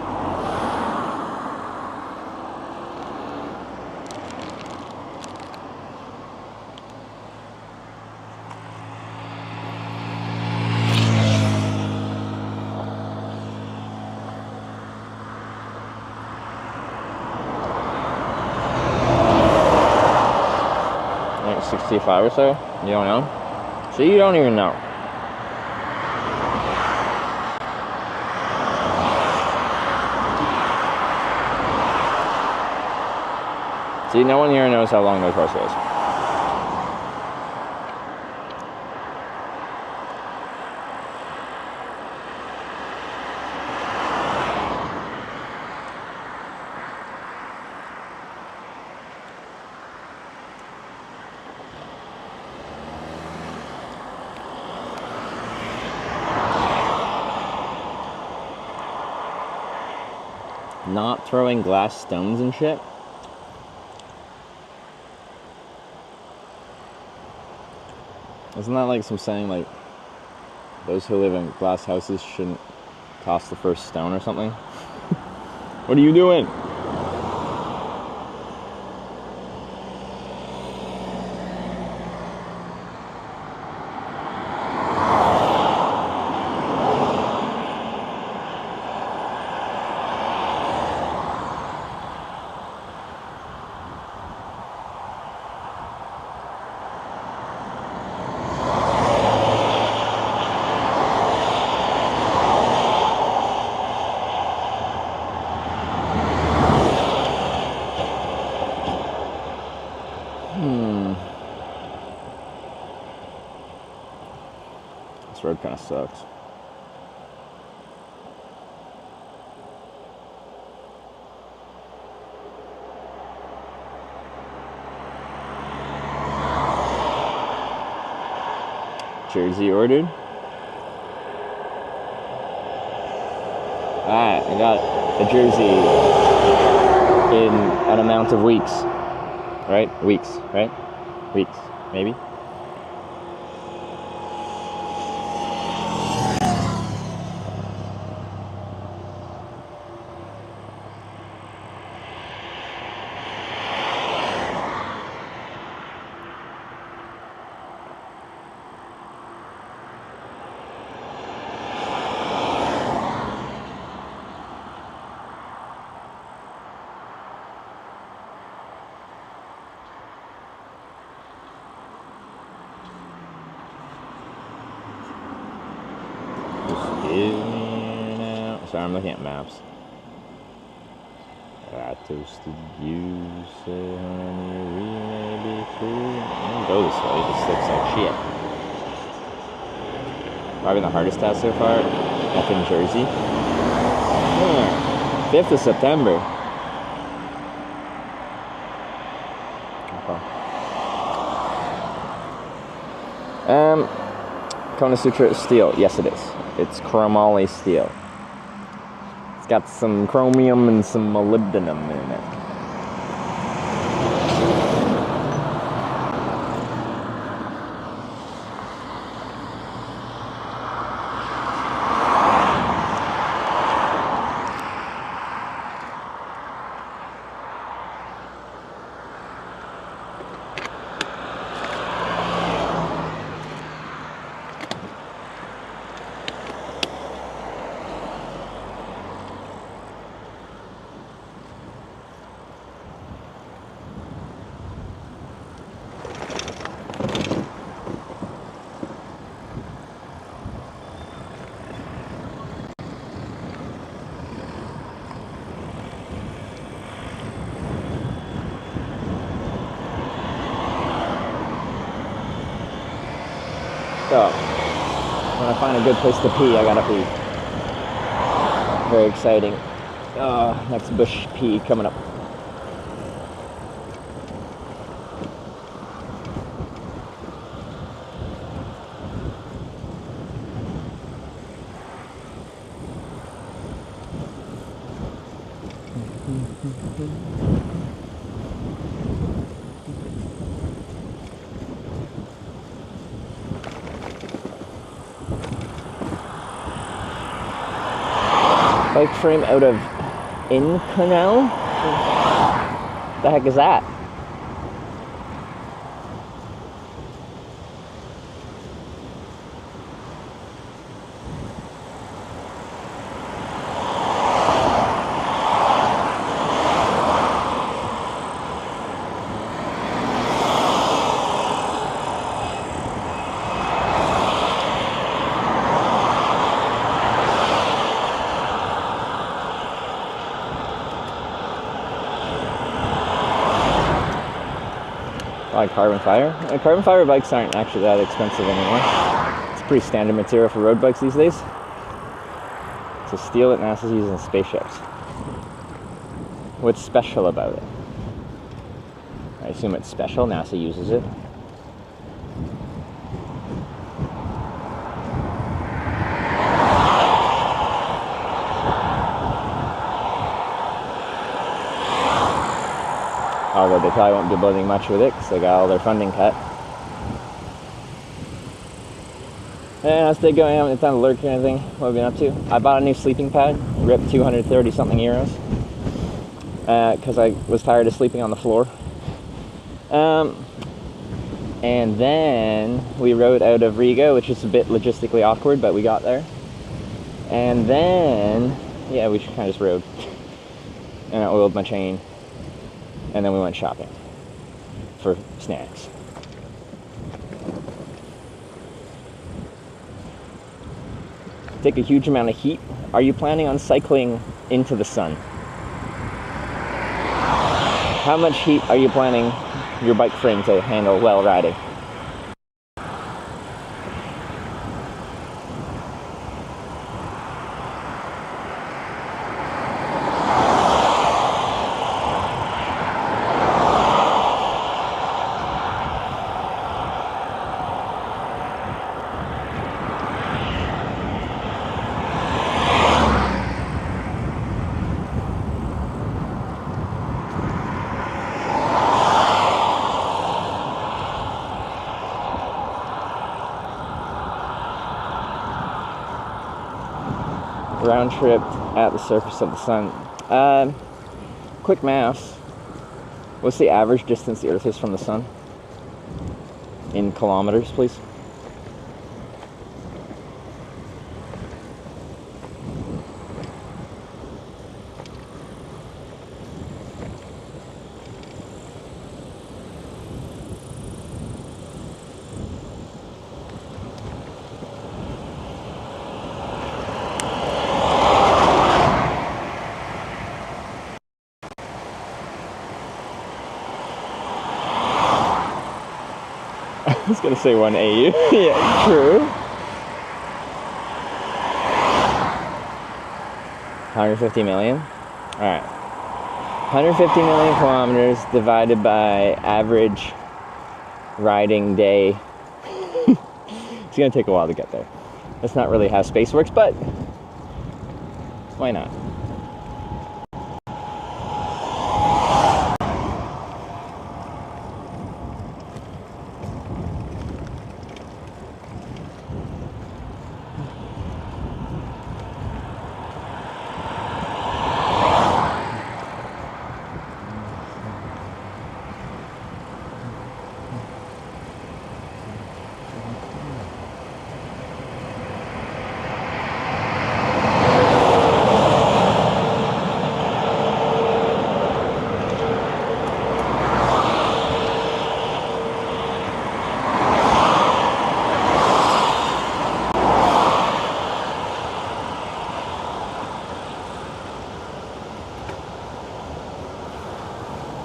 Like 65 or so? You don't know? So you don't even know. See, no one here knows how long the torso is. Not throwing glass stones and shit. Isn't that like some saying like those who live in glass houses shouldn't toss the first stone or something? What are you doing? This road kind of sucks. Jersey ordered. Alright, I got a jersey in an amount of weeks. Right? Weeks, right? Weeks, maybe? Sorry, I'm looking at maps. Toasted views, honey, we may be through. I don't go this way, this looks like shit. Probably the hardest task so far, up in Jersey. 5th of September. Okay. Kona Sutra steel. Yes, it is. It's chromoly steel. It's got some chromium and some molybdenum in it. So, when I find a good place to pee, I gotta pee. Very exciting. Next bush pee coming up. Bike frame out of Inconel? What the heck is that? buy carbon fiber. Carbon fiber bikes aren't actually that expensive anymore. It's pretty standard material for road bikes these days. It's a steel that NASA's using in spaceships. What's special about it? I assume it's special. NASA uses it. Although they probably won't be building much with it because they got all their funding cut. And as they go, I haven't done a lurk or anything. What have I been up to? I bought a new sleeping pad, ripped 230 something euros. Because I was tired of sleeping on the floor. And then we rode out of Riga, which is a bit logistically awkward, but we got there. And then, yeah, we kind of just rode. And I oiled my chain. And then we went shopping for snacks. Take a huge amount of heat. Are you planning on cycling into the sun? How much heat are you planning your bike frame to handle while riding? Round trip at the surface of the sun. Quick math. What's the average distance the Earth is from the sun? In kilometers, please. I was gonna say 1 AU. Yeah, true. 150 million? Alright. 150 million kilometers divided by average riding day. It's gonna take a while to get there. That's not really how space works, but why not?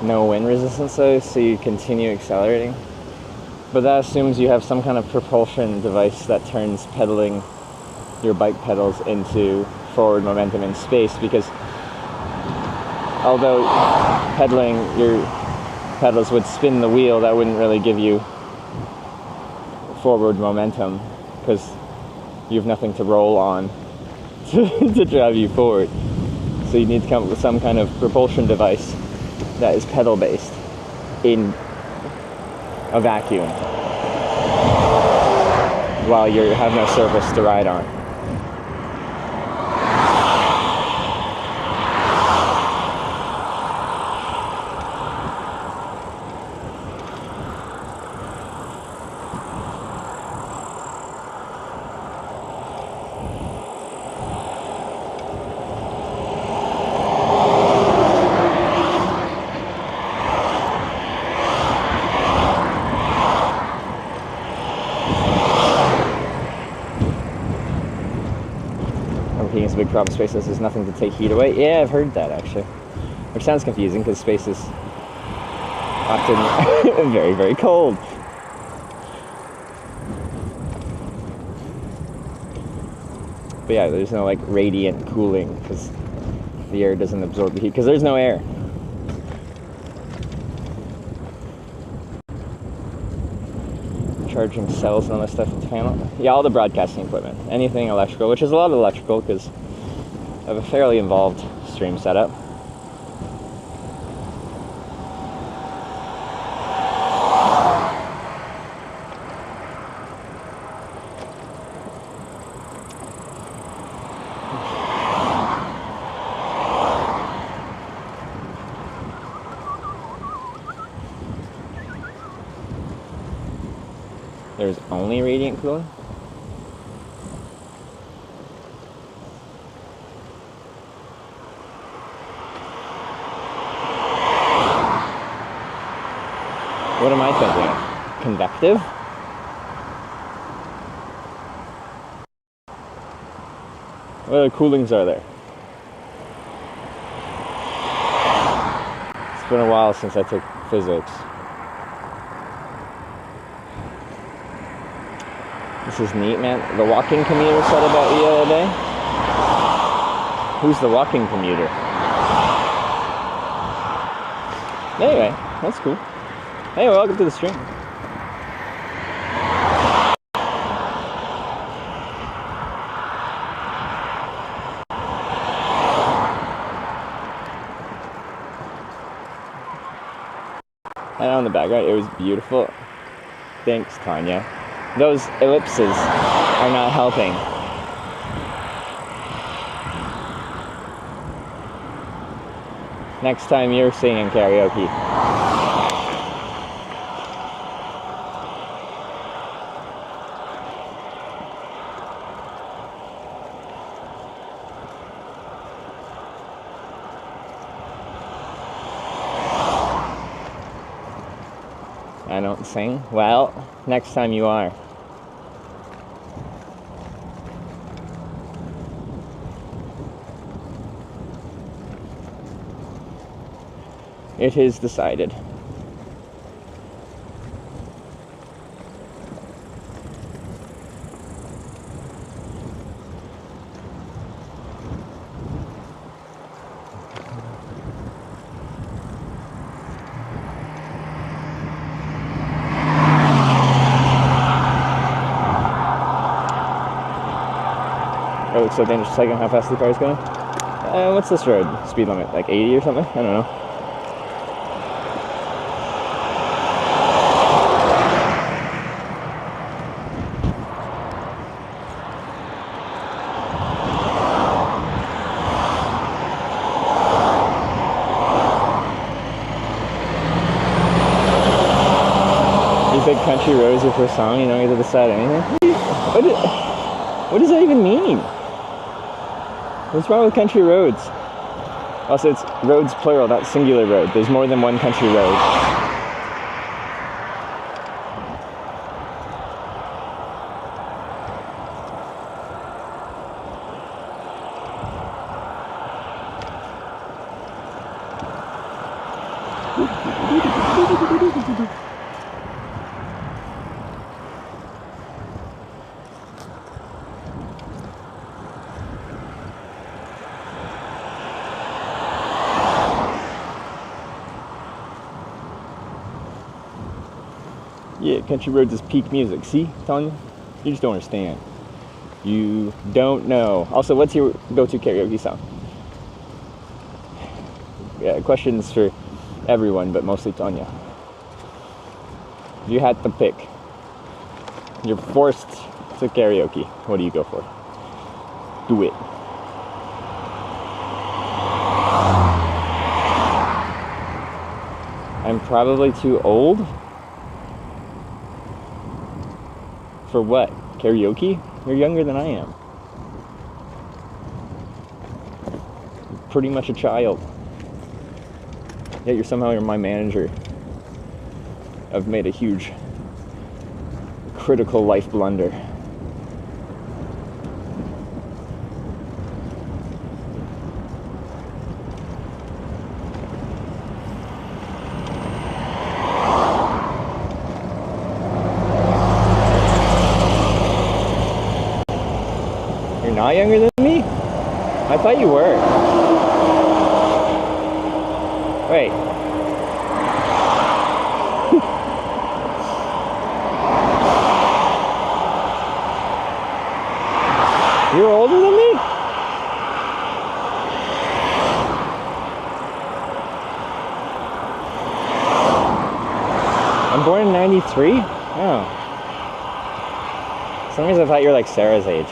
No wind resistance though, so you continue accelerating. But that assumes you have some kind of propulsion device that turns pedaling your bike pedals into forward momentum in space, because although pedaling your pedals would spin the wheel, that wouldn't really give you forward momentum because you have nothing to roll on to drive you forward. So you need to come up with some kind of propulsion device that is pedal based in a vacuum while you have no surface to ride on. It's a big problem. Space says there's nothing to take heat away. Yeah, I've heard that actually, which sounds confusing because space is Often very, very cold. But yeah, there's no like radiant cooling because the air doesn't absorb the heat because there's no air. Charging cells and all that stuff with the panel. Yeah, all the broadcasting equipment. Anything electrical, which is a lot of electrical because I have a fairly involved stream setup. There's only radiant cooling? What am I thinking of? Convective? What other coolings are there? It's been a while since I took physics. This is neat, man. The walking commuter said about you the other day. Who's the walking commuter? Anyway, that's cool. Hey, welcome to the stream. And on the back, right? It was beautiful. Thanks, Tanya. Those ellipses are not helping. Next time you're singing karaoke. I don't sing? Well, next time you are. It is decided. Oh, it's so dangerous. Second, how fast the car's going? What's this road speed limit? Like 80 or something? I don't know. You said country roads your first song, you don't get to decide anything? What does that even mean? What's wrong with country roads? Also, it's roads plural, not singular road. There's more than one country road. Yeah, country roads is peak music. See, Tanya? You just don't understand. You don't know. Also, what's your go-to karaoke song? Yeah, questions for everyone, but mostly Tanya. If you had to pick, you're forced to karaoke. What do you go for? Do it. I'm probably too old. For what? Karaoke? You're younger than I am. You're pretty much a child. Yet you're somehow my manager. I've made a huge, critical life blunder. not younger than me? I thought you were. Wait. You're older than me? I'm born in 93? Oh. For some reason I thought you were like Sarah's age.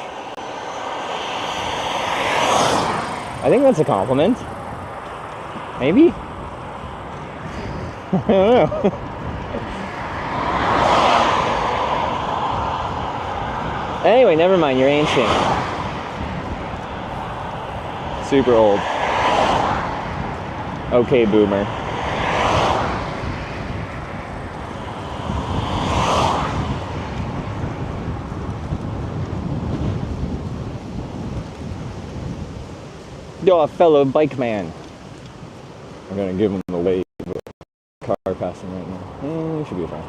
I think that's a compliment. Maybe? I don't know. Anyway, never mind, you're ancient. Super old. Okay, boomer. Yo, a fellow bike man. I'm gonna give him the wave. Car passing right now. Should be fine.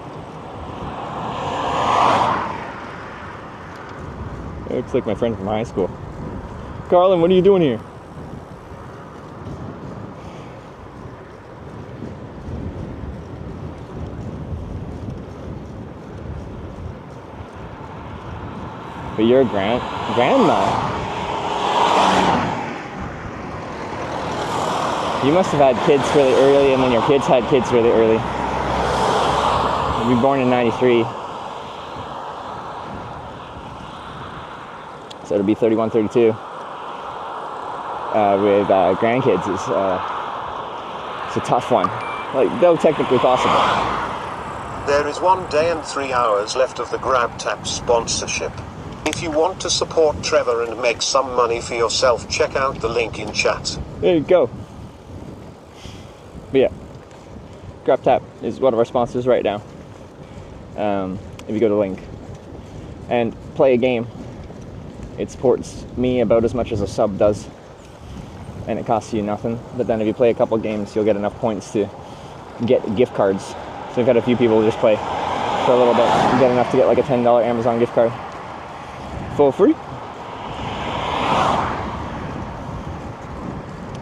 It looks like my friend from high school. Carlin, what are you doing here? But you're a grandma. You must have had kids really early, and then your kids had kids really early. You were born in 93. So it'll be 31, 32. With grandkids is it's a tough one. Like, though technically possible. There is 1 day and 3 hours left of the GrabTap sponsorship. If you want to support Trevor and make some money for yourself, check out the link in chat. There you go. But yeah, GrabTap is one of our sponsors right now. If you go to the link and play a game, it supports me about as much as a sub does, and it costs you nothing. But then if you play a couple games, you'll get enough points to get gift cards. So we've had a few people just play for a little bit and get enough to get like a $10 Amazon gift card for free.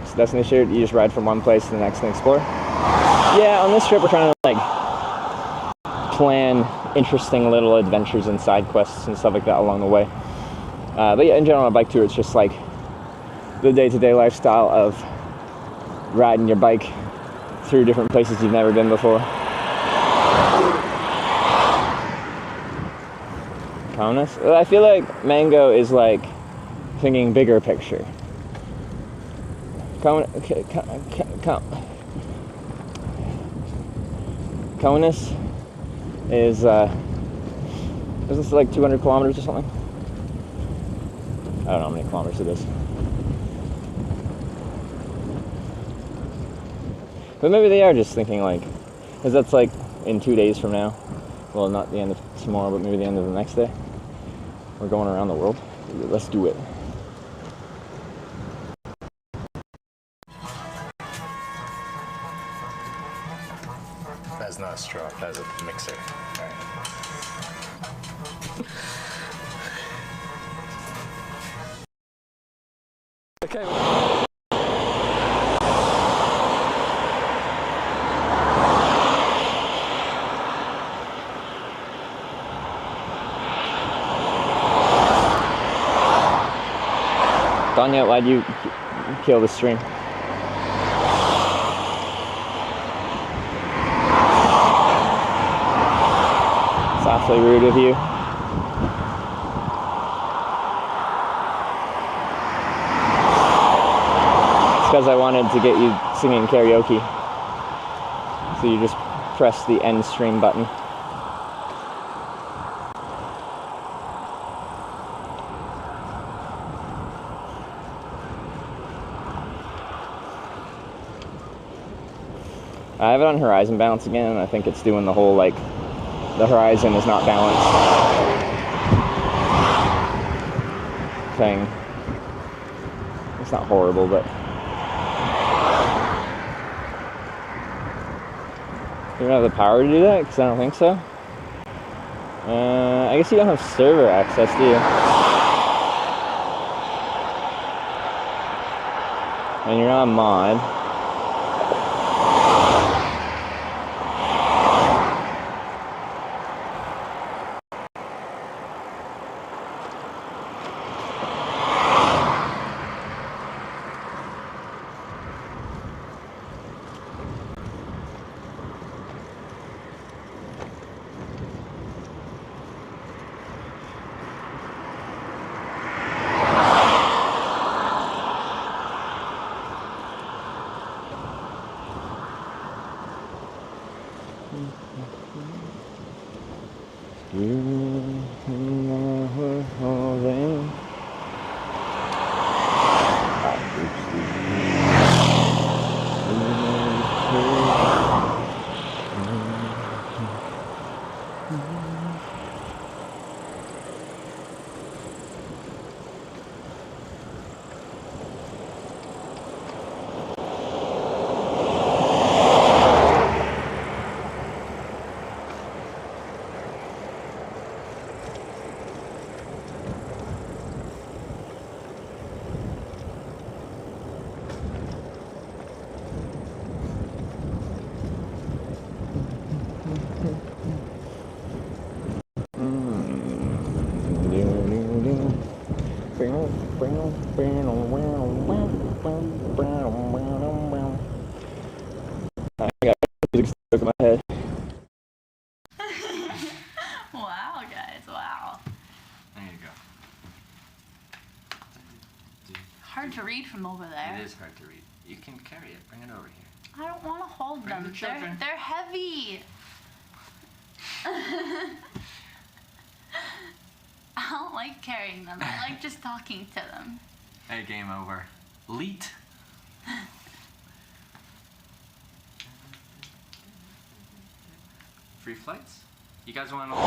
So that's initiated. You just ride from one place to the next and explore. Yeah, on this trip we're trying to like plan interesting little adventures and side quests and stuff like that along the way. But yeah, in general on a bike tour, it's just like the day-to-day lifestyle of riding your bike through different places you've never been before. Calmness? I feel like Mango is like thinking bigger picture. Calmness is this like 200 kilometers or something? I don't know how many kilometers it is. But maybe they are just thinking like, because that's like in 2 days from now. Well, not the end of tomorrow, but maybe the end of the next day. We're going around the world. Let's do it. That's not a straw, that's a mixer. All right. Okay. Danya, why'd you kill the stream? It's awfully rude of you. It's because I wanted to get you singing karaoke. So you just press the end stream button. I have it on horizon balance again, and I think it's doing the whole, like, the horizon is not balanced thing. It's not horrible, but... You don't have the power to do that? Because I don't think so. I guess you don't have server access, do you? And you're on mod. Stuck in my head. Wow, guys, wow. There you go. Hard to read from over there. It is hard to read. You can carry it. Bring it over here. I don't want to hold Bring them. the children. They're heavy. I don't like carrying them. I like just talking to them. Hey, game over. Leet. Free flights? You guys want to...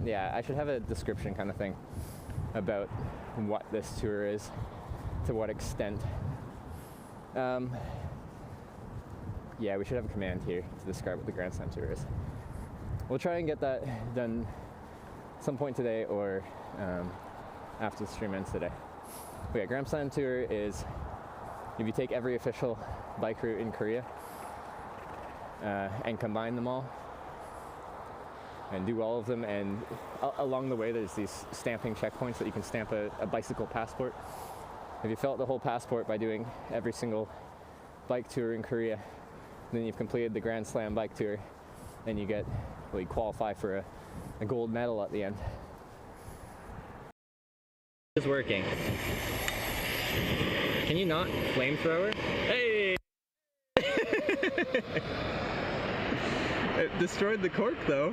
Yeah, I should have a description kind of thing about what this tour is, to what extent. Yeah, we should have a command here to describe what the Grand Slam tour is. We'll try and get that done some point today or after the stream ends today. But yeah, Grand Slam tour is if you take every official bike route in Korea and combine them all, and do all of them, and along the way there's these stamping checkpoints that you can stamp a bicycle passport. If you fill out the whole passport by doing every single bike tour in Korea, then you've completed the Grand Slam bike tour, and you get, well, you qualify for a gold medal at the end. It's working. Can you not flamethrower? Hey! It destroyed the cork though.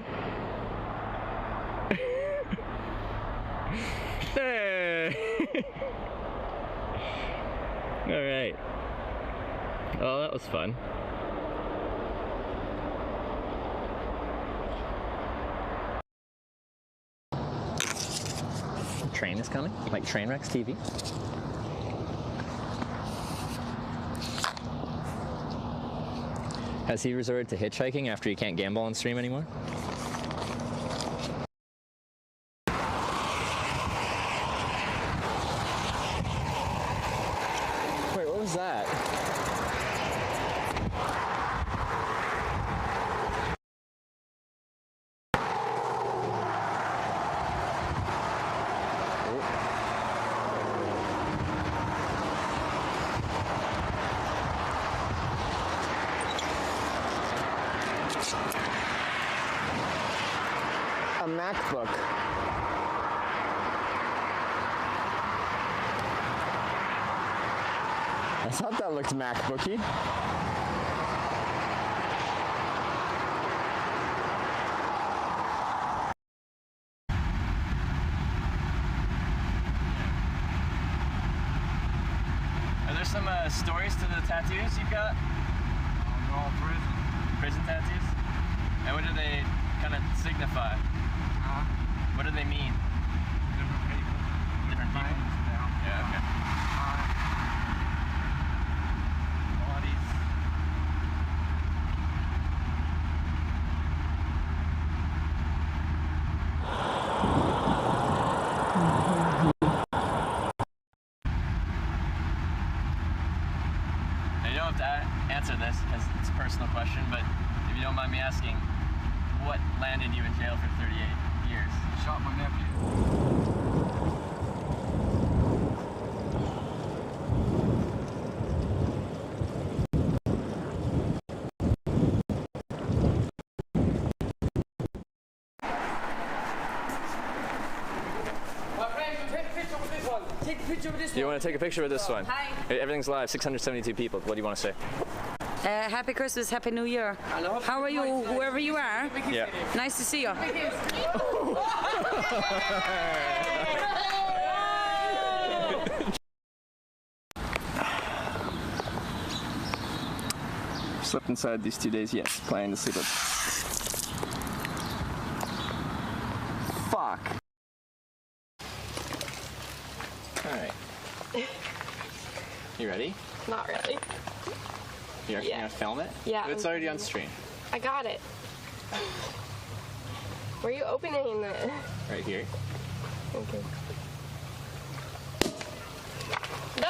Hey! Alright. Well, that was fun. Train is coming, like Trainwrecks TV. Has he resorted to hitchhiking after he can't gamble on stream anymore? Wait, what was that? A MacBook. I thought that looked MacBooky. Are there some stories to the tattoos you've got? No, prison. Prison tattoos? And what do they kind of signify? What do they mean? Different people. Different people? Yeah, okay. Bodies. Now, you don't have to answer this because it's a personal question, but if you don't mind me asking, what landed you in jail for 38 years? Shot my nephew. Do you want to take a picture of this one? Hi. Everything's live, 672 people. What do you want to say? Happy Christmas, Happy New Year. How are you, whoever you are? Yeah. Nice to see you. Slept inside these 2 days, yes. Planning to sleep up. Fuck. Alright. You ready? Not really. You're actually gonna film it? Yeah. It's already on stream. I got it. Where are you opening it? Right here. Okay. No!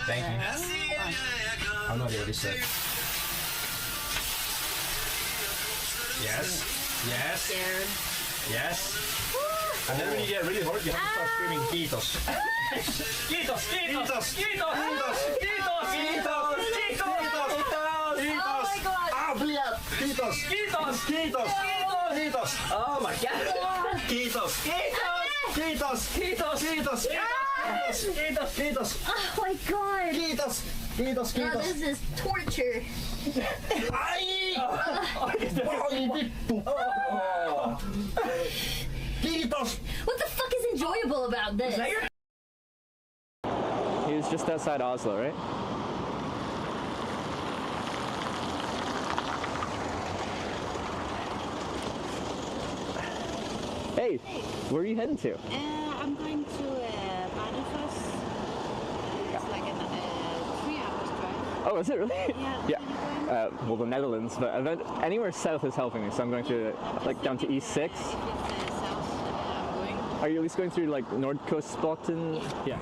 Thank you. I'm not ready, sir. Yes. Yes. Scared. Yes. And then when you get really hurt, you have to start screaming Kitos. Kitos! Kitos! Kitos! Kitos! Kitos! Kitos! Oh my god! Ah, блядь! Kitos! Kitos! Kitos! Kitos! Oh my god! Kitos! Kitos! Kitos! Kitos! Kitos! Kitos! Kitos! Oh my god! Kitos! Kitos! Kitos! This is torture. Ai! Ai, vittu! Kiitos! What the fuck is enjoyable about this? He was just outside Oslo, right? Hey, where are you heading to? I'm going to Bardufoss. It's like a 3 hours drive. Oh, is it really? Yeah. Yeah. Well, the Netherlands, but anywhere south is helping me, so I'm going to like down to E6. If it's south, I'm going. Are you at least going through like Nordkustbotten? Yeah.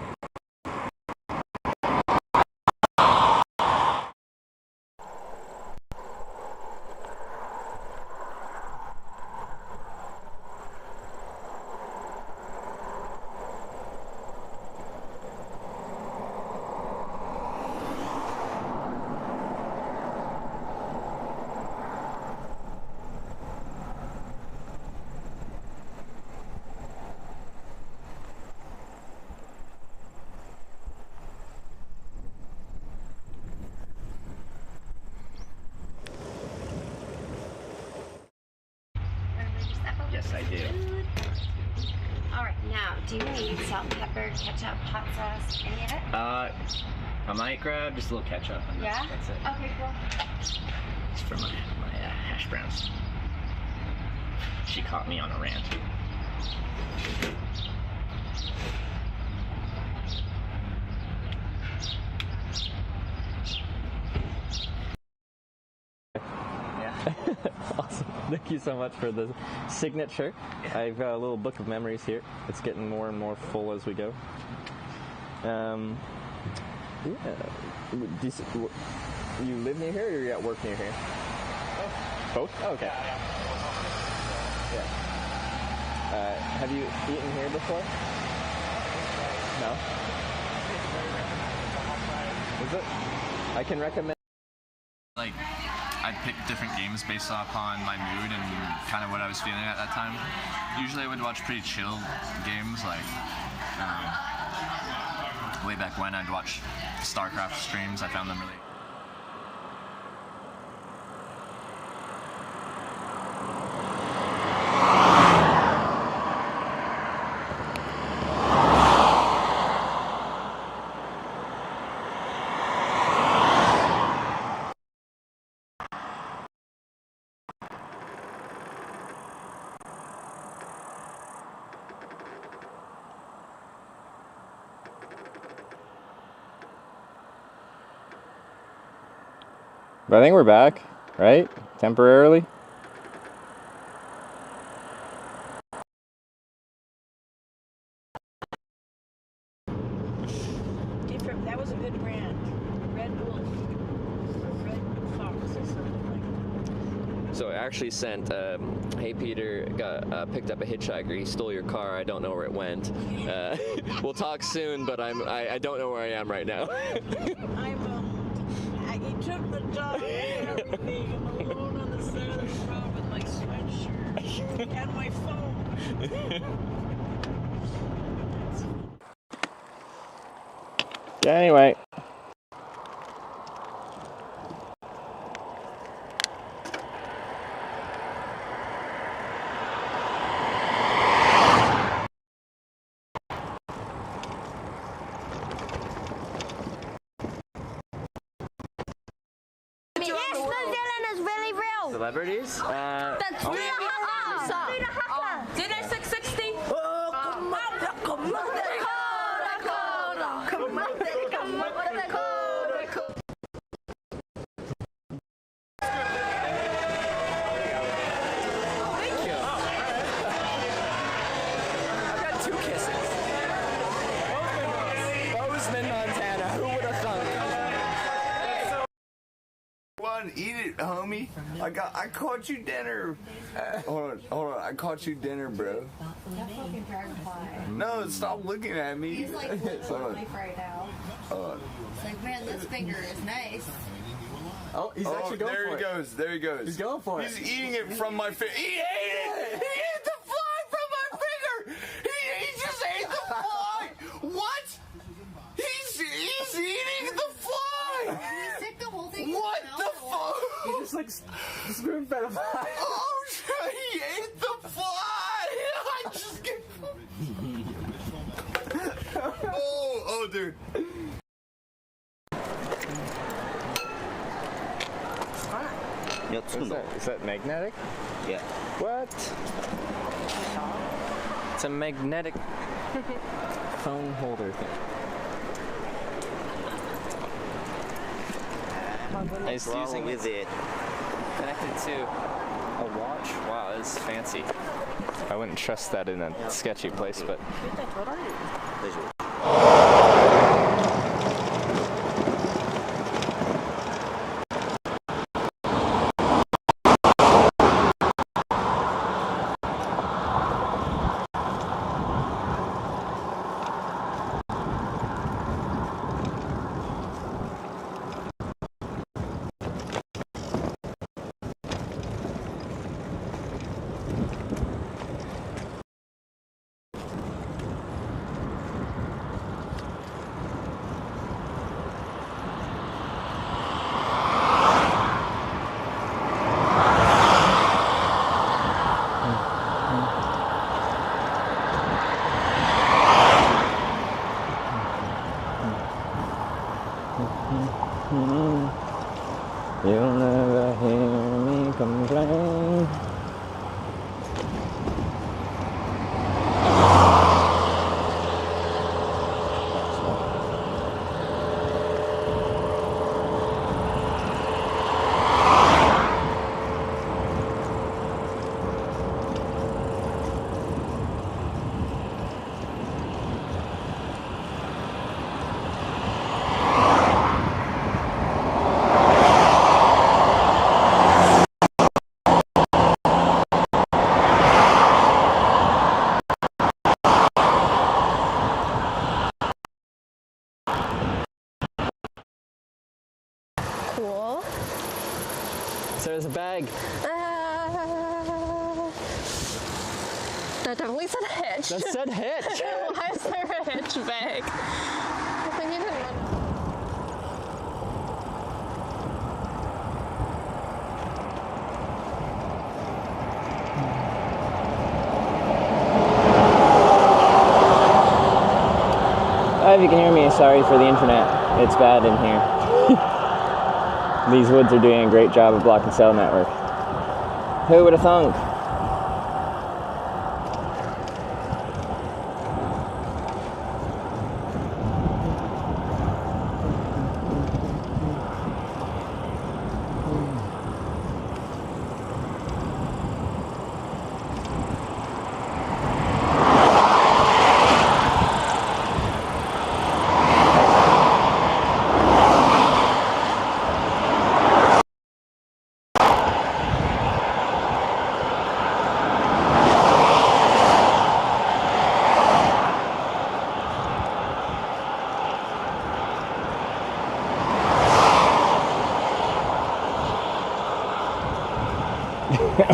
Yes, I do. Alright, now, do you need salt, pepper, ketchup, hot sauce, any of it? I might grab just a little ketchup. And Yeah? That's it. Okay, cool. It's for my hash browns. She caught me on a rant. Awesome. Thank you so much for the signature. I've got a little book of memories here. It's getting more and more full as we go. Yeah. You live near here or you're at work near here? Both? Oh, okay. Yeah. Have you eaten here before? No? Is it? I can recommend. Like, I pick different games based upon my mood and kind of what I was feeling at that time. Usually I would watch pretty chill games, like way back when I'd watch StarCraft streams. I found them really... But I think we're back, right? Temporarily. Different. That was a good brand. Red Wolf. Or Red Fox or something like that. So I actually sent, hey Peter, picked up a hitchhiker. He stole your car. I don't know where it went. We'll talk soon, but I don't know where I am right now. He took the dog and everything. I'm alone on the side of the road with my sweatshirt and my phone. Yeah, anyway. Celebrities? That's Dinner 660. Eat it, homie. I caught you dinner. Hold on. I caught you dinner, bro. That fucking dragonfly. No, stop looking at me. He's like holding my knife right now. It's like, man, this finger is nice. Oh, he's actually going for it. There he goes. He's going for it. He's eating it from my finger. He ate it! He ate the fly from my finger! He just ate the fly! What? He's eating the fly! He sick the whole thing. What the fuck? He just like spoon fed a fly. Oh, he ate the fly! I just get. Oh, dude. Is that magnetic? Yeah. What? It's a magnetic phone holder thing. Nice using with it. Connected to a watch. Wow, that's fancy. I wouldn't trust that in a sketchy place, but. You'll never hear me complain. Cool. So there's a bag. That definitely said hitch. That said hitch. Why is there a hitch bag? I think you didn't want If you can hear me, sorry for the internet. It's bad in here. These woods are doing a great job of blocking cell network. Who would have thunk?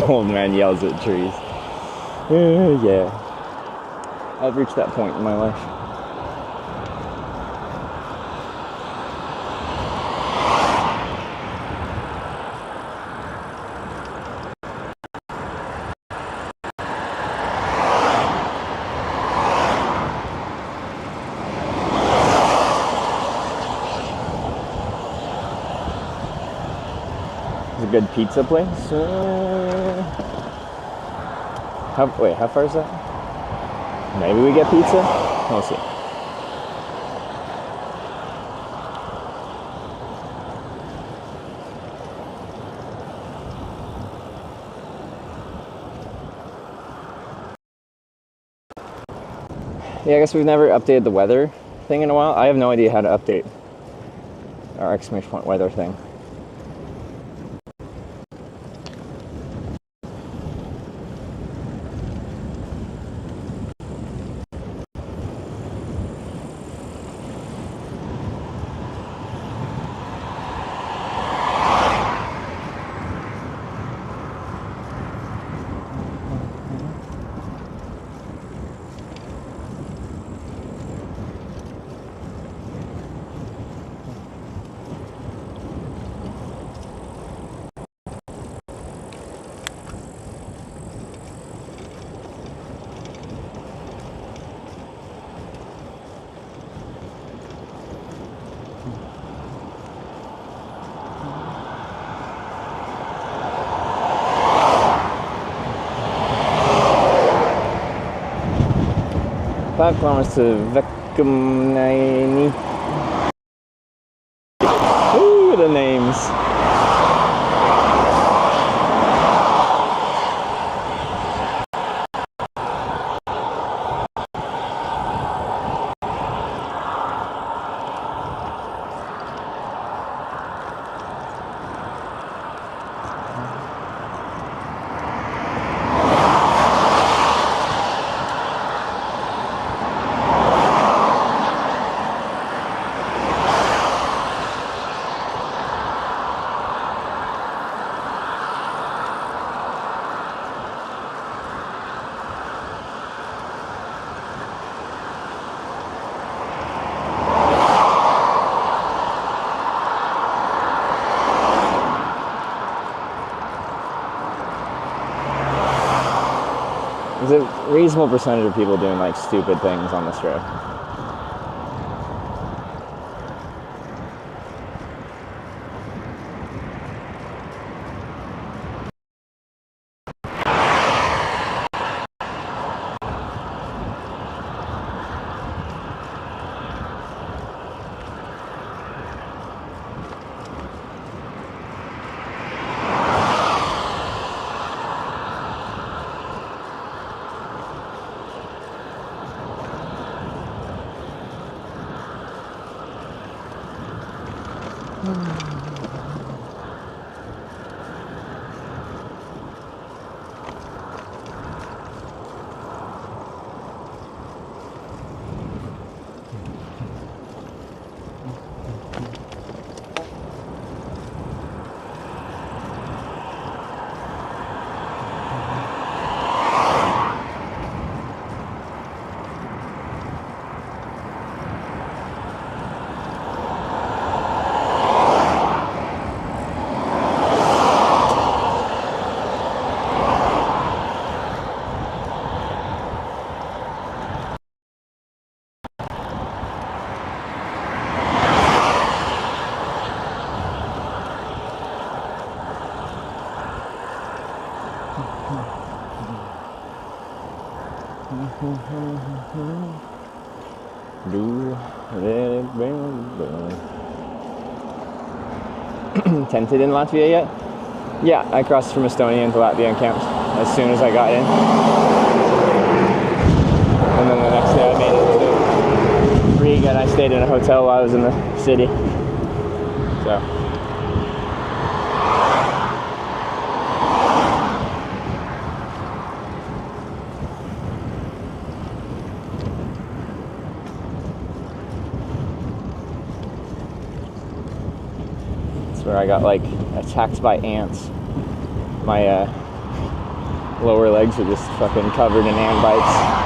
Old man yells at trees. Yeah. I've reached that point in my life. It's a good pizza place. Wait, how far is that? Maybe we get pizza? We'll see. Yeah, I guess we've never updated the weather thing in a while. I have no idea how to update our exclamation point weather thing. Kilometers to Vekumnaini. Ooh, the names. There's a reasonable percentage of people doing like stupid things on this road. Tented in Latvia yet? Yeah, I crossed from Estonia into Latvia and camped as soon as I got in. And then the next day I made it to Riga and I stayed in a hotel while I was in the city. So. Where I got like attacked by ants. My lower legs are just fucking covered in ant bites.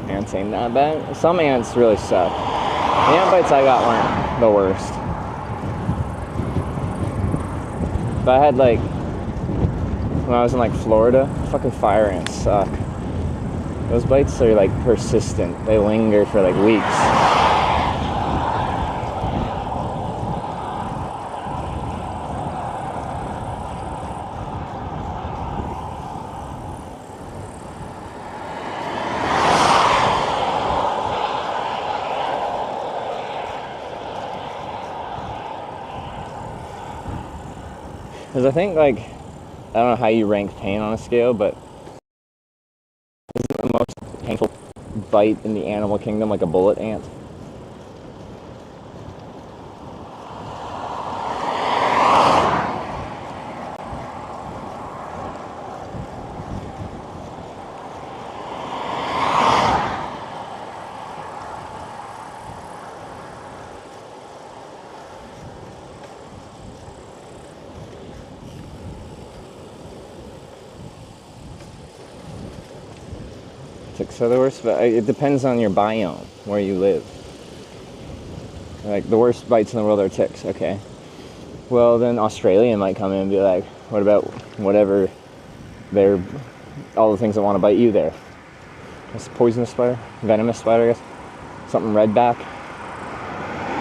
Ants ain't that bad. Some ants really suck. The ant bites I got weren't the worst. But I had like, when I was in like Florida, fucking fire ants suck. Those bites are like persistent. They linger for like weeks. Because I think, like, I don't know how you rank pain on a scale, but isn't the most painful bite in the animal kingdom like a bullet ant? Ticks are the worst, but it depends on your biome, where you live. Like, the worst bites in the world are ticks, okay. Well, then Australia might come in and be like, what about whatever they're, all the things that want to bite you there? It's a poisonous spider? Venomous spider, I guess? Something redback?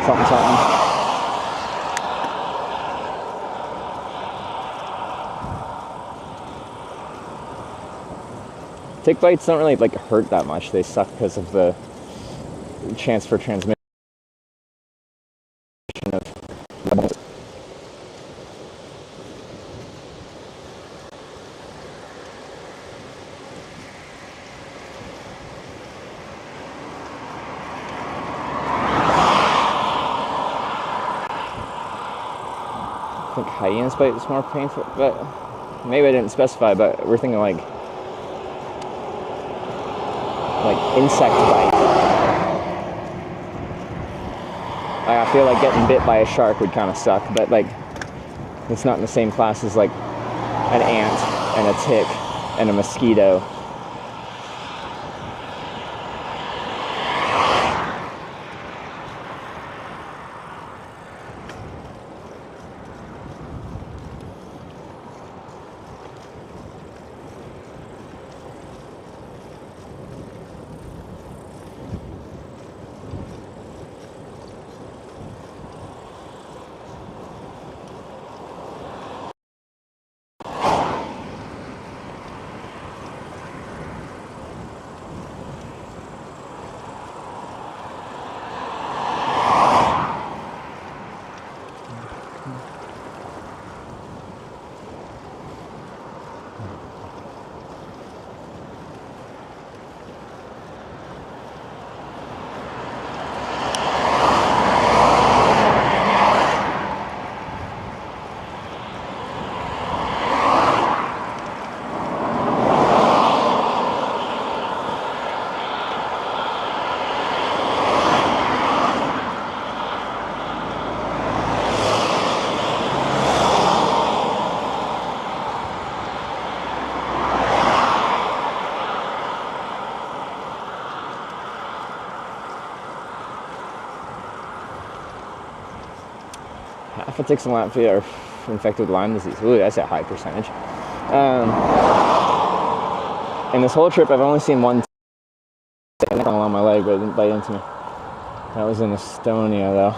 Something. Tick bites don't really like hurt that much. They suck because of the chance for transmission of. I think hyenas bite is more painful, but maybe I didn't specify. But we're thinking like insect bite. I feel like getting bit by a shark would kind of suck, but like it's not in the same class as like an ant and a tick and a mosquito. Half of ticks in Latvia are infected with Lyme disease. Ooh, that's a high percentage. In this whole trip, I've only seen one tick along my leg, but it didn't bite into me. That was in Estonia, though.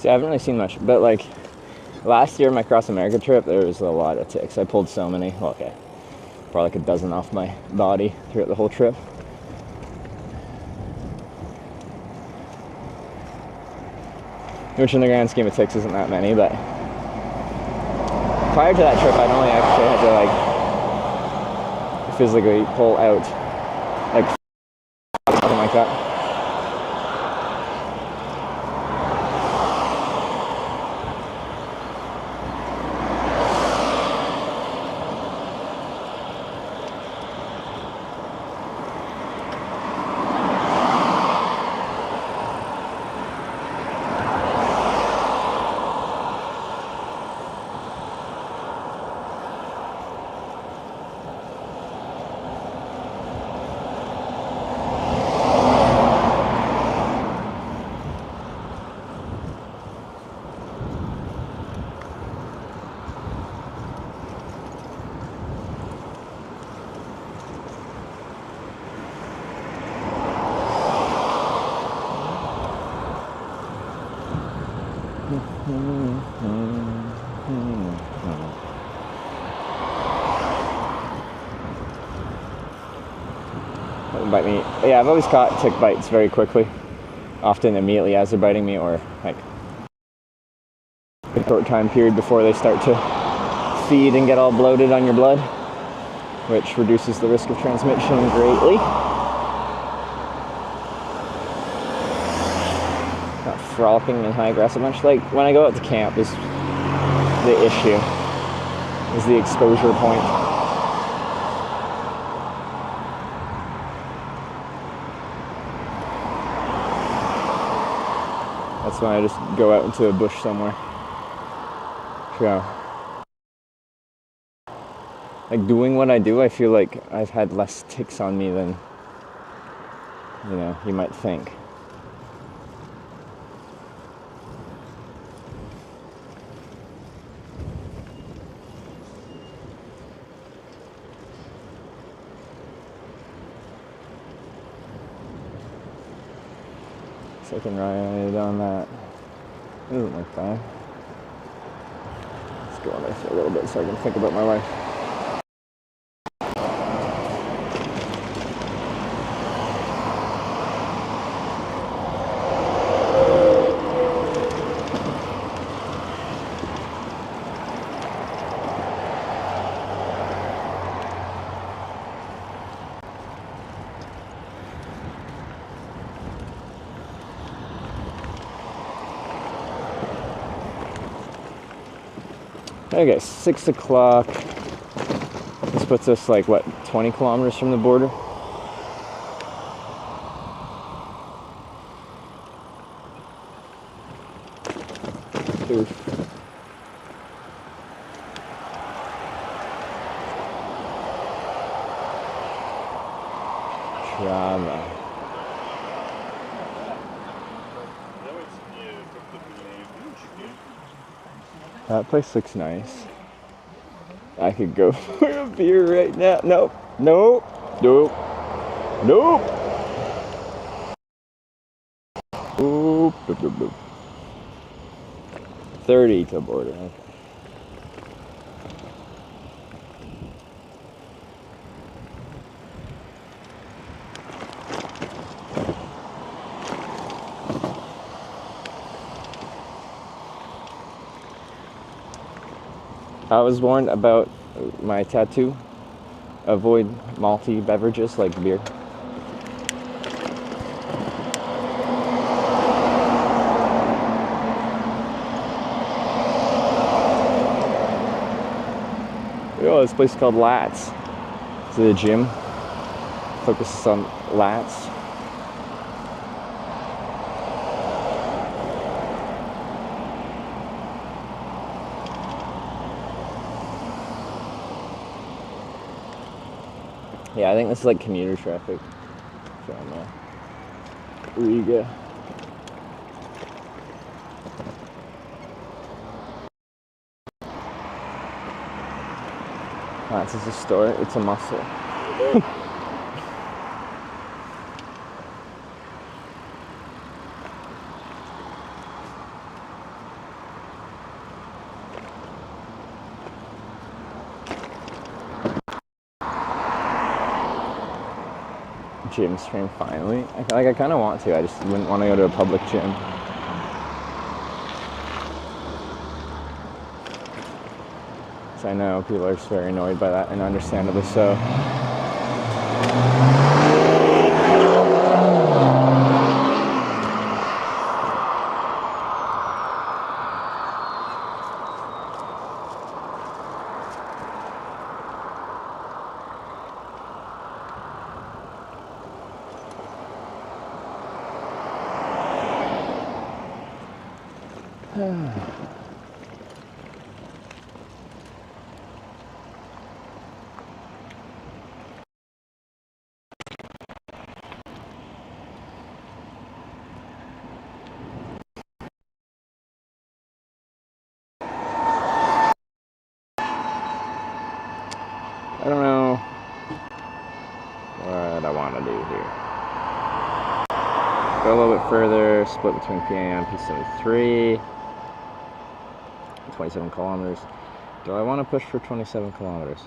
See, I haven't really seen much, but like last year, my cross America trip, there was a lot of ticks. I pulled so many. Well, okay, probably like a dozen off my body throughout the whole trip. Which in the grand scheme of ticks isn't that many, but prior to that trip, I'd only actually had to like physically pull out like something like that. Bite me. Yeah, I've always caught tick bites very quickly, often immediately as they're biting me, or like a short time period before they start to feed and get all bloated on your blood, which reduces the risk of transmission greatly. Not frolicking in high grass a bunch. Like when I go out to camp is the issue, is the exposure point. That's when I just go out into a bush somewhere. So, like doing what I do, I feel like I've had less ticks on me than, you know, you might think. Second ride on that. It doesn't look bad. Let's go on there for a little bit so I can think about my life. Okay, 6 o'clock. This puts us like, what, 20 kilometers from the border? Oof. Trauma. That place looks nice. I could go for a beer right now. Nope. Nope. Nope. Nope. Oop. Boop, boop, boop. 30 to border. Okay. I was warned about my tattoo. Avoid malty beverages like beer. Oh, this place is called Lats. It's a gym. Focuses on lats. Yeah, I think this is like commuter traffic from Riga. This is a store, it's a muscle. gym stream finally. I kind of want to. I just wouldn't want to go to a public gym. So I know people are just very annoyed by that, and understandably so. I don't know what I want to do here. Go a little bit further, split between PA and P73. 27 kilometers. Do I want to push for 27 kilometers?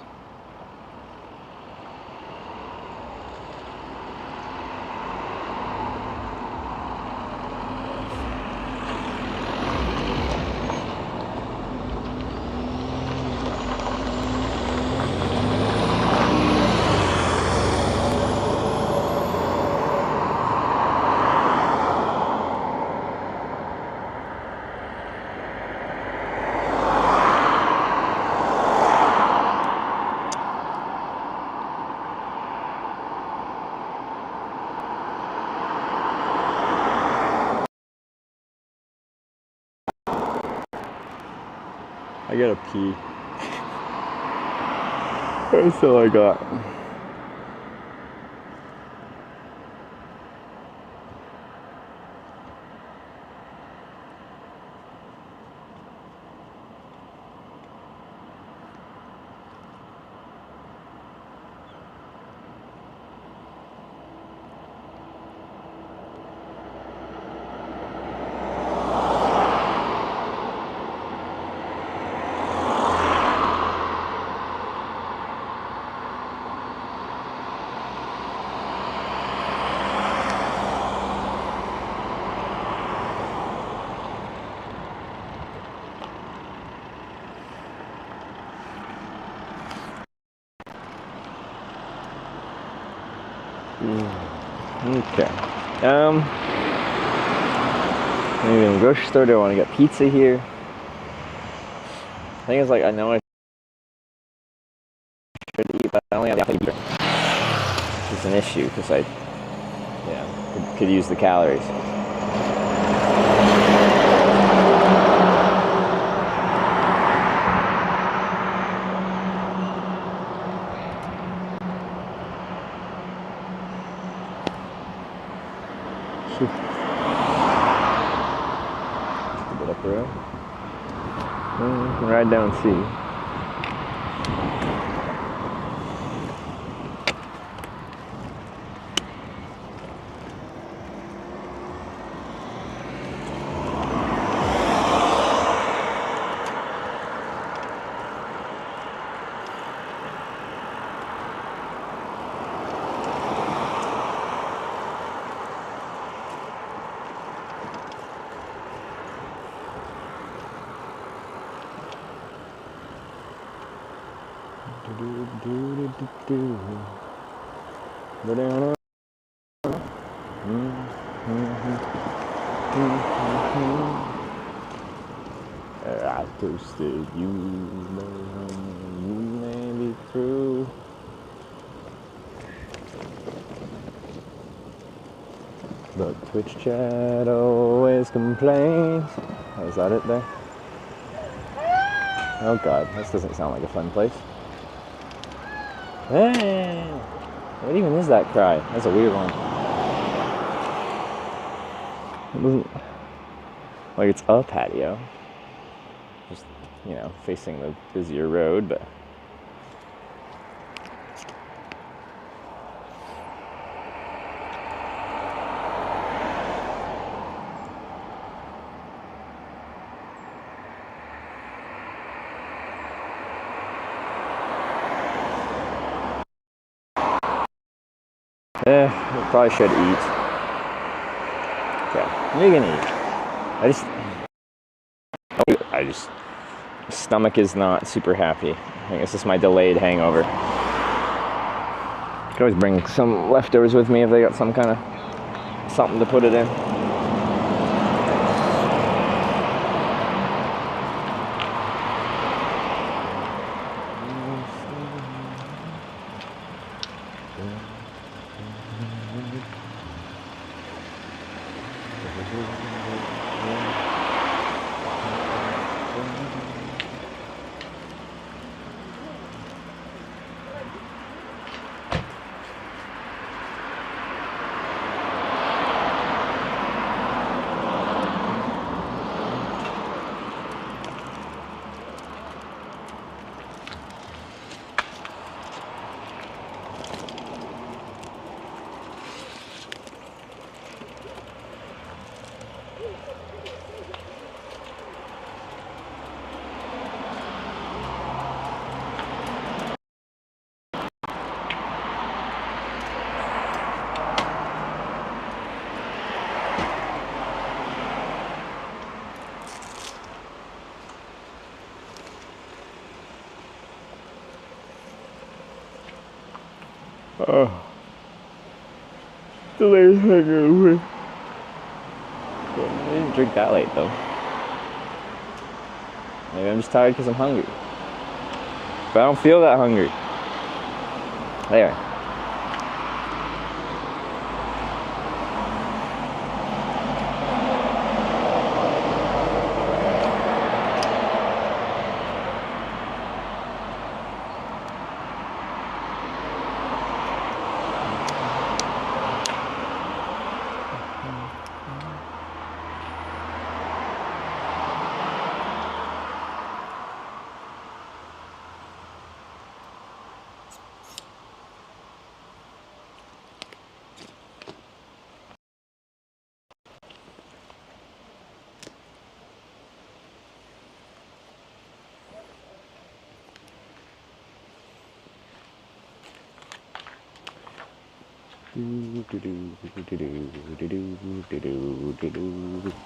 I gotta pee. That's all I got. Okay. Maybe in the grocery store. Do I want to get pizza here? The thing is, like, I know I should eat, but I only have the apple, which is an issue because I, could use the calories. Get up the road. We can ride down and see. I toasted you, may be through. But Twitch chat always complains. Oh, is that it there? Oh god, this doesn't sound like a fun place. Hey! What even is that cry? That's a weird one. It doesn't... like it's a patio. Just, facing the busier road, but... I probably should eat. Okay, you can eat. I just, stomach is not super happy. I think it's just my delayed hangover. Could always bring some leftovers with me if they got some kind of something to put it in. Oh, delayed hangover. I didn't drink that late though. Maybe I'm just tired because I'm hungry. But I don't feel that hungry. There.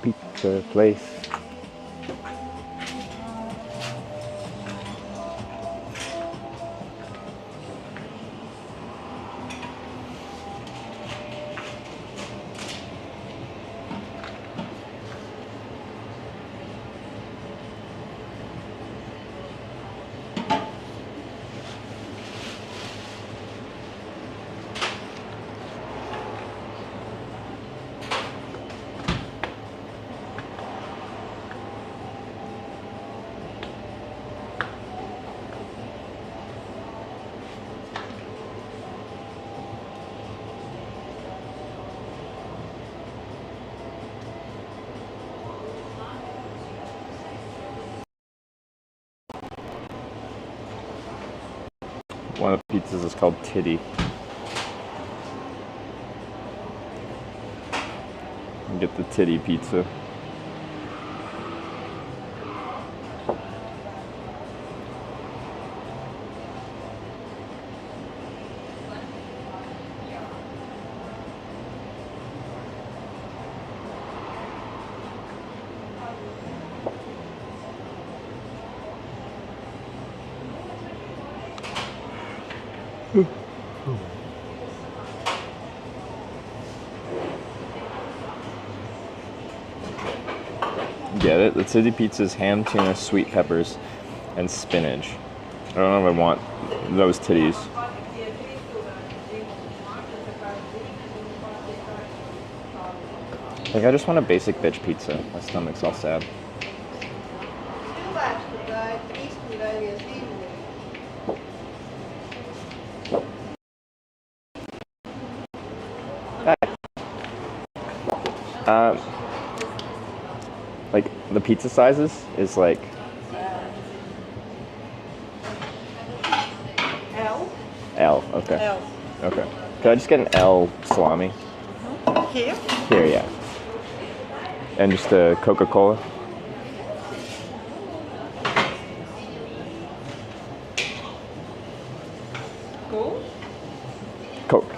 Pizza place. One of the pizzas is called Titty. You get the Titty pizza. Get it? The Titty pizza is ham, tuna, sweet peppers, and spinach. I don't know if I want those titties. Like, I just want a basic bitch pizza. My stomach's all sad. Like, the pizza sizes is like... L? L, okay. L. Okay. Could I just get an L salami? Here? Here, yeah. And just a Coca-Cola? Cool. Coke.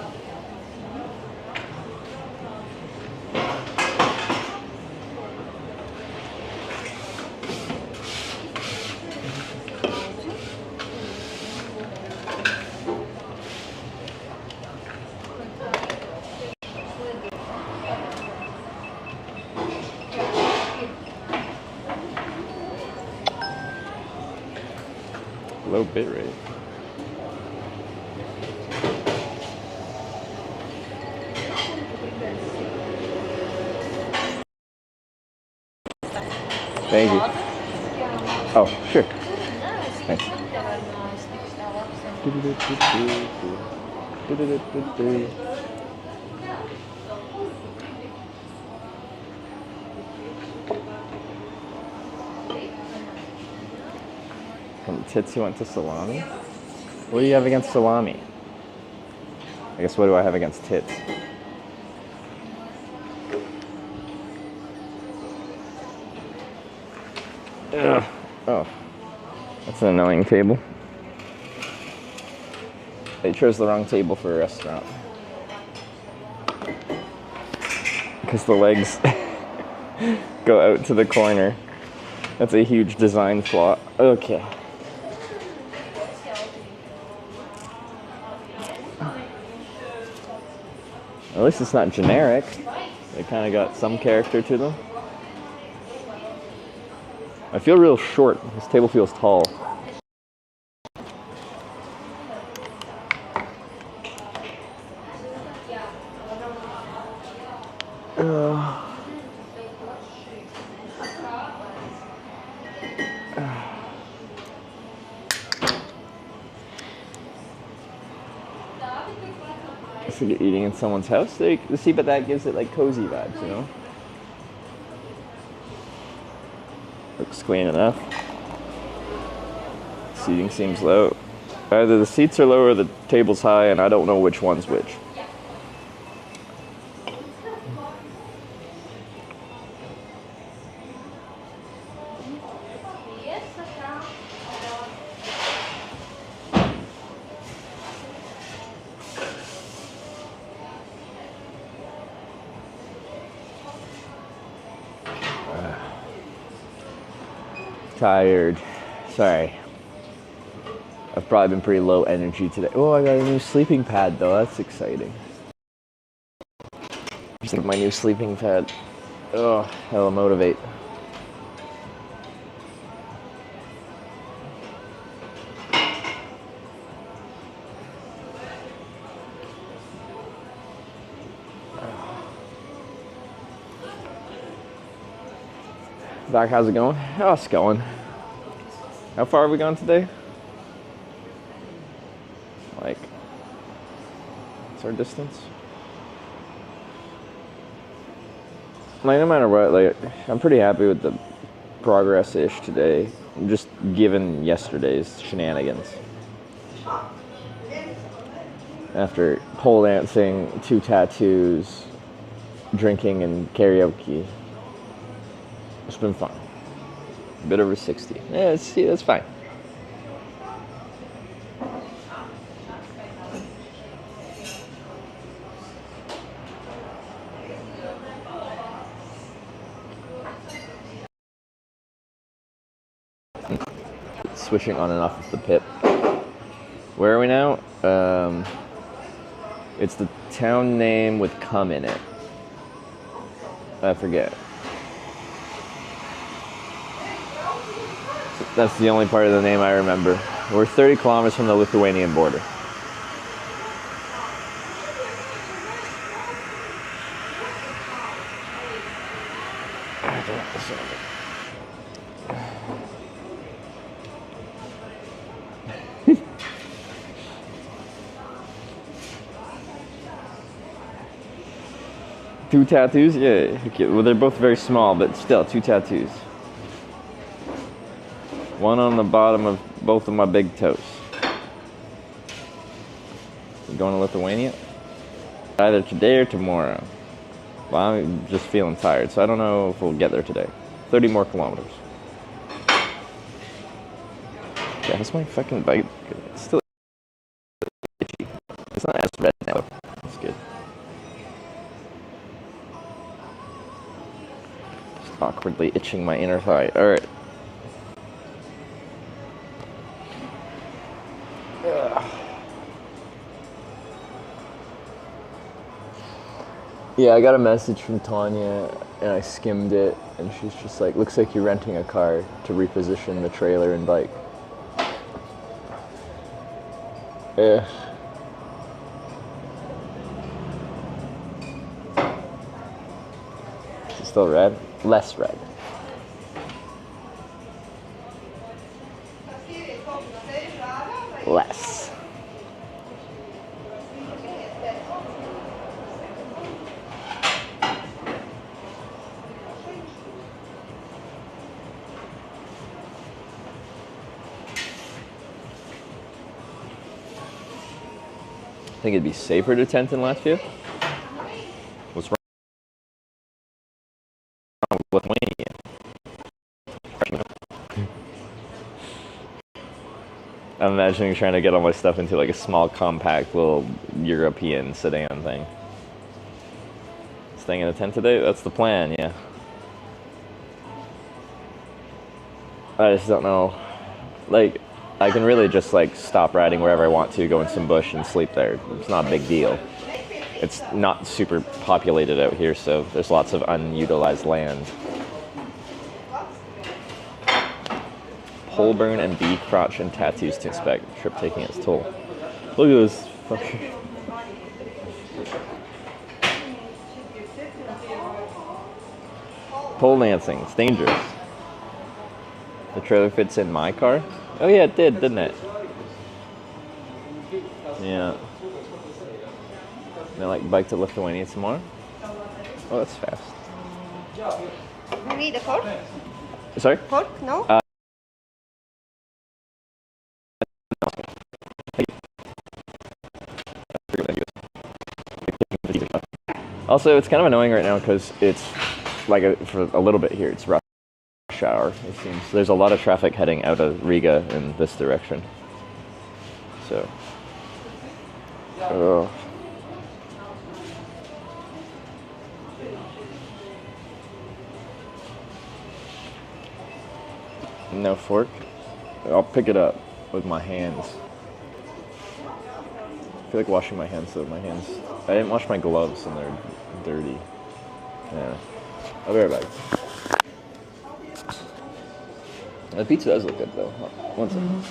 low bit rate. Thank you. Oh, sure. Thanks. From tits you went to salami? What do you have against salami? I guess what do I have against tits? Ugh. Oh, that's an annoying table. They chose the wrong table for a restaurant. Because the legs go out to the corner. That's a huge design flaw. Okay. At least it's not generic. They kind of got some character to them. I feel real short. This table feels tall. So you're eating in someone's house? See, but that gives it like cozy vibes, you know? Looks clean enough. Seating seems low. Either the seats are low or the table's high, and I don't know which one's which. Tired. Sorry. I've probably been pretty low energy today. Oh, I got a new sleeping pad though. That's exciting. Just my new sleeping pad. Oh, that'll motivate. Doc, how's it going? Oh, it's going. How far have we gone today? Like, what's our distance? Like, no matter what, like, I'm pretty happy with the progress-ish today. Just given yesterday's shenanigans. After pole dancing, 2 tattoos, drinking, and karaoke. It's been fun. A bit over 60. Yeah, see, that's fine. Switching on and off of the pip. Where are we now? It's the town name with cum in it. I forget. That's the only part of the name I remember. We're 30 kilometers from the Lithuanian border. Two tattoos? Yeah. Okay. Well, they're both very small, but still, 2 tattoos. One on the bottom of both of my big toes. You going to Lithuania? Either today or tomorrow. Well, I'm just feeling tired, so I don't know if we'll get there today. 30 more kilometers. Yeah, how's my fucking bike? It's still itchy. It's not as red now. It's good. Just awkwardly itching my inner thigh. Alright. Yeah, I got a message from Tanya and I skimmed it and she's just like, looks like you're renting a car to reposition the trailer and bike. Yeah. Is it still red? Less red. Less. I think it'd be safer to tent in Latvia. What's wrong with Lithuania? I'm imagining trying to get all my stuff into like a small, compact, little European sedan thing. Staying in a tent today? That's the plan, yeah. I just don't know. Like, I can really just like stop riding wherever I want to, go in some bush and sleep there. It's not a big deal. It's not super populated out here, so there's lots of unutilized land. Pole burn and bee crotch and tattoos to inspect. Trip taking its toll. Look at this fucker. Pole dancing. It's dangerous. The trailer fits in my car? Oh yeah, it did, didn't it? Yeah. And I like bike to Lithuania tomorrow. Oh, that's fast. You need a fork? Sorry? Fork? No? Also, it's kind of annoying right now because it's like for a little bit here, it's rush hour. It seems there's a lot of traffic heading out of Riga in this direction. So, no fork. I'll pick it up with my hands. I feel like washing my hands though. My hands. I didn't wash my gloves and they're dirty. Yeah. I'll be right back. The pizza does look good though. One second.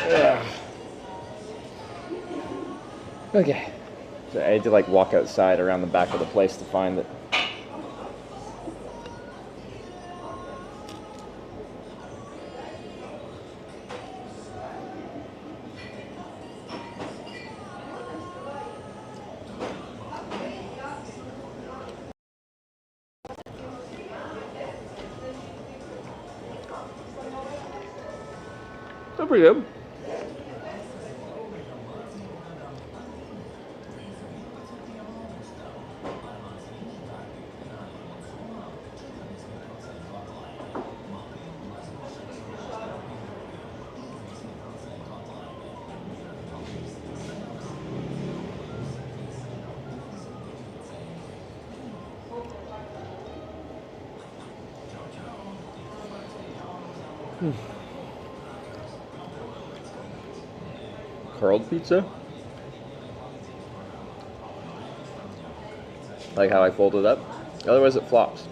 Yeah. Okay. So I had to like walk outside around the back of the place to find it. They're pretty good. Curled pizza? Like how I fold it up? Otherwise it flops.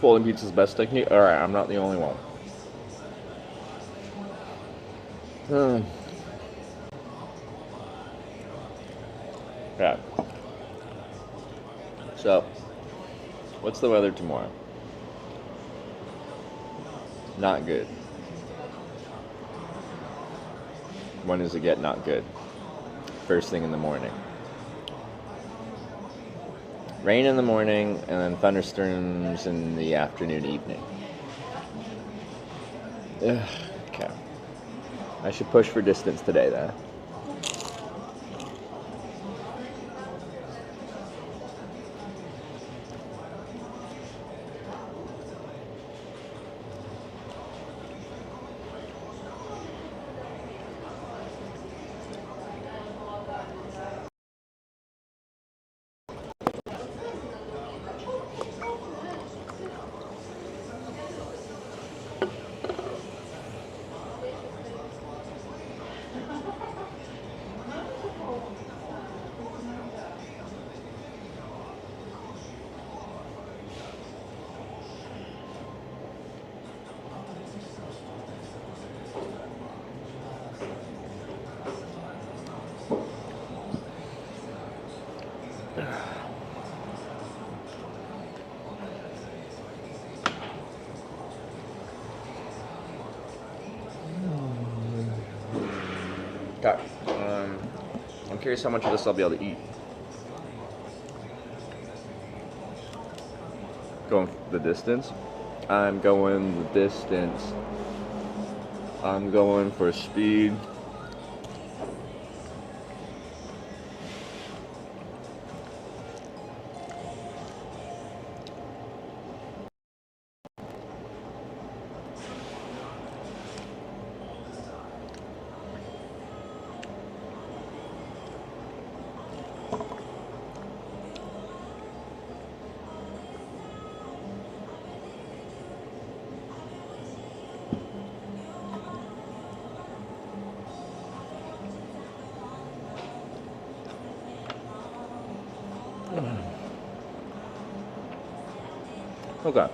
Folding pizza's best technique? Alright, I'm not the only one. Yeah. So, what's the weather tomorrow? Not good. When does it get not good? First thing in the morning. Rain in the morning, and then thunderstorms in the afternoon, evening. Ugh, okay. I should push for distance today, though. Okay. I'm curious how much of this I'll be able to eat. Going the distance. I'm going the distance. I'm going for speed. Okay.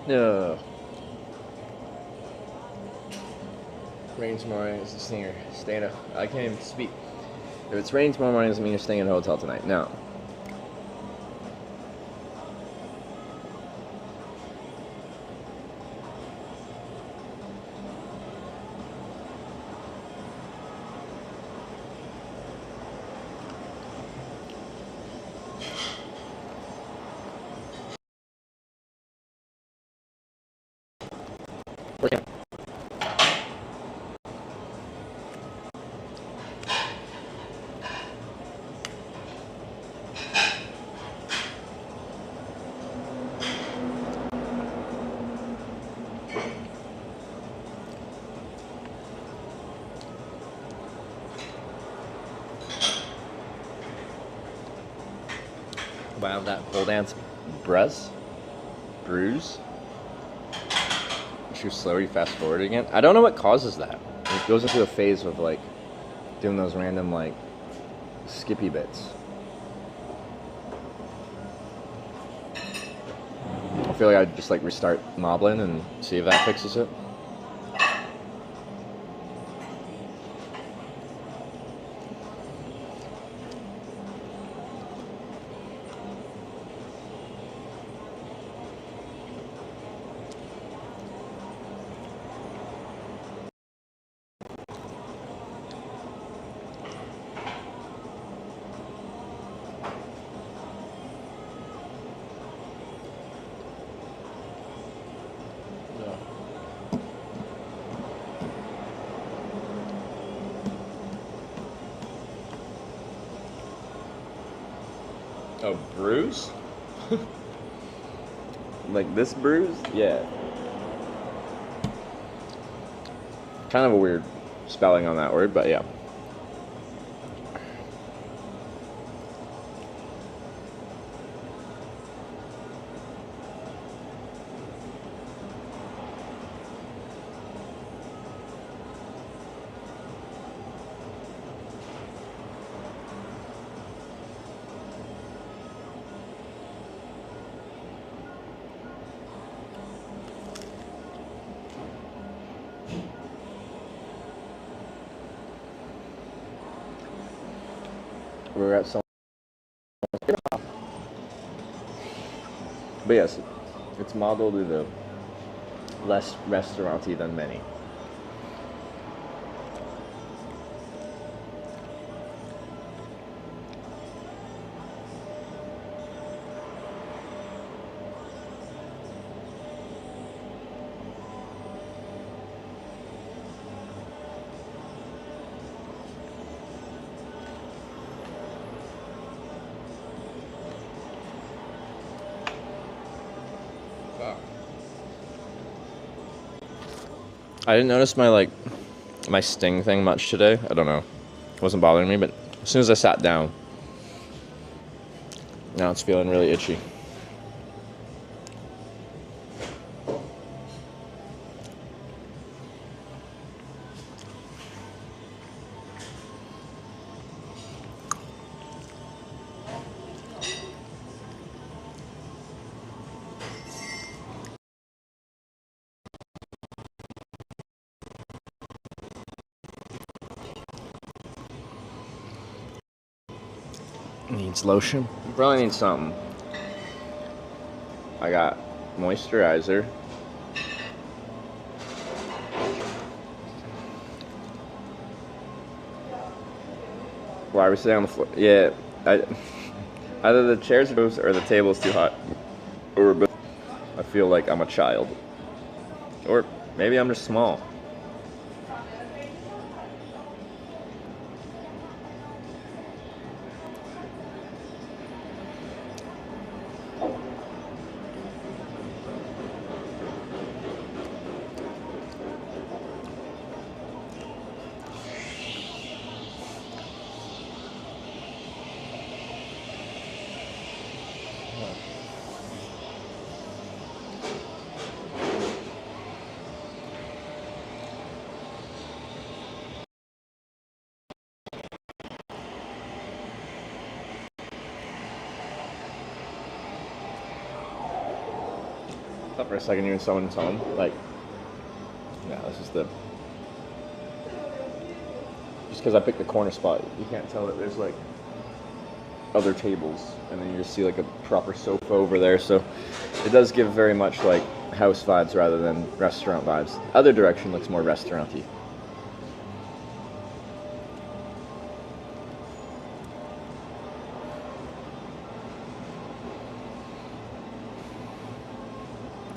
No. Rain tomorrow is the singer. Staying up. I can't even speak. If it's raining tomorrow morning, doesn't mean you're staying in a hotel tonight. No. Wow, that pole dance bruise. Too slow, you fast forward again. I don't know what causes that. It goes into a phase of like doing those random like skippy bits. I feel like I'd just like restart Moblin and see if that fixes it. Oh, bruise? Like this bruise? Yeah. Kind of a weird spelling on that word, but yeah. We're at some, but yes, it's modeled with a less restauranty than many. I didn't notice my sting thing much today. I don't know. It wasn't bothering me, but as soon as I sat down, now it's feeling really itchy. Needs lotion. You probably need something. I got moisturizer. Why are we sitting on the floor? Yeah, either the chairs or the table's too hot, or both. I feel like I'm a child, or maybe I'm just small. I thought for a second you were someone's home. Like, yeah, this is the. Just because I picked the corner spot, you can't tell that there's like other tables, and then you just see like a proper sofa over there. So it does give very much like house vibes rather than restaurant vibes. Other direction looks more restaurant-y.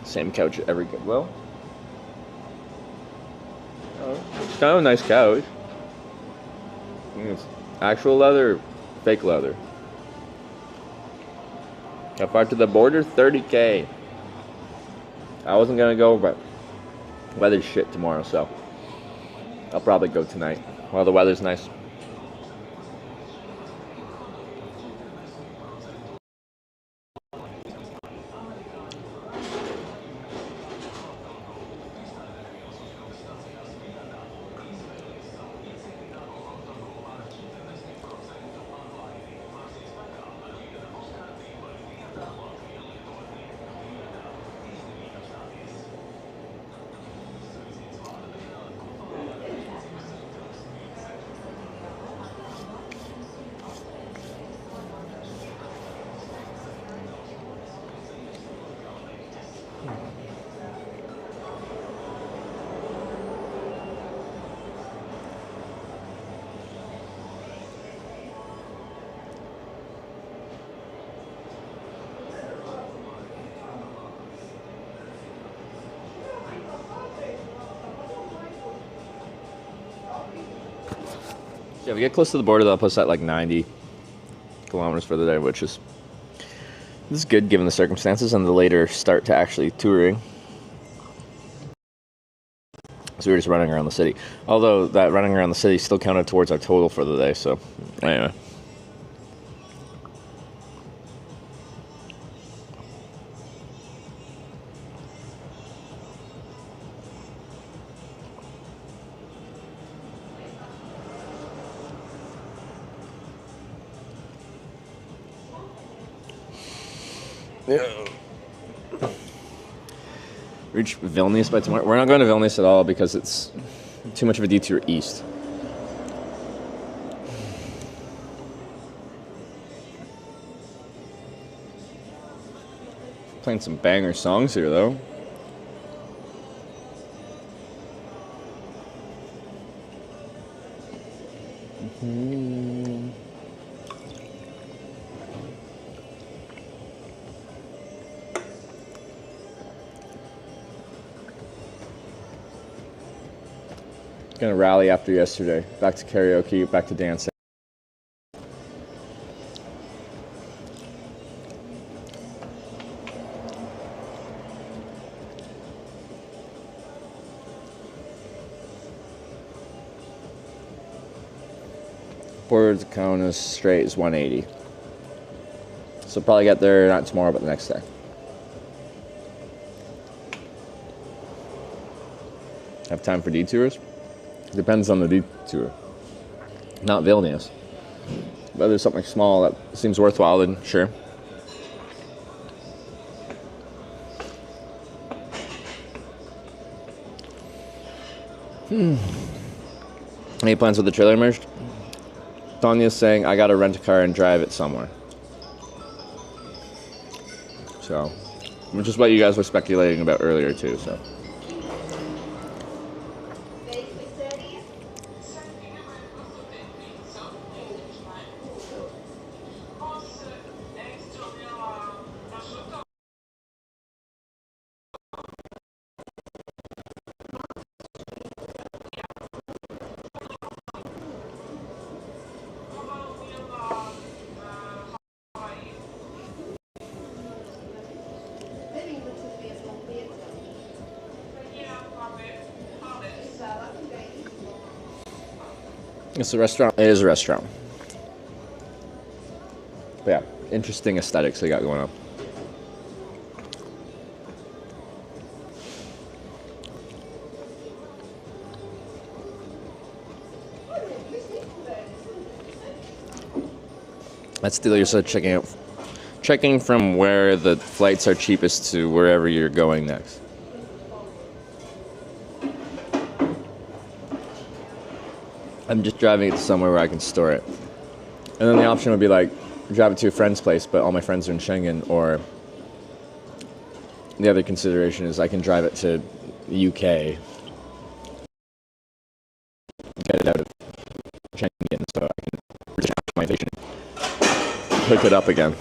Same couch at every well. Oh, it's kind of a nice couch. It's actual leather, or fake leather. How far to the border? 30K. I wasn't gonna go, but weather's shit tomorrow, so I'll probably go tonight while the weather's nice. Yeah, if we get close to the border, they'll put us at like 90 kilometers for the day, which is this is good given the circumstances and the later start to actually touring. So we were just running around the city. Although that running around the city still counted towards our total for the day, so anyway. Yeah. Reach Vilnius by tomorrow. We're not going to Vilnius at all because it's too much of a detour east. Playing some banger songs here though. Gonna rally after yesterday. Back to karaoke, back to dancing. Border to Kaunas straight is 180. So probably get there not tomorrow but the next day. Have time for detours? Depends on the detour. Not Vilnius. But there's something small that seems worthwhile, then sure. Any plans with the trailer merged? Tanya's saying I gotta rent a car and drive it somewhere. So, which is what you guys were speculating about earlier too, so. It's a restaurant. It is a restaurant. But yeah, interesting aesthetics they got going on. Let's do your checking from where the flights are cheapest to wherever you're going next. I'm just driving it to somewhere where I can store it. And then the option would be like, drive it to a friend's place, but all my friends are in Schengen, or the other consideration is I can drive it to the UK, get it out of Schengen, so I can reach out to my vision, pick it up again.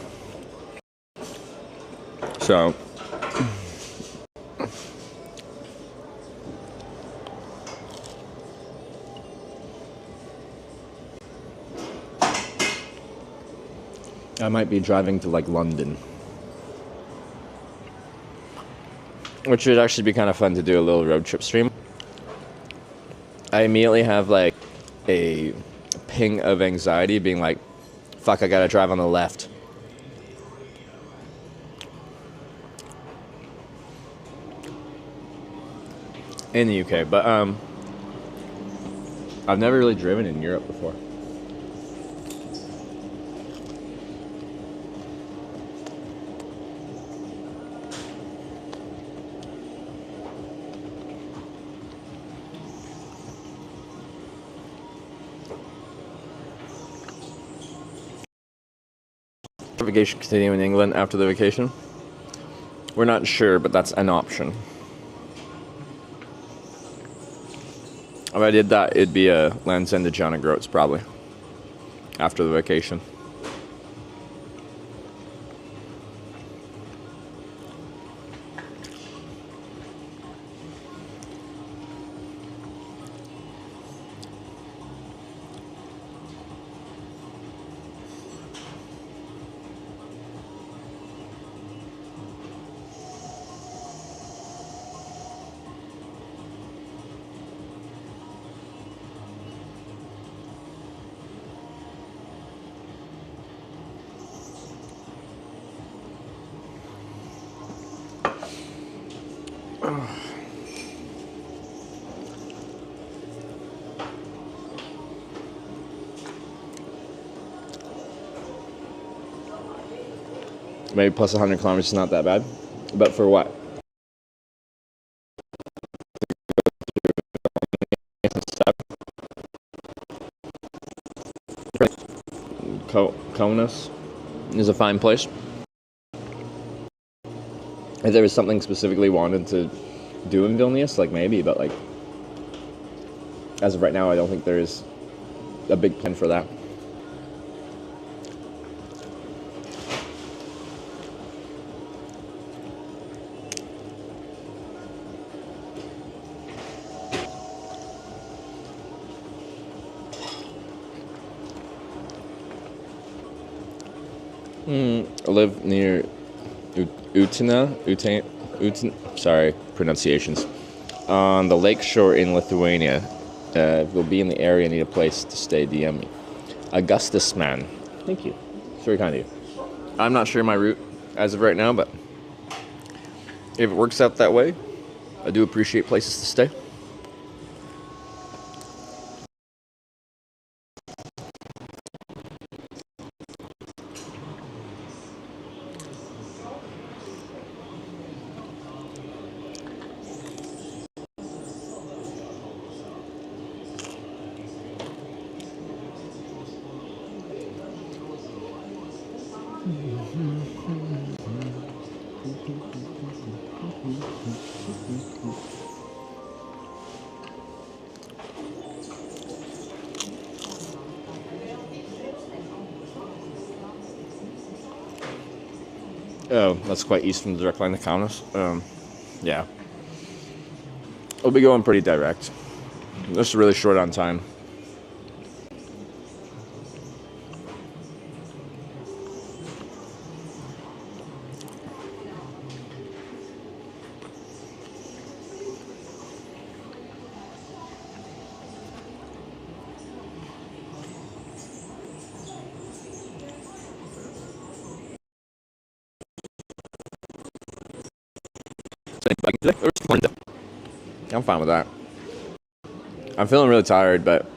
So, I might be driving to like London, which would actually be kind of fun to do a little road trip stream. I immediately have like a ping of anxiety being like, fuck, I gotta drive on the left. In the UK, but I've never really driven in Europe before. Vacation continue in England after the vacation? We're not sure, but that's an option. If I did that, it'd be a Land's End to John O'Groats probably after the vacation. Maybe plus 100 kilometers is not that bad. But for what? Kaunas is a fine place. If there was something specifically wanted to do in Vilnius, like maybe, but like as of right now, I don't think there is a big plan for that. I live near Utina, sorry, pronunciations, on the lake shore in Lithuania. We'll be in the area, need a place to stay, DM me. Augustus Man. Thank you. It's very kind of you. I'm not sure my route as of right now, but if it works out that way, I do appreciate places to stay. Oh, that's quite east from the direct line to Kaunas. Yeah. We'll be going pretty direct. Just really short on time. I'm fine with that. I'm feeling really tired, but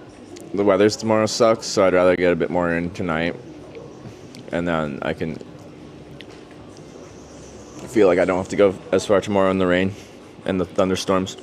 the weather's tomorrow sucks, so I'd rather get a bit more in tonight. And then I can feel like I don't have to go as far tomorrow in the rain and the thunderstorms.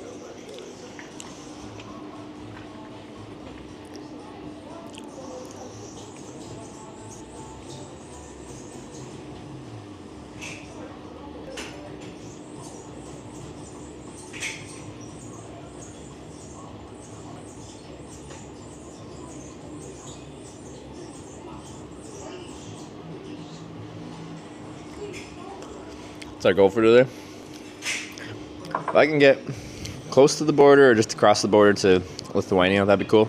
That's our goal for today. If I can get close to the border or just across the border to Lithuania, that'd be cool.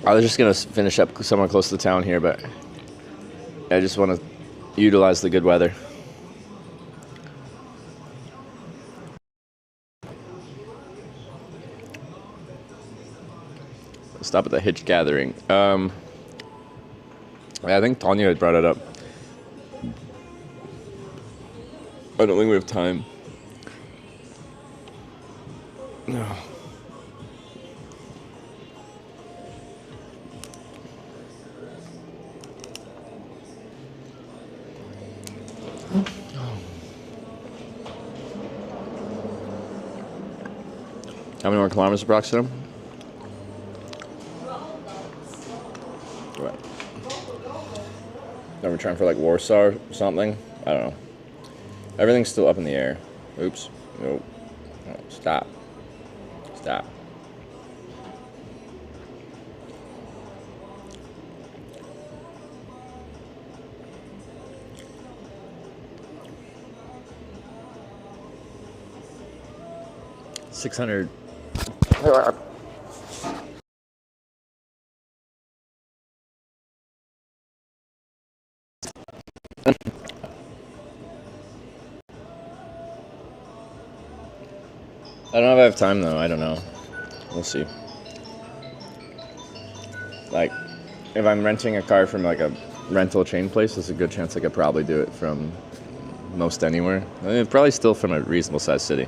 I was just going to finish up somewhere close to the town here, but I just want to utilize the good weather. Stop at the Hitch Gathering. I think Tanya had brought it up. I don't think we have time. No. How many more kilometers approximately? Right. Are we trying for like Warsaw or something? I don't know. Everything's still up in the air. Oops. Nope. No, stop. Stop. $600. I don't know if I have time though. I don't know. We'll see. Like, if I'm renting a car from like a rental chain place, there's a good chance I could probably do it from most anywhere. I mean, probably still from a reasonable sized city.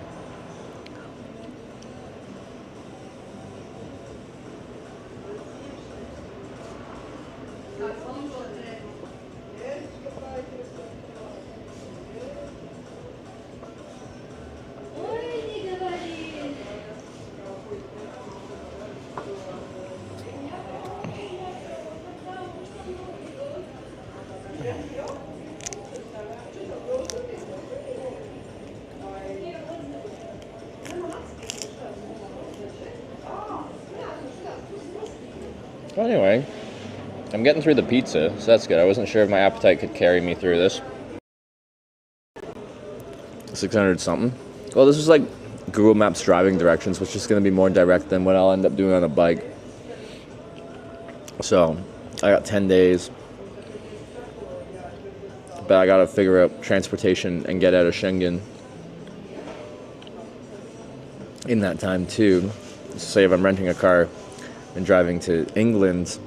Anyway, I'm getting through the pizza, so that's good. I wasn't sure if my appetite could carry me through this. 600 something. Well, this is like Google Maps driving directions, which is going to be more direct than what I'll end up doing on a bike. So, I got 10 days. But I got to figure out transportation and get out of Schengen in that time too. Say if I'm renting a car and driving to England,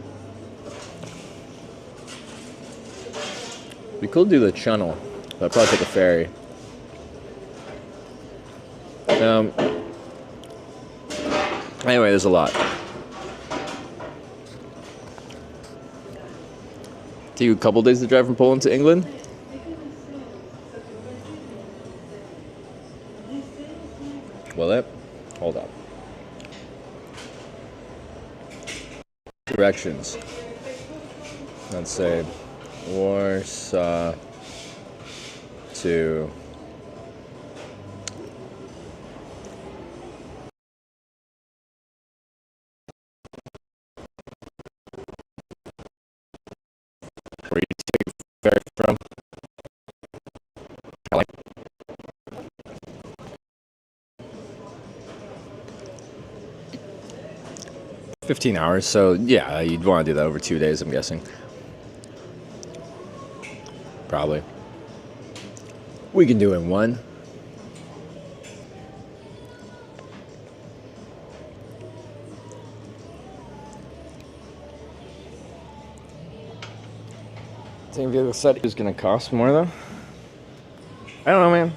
we could do the Channel, but I'd probably take a ferry. Anyway, there's a lot. Take you a couple days to drive from Poland to England? Will it? Hold up. Directions. Let's say Warsaw to where you take ferry from. 15 hours, so yeah, you'd want to do that over 2 days, I'm guessing. Probably. We can do it in one. Think the other set is going to cost more, though? I don't know, man.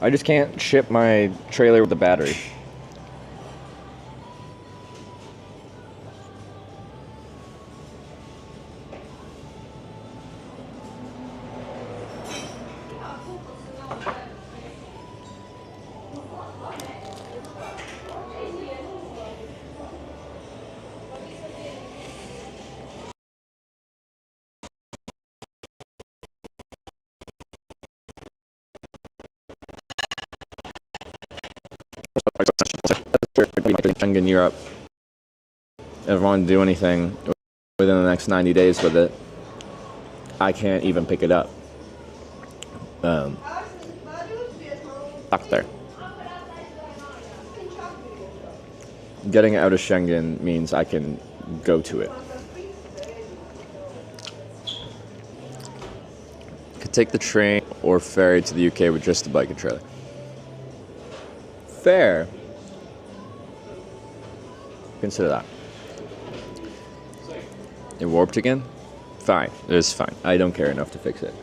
I just can't ship my trailer with the battery. In Europe, if I want to do anything within the next 90 days with it, I can't even pick it up. Stuck there. Getting out of Schengen means I can go to it. Could take the train or ferry to the UK with just a bike and trailer. Fair. Consider that. It warped again? Fine. It is fine. I don't care enough to fix it.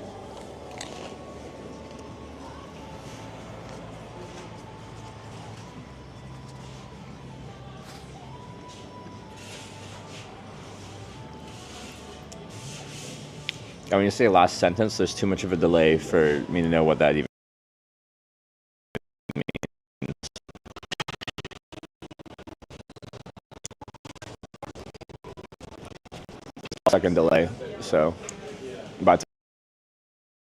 When you say last sentence, there's too much of a delay for me to know what that even means. Second delay, so by the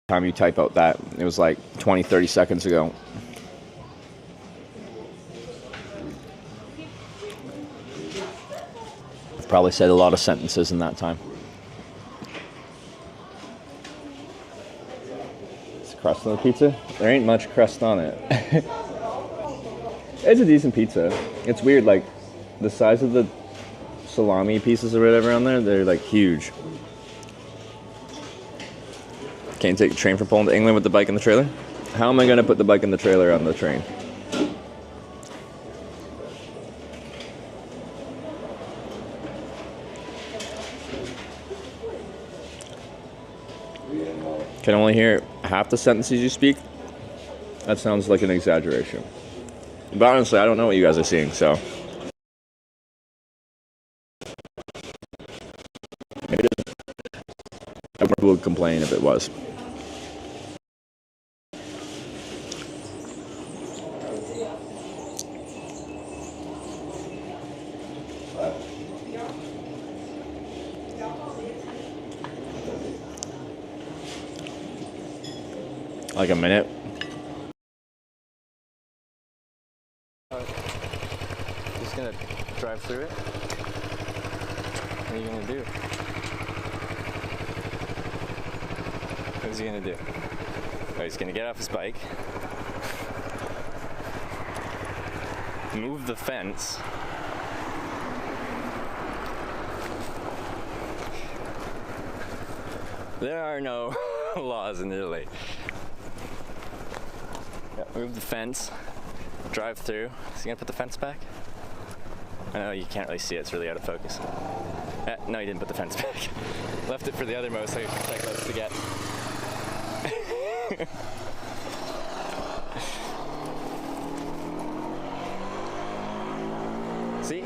time you type out that, it was like 20-30 seconds ago. I've probably said a lot of sentences in that time. Is crust on the pizza? There ain't much crust on it. It's a decent pizza. It's weird, like the size of the salami pieces or whatever on there, they're like huge. Can't take a train from Poland to England with the bike and the trailer? How am I going to put the bike and the trailer on the train? Can only hear half the sentences you speak? That sounds like an exaggeration. But honestly, I don't know what you guys are seeing, so I would complain if it was. Like a minute. Just gonna drive through it. What are you gonna do? What's he gonna do? Oh, he's gonna get off his bike, move the fence, there are no laws in Italy. Yeah, move the fence, drive through. Is he gonna put the fence back? I know you can't really see it, it's really out of focus. No, he didn't put the fence back. Left it for the other motorcyclists to get. See?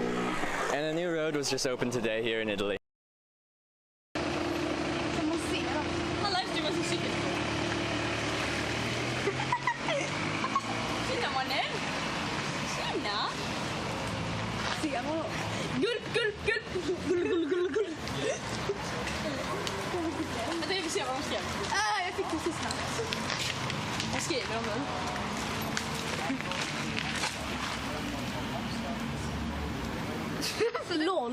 And a new road was just opened today here in Italy. Han lärde mig som cykel. Tjena mannen. Tjena. Tjena. Gulp. Vänta, jag vill se vad de skrev. Jag fick det sista. Jag skriver om den.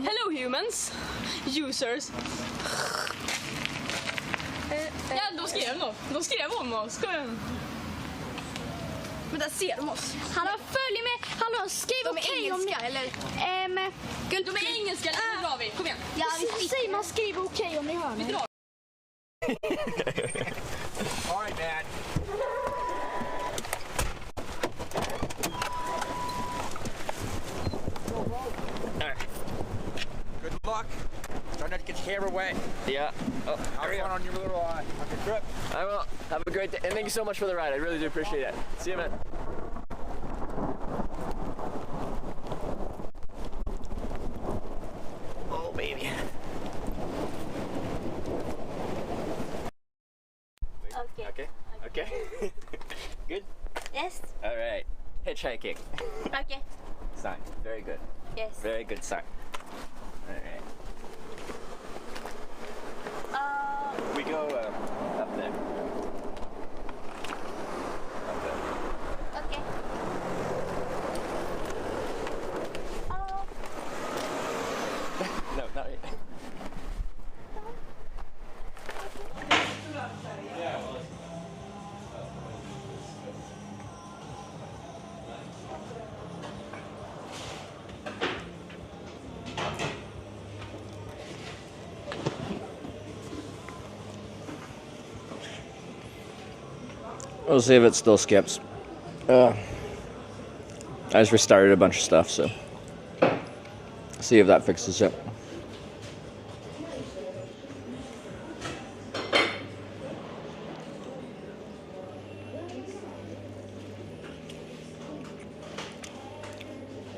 Hello humans. Users. Ja, de skrev nog. De skrev om oss. Men där ser de oss. Hallå, följ med. Hallå, skriv okej om ni... eller? De är engelska, nu drar vi. Kom igen. Ja, säg man skriver okej om ni hör mig. Vi drar. All right, man. Good luck. Try not to get your hair away. Yeah. Oh, have fun on your little on your trip. I will. Have a great day. And thank you so much for the ride. I really do appreciate it. See you, man. Oh, baby. Okay. Okay. Good? Yes. All right. Hitchhiking. Okay. Sign. Very good. Yes. Very good sign. All right. We go up there. Up there. Okay. No, not yet. We'll see if it still skips. I just restarted a bunch of stuff, so see if that fixes it.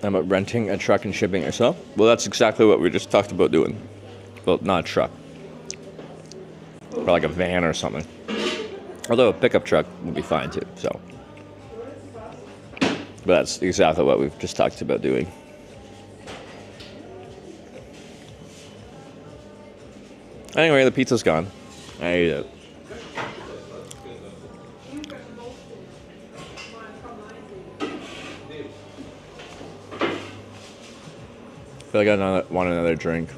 How about renting a truck and shipping it yourself? Well, that's exactly what we just talked about doing. Well, not a truck. Or like a van or something. Although a pickup truck would be fine too, so. But that's exactly what we've just talked about doing. Anyway, the pizza's gone. I ate it. I feel like I want another drink.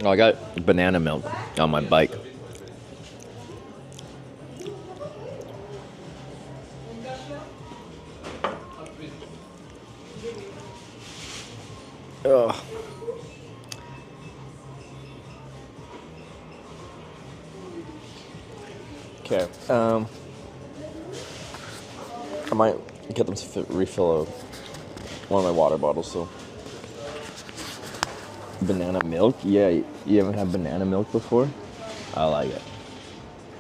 Oh, I got banana milk on my bike. Ugh. Okay. I might get them to refill one of my water bottles. So. Banana milk? Yeah, you haven't had banana milk before? I like it.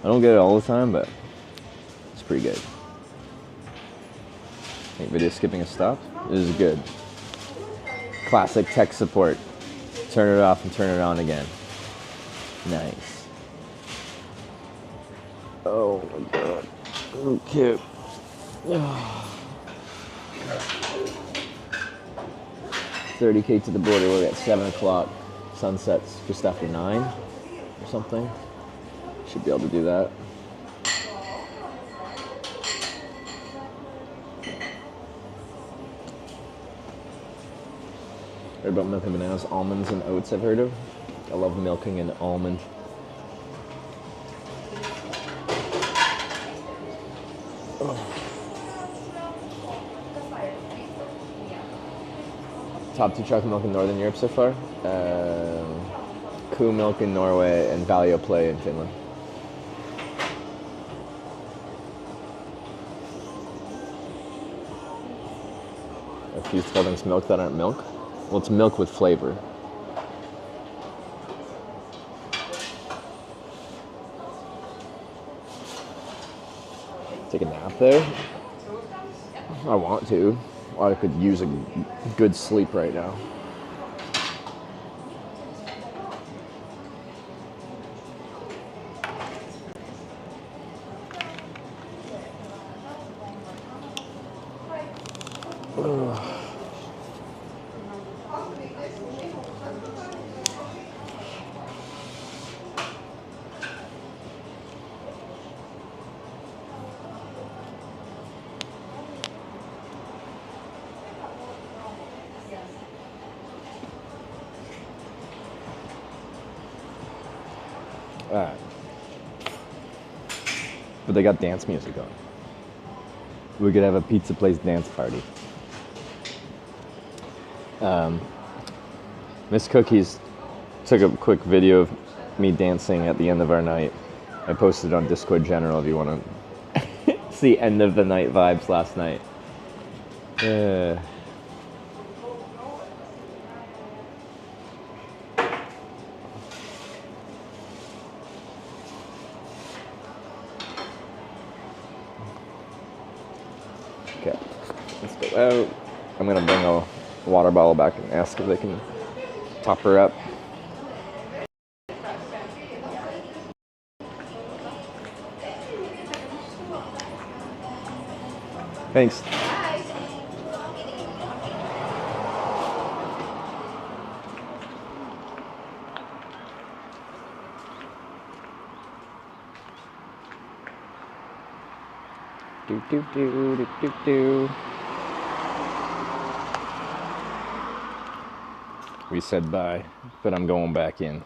I don't get it all the time, but it's pretty good. Think video skipping a stop? This is good. Classic tech support. Turn it off and turn it on again. Nice. Oh my god. Okay. 30K to the border, we're at 7 o'clock. Sunset's just after 9 or something. Should be able to do that. Heard about milk and bananas, almonds and oats I've heard of. I love milking an almond. Top 2 chocolate milk in Northern Europe so far. Kuh milk in Norway and Valioplay in Finland. A few things milk that aren't milk. Well, it's milk with flavor. Take a nap there? I want to. I could use a good sleep right now. But they got dance music on. We could have a pizza place dance party. Miss Cookies took a quick video of me dancing at the end of our night. I posted it on Discord General if you want to see end of the night vibes last night. Okay, let's go out. I'm gonna bring a water bottle back and ask if they can top her up. Thanks. Do do do do do do. We said bye, but I'm going back in.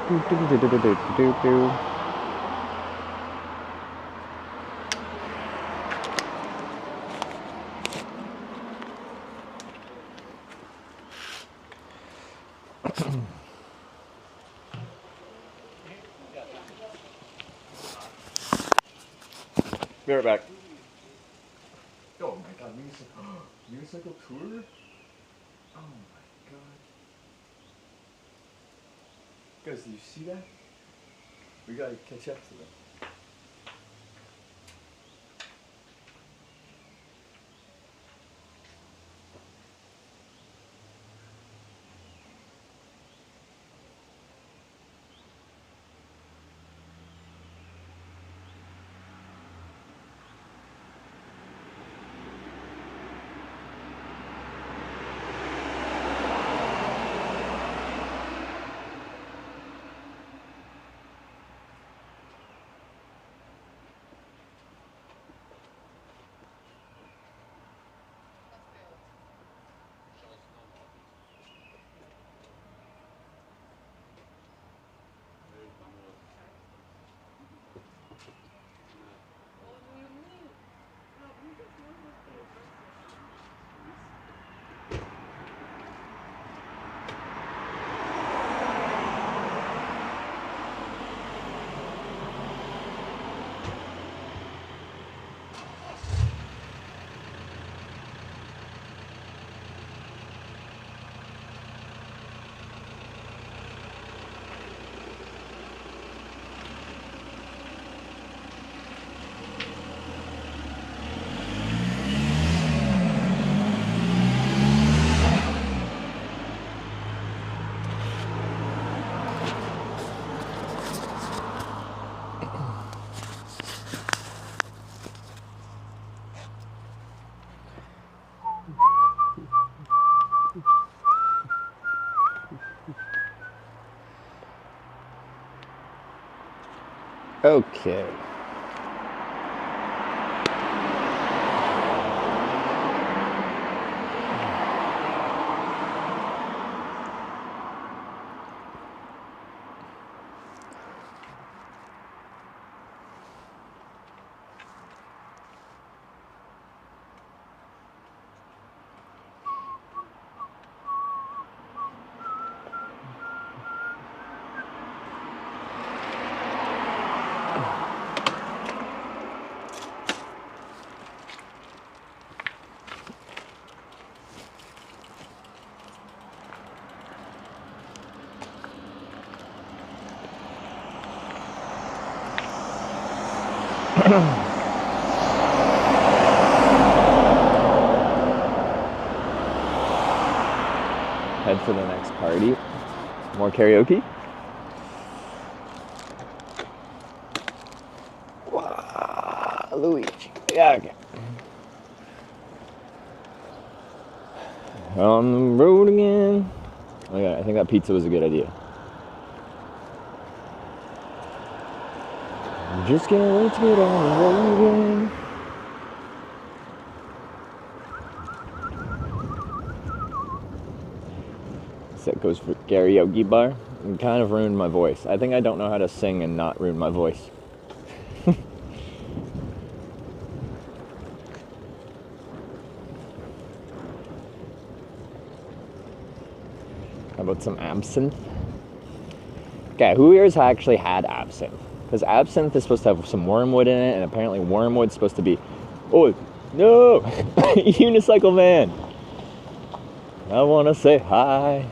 Do do do do do do do do. Be right back. Oh my god, unicycle tour? Oh my god. Guys, do you see that? We gotta catch up to them. Okay. Head for the next party. More karaoke. Wow, Luigi. Yeah, okay. On the road again. Oh yeah, I think that pizza was a good idea. Just can't wait to get on the road again. That goes for karaoke bar. It kind of ruined my voice. I think I don't know how to sing and not ruin my voice. How about some absinthe? Okay, who here has actually had absinthe? Because absinthe is supposed to have some wormwood in it, and apparently wormwood's supposed to be... Oh, no! Unicycle man! I want to say hi.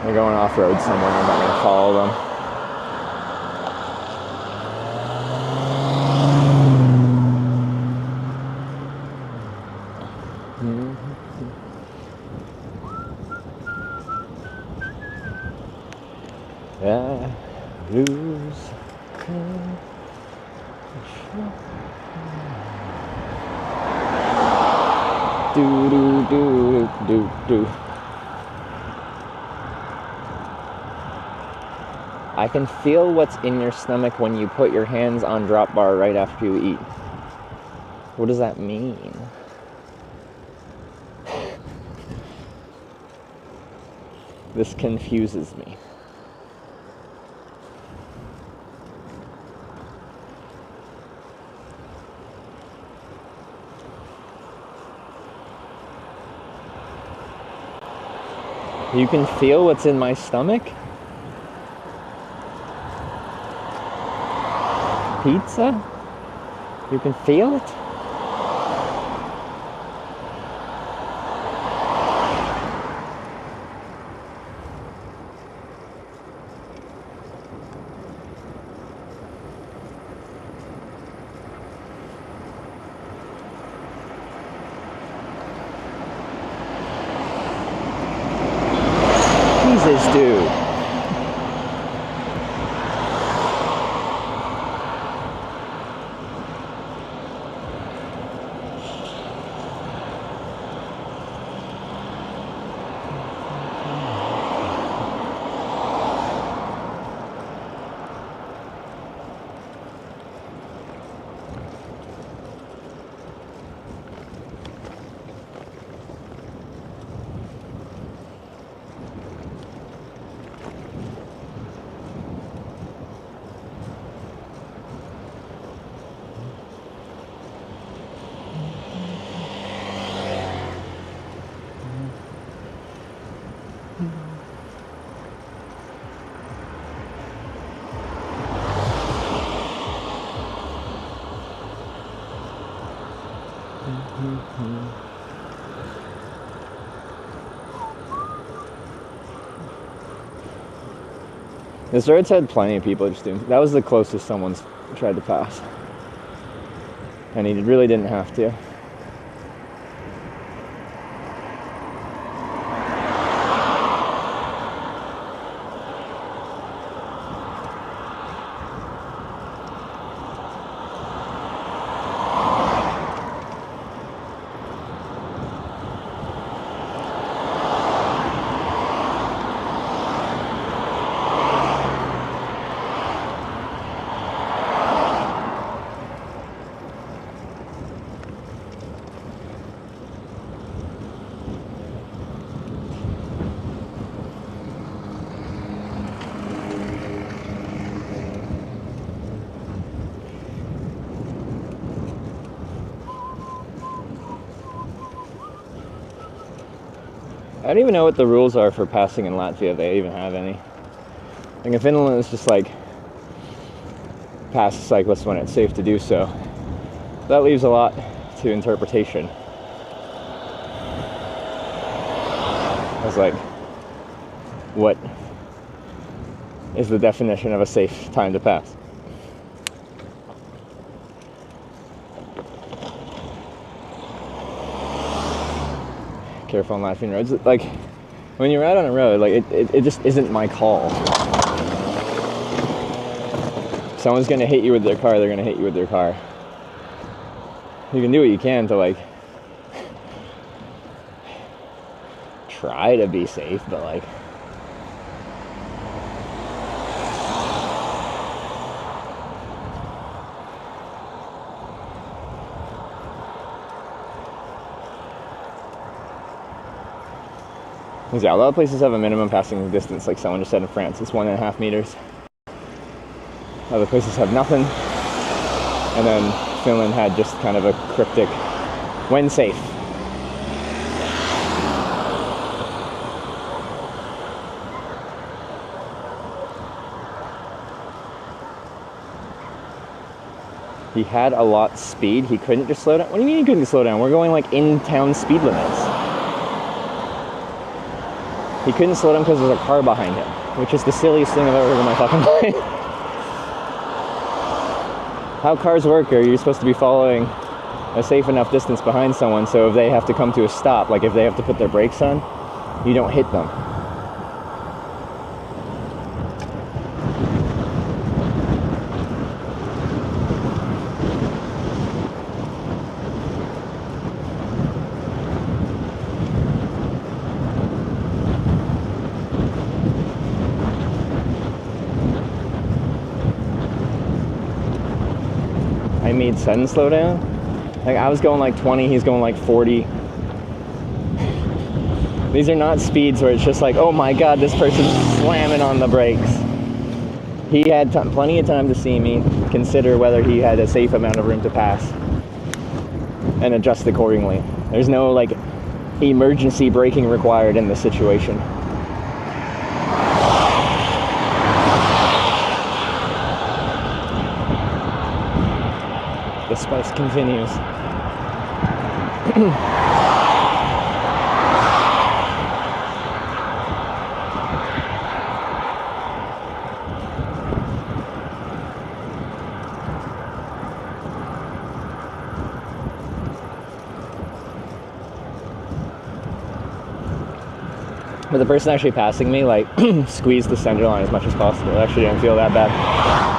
They're going off-road somewhere, I'm not going to follow them. I lose do do do do do. I can feel what's in your stomach when you put your hands on drop bar right after you eat. What does that mean? This confuses me. You can feel what's in my stomach? Pizza? You can feel it? Jesus, dude. This road's had plenty of people just doing. That was the closest someone's tried to pass. And he really didn't have to. I don't even know what the rules are for passing in Latvia, if they even have any. Like in Finland, it's just like pass cyclists when it's safe to do so. That leaves a lot to interpretation. It's like, what is the definition of a safe time to pass? Careful on Latvian roads. Like, when you're out on a road, like, it just isn't my call. If someone's gonna hit you with their car, they're gonna hit you with their car. You can do what you can to, like, try to be safe, but, like, yeah, a lot of places have a minimum passing distance, like someone just said in France, it's 1.5 meters. Other places have nothing. And then Finland had just kind of a cryptic, when safe. He had a lot speed, he couldn't just slow down. What do you mean he couldn't slow down? We're going like in-town speed limits. He couldn't slow down because there's a car behind him, which is the silliest thing I've ever heard in my fucking life. How cars work are you're supposed to be following a safe enough distance behind someone, so if they have to come to a stop, like if they have to put their brakes on, you don't hit them. I made sudden slow down. Like I was going like 20, he's going like 40. These are not speeds where it's just like, oh my god, this person's slamming on the brakes. He had plenty of time to see me, consider whether he had a safe amount of room to pass, and adjust accordingly. There's no like emergency braking required in this situation. The spice continues. But the person actually passing me, like, squeezed the center line as much as possible. It actually didn't feel that bad.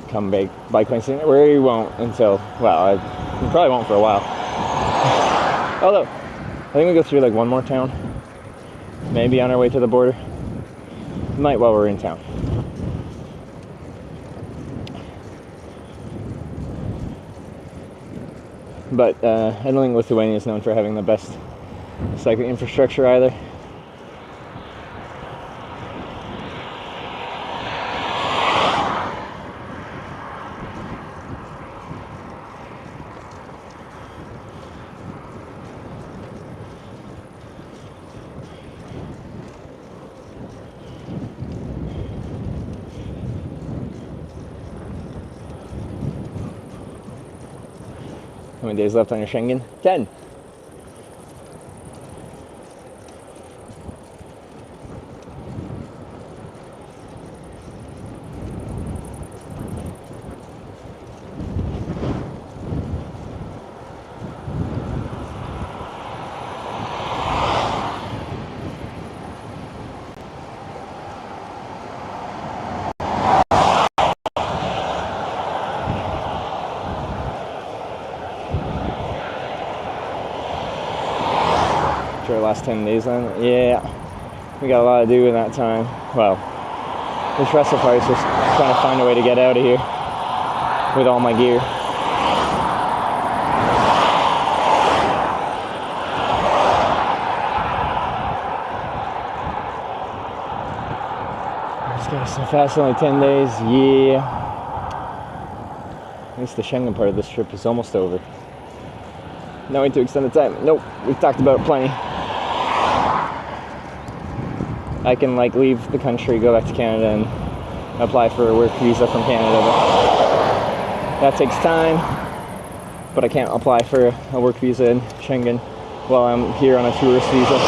Come bike lane soon, where you won't until, well, you probably won't for a while. Although, I think we go through like one more town, maybe on our way to the border. Might while we're in town. But I don't think Lithuania is known for having the best cycling infrastructure either. How many days left on your Schengen? 10. last 10 days then. Yeah, we got a lot to do in that time. Well, the rest of the is just trying to find a way to get out of here with all my gear. This guy's so fast, only 10 days. Yeah. At least the Schengen part of this trip is almost over. No way to extend the time. Nope, we've talked about it plenty. I can like leave the country, go back to Canada, and apply for a work visa from Canada. But that takes time. But I can't apply for a work visa in Schengen while I'm here on a tourist visa.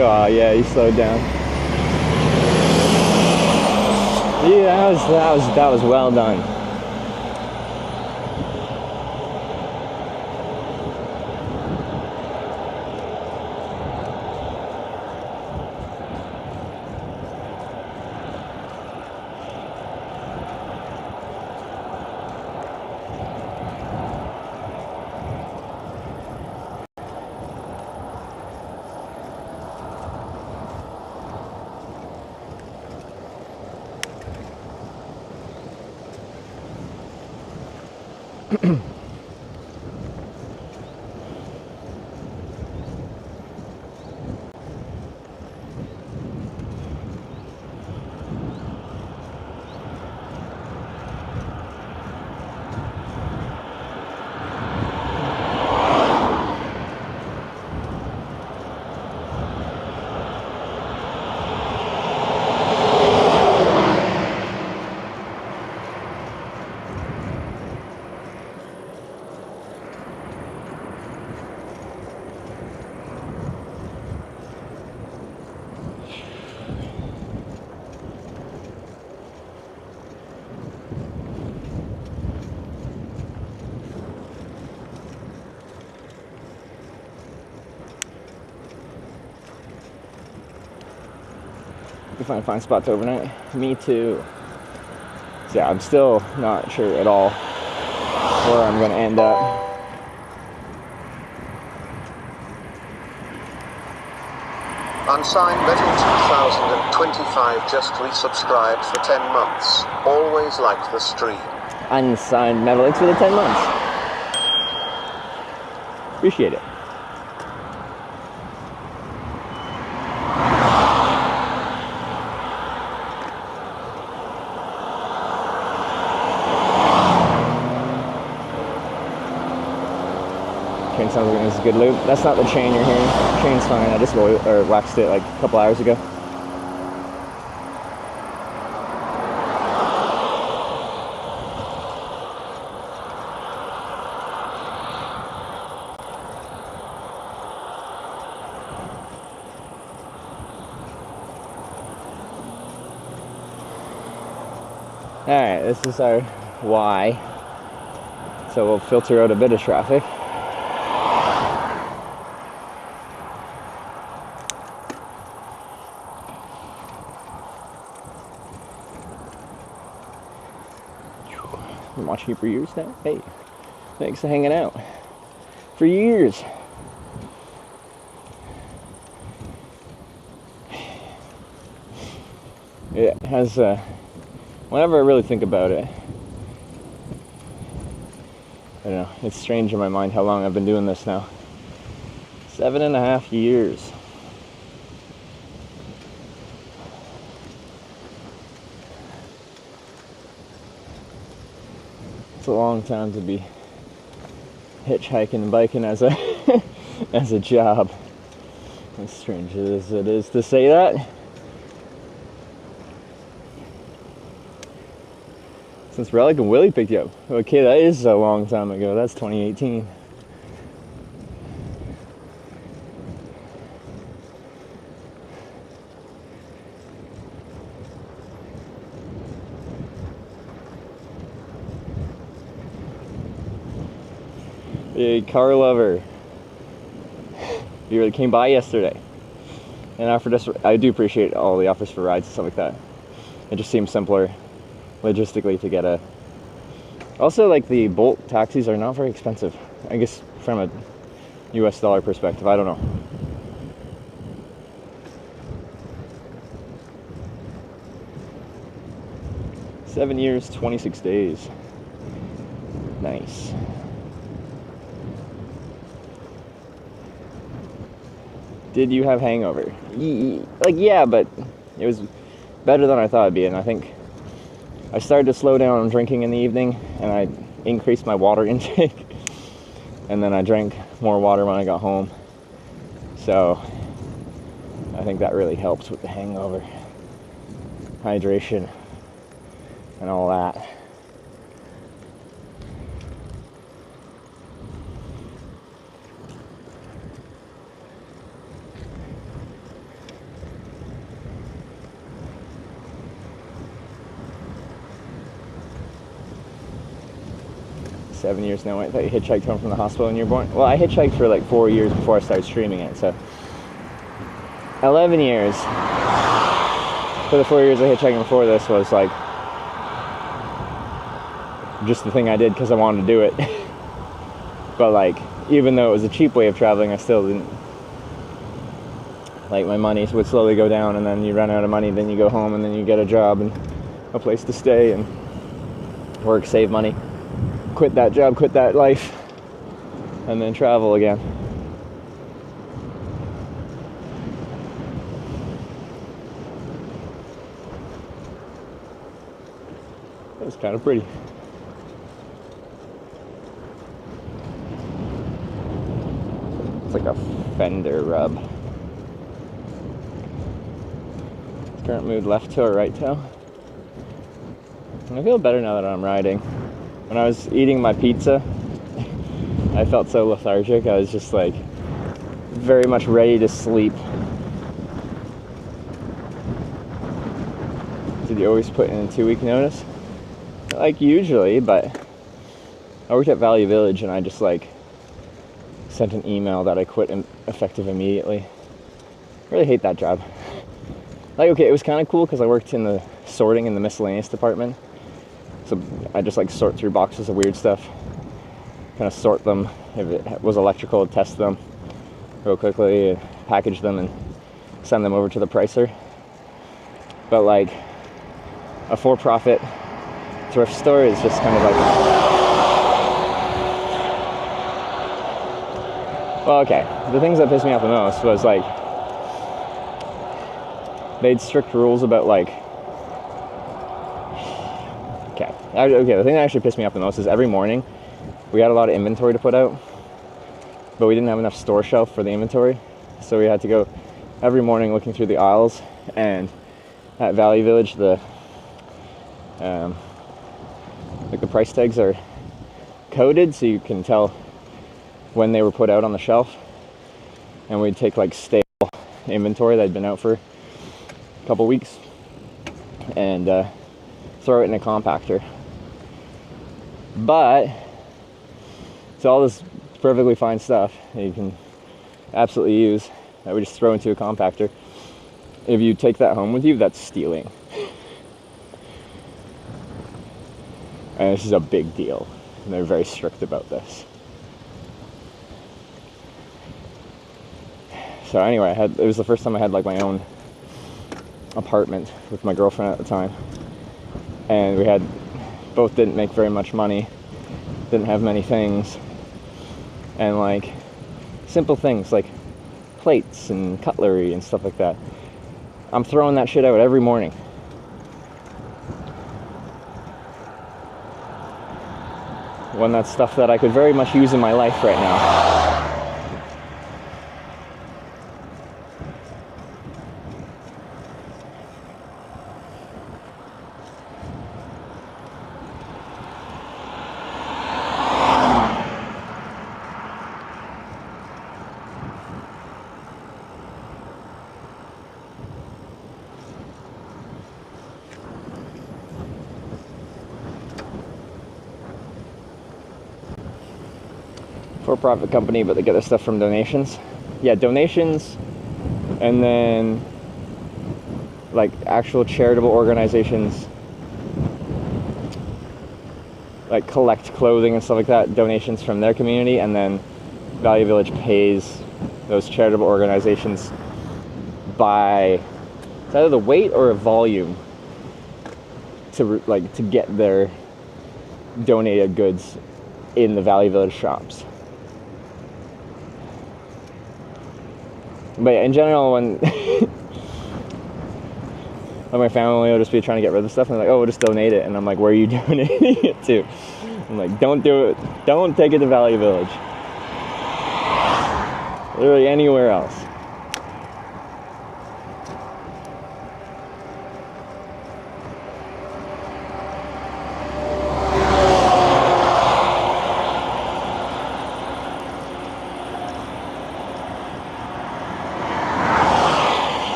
Oh yeah, he slowed down. Yeah, that was well done. You find a fine spot to overnight? Me too. So yeah, I'm still not sure at all where I'm going to end up. Unsigned Metal 2025 just resubscribed for 10 months. Always like the stream. Unsigned Metal, thanks for the 10 months. Appreciate it. Train sounds like it's a good loop. That's not the chain you're hearing. Chain's fine. I just waxed it like a couple hours ago. Alright, this is our Y. So we'll filter out a bit of traffic. Been watching you for years now. Hey, thanks for hanging out. For years. It has, whenever I really think about it, I don't know, it's strange in my mind how long I've been doing this now. 7.5 years. It's a long time to be hitchhiking and biking as a as a job. As strange as it is to say that. Since Relic and Willie picked you up. Okay, that is a long time ago. That's 2018. Hey, car lover. You really came by yesterday and offered us. I do appreciate all the offers for rides and stuff like that. It just seems simpler logistically to get a. Also, like the Bolt taxis are not very expensive. I guess from a US dollar perspective. I don't know. Seven years, 26 days. Nice. Did you have hangover? Like, yeah, but it was better than I thought it'd be, and I think I started to slow down on drinking in the evening, and I increased my water intake, and then I drank more water when I got home. So I think that really helps with the hangover, hydration, and all that. Seven years now. I thought you hitchhiked home from the hospital when you were born. Well, I hitchhiked for like 4 years before I started streaming it, so 11 years. For the 4 years of hitchhiking before this was like just the thing I did because I wanted to do it. But like, even though it was a cheap way of traveling, I still didn't, like, my money would slowly go down, and then you run out of money, then you go home, and then you get a job and a place to stay and work, save money, quit that job, quit that life, and then travel again. It was kind of pretty. It's like a fender rub. Current mood, left toe or right toe? I feel better now that I'm riding. When I was eating my pizza, I felt so lethargic. I was just like very much ready to sleep. Did you always put in a 2-week notice? Like, usually, but I worked at Valley Village, and I just like sent an email that I quit effective immediately. I really hate that job. Like, okay, it was kind of cool because I worked in the sorting in the miscellaneous department. So I just like sort through boxes of weird stuff, kind of sort them. If it was electrical, test them real quickly, package them, and send them over to the pricer. But like a for-profit thrift store is just kind of like, well, okay. The things that pissed me off the most was like they had strict rules about like. Okay, the thing that actually pissed me off the most is every morning we had a lot of inventory to put out, but we didn't have enough store shelf for the inventory, so we had to go every morning looking through the aisles. And at Valley Village, the like the price tags are coded so you can tell when they were put out on the shelf, and we'd take like stale inventory that had been out for a couple weeks and throw it in a compactor. But it's all this perfectly fine stuff that you can absolutely use that we just throw into a compactor. If you take that home with you, that's stealing. And this is a big deal, and they're very strict about this. So anyway, it was the first time I had like my own apartment with my girlfriend at the time, and we both didn't make very much money, didn't have many things, and like simple things like plates and cutlery and stuff like that. I'm throwing that shit out every morning. When that's stuff that I could very much use in my life right now. For-profit company, but they get their stuff from donations. Yeah, donations, and then like actual charitable organizations like collect clothing and stuff like that, donations from their community, and then Value Village pays those charitable organizations by, it's either the weight or a volume to get their donated goods in the Value Village shops. But in general, when when my family will just be trying to get rid of stuff, and they're like, "Oh, we'll just donate it," and I'm like, "Where are you donating it to?" I'm like, "Don't do it. Don't take it to Value Village. Literally anywhere else."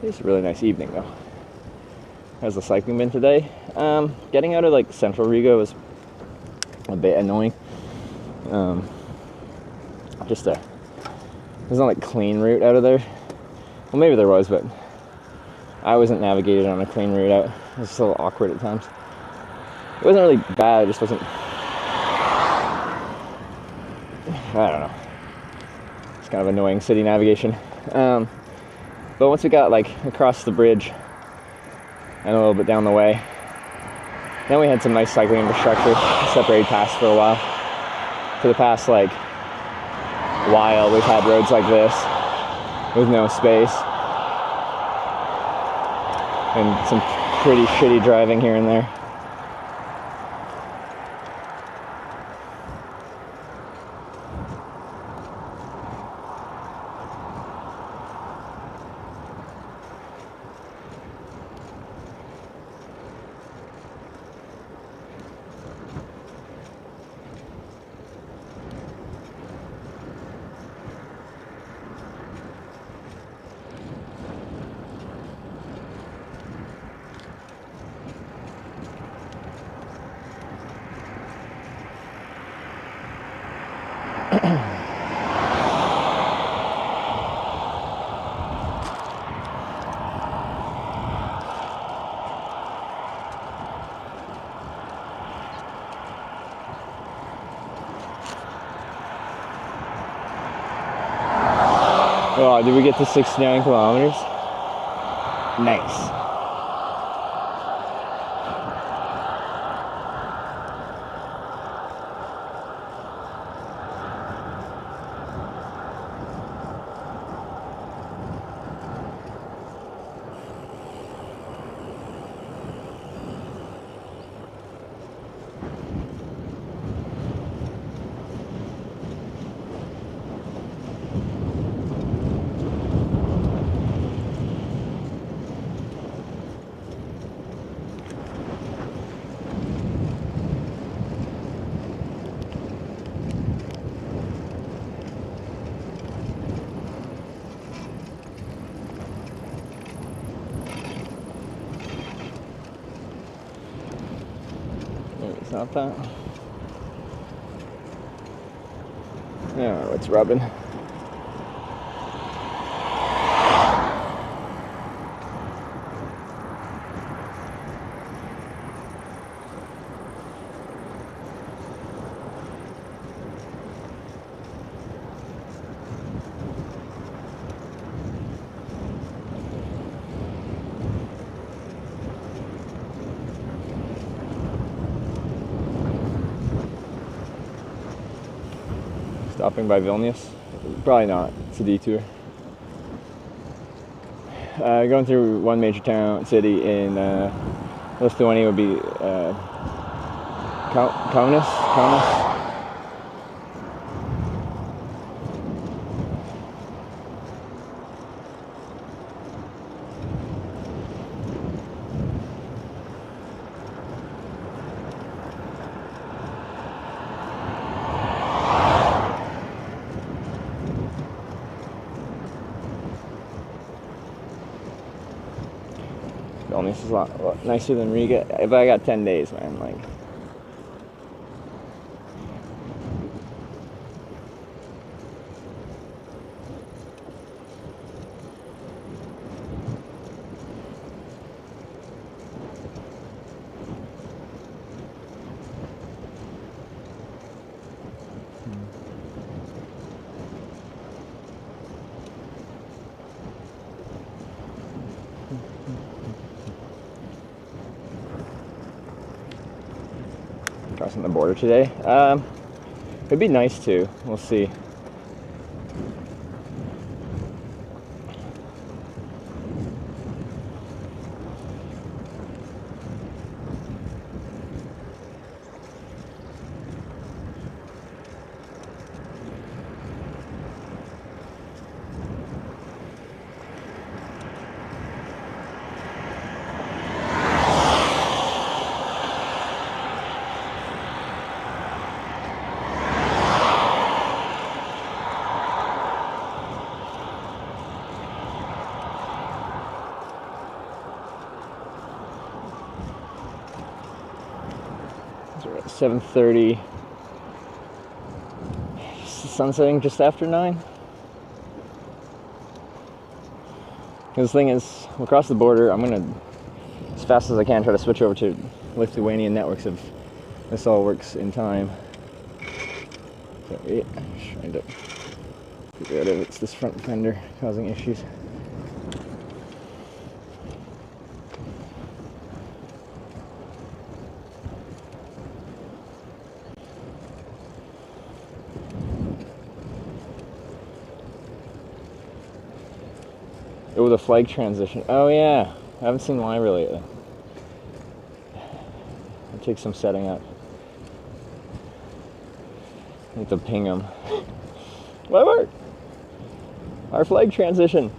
It's a really nice evening though. How's the cycling been today? Getting out of like central Riga was a bit annoying. There's not like clean route out of there. Well, maybe there was, but I wasn't navigated on a clean route out. It was just a little awkward at times. It wasn't really bad, it just wasn't, I don't know. It's kind of annoying city navigation. But once we got like across the bridge and a little bit down the way, then we had some nice cycling infrastructure, separated paths for a while. For the past like while, we've had roads like this with no space and some pretty shitty driving here and there. Oh, did we get to 69 kilometers? Nice. It's not that. Yeah, it's rubbing. Stopping by Vilnius? Probably not. It's a detour. Going through one major city in Lithuania would be Kaunas. Vilnius is a lot nicer than Riga. But I got 10 days, man. Like, crossing the border today. It'd be nice to. We'll see. We're at 7:30. Sunsetting just after 9. This thing is, we'll cross the border. I'm gonna, as fast as I can, try to switch over to Lithuanian networks if this all works in time. So, yeah, trying to figure out if it's this front fender causing issues. Oh, the flag transition. Oh yeah, I haven't seen Lyra lately. It takes some setting up. I need to ping them. What? Our flag transition.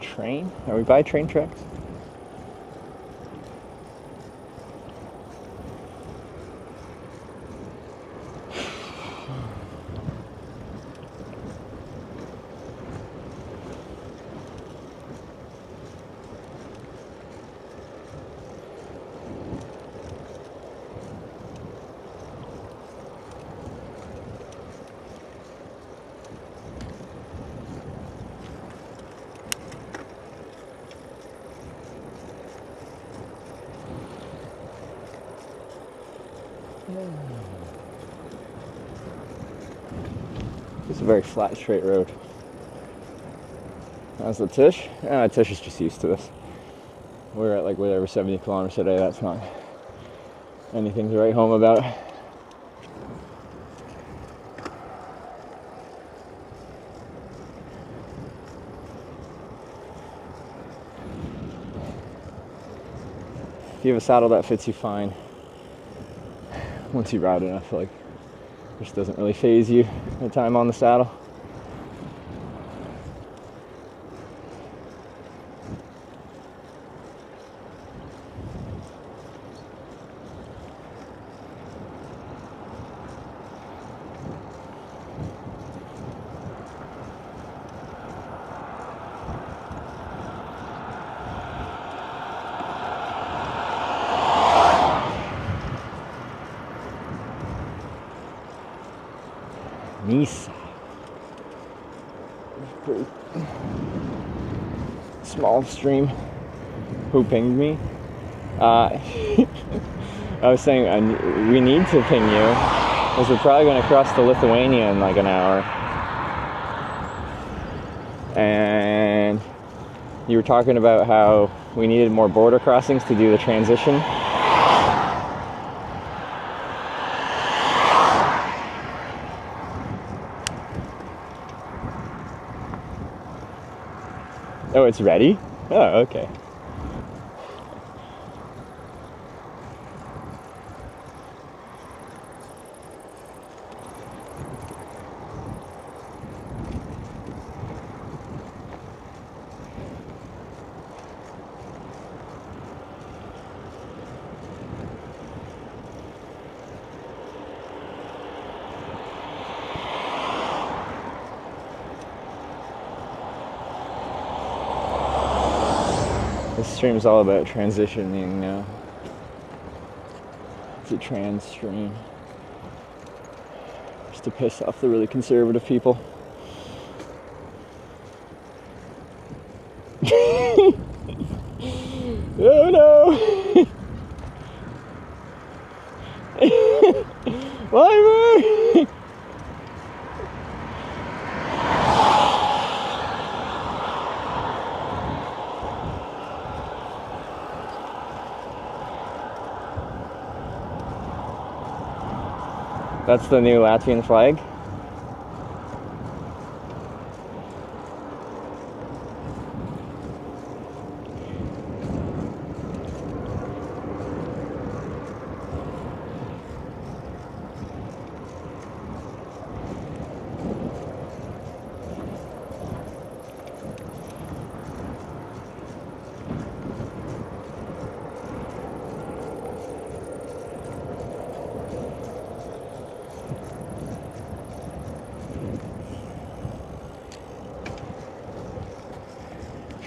Train? Are we by train tracks? It's a very flat, straight road. That's the Tish. Tish is just used to this. We're at like whatever 70 kilometers a day. That's not anything to write home about. If you have a saddle that fits you fine, once you ride enough, like, just doesn't really phase you the time on the saddle. Nice. Pretty small stream. Who pinged me? I was saying we need to ping you, because we're probably going to cross to Lithuania in like an hour. And you were talking about how we needed more border crossings to do the transition. Oh, it's ready? Oh, okay. This stream's all about transitioning now. It's a trans stream. Just to piss off the really conservative people. Oh no! Why? That's the new Latvian flag.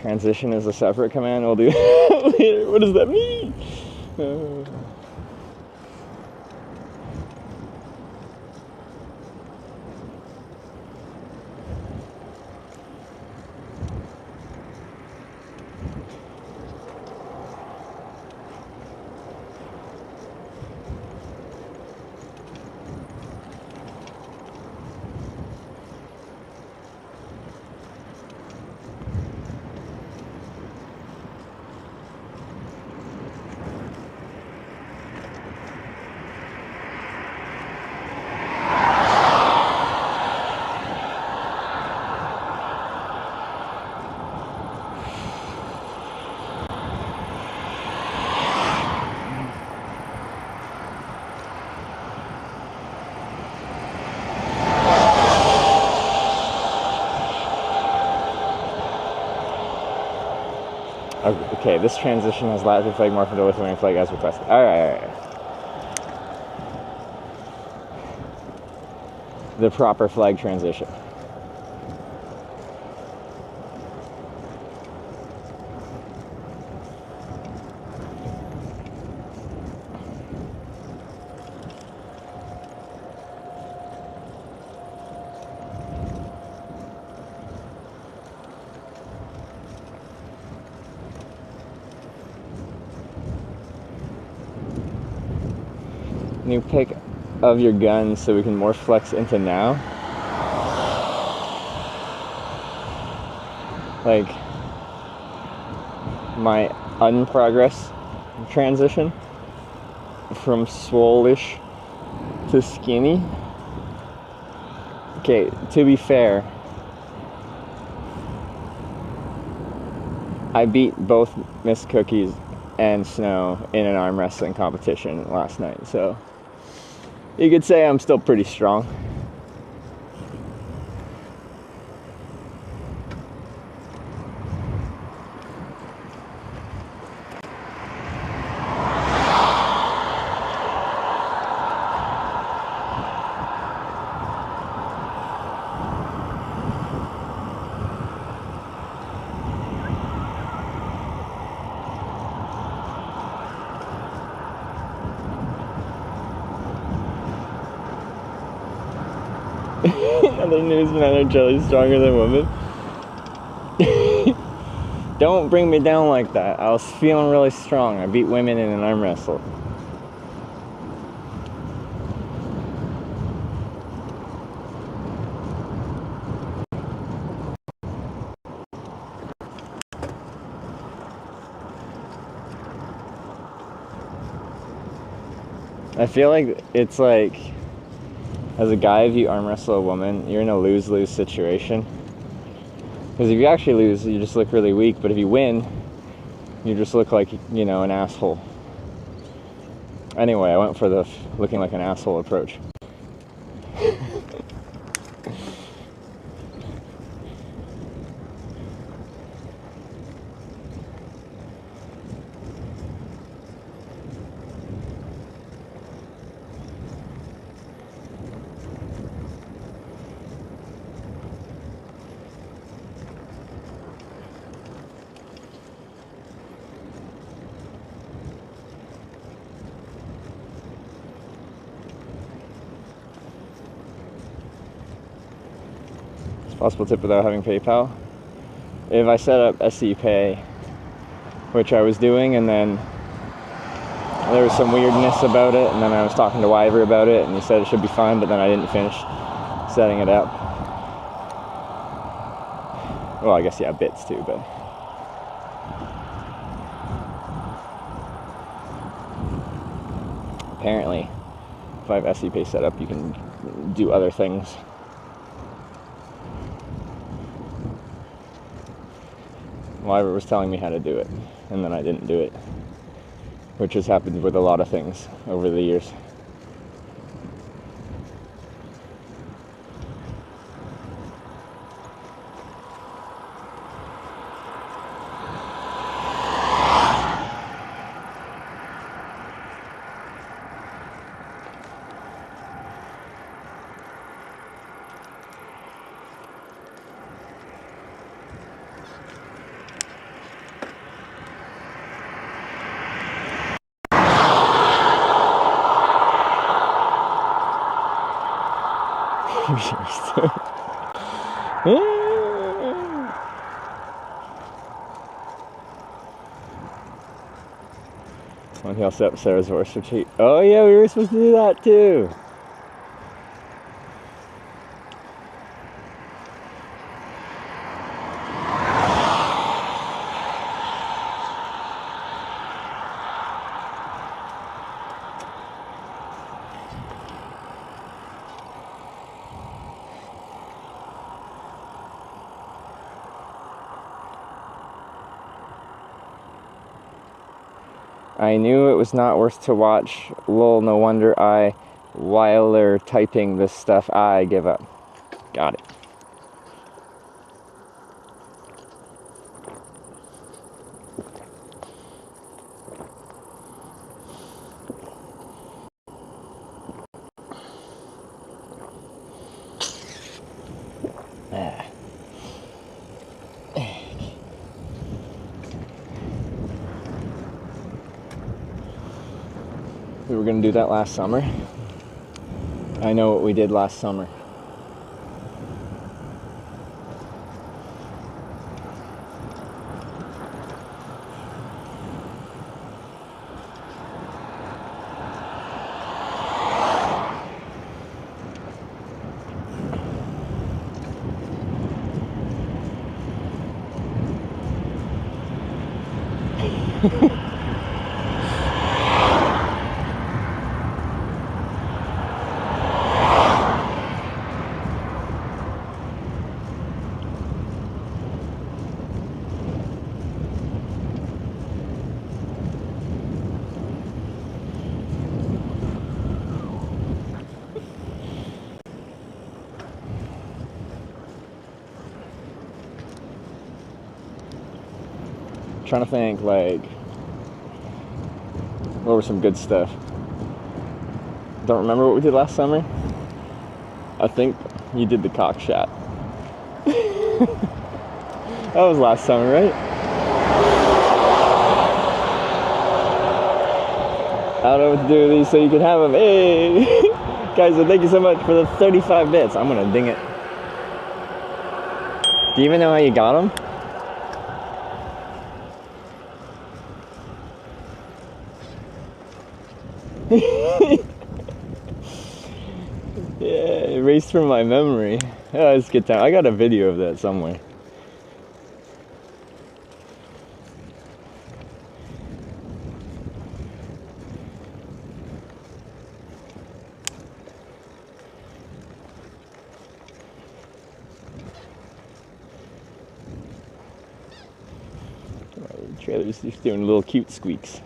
Transition is a separate command. We'll do that later. What does that mean? Okay, this transition has Latvian flag morphed into Lithuanian flag as requested. Alright. The proper flag transition. New pick of your gun so we can more flex into now. Like my unprogress transition from swole-ish to skinny. Okay, to be fair, I beat both Miss Cookies and Snow in an arm wrestling competition last night, so you could say I'm still pretty strong. Other news, men are generally stronger than women. Don't bring me down like that. I was feeling really strong. I beat women in an arm wrestle. I feel like it's like, as a guy, if you arm wrestle a woman, you're in a lose-lose situation. Because if you actually lose, you just look really weak. But if you win, you just look like, you know, an asshole. Anyway, I went for the looking like an asshole approach. Possible tip without having PayPal. If I set up SE Pay, which I was doing, and then there was some weirdness about it, and then I was talking to Wyver about it, and he said it should be fine, but then I didn't finish setting it up. Well, I guess, yeah, bits too, but... apparently, if I have SE Pay set up, you can do other things. Wyver was telling me how to do it, and then I didn't do it, which has happened with a lot of things over the years. When he'll set up Sarah's horse retreat. Oh yeah, we were supposed to do that too. I knew it was not worth to watch. Lol, no wonder while they're typing this stuff, I give up. Got it. We were going to do that last summer. I know what we did last summer. Trying to think, like, what were some good stuff? Don't remember what we did last summer. I think you did the cock shot. That was last summer, right? I don't know what to do with these so you can have them. Hey! Guys, so thank you so much for the 35 bits. I'm gonna ding it. Do you even know how you got them? Yeah, erased from my memory. Oh, it's a good time. I got a video of that somewhere. Trailer's just doing little cute squeaks.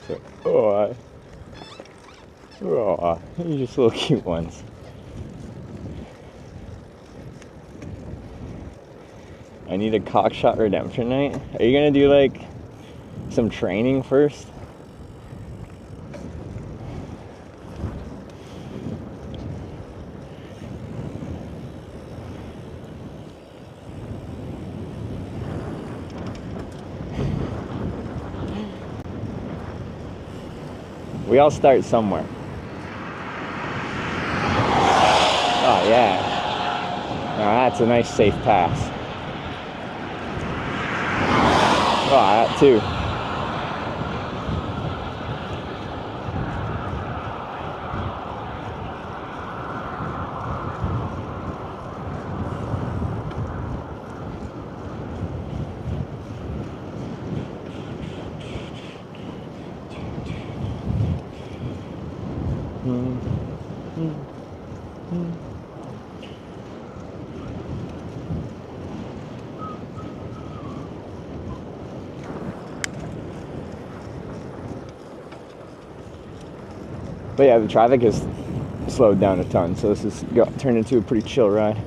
So, these just little cute ones. I need a cockshot redemption night. Are you gonna do like some training first? We all start somewhere. Oh yeah. Now that's a nice safe pass. Oh, that too. But yeah, the traffic has slowed down a ton, so this has turned into a pretty chill ride.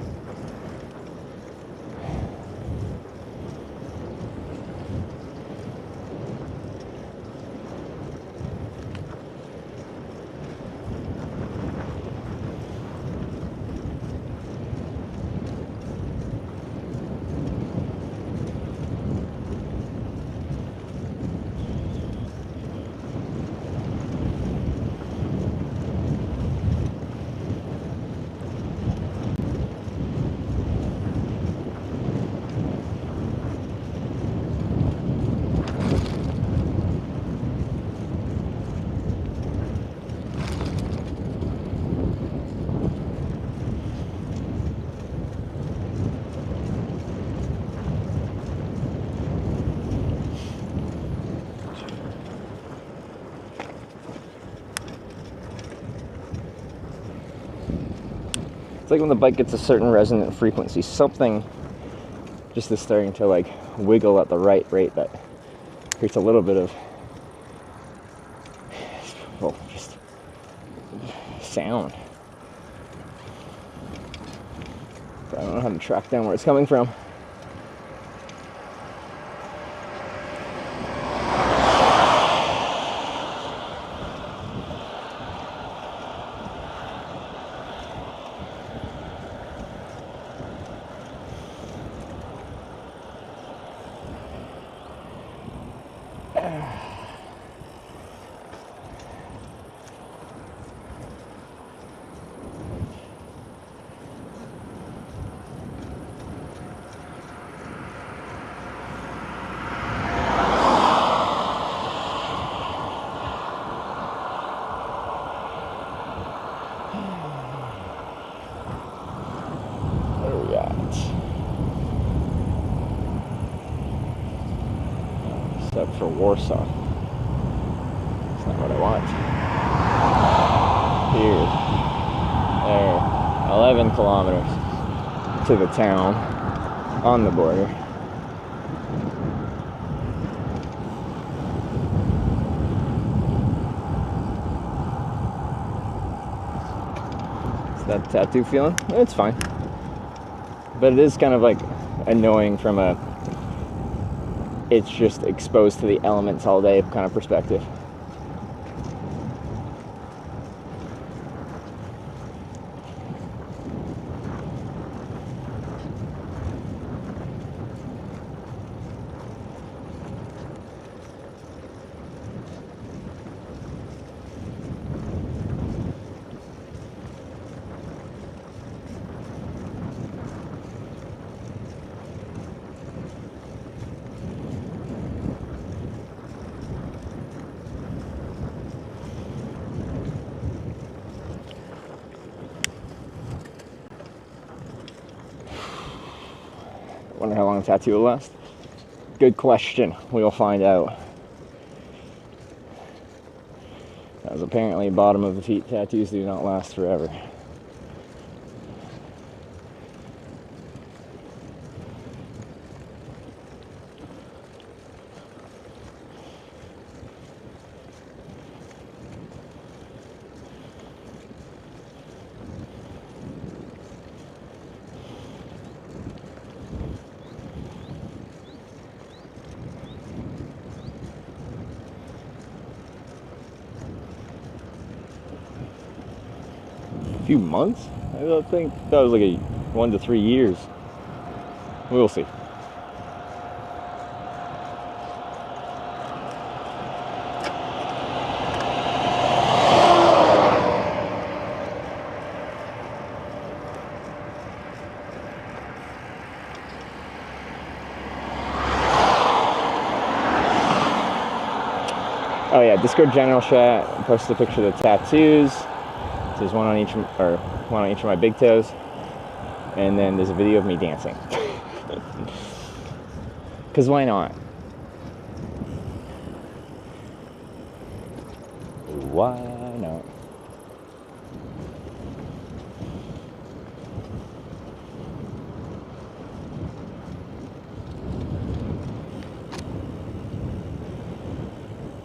It's like when the bike gets a certain resonant frequency, something just is starting to like wiggle at the right rate that creates a little bit of, well, just sound. But I don't know how to track down where it's coming from. Except for Warsaw. That's not what I want. Here. There. 11 kilometers to the town on the border. Is that tattoo feeling? It's fine. But it is kind of like annoying from a it's just exposed to the elements all day kind of perspective. Wonder how long a tattoo will last? Good question. We will find out. As apparently bottom of the feet tattoos do not last forever. few months. I don't think that was like a 1 to 3 years. We'll see. Oh yeah, Discord general chat. I posted a picture of the tattoos. There's one on each of my big toes, and then there's a video of me dancing. Cause why not? Why not?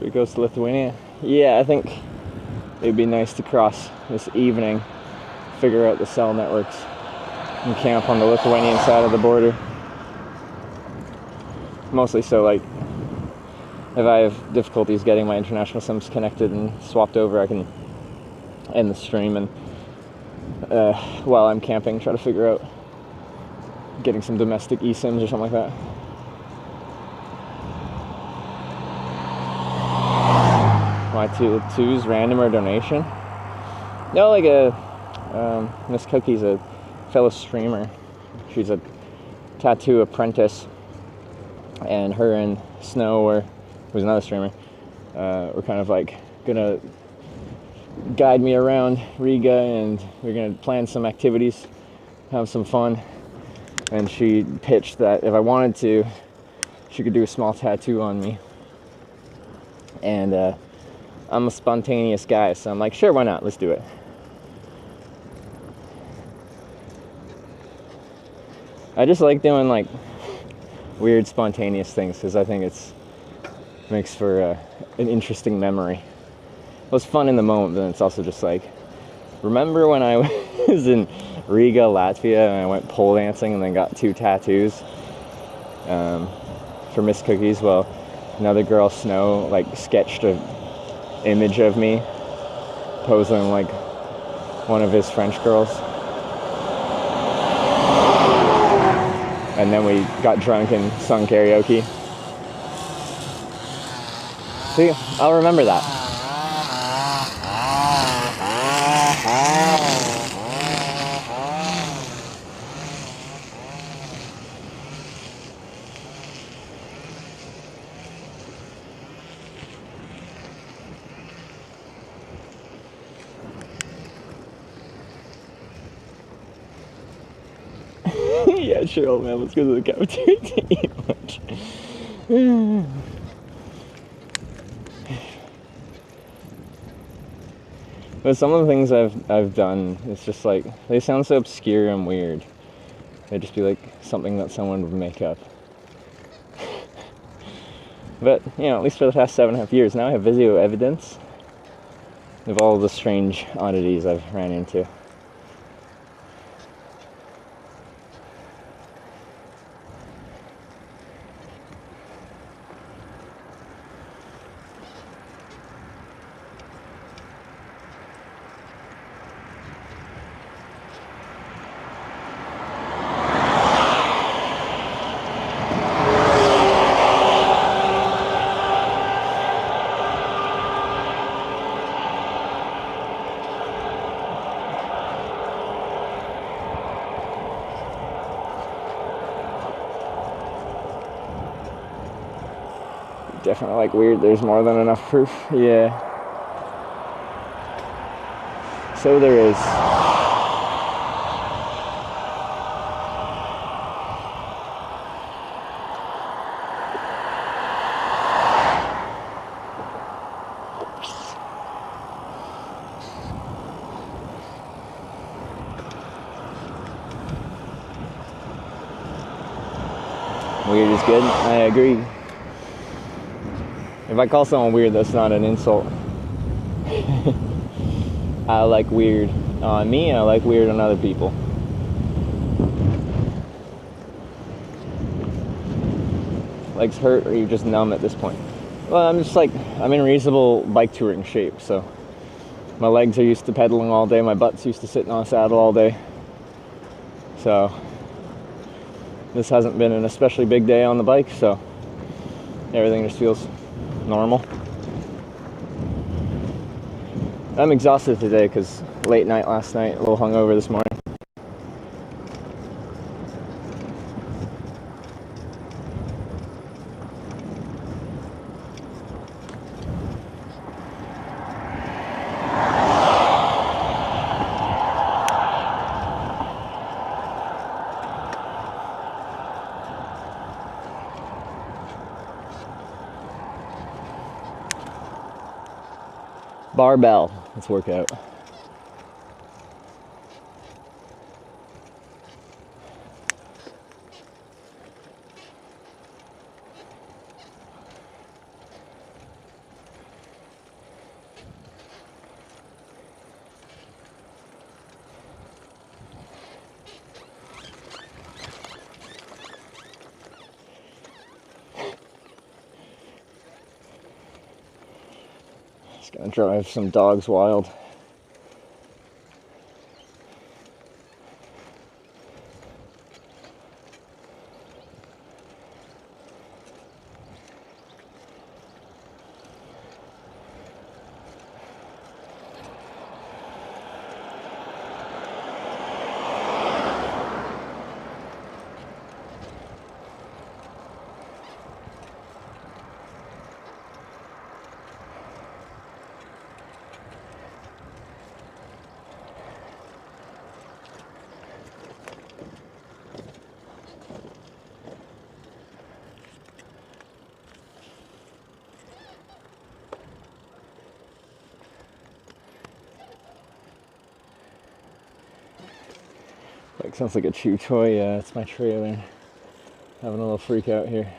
We go to Lithuania. Yeah, I think it'd be nice to cross this evening, figure out the cell networks, and camp on the Lithuanian side of the border. Mostly so, like, if I have difficulties getting my international sims connected and swapped over, I can end the stream and while I'm camping, try to figure out getting some domestic eSIMs or something like that. My twos, random or donation? No, like Miss Cookie's a fellow streamer. She's a tattoo apprentice, and her and Snow, who's another streamer, were kind of like gonna guide me around Riga, and we're gonna plan some activities, have some fun. And she pitched that if I wanted to, she could do a small tattoo on me. And I'm a spontaneous guy, so I'm like, sure, why not? Let's do it. I just like doing like weird, spontaneous things because I think it makes for an interesting memory. Well, it's fun in the moment, but then it's also just like, remember when I was in Riga, Latvia, and I went pole dancing and then got 2 tattoos for Miss Cookies? Well, another girl, Snow, like sketched an image of me posing like one of his French girls. And then we got drunk and sung karaoke. See, I'll remember that. Yeah, sure, old man, let's go to the cafeteria to eat lunch. But some of the things I've done, it's just like, they sound so obscure and weird. They'd just be like something that someone would make up. But, you know, at least for the past 7.5 years, now I have video evidence of all the strange oddities I've ran into. Definitely like weird, there's more than enough proof. Yeah. So there is. Weird is good, I agree. If I call someone weird, that's not an insult. I like weird on me, I like weird on other people. Legs hurt, or you just numb at this point? Well, I'm just like, I'm in reasonable bike touring shape, so My legs are used to pedaling all day. My butt's used to sitting on a saddle all day. So this hasn't been an especially big day on the bike, so everything just feels normal. I'm exhausted today because late night last night, a little hungover this morning. Barbell, let's work out. Just gonna drive some dogs wild. Like, sounds like a chew toy. Yeah, it's my trailer. Having a little freak out here.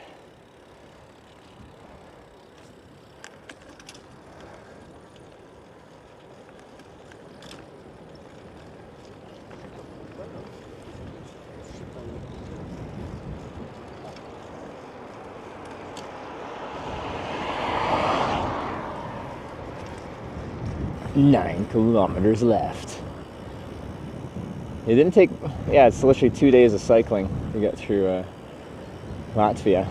Nine kilometers left. It didn't take, yeah, it's literally 2 days of cycling to get through Latvia.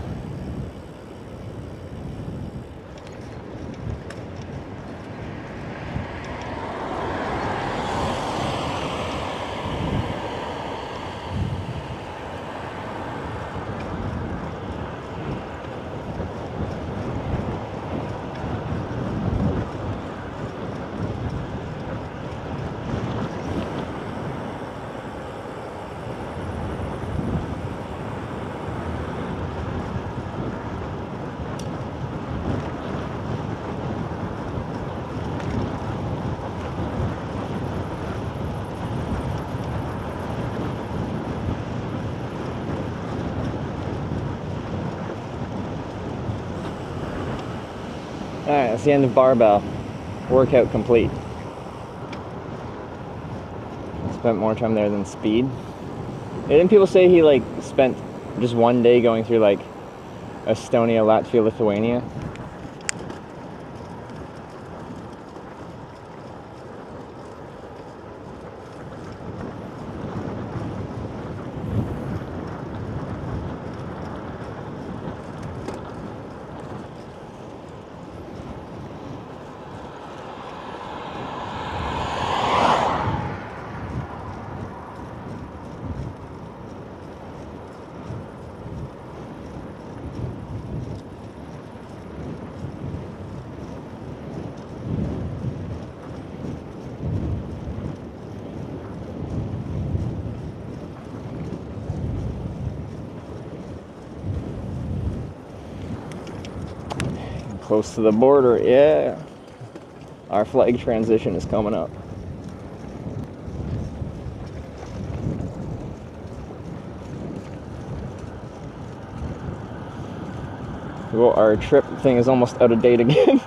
Alright, that's the end of barbell. Workout complete. Spent more time there than speed. Didn't people say he like spent just 1 day going through like Estonia, Latvia, Lithuania? Close to the border, yeah. Our flag transition is coming up. Well, our trip thing is almost out of date again.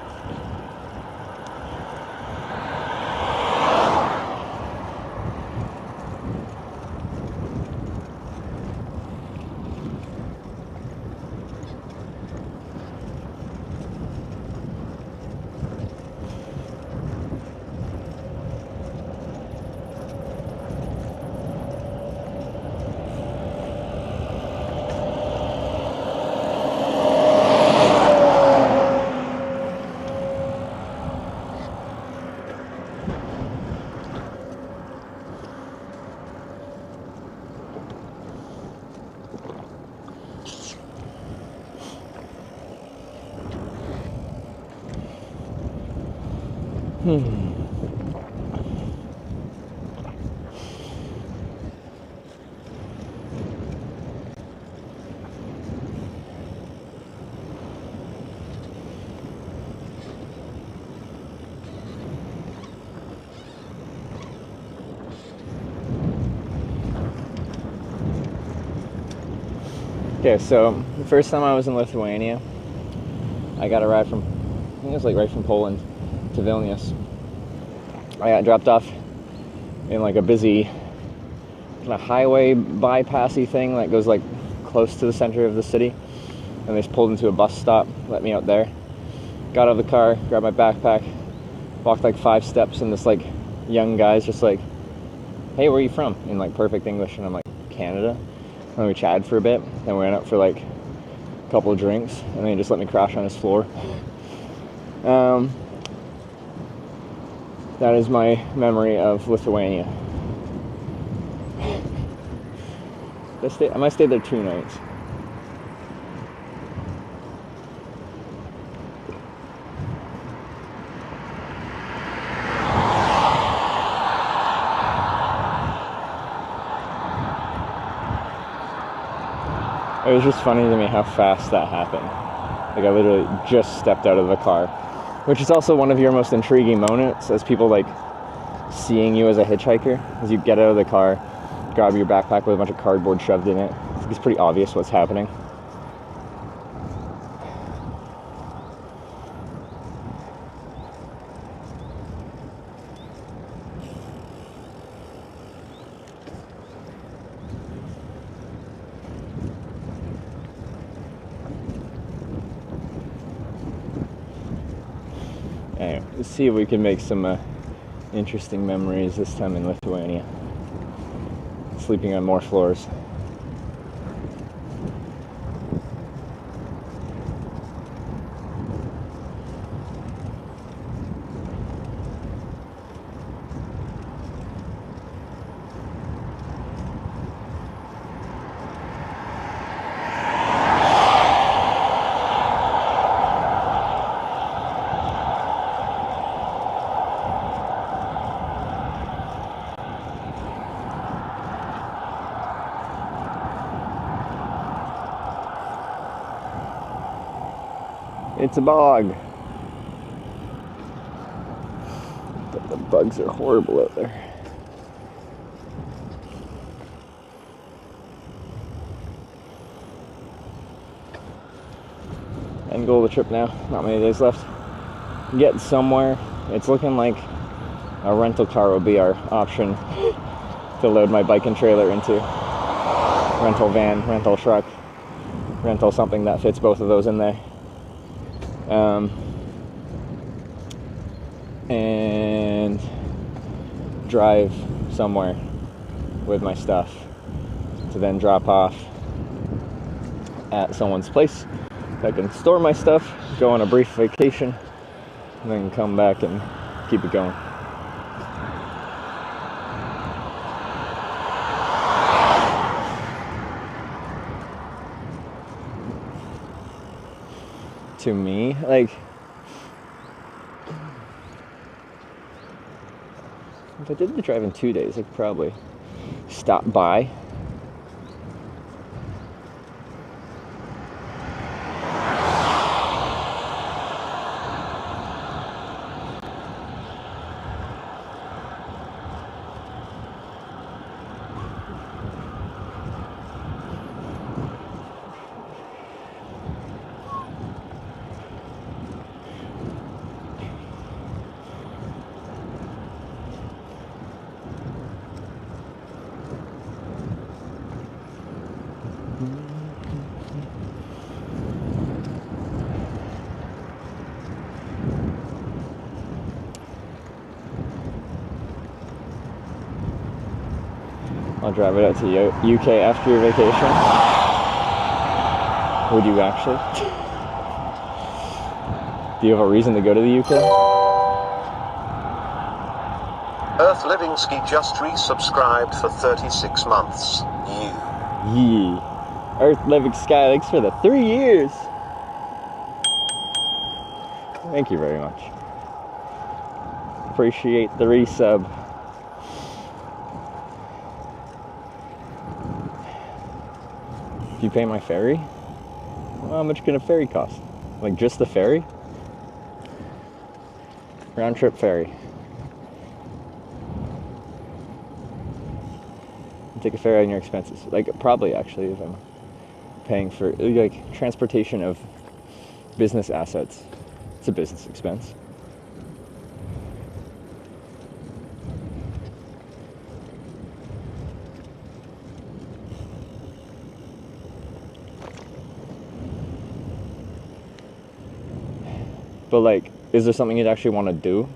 Okay, so the first time I was in Lithuania, I got a ride from, I think it was like right from Poland to Vilnius. I got dropped off in like a busy kind of highway bypassy thing that goes like close to the center of the city. And they just pulled into a bus stop, let me out there. Got out of the car, grabbed my backpack, walked like 5 steps, and this like young guy's just like, hey, where are you from? In like perfect English. And I'm like, Canada. And we chatted for a bit, then we went out for like a couple of drinks, and then he just let me crash on his floor. That is my memory of Lithuania. I might stay there 2 nights. It was just funny to me how fast that happened. Like I literally just stepped out of the car, which is also one of your most intriguing moments as people like seeing you as a hitchhiker. As you get out of the car, grab your backpack with a bunch of cardboard shoved in it. It's pretty obvious what's happening. Anyway, let's see if we can make some interesting memories this time in Lithuania. Sleeping on more floors. It's a bog. But the bugs are horrible out there. End goal of the trip now. Not many days left. Get somewhere. It's looking like a rental car will be our option to load my bike and trailer into. Rental van, rental truck, rental something that fits both of those in there. And drive somewhere with my stuff to then drop off at someone's place. I can store my stuff, go on a brief vacation, and then come back and keep it going. To me, like, if I did the drive in 2 days, I could probably stop by. I'll drive it out to UK after your vacation. Would you actually? Do you have a reason to go to the UK? Earth Living Ski just resubscribed for 36 months. Yee. Earth Living Sky, thanks for the 3 years. Thank you very much. Appreciate the resub. Do you pay my ferry? Well, how much can a ferry cost? Like just the ferry? Round trip ferry. Take a ferry on your expenses. Like probably actually if I'm paying for like transportation of business assets. It's a business expense. But like, is there something you'd actually want to do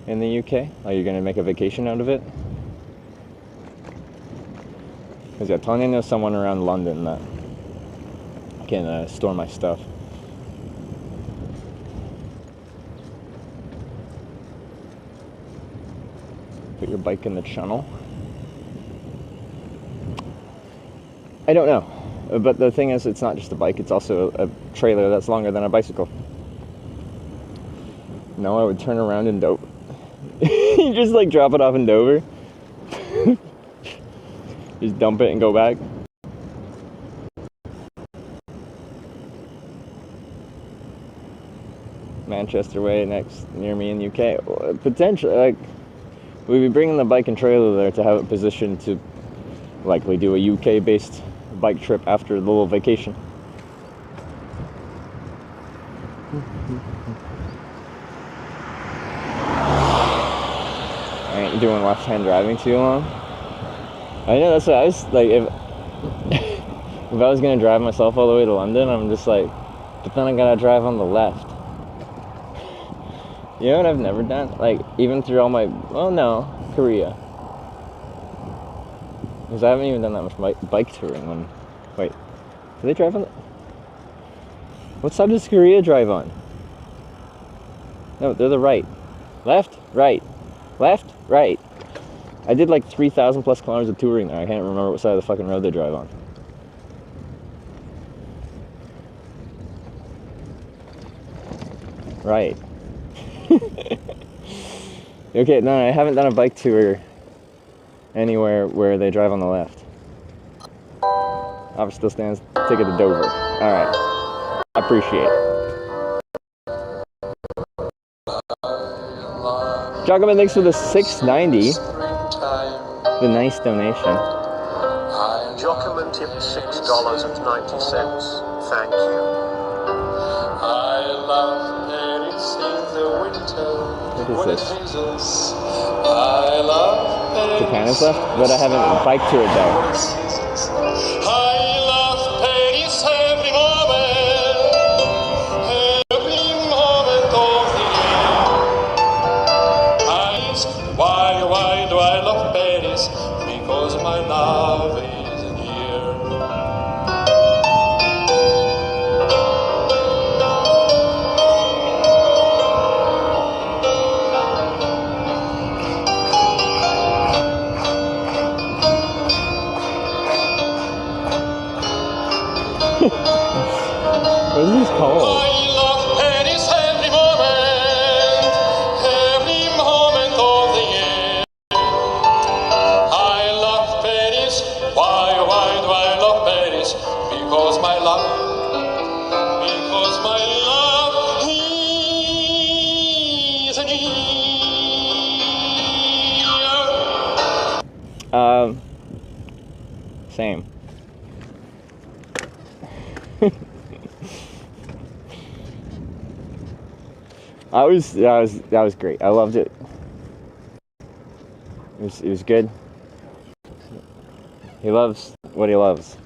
in the UK? Like, you're gonna make a vacation out of it? Because yeah, Tanya knows someone around London that can store my stuff. Put your bike in the channel. I don't know. But the thing is, it's not just a bike, it's also a trailer that's longer than a bicycle. No, I would turn around in Dover. You just like drop it off in Dover. Just dump it and go back. Manchester way next near me in UK. Potentially, like, we'd be bringing the bike and trailer there to have it positioned to likely do a UK based bike trip after the little vacation. I ain't doing left-hand driving too long. I know, that's what I was like, if I was gonna drive myself all the way to London, I'm just like, but then I gotta drive on the left. You know what I've never done? Like, even through all my, well, no, Korea. Because I haven't even done that much bike touring on, wait, do they drive on the, what side does Korea drive on? No, they're the right. Left, right. Left, right. I did like 3,000 plus kilometers of touring there. I can't remember what side of the fucking road they drive on. Right. Okay, no, I haven't done a bike tour anywhere where they drive on the left. Offer still stands. Ticket to Dover. Alright. I appreciate it. Jacobin, thanks for the $6.90. The nice donation. Jockerman tipped $6.90. Thank you. I love Paris in the winter. What is this? I love Paris. Japan is left, but I haven't bike toured though. I love Paris every moment of the year. Why do I love Paris? Because my love is here. What is this called? I love Paris every moment of the year. I love Paris. Why do I love Paris? Because my love is near. Same. That was great. I loved it. It was good. He loves what he loves.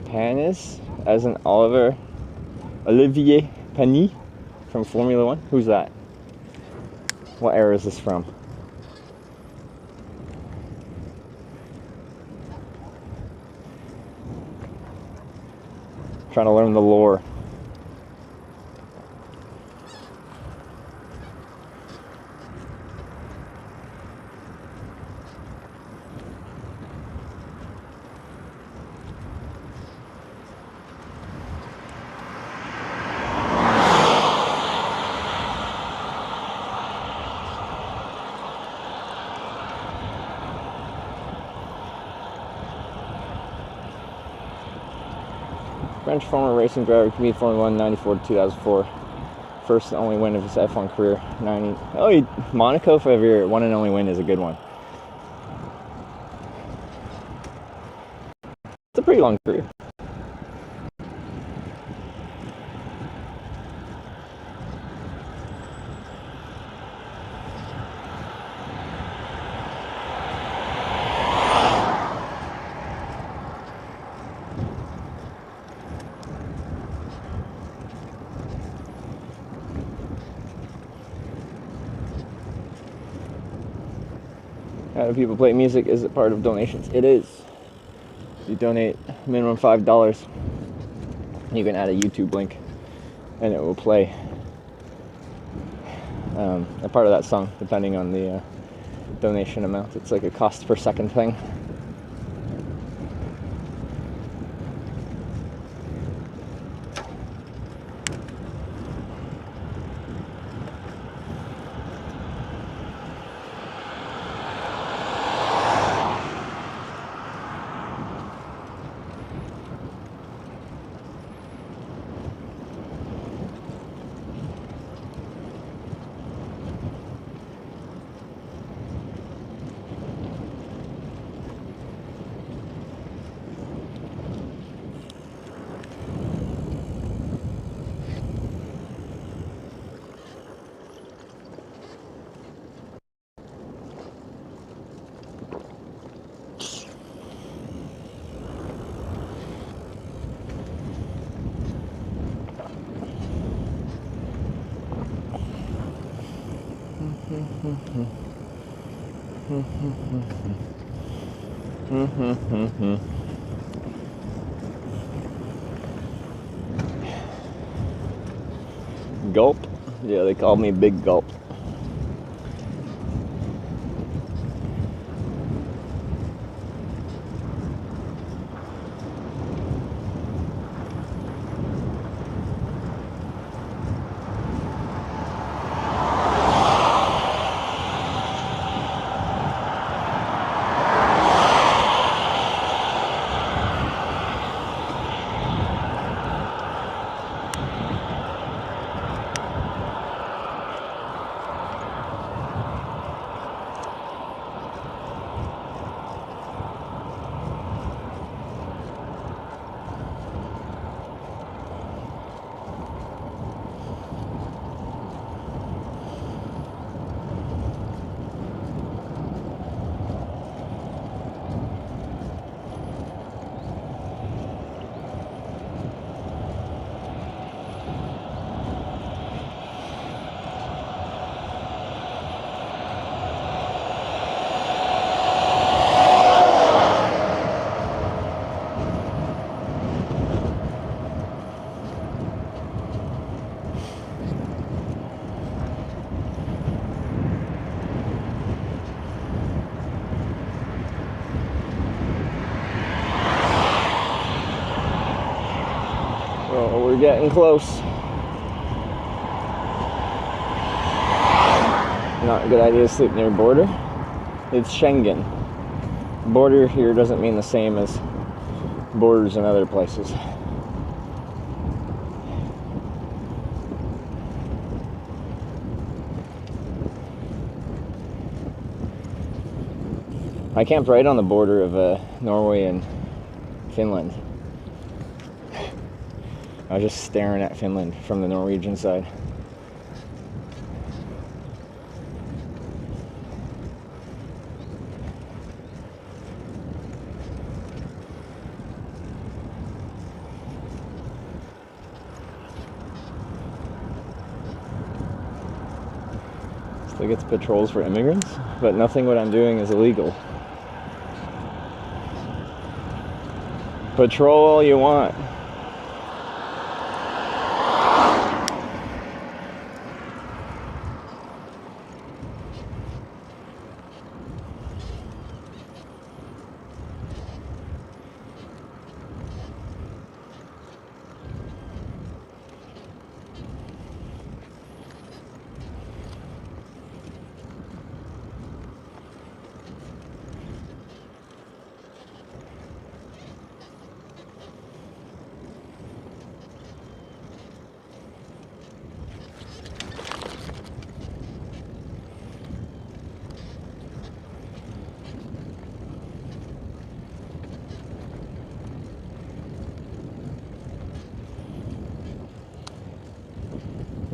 Panis, as in Olivier Panis from Formula One. Who's that? What era is this from? Trying to learn the lore. French former racing driver, competed Formula 1 94 to 2004. first and only win of his F1 career. Monaco for your one and only win is a good one. It's a pretty long career. How do people play music? Is it part of donations? It is. You donate minimum $5, you can add a YouTube link and it will play a part of that song depending on the donation amount. It's like a cost per second thing. Gulp? Yeah, they call me Big Gulp. Oh, we're getting close. Not a good idea to sleep near border. It's Schengen. Border here doesn't mean the same as borders in other places. I camped right on the border of Norway and Finland. I was just staring at Finland from the Norwegian side. Still gets patrols for immigrants, but nothing what I'm doing is illegal. Patrol all you want.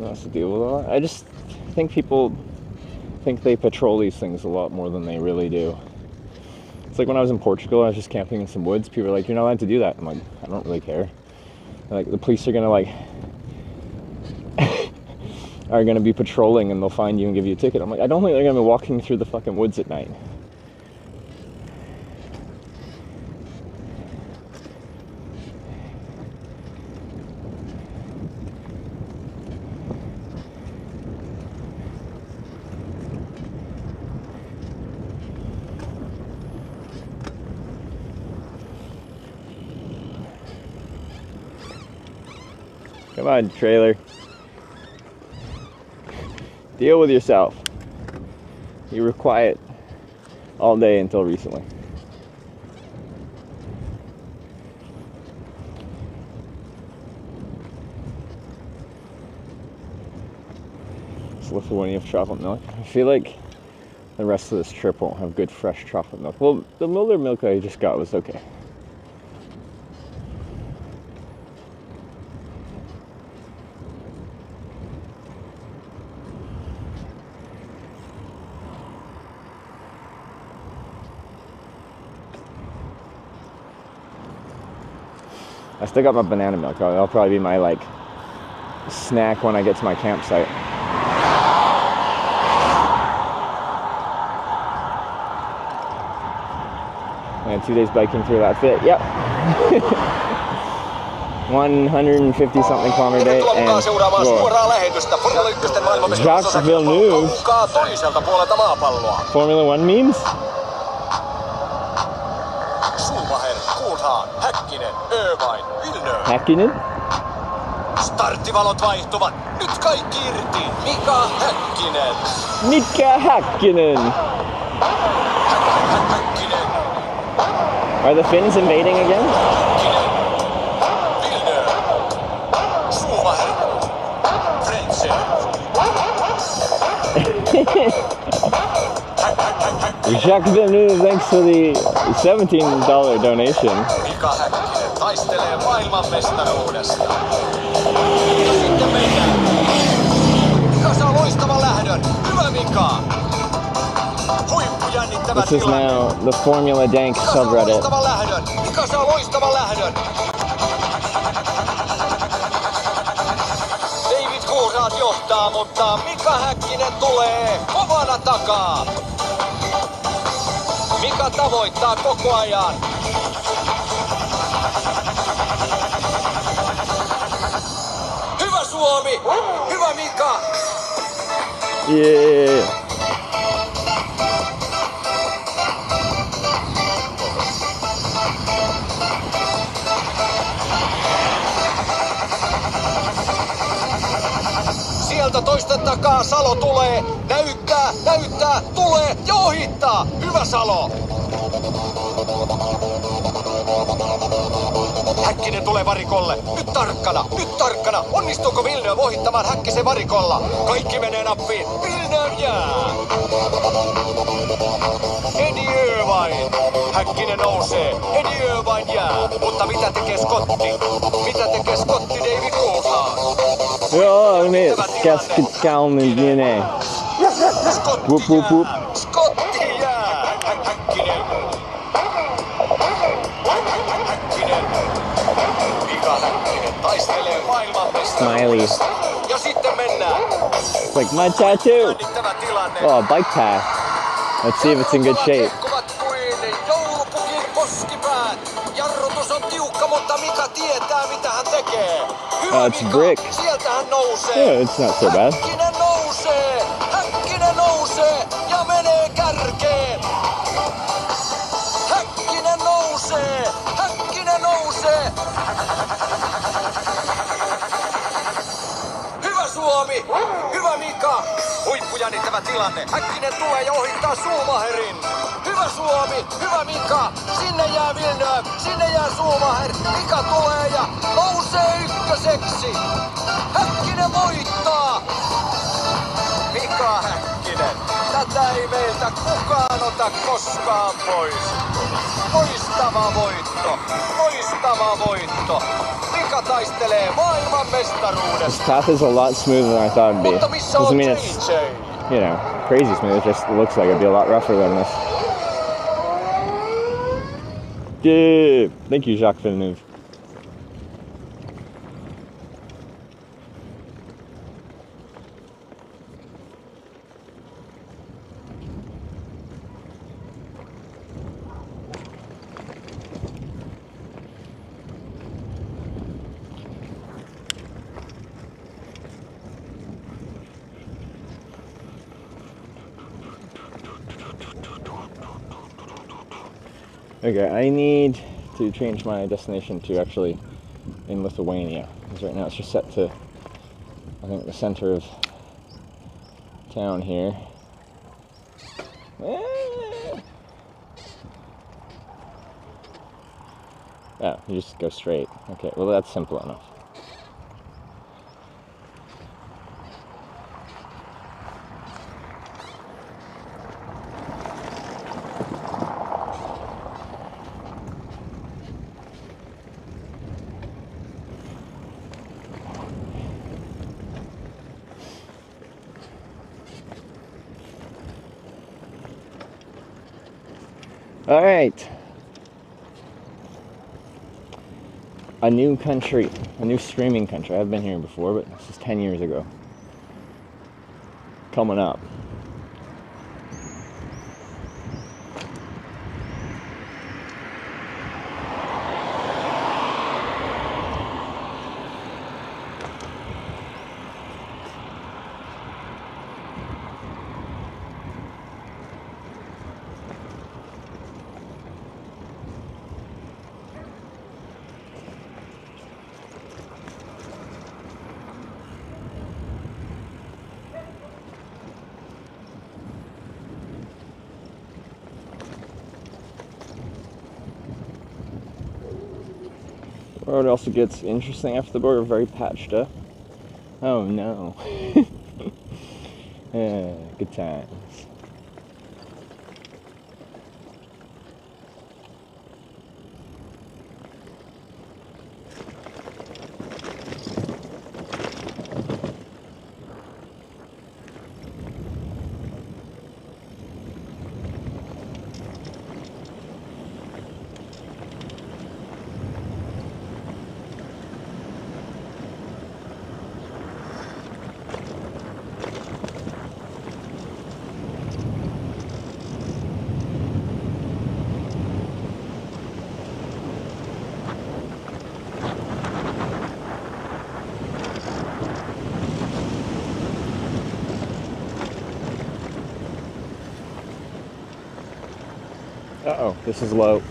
has to deal with all that. I just think people think they patrol these things a lot more than they really do. It's like when I was in Portugal, I was just camping in some woods. People were like, "You're not allowed to do that." I'm like, I don't really care. Like, the police are gonna are gonna be patrolling and they'll find you and give you a ticket. I'm like, I don't think they're gonna be walking through the fucking woods at night. Come on, trailer. Deal with yourself. You were quiet all day until recently. It's Lithuania chocolate milk. I feel like the rest of this trip won't have good fresh chocolate milk. Well, the Miller milk I just got was okay. I still got my banana milk. That'll probably be my snack when I get to my campsite. And 2 days biking through that fit. Yep. 150 something kilometer day and Jacques Villeneuve. Formula 1 memes? Häkkinen? Starttivalot vaihtuvat. Nyt kaikki irti. Mika Häkkinen. Mika Häkkinen. Häkkinen. Are the Finns invading again? Villeneuve. Schumacher. Frentzen. Jacques Villeneuve, thanks for the $17 donation. Mika Häkkinen taistelee maailmanmestaruudesta. Ja sitten mennään. Mika saa loistavan lähdön. Hyvä Mika. Huippujännittävä This is tilanne. now the Formula Dank subreddit. Mika saa loistavan lähdön. David Coulthard johtaa, mutta Mika Häkkinen tulee kovana takaa. Mika tavoittaa koko ajan. Hyvä Suomi! Hyvä Mika! Yeah. Sieltä toisten takaa Salo tulee. Näyttää, tulee ja ohittaa. Hyvä Salo! Häkkinen tulee varikolle. Nyt tarkkana. Onnistuuko Villeneuve ohittamaan Häkkisen varikolla? Kaikki menee nappiin. Villeneuve jää. Eddie Irvine. Häkkinen nousee. Eddie Irvine jää. Mutta mitä tekee Scotti David Coulthard? Joo, niin. Käskit kalminen. Wup, wup, wup. Scotti jää. Häkkinen. Mika Häkkinen taistelee maailmanmestaruudesta. Ja sitten mennään. It's like my tattoo. Oh, bike path. Let's see if it's in good shape. Joulupukin koskipäät. Jarrutus on tiukka, mutta Mika tietää mitä hän tekee. Hyvä It's Mika, brick. sieltä hän nousee. Yeah, it's not so bad. Häkkinen nousee ja menee kärkeen. Häkkinen nousee. Hyvä Suomi, hyvä Mika. Huippujännittävä tilanne. Häkkinen tulee ja ohittaa Schumacherin. Hyvä Suomi, hyvä Mika. Sinne jää Villeneuve, sinne jää Schumacher. Mika tulee ja nousee ykköseksi. Häkkinen voittaa. Mika Häkkinen. Tätä ei meiltä kukaan ota koskaan pois. Loistava voitto. Mika taistelee maailmanmestaruudesta. This path is a lot smoother than I thought it'd be. Mutta missä Doesn't on mean it's, JJ? you know, crazy smooth. It just looks like it'd be a lot rougher than this. Yeah. Thank you, Jacques Villeneuve. Okay, I need to change my destination to actually in Lithuania, because right now it's just set to, I think, the center of town here. Yeah, you just go straight. Okay, well that's simple enough. All right. A new country, a new streaming country. I've been here before, but this is 10 years ago. Coming up. The road also gets interesting after the border, very patched up. Oh no. Yeah, good times. Uh-oh, this is low.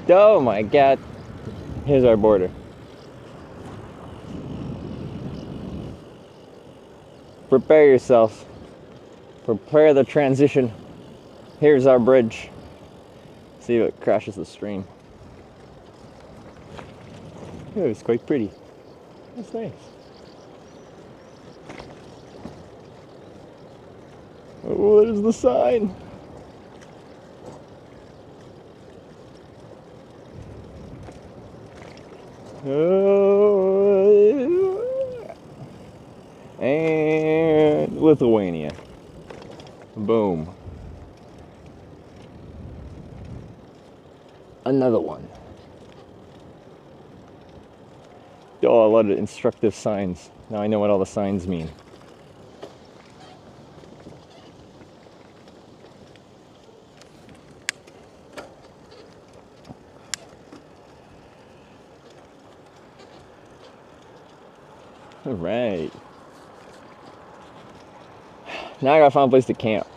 Oh my god. Here's our border. Prepare yourself. Prepare the transition. Here's our bridge. See if it crashes the stream. Oh, it's quite pretty. That's nice. Oh, there's the sign. And Lithuania. Boom. Another one. Oh, a lot of instructive signs. Now I know what all the signs mean. All right. Now I gotta find a place to camp.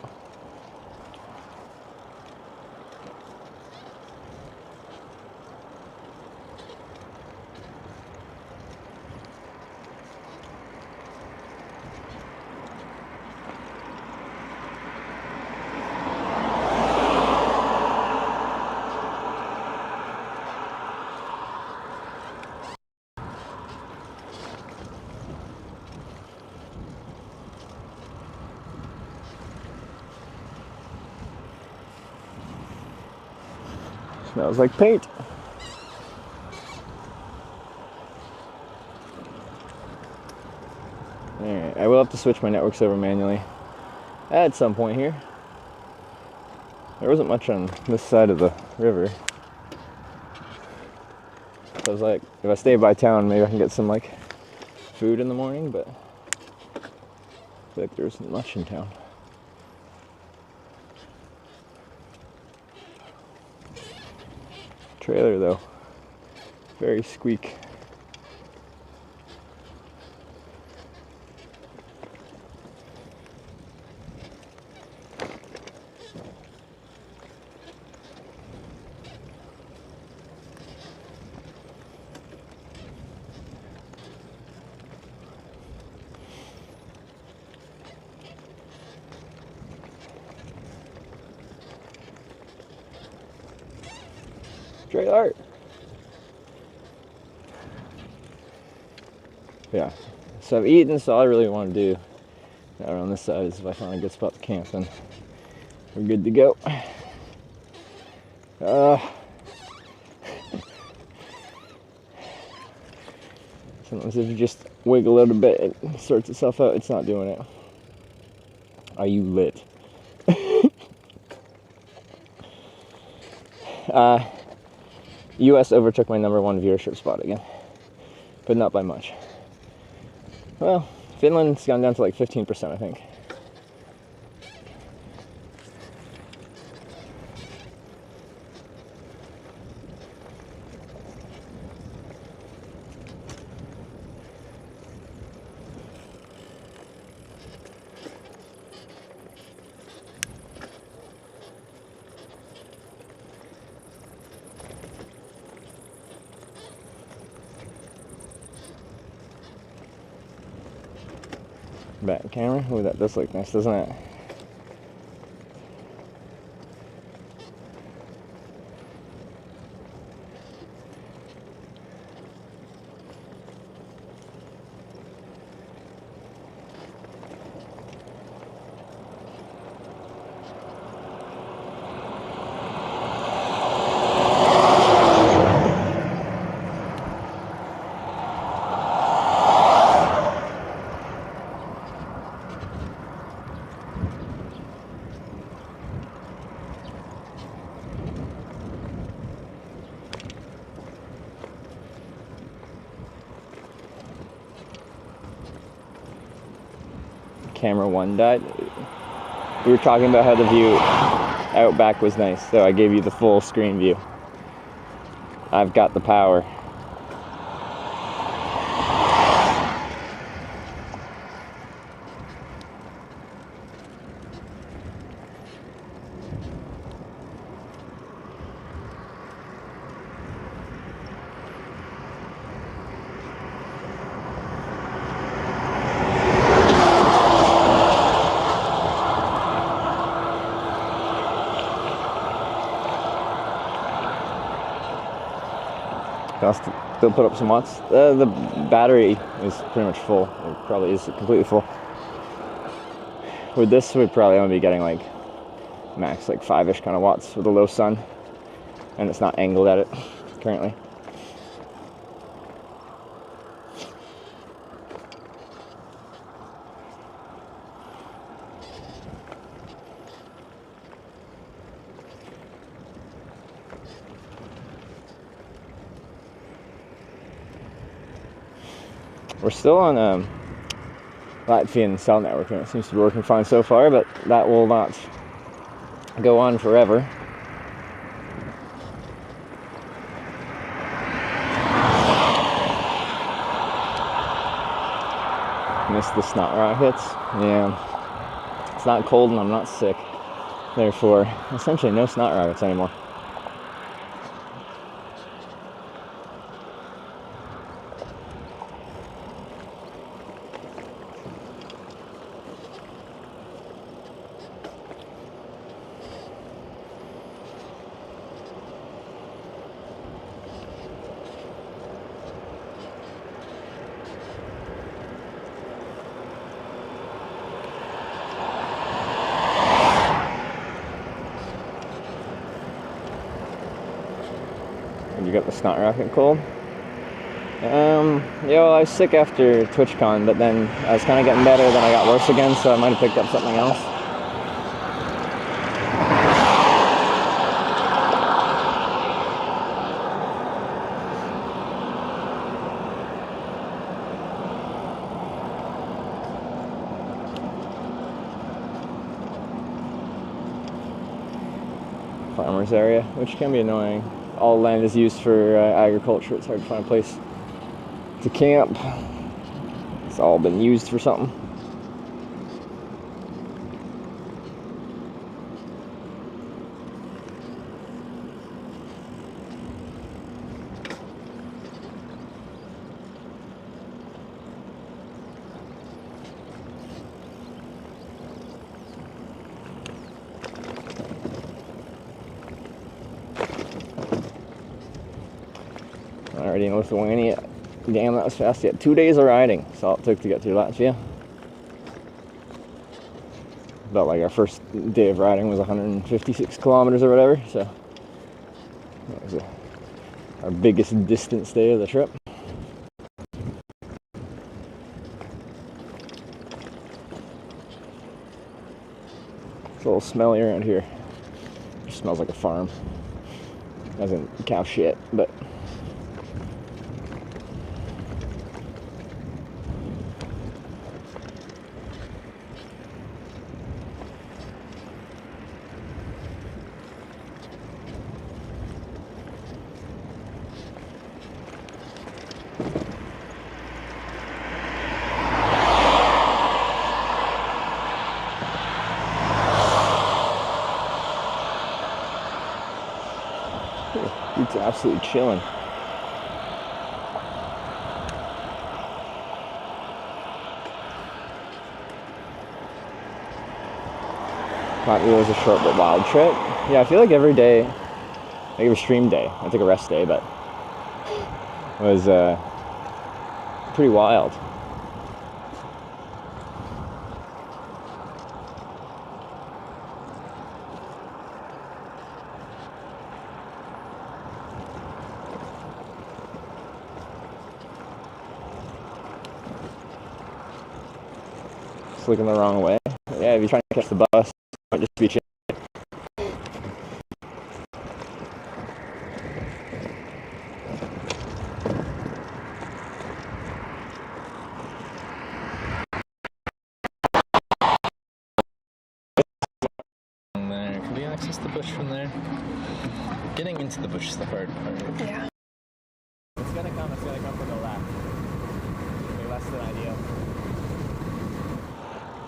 Smells like paint. Alright, I will have to switch my networks over manually at some point here. There wasn't much on this side of the river. So I was like, if I stay by town, maybe I can get some like food in the morning, but I feel like there isn't much in town. Trailer though, very squeak. Trailer. Yeah, so I've eaten, so all I really want to do around this side is if I find a good spot to camp, then we're good to go. Sometimes if you just wiggle it a bit, it sorts itself out. It's not doing it. Are you lit? US overtook my #1 viewership spot again, but not by much. Well, Finland's gone down to like 15%, I think. Back camera. Oh, that does look nice, doesn't it? Camera 1 died. We were talking about how the view out back was nice, so I gave you the full screen view. I've got the power. I'll still put up some watts. The battery is pretty much full. It probably is completely full. With this, we'd probably only be getting like max like 5-ish kind of watts with a low sun, and it's not angled at it currently. We're still on Latvian cell network, and it seems to be working fine so far, but that will not go on forever. Missed the snot rockets. Yeah, it's not cold and I'm not sick, therefore essentially no snot rockets anymore. you got the snot rocket cold? Yeah, well, I was sick after TwitchCon, but then I was kind of getting better, then I got worse again, so I might have picked up something else. Farmers area, which can be annoying. All land is used for agriculture. It's hard to find a place to camp. It's all been used for something. Already in Lithuania. Damn, that was fast. Yeah, 2 days of riding. That's all it took to get through Latvia. But like our first day of riding was 156 kilometers or whatever, so that was our biggest distance day of the trip. It's a little smelly around here. It smells like a farm. As in cow shit, but it's absolutely chilling. Latvia was a short but wild trip. Yeah, I feel like every day, like every stream day, I took a rest day, but it was pretty wild. Just looking the wrong way. Yeah, if you're trying to catch the bus, it might just be chill. There. Can we access the bush from there? Getting into the bush is the hard part. Yeah. It's gonna come from the left. Maybe less than ideal.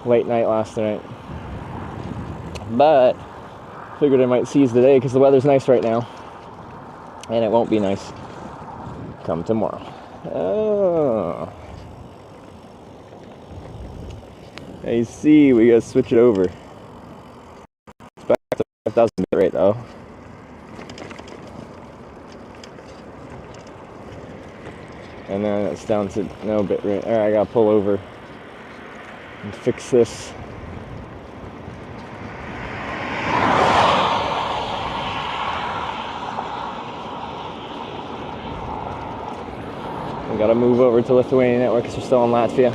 Late night last night. But figured I might seize the day because the weather's nice right now. And it won't be nice come tomorrow. Oh. I see, we gotta switch it over. It's back to 5,000 bit rate though. And then it's down to no bit rate. Alright, I gotta pull over and fix this. We gotta move over to Lithuania network because we're still in Latvia.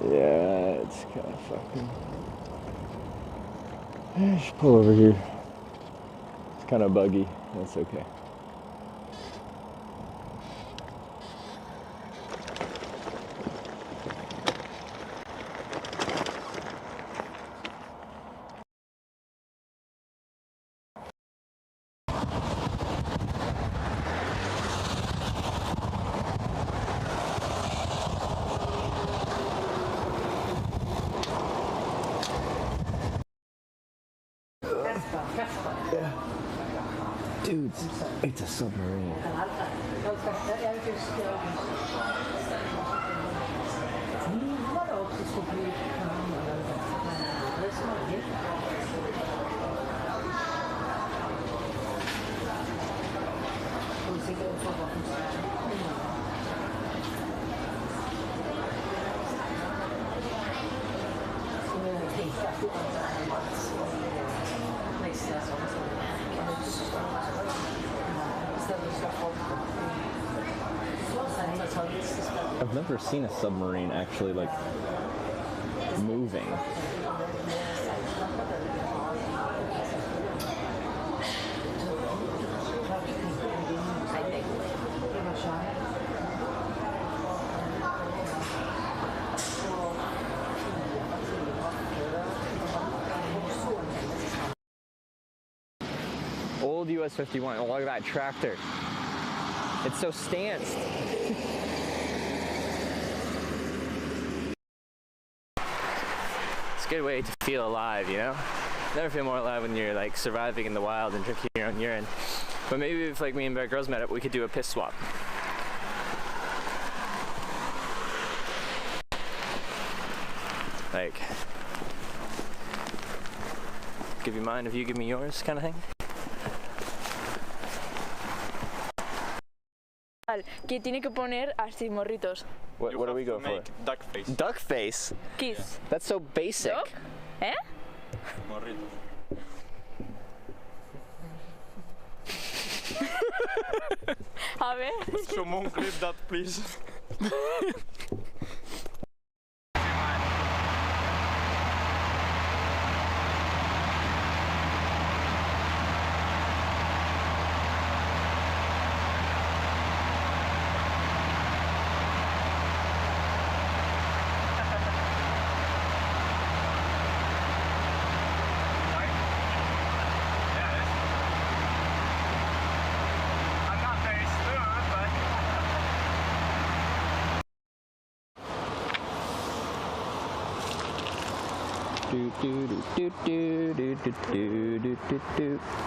Yeah, it's kind of fucking... I should pull over here. It's kind of buggy. That's okay. Dude, it's a submarine. I've never seen a submarine actually like moving. Old US-51. Oh, look at that tractor. It's so stanced. It's a good way to feel alive, you know? Never feel more alive when you're like surviving in the wild and drinking your own urine. But maybe if like me and Bear Girls met up, we could do a piss swap. Like, give you mine if you give me yours kind of thing. Que tiene que poner así morritos. What do we go for? Duck face. Duck face? Kiss. Yeah. That's so basic. Duck? Eh? Morritos. A ver. Someone clip that, please.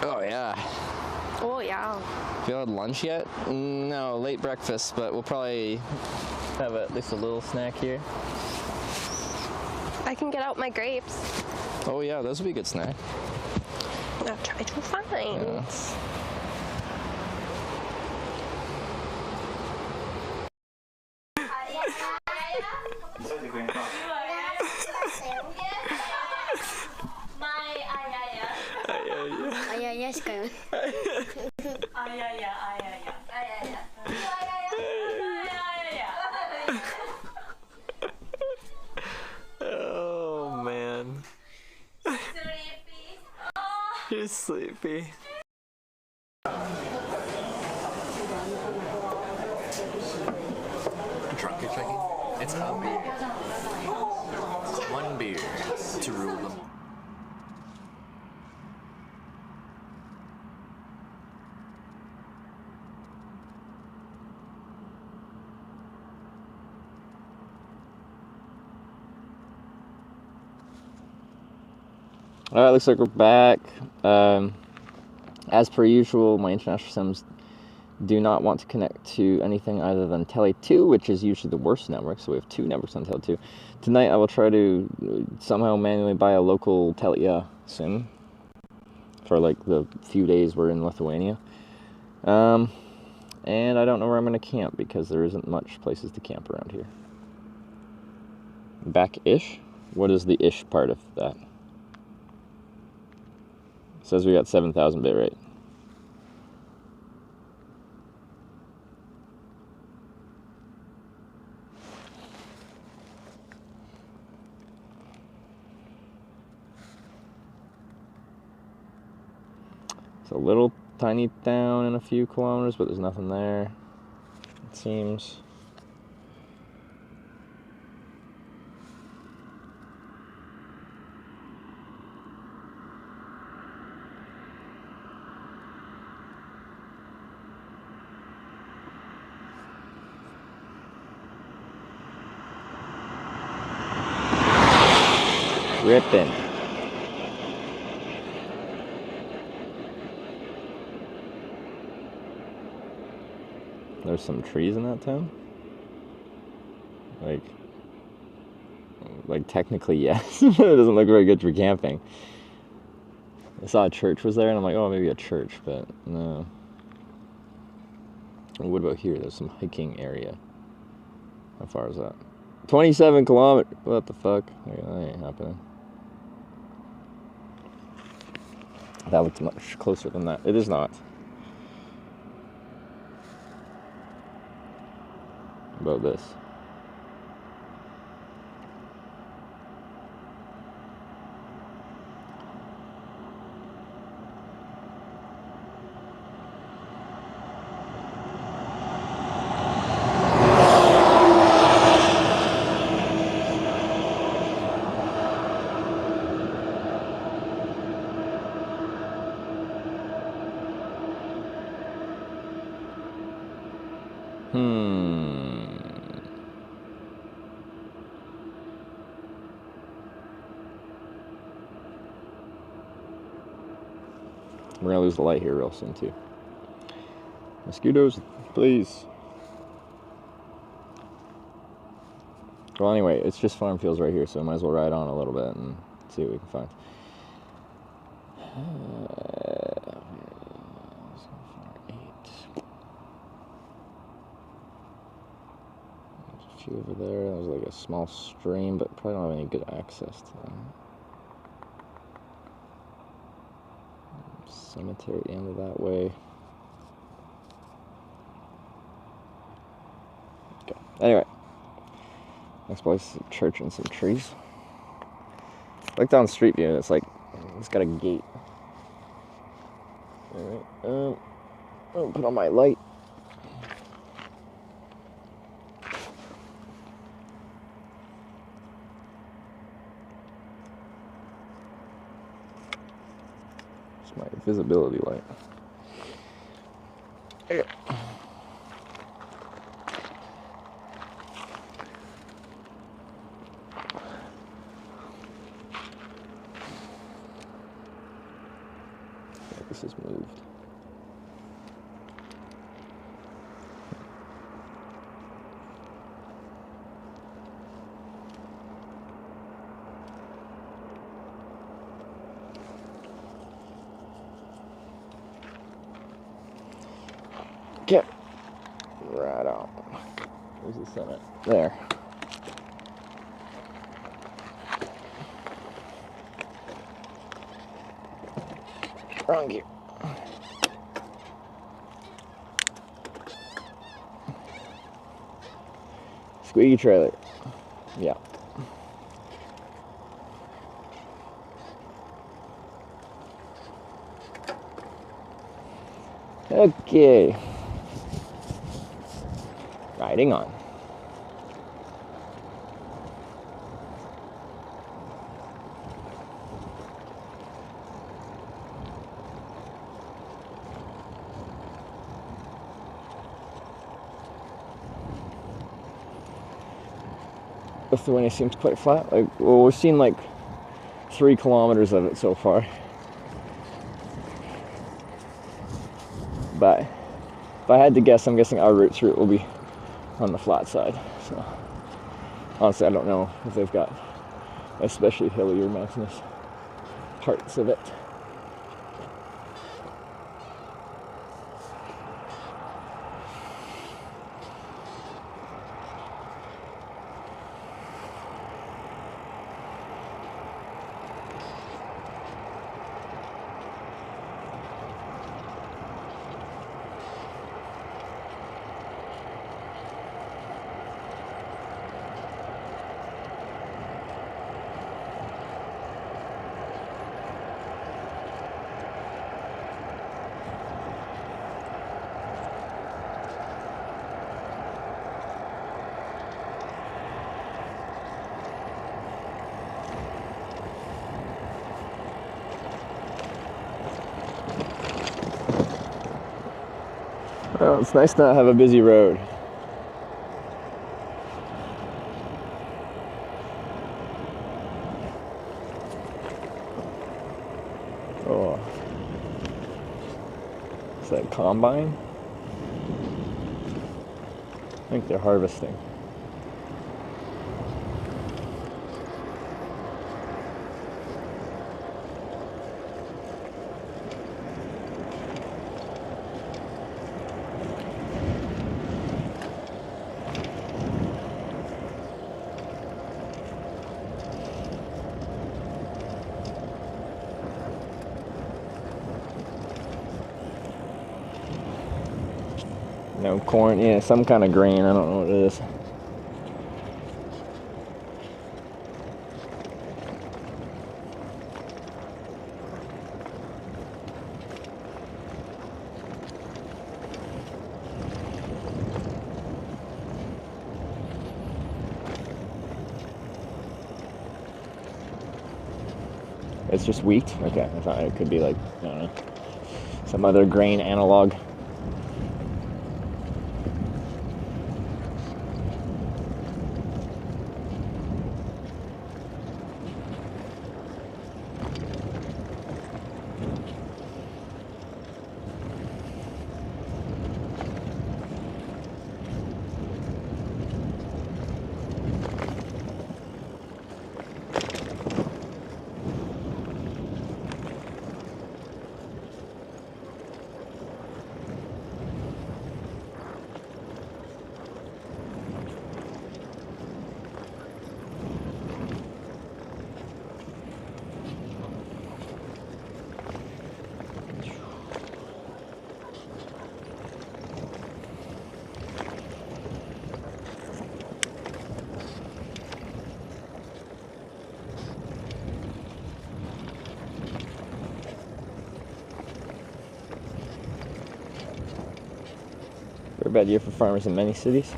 Oh yeah. Oh yeah. Have you had lunch yet? No, late breakfast, but we'll probably have at least a little snack here. I can get out my grapes. Oh yeah, those would be a good snack. I'll try to find. Yeah. Oh man. You're sleepy. Drunk checking? It's a beer. One beer to rule them. Alright, looks like we're back. As per usual, my international sims do not want to connect to anything other than Tele2, which is usually the worst network, so we have 2 networks on Tele2. Tonight I will try to somehow manually buy a local Telia sim for like the few days we're in Lithuania. And I don't know where I'm going to camp because there isn't much places to camp around here. Back-ish? What is the ish part of that? It says we got 7,000 bit rate. It's a little tiny town in a few kilometers, but there's nothing there, it seems. Ripping. There's some trees in that town? Like technically yes. It doesn't look very good for camping. I saw a church was there and I'm like, oh, maybe a church, but no. What about here? There's some hiking area. How far is that? 27 kilometers. What the fuck? That ain't happening. That looks much closer than that. It is not. About this. We're gonna lose the light here real soon too. Mosquitoes, please. Well, anyway, it's just farm fields right here, so I might as well ride on a little bit and see what we can find. There's a few over there. There's like a small stream, but probably don't have any good access to them. Cemetery at the end of that way. Okay. Anyway, next place is a church and some trees. Look down Street View, and it's like it's got a gate. All right. I'll put on my light. My visibility light. Okay. This has moved. Okay, right on. Where's the Senate? There. Wrong gear. Squeaky trailer. Yeah. Okay. Riding on. Lithuania seems quite flat. Like, well, we've seen like 3 kilometers of it so far. But if I had to guess, I'm guessing our route will be on the flat side. So honestly, I don't know if they've got especially hilly or mountainous parts of it. Well, it's nice to not have a busy road. Oh. Is that combine? I think they're harvesting. No corn, yeah, some kind of grain, I don't know what it is. It's just wheat? Okay, I thought it could be like, I don't know, some other grain analog. Very bad year for farmers in many cities.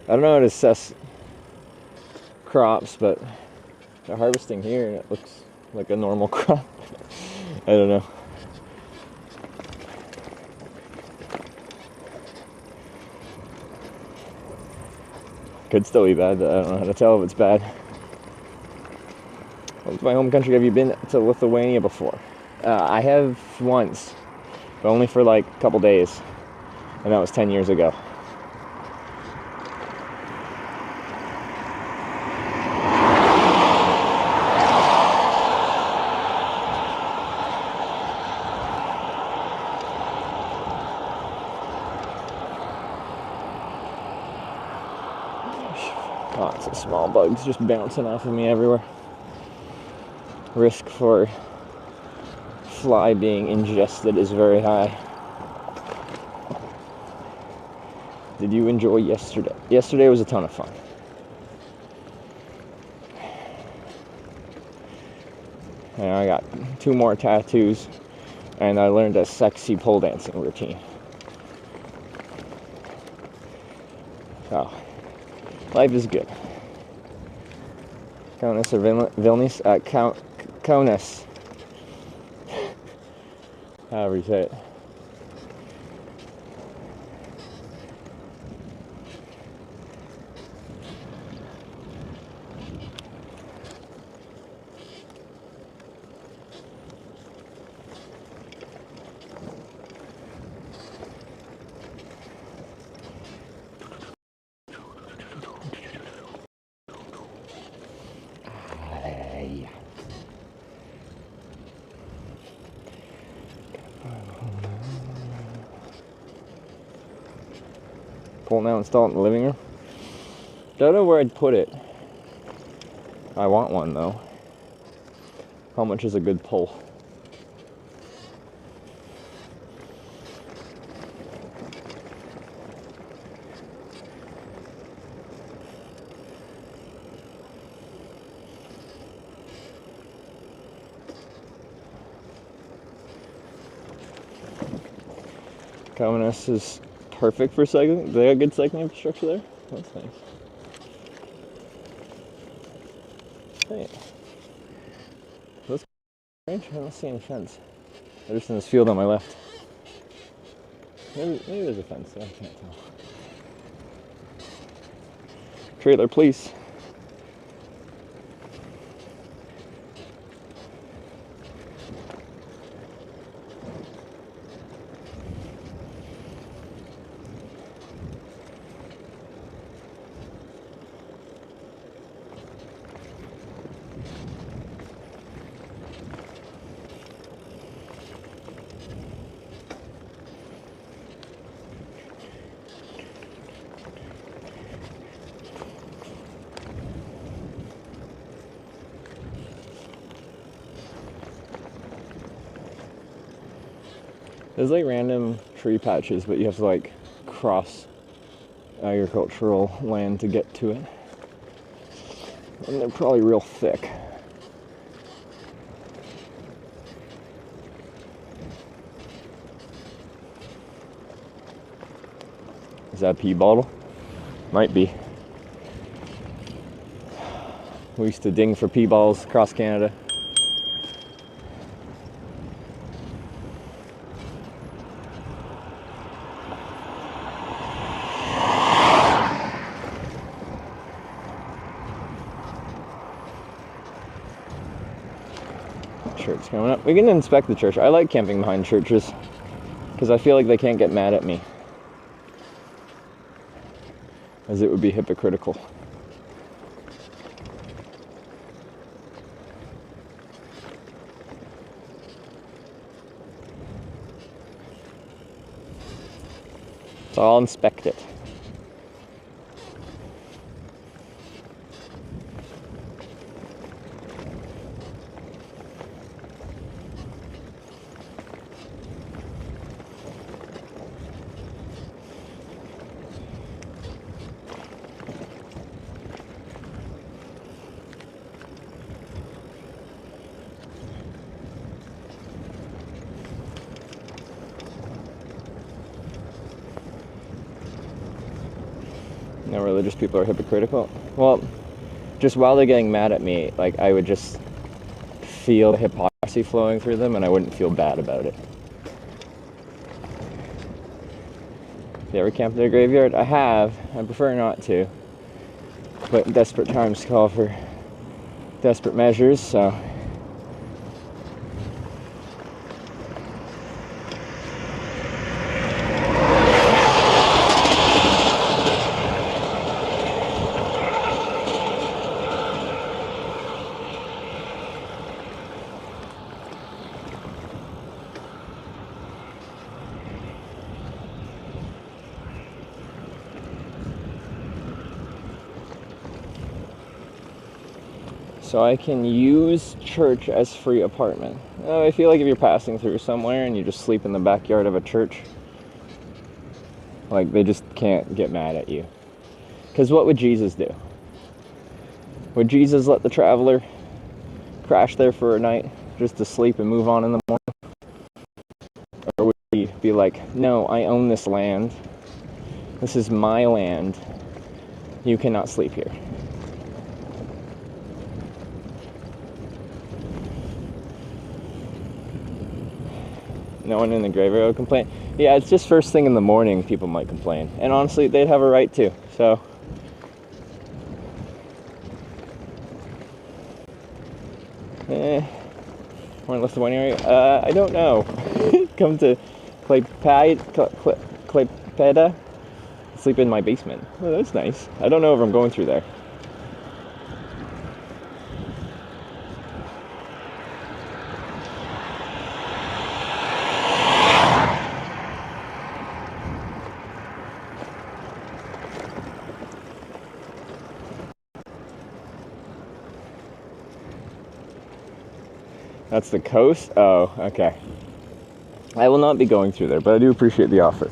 I don't know how to assess crops, but they're harvesting here and it looks like a normal crop. I don't know. Could still be bad, but I don't know how to tell if it's bad. What's my home country? Have you been to Lithuania before? I have once, but only for like a couple days, and that was 10 years ago. Lots of small bugs just bouncing off of me everywhere. Risk for fly being ingested is very high. Did you enjoy yesterday? Yesterday was a ton of fun. And I got 2 more tattoos, and I learned a sexy pole dancing routine. Oh, life is good. Kaunas or Vilnius? Kaunas. However you say it. Pole now installed in the living room. Don't know where I'd put it. I want one though. How much is a good pole? Kaunas is perfect for cycling. They have good cycling infrastructure there? That's nice. Hey. That's strange. I don't see any fence. They're just in this field on my left. Maybe there's a fence there. I can't tell. Trailer, please. There's like random tree patches, but you have to like cross agricultural land to get to it. And they're probably real thick. Is that a pee bottle? Might be. We used to ding for pee balls across Canada. Church coming up. We can inspect the church. I like camping behind churches because I feel like they can't get mad at me, as it would be hypocritical. So I'll inspect it. No, religious people are hypocritical. Well, just while they're getting mad at me, like I would just feel the hypocrisy flowing through them and I wouldn't feel bad about it. Have you ever camped at a graveyard? I have. I prefer not to. But desperate times call for desperate measures, so. So I can use church as free apartment. I feel like if you're passing through somewhere and you just sleep in the backyard of a church, like they just can't get mad at you. Because what would Jesus do? Would Jesus let the traveler crash there for a night just to sleep and move on in the morning? Or would he be like, no, I own this land. This is my land. You cannot sleep here. No one in the graveyard would complain. Yeah, it's just first thing in the morning people might complain. And honestly, they'd have a right to. So, more in Lithuania. I don't know. Come to Klaipėda, sleep in my basement. Oh, that's nice. I don't know if I'm going through there. That's the coast? Oh, okay. I will not be going through there, but I do appreciate the offer.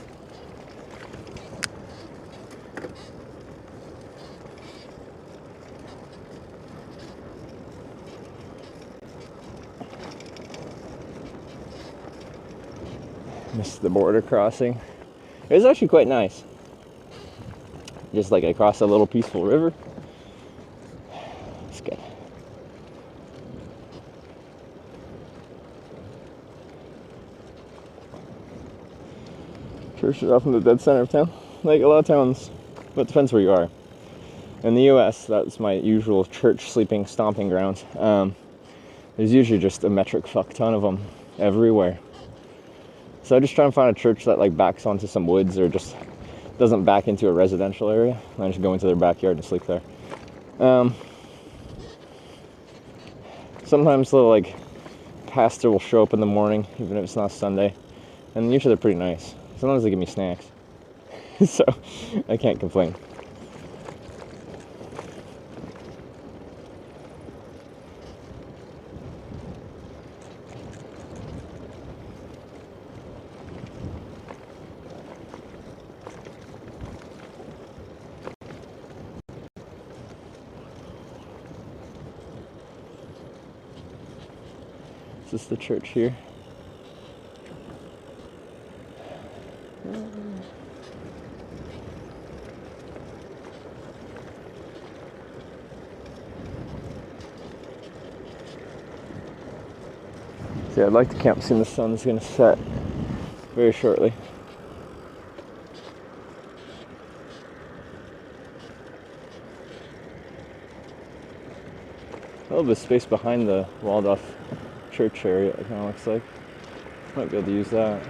Missed the border crossing. It was actually quite nice. Just like I crossed a little peaceful river. It's good. Church is often the dead center of town. Like a lot of towns, but it depends where you are. In the US, that's my usual church sleeping stomping grounds. There's usually just a metric fuck ton of them everywhere. So I just try and find a church that like backs onto some woods or just doesn't back into a residential area. I just go into their backyard and sleep there. Sometimes the like pastor will show up in the morning, even if it's not Sunday, and usually they're pretty nice. Sometimes they give me snacks, so I can't complain. is the church here. See, I'd like to camp soon. The sun's going to set very shortly. A little bit of space behind the walled off church area, it kind of looks like. Might be able to use that.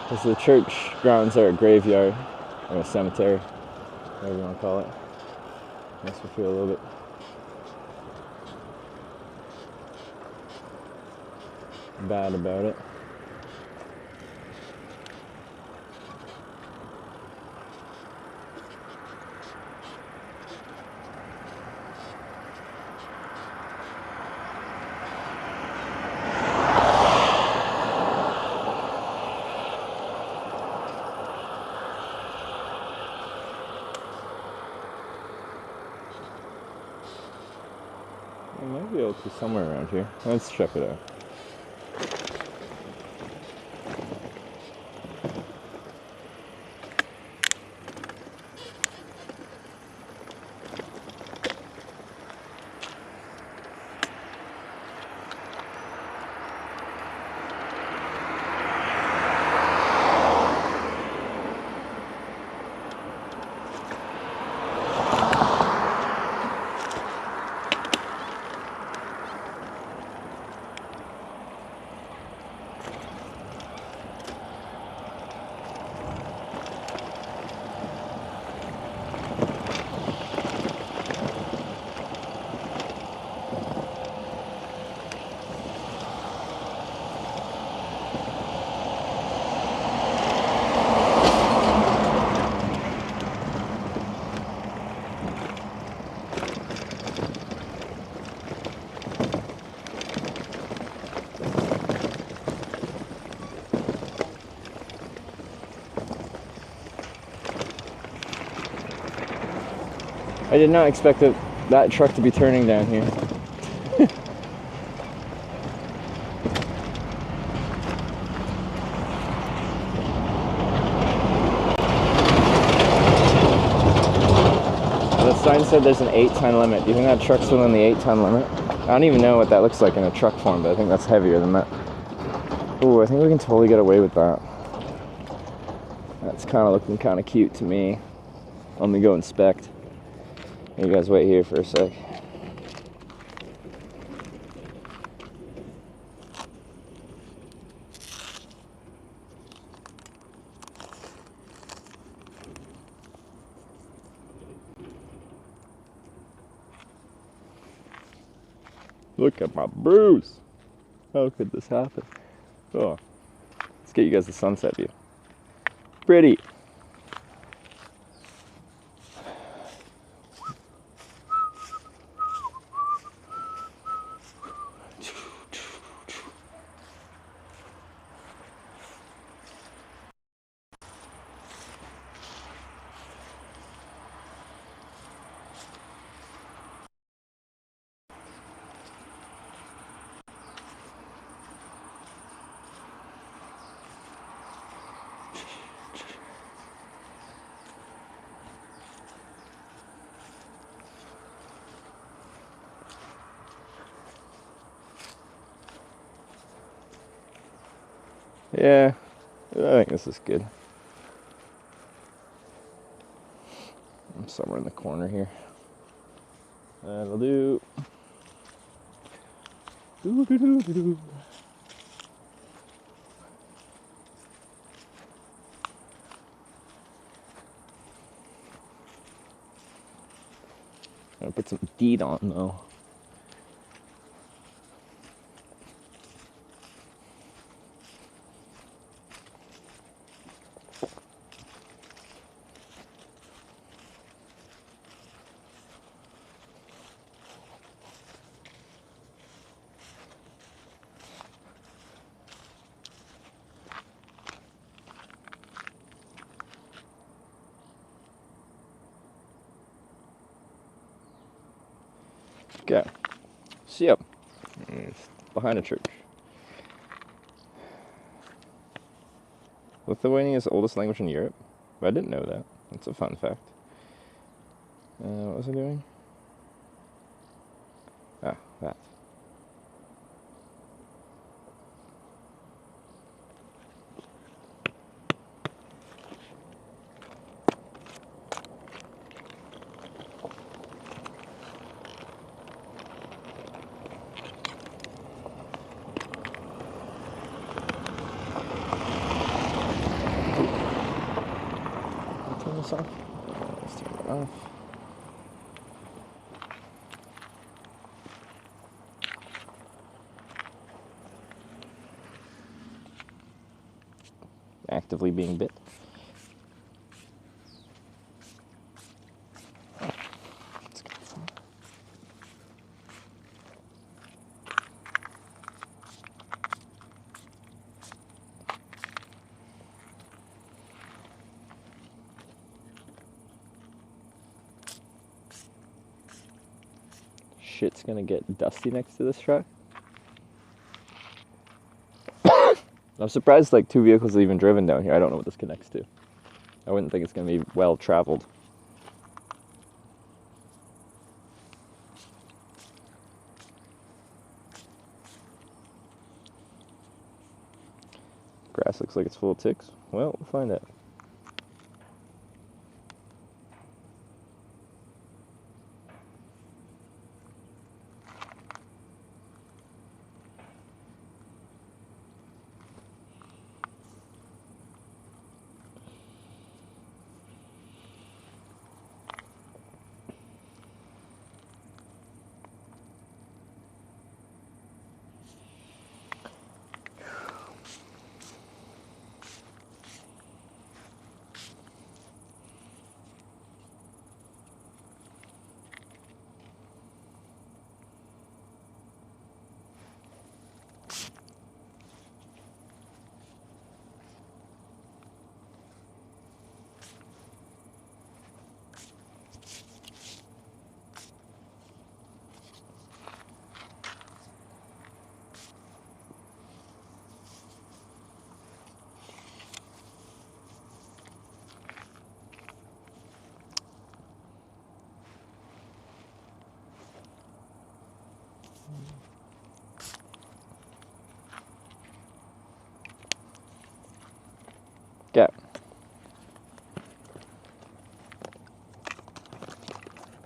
Because the church grounds are a graveyard, or a cemetery, whatever you want to call it. Makes me feel a little bit bad about it. I might be able to somewhere around here. Let's check it out. I did not expect that truck to be turning down here. The sign said there's an 8-ton limit. Do you think that truck's within the 8-ton limit? I don't even know what that looks like in a truck form, but I think that's heavier than that. Ooh, I think we can totally get away with that. That's kind of looking kind of cute to me. Let me go inspect. You guys wait here for a sec. Look at my bruise. How could this happen? Oh, let's get you guys the sunset view. Pretty. Yeah, I think this is good. I'm somewhere in the corner here. That'll do. Doo-doo-doo-doo-doo. I'm gonna put some deed on though. Okay. See ya. It's behind a church. Lithuania is the oldest language in Europe. I didn't know that. That's a fun fact. What was I doing? Ah, that. Turn this off. Let's turn it off. Actively being bit. Shit's gonna get dusty next to this truck. I'm surprised like 2 vehicles have even driven down here. I don't know what this connects to. I wouldn't think it's gonna be well traveled. Grass looks like it's full of ticks. Well, we'll find out. Yeah.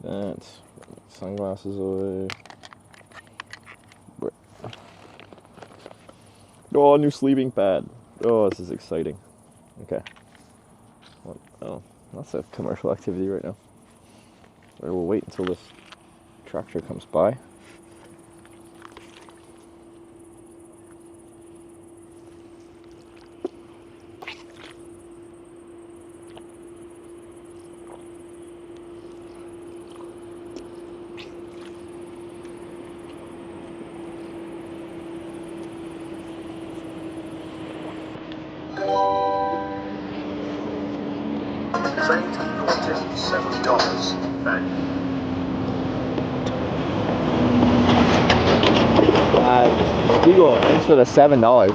That's sunglasses away. Oh, new sleeping pad. Oh, this is exciting. Okay. Well, oh, that's a commercial activity right now. Or we'll wait until this tractor comes by. $7. Google, thanks for the $7.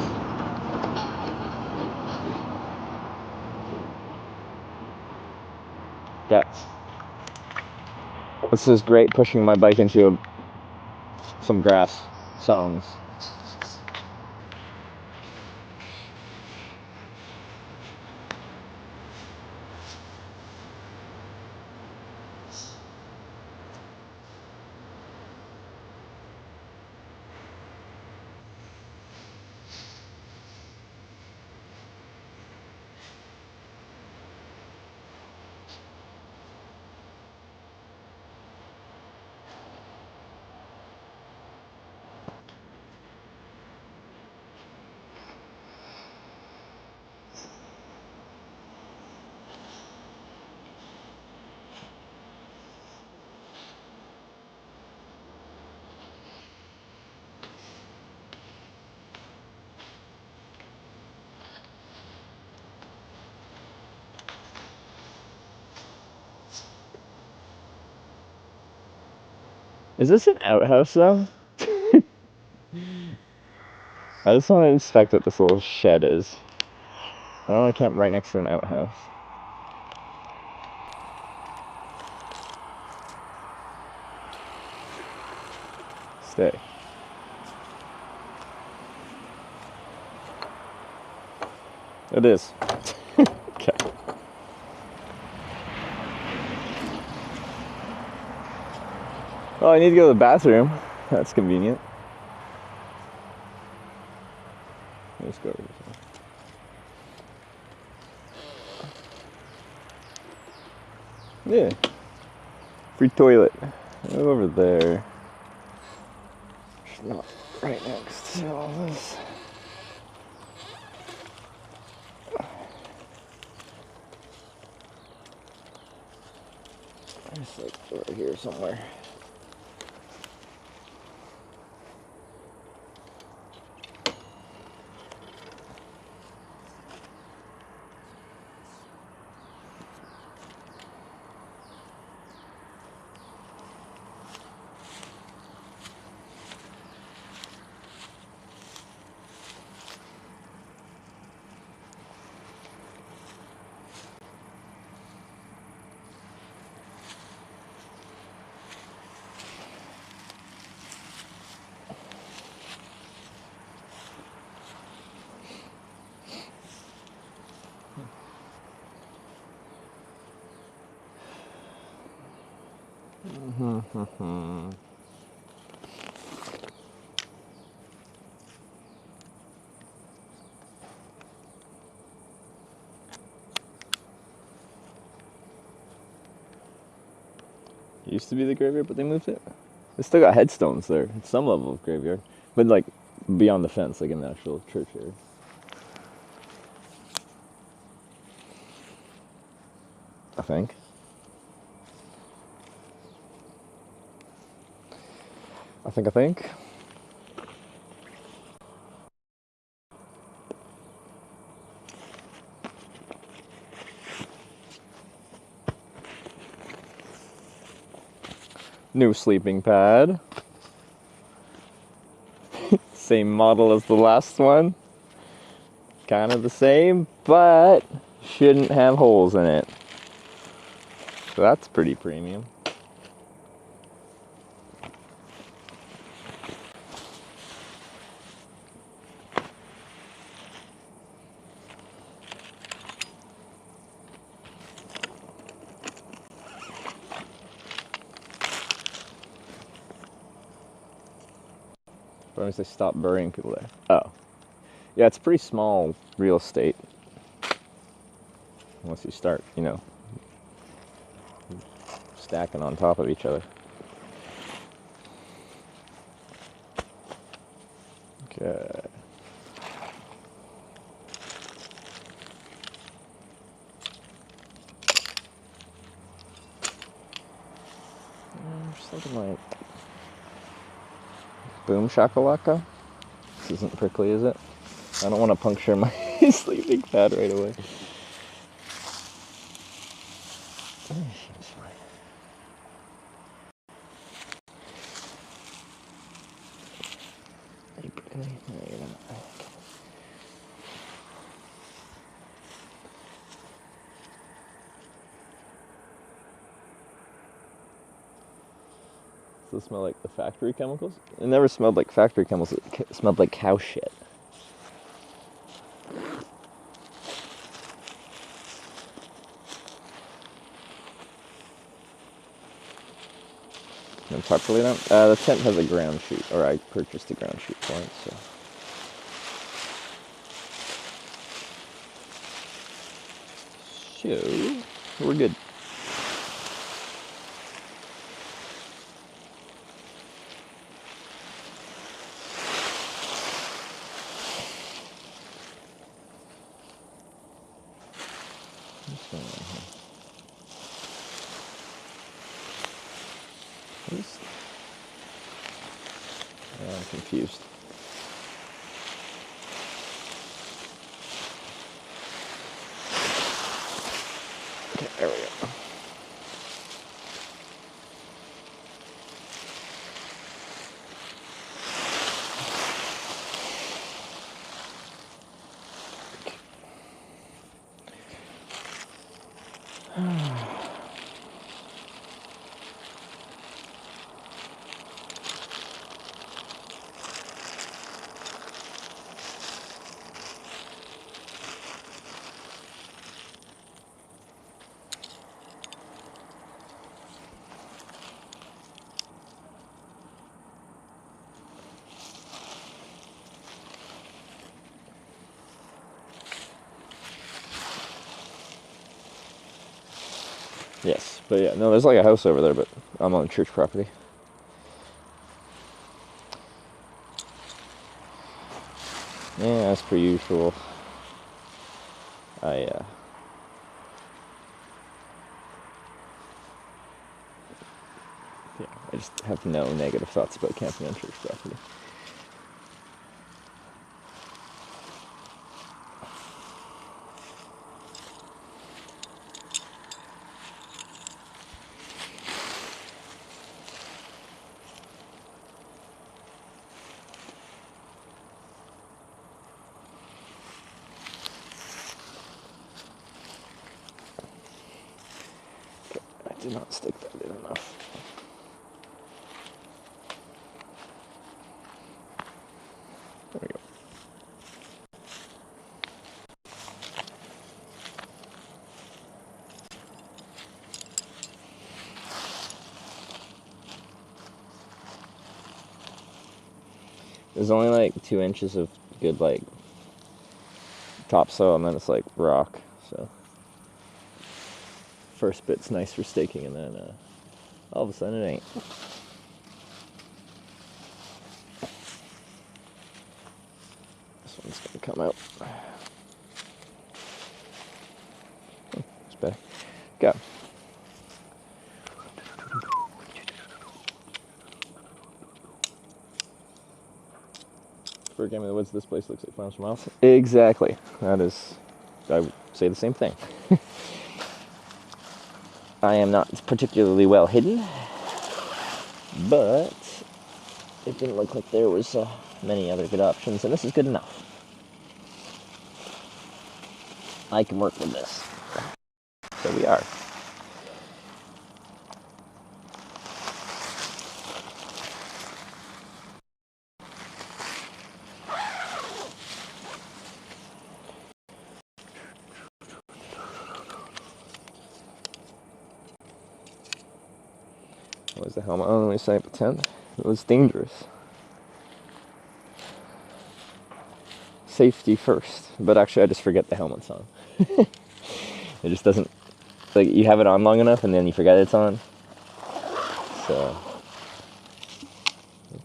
Yeah. This is great pushing my bike into some grass songs. Is this an outhouse though? I just want to inspect what this little shed is. I don't want to camp right next to an outhouse. Stay. It is. Okay. Oh, I need to go to the bathroom. That's convenient. Let's go over here. Yeah. Free toilet. Go over there. It's not right next to all this. It's like over here somewhere. It used to be the graveyard, but they moved it. They still got headstones there. It's some level of graveyard, but like beyond the fence, like in the actual church area. I think. I think. New sleeping pad. Same model as the last one. Kind of the same, but shouldn't have holes in it. So that's pretty premium. But once they stop burying people there. Oh. Yeah, it's pretty small real estate. Once you start, you know, stacking on top of each other. Okay. Just looking like boom shakalaka. This isn't prickly, is it? I don't want to puncture my sleeping pad right away. Does it smell like the factory chemicals? It never smelled like factory chemicals. It smelled like cow shit. And properly now? The tent has a ground sheet, or I purchased a ground sheet for it, so. So, we're good. I'm confused. Okay, there we go. Yes, but yeah, no, there's like a house over there, but I'm on church property. Yeah, as per usual. Yeah, I just have no negative thoughts about camping on church property. I did not stick that in enough. There we go. There's only like 2 inches of good like topsoil, and then it's like rock. So first bit's nice for staking, and then all of a sudden it ain't. This one's gonna come out. Oh, it's better. Go. For a game of the woods, this place looks like farms for miles. Exactly. That is, I would say the same thing. I am not particularly well hidden, but it didn't look like there was many other good options, and this is good enough. I can work with this. So we are. What was the helmet on when we set up a tent? It was dangerous. Safety first, but actually I just forget the helmet's on. It just doesn't, like, you have it on long enough and then you forget it's on. So, oops.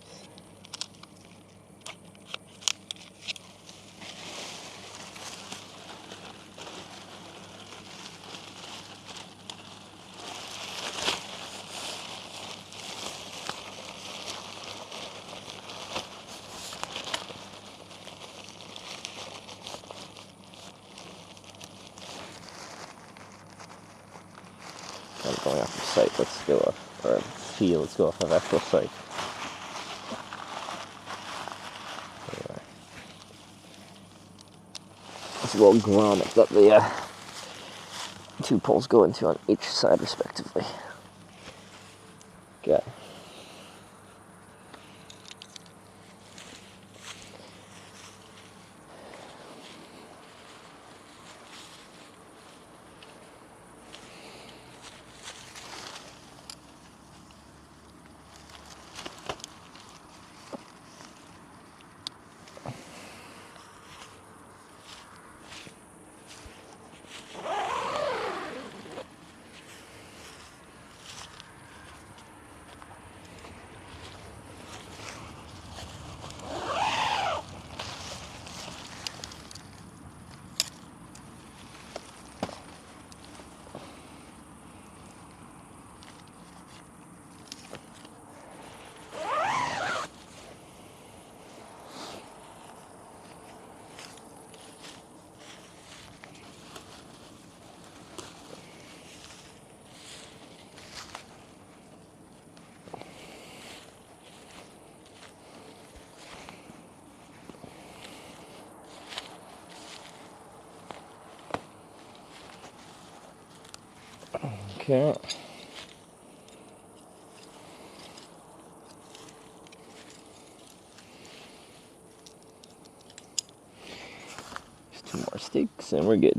I'm going off of sight, let's go off, or field, let's go off of actual sight. This little grommet that the 2 poles go into on each side respectively. Okay. Okay. Just 2 more steaks and we're good.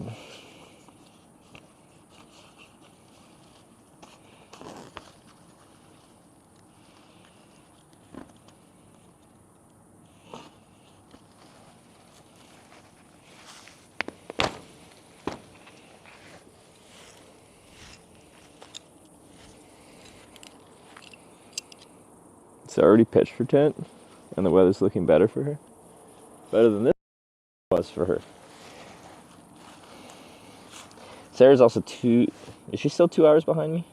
It's already pitched for tent, and the weather's looking better for her. Better than this was for her. Sarah's also is she still 2 hours behind me?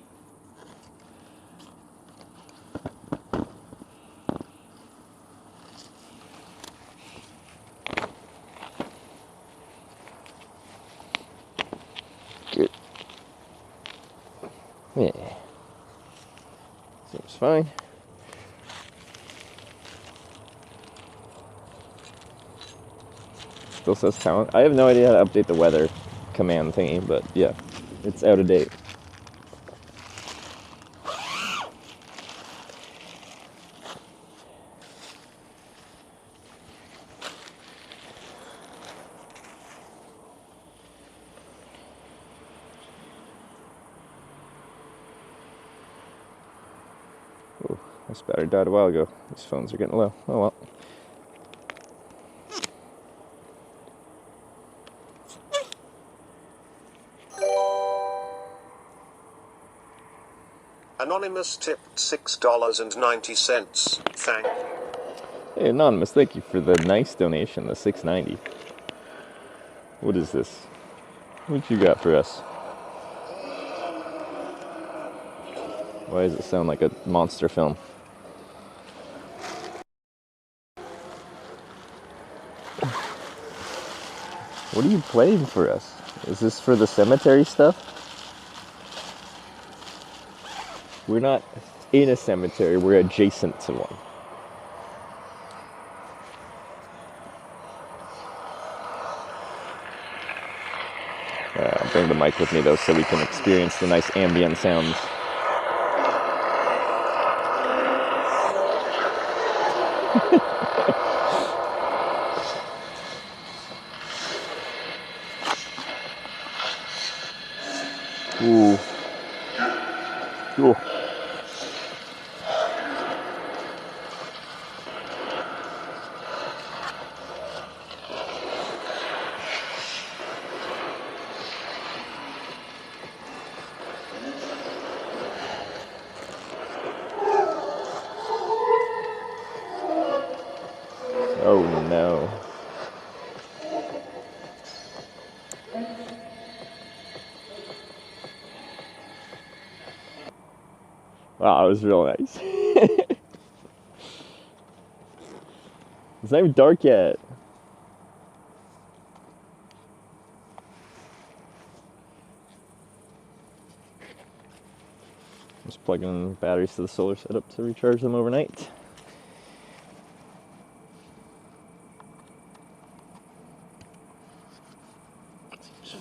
Good. Yeah. Seems fine. Still says talent. I have no idea how to update the weather command thingy, but yeah, it's out of date. Ooh, this battery died a while ago. These phones are getting low. Oh well. Anonymous tipped $6.90. Thank. Hey, Anonymous, thank you for the nice donation, the $6.90. What is this? What you got for us? Why does it sound like a monster film? What are you playing for us? Is this for the cemetery stuff? We're not in a cemetery, we're adjacent to one. I'll bring the mic with me though so we can experience the nice ambient sounds. Ooh. Ooh. Oh no. Wow, that was real nice. It's not even dark yet. Just plugging in batteries to the solar setup to recharge them overnight.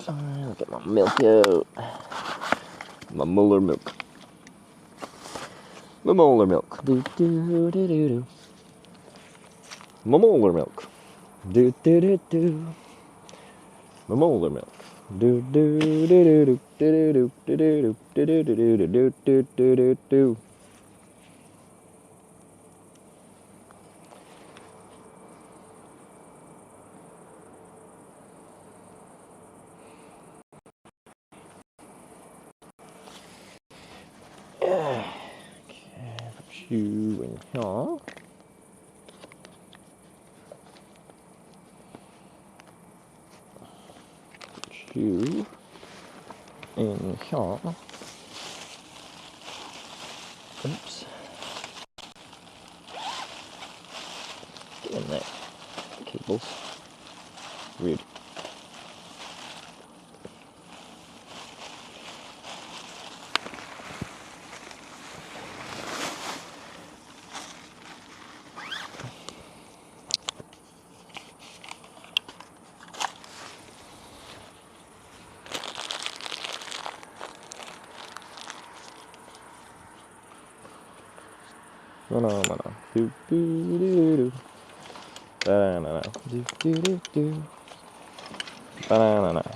Fine, I'll get my milk out. My molar milk. My molar milk. Do do do do do. My molar milk. Do do do do. My molar milk. Do do do do do do do do do do do do do do do do do do. Okay, put you in here. Put you in here. Oops. Get in there. Cables. Weird. Phenomena. Do do do do. Banana. Do do do do. Banana.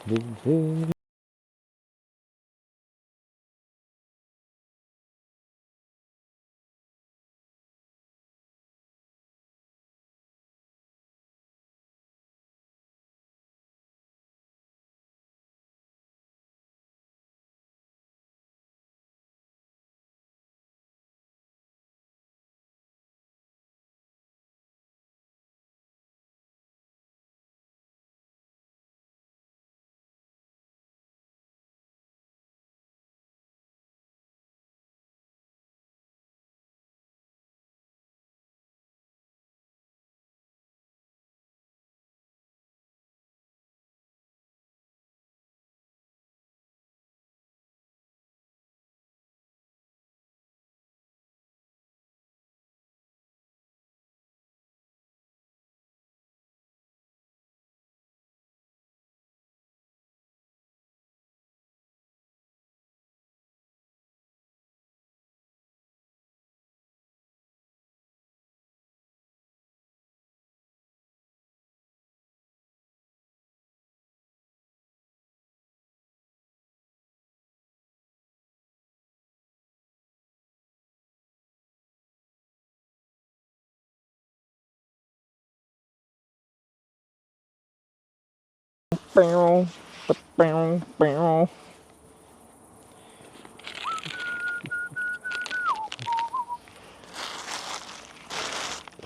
Do do. Bow, bow, bow.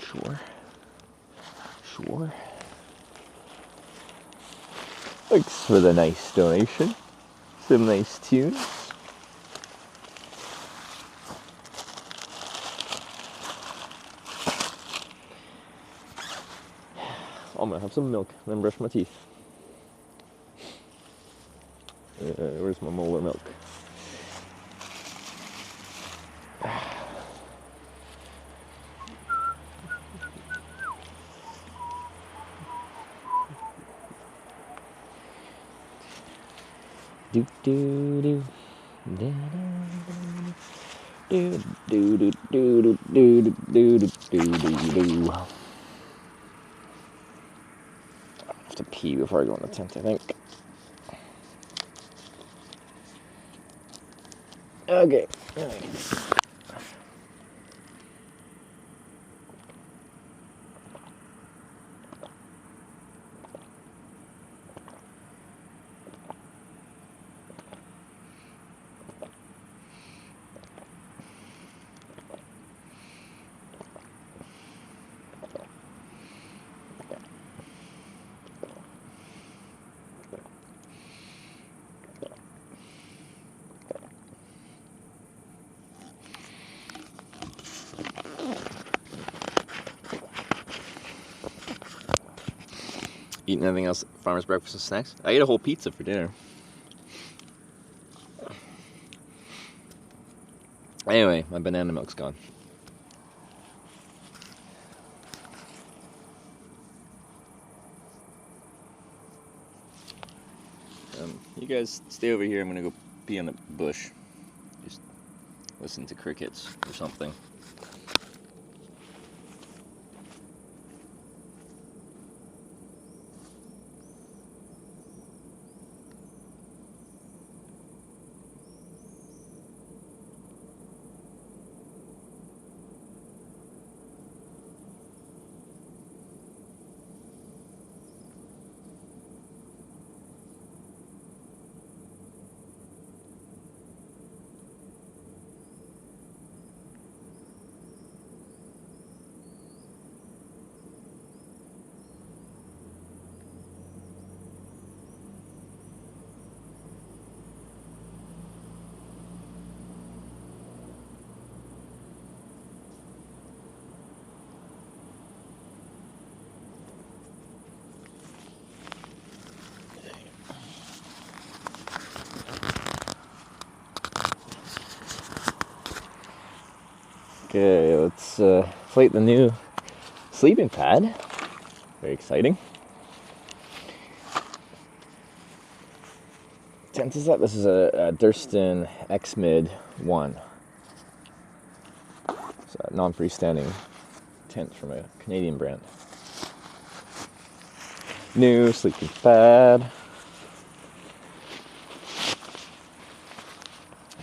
Sure. Sure. Thanks for the nice donation. Some nice tunes. I'm gonna have some milk and then brush my teeth. Where's my molar milk? Do do do. Do do do do do do do do do. I have to pee before I go in the tent, I think. Okay. Eating anything else? Farmer's breakfast and snacks? I ate a whole pizza for dinner. Anyway, my banana milk's gone. You guys stay over here. I'm gonna go pee on the bush. Just listen to crickets or something. Okay, let's plate the new sleeping pad. Very exciting. Tent is up. This is a Durston X-Mid 1. non-freestanding tent from a Canadian brand. New sleeping pad.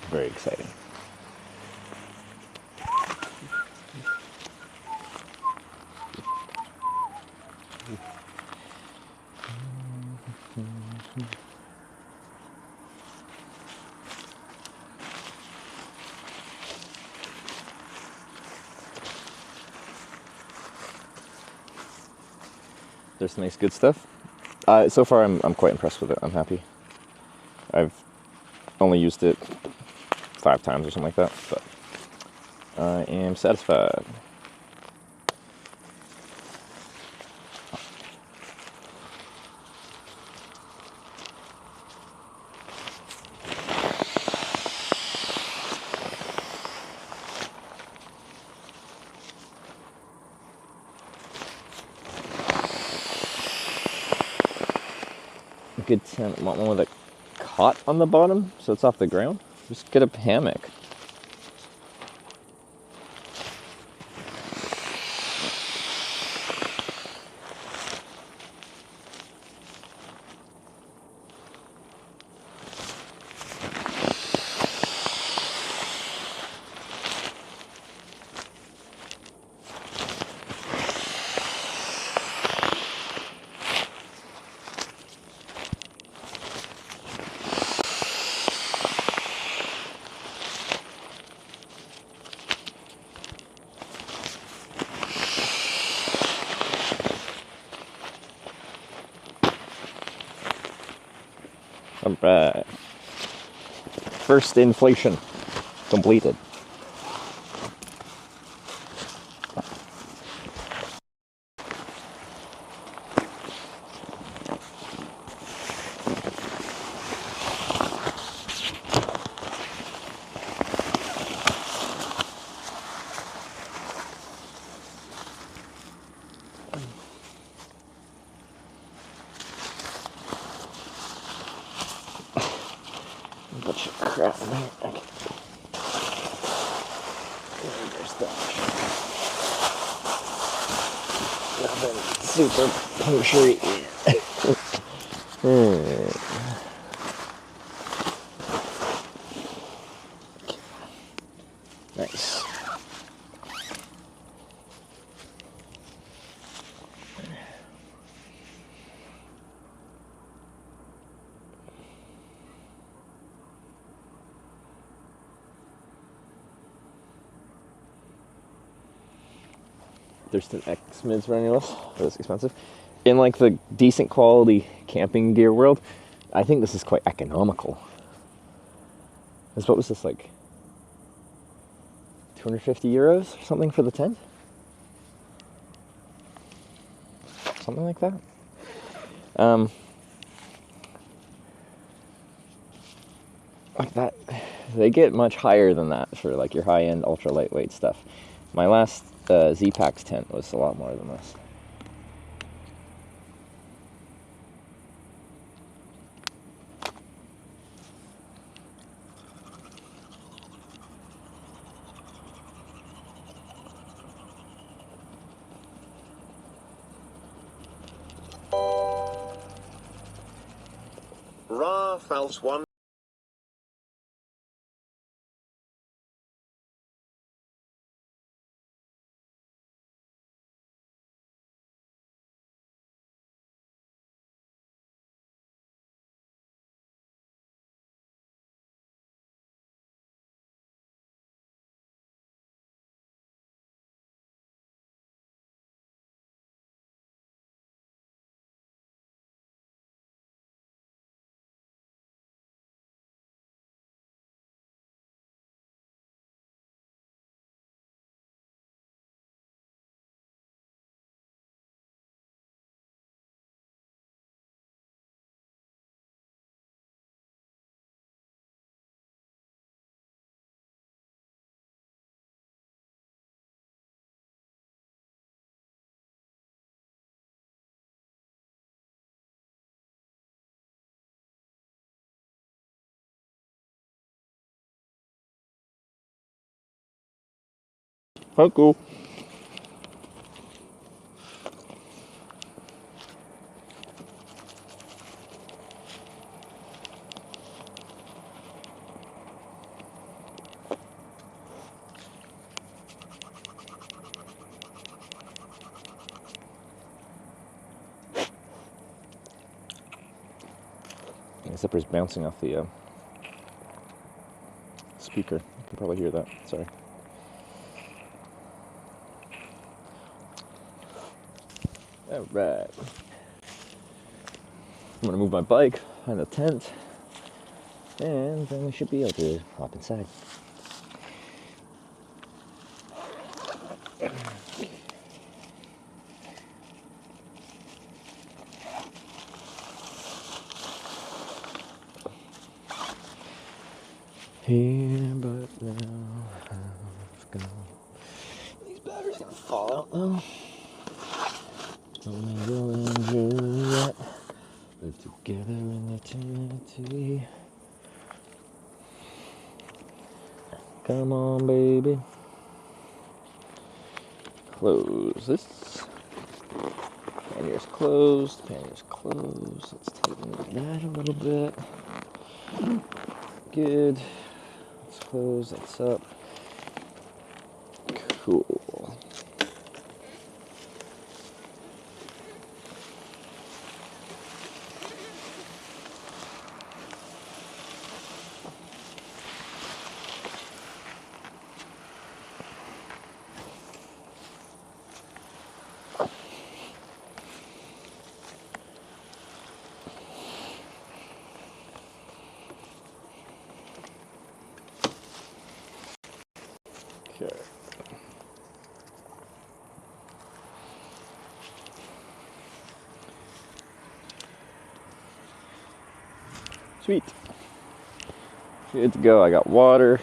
Very exciting. There's some nice good stuff. So far I'm quite impressed with it. I'm happy. I've only used it 5 times or something like that, but I am satisfied. Good tent. Want one with a cot on the bottom so it's off the ground? Just get a hammock. Alright. First inflation completed. A bunch of crap in there. Okay. There's that. Nothing super punctury. Nice. There's an X-Mids running with. That's expensive. In like the decent quality camping gear world, I think this is quite economical. What was this, like 250 euros or something for the tent? Something like that. Like that, they get much higher than that for like your high-end ultra lightweight stuff. My last Z-Pax tent was a lot more than this. Fals 1 How cool. The zipper's bouncing off the speaker. You can probably hear that. Sorry. Alright. I'm gonna move my bike, find a tent, and then we should be able to hop inside. Here, but now I've gone. These batteries gonna fall out though. Romeo and Juliet live together in eternity. Come on, baby. Close this. Pannier's closed. Pannier's closed. Let's tighten that a little bit. Good. Let's close. That's up. Cool. Okay. Sweet. Good to go. I got water.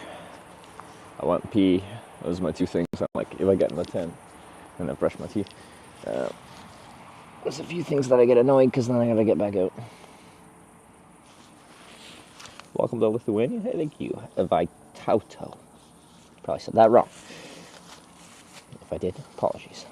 I want pee. Those are my two things. I'm like, if I get in the tent and I brush my teeth. There's a few things that I get annoyed because then I gotta get back out. Welcome to Lithuania. Hey, thank you. Vaitauto. Probably said that wrong. If I did, apologies.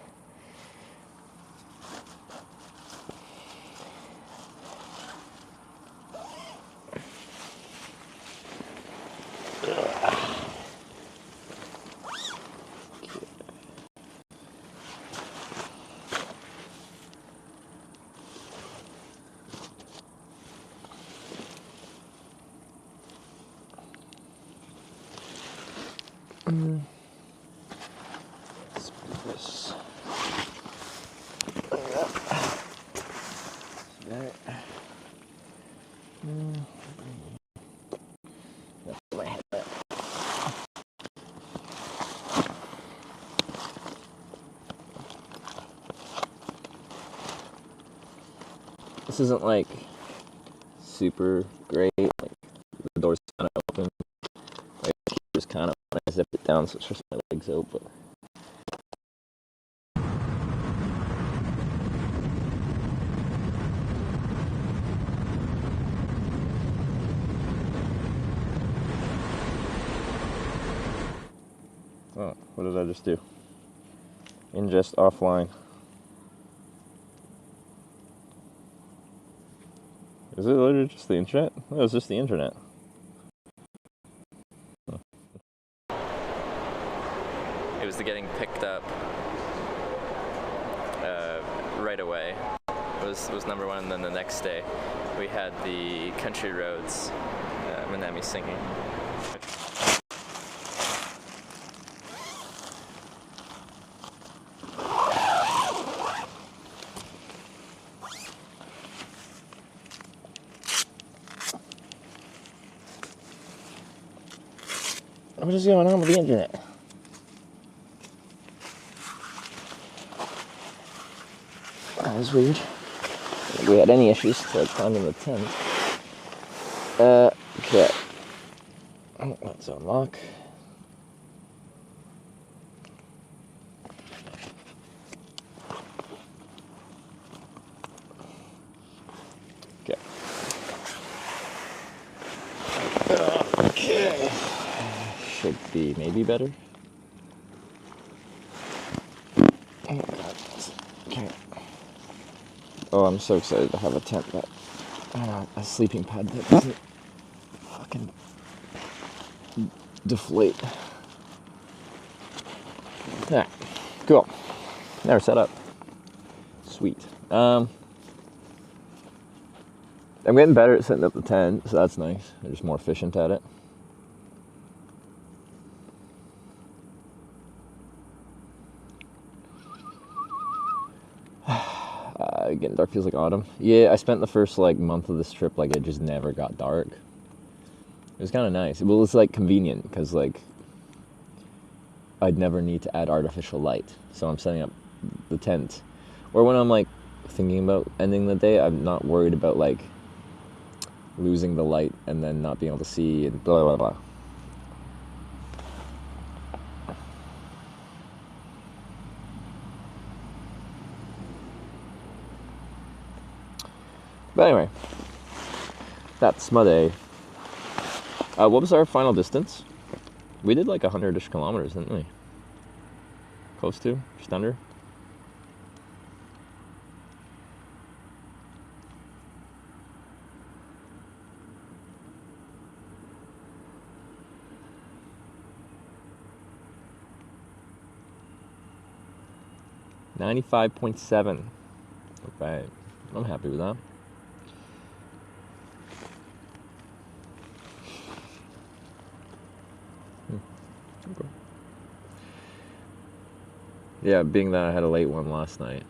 Let's put this there. That's my headlamp. This isn't like super great. Like the door's kind of open. Like just kind of when I zip it down, so it's just my legs out. But oh, what did I just do? Ingest offline. Is it literally just the internet? No, it's just the internet. It was the getting picked up right away. It was number one, and then the next day we had the country roads, Manami singing. What is going on with the internet? That was weird. If we had any issues to climb in the tent. Okay. Let's unlock. Okay. Okay. Should be maybe better. Oh, I'm so excited to have a tent that, a sleeping pad that doesn't fucking deflate. Yeah, cool. Never set up. Sweet. I'm getting better at setting up the tent, so that's nice. I'm just more efficient at it. Getting dark feels like autumn. Yeah, I spent the first like month of this trip like it just never got dark. It was kind of nice. Well, it's like convenient because like I'd never need to add artificial light, so I'm setting up the tent. Or when I'm like thinking about ending the day, I'm not worried about like losing the light and then not being able to see and blah blah blah. But anyway, that's my day. What was our final distance? We did like 100-ish kilometers, didn't we? Close to? Just under? $95.7. Okay, I'm happy with that. Okay. Yeah, being that I had a late one last night.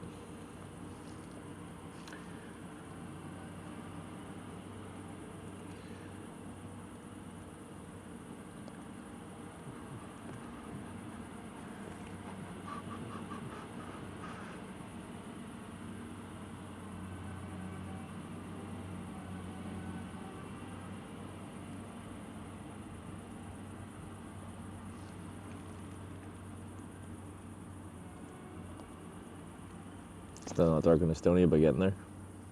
Still not dark in Estonia, but getting there.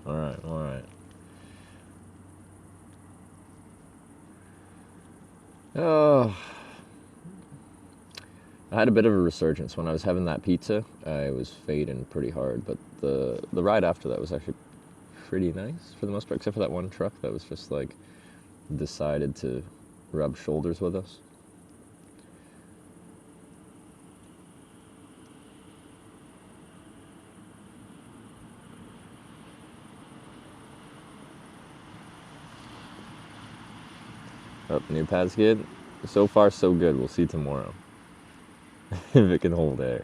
Alright, alright. Oh, I had a bit of a resurgence. When I was having that pizza, I was fading pretty hard, but the ride after that was actually pretty nice for the most part, except for that one truck that was just like decided to rub shoulders with us. Oh, new pad's good. So far, so good. We'll see tomorrow. If it can hold air.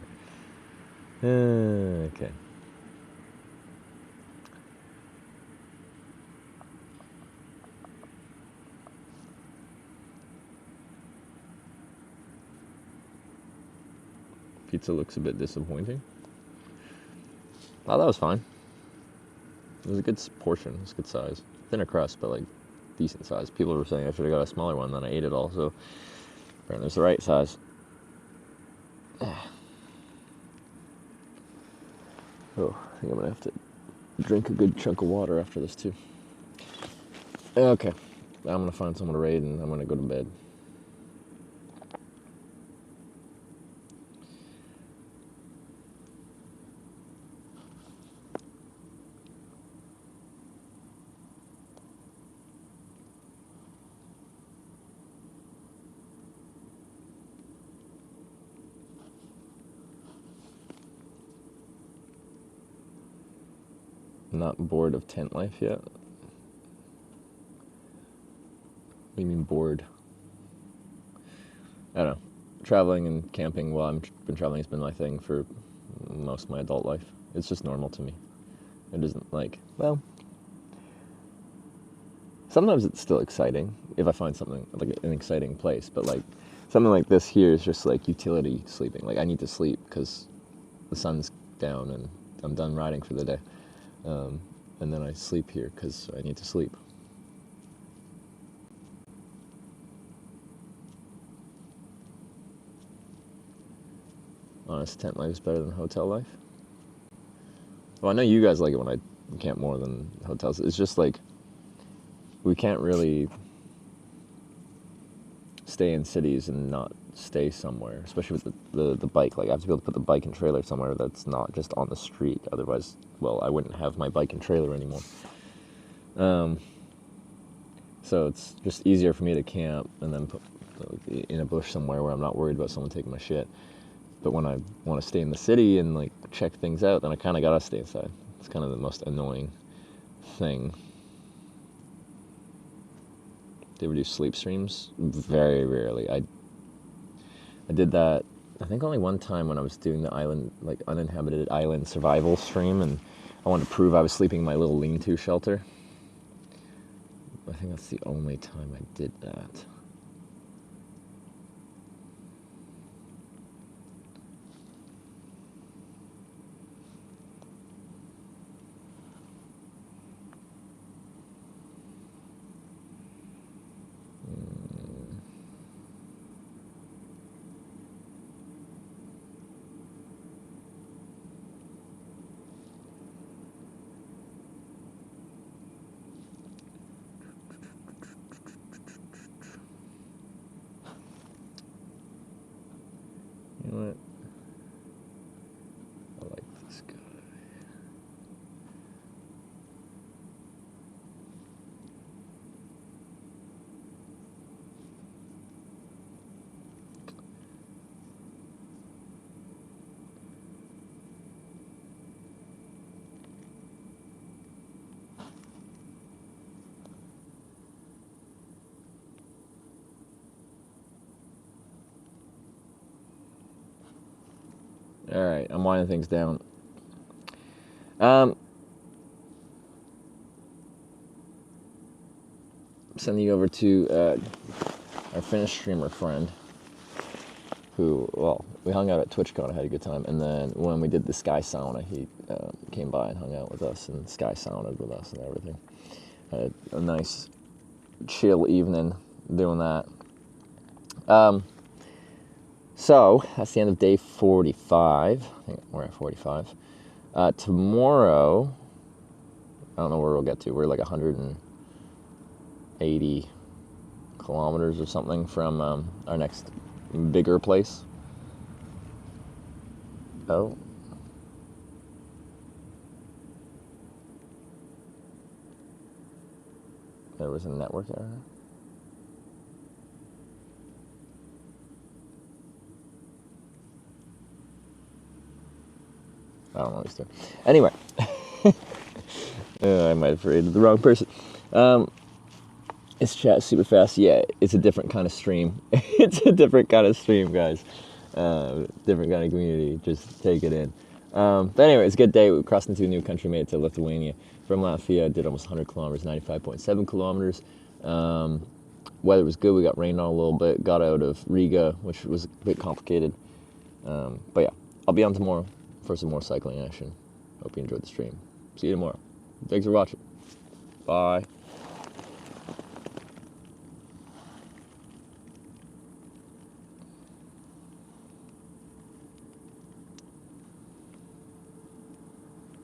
Okay. Pizza looks a bit disappointing. Oh, that was fine. It was a good portion. It was a good size. Thinner crust, but like decent size. People were saying I should have got a smaller one, then I ate it all, so apparently it's the right size. Oh, I think I'm gonna have to drink a good chunk of water after this too. Okay, I'm gonna find someone to raid and I'm gonna go to bed. Not bored of tent life yet? What do you mean bored? I don't know. Traveling and camping while I've been traveling has been my thing for most of my adult life. It's just normal to me. It isn't like, well, sometimes it's still exciting if I find something like an exciting place, but like something like this here is just like utility sleeping. Like I need to sleep because the sun's down and I'm done riding for the day. And then I sleep here because I need to sleep. Honest, tent life is better than hotel life. Well, I know you guys like it when I camp more than hotels. It's just like we can't really stay in cities and not stay somewhere, especially with the bike. Like I have to be able to put the bike and trailer somewhere that's not just on the street. Otherwise, well, I wouldn't have my bike and trailer anymore. So it's just easier for me to camp and then put in a bush somewhere where I'm not worried about someone taking my shit. But when I want to stay in the city and like check things out, then I kind of gotta stay inside. It's kind of the most annoying thing. Do you ever do sleep streams? Very rarely. I did that, I think only one time when I was doing the island, like uninhabited island survival stream, and I wanted to prove I was sleeping in my little lean-to shelter. I think that's the only time I did that. You know what? I like this guy. All right, I'm winding things down. Sending you over to our Finnish streamer friend, who, well, we hung out at TwitchCon, I had a good time, and then when we did the Sky Sauna, he came by and hung out with us and Sky Saunaed with us and everything. Had a nice, chill evening doing that. So, that's the end of day 45. I think we're at 45. Tomorrow, I don't know where we'll get to. We're like 180 kilometers or something from our next bigger place. Oh. There was a network error. I don't know what he's doing. Anyway. I might have rated the wrong person. It's chat super fast. Yeah, it's a different kind of stream. It's a different kind of stream, guys. Different kind of community. Just take it in. But anyway, it's a good day. We crossed into a new country, made it to Lithuania. From Latvia, did almost 100 kilometers, 95.7 kilometers. Weather was good. We got rained on a little bit. Got out of Riga, which was a bit complicated. But yeah, I'll be on tomorrow for some more cycling action. Hope you enjoyed the stream. See you tomorrow. Thanks for watching. Bye.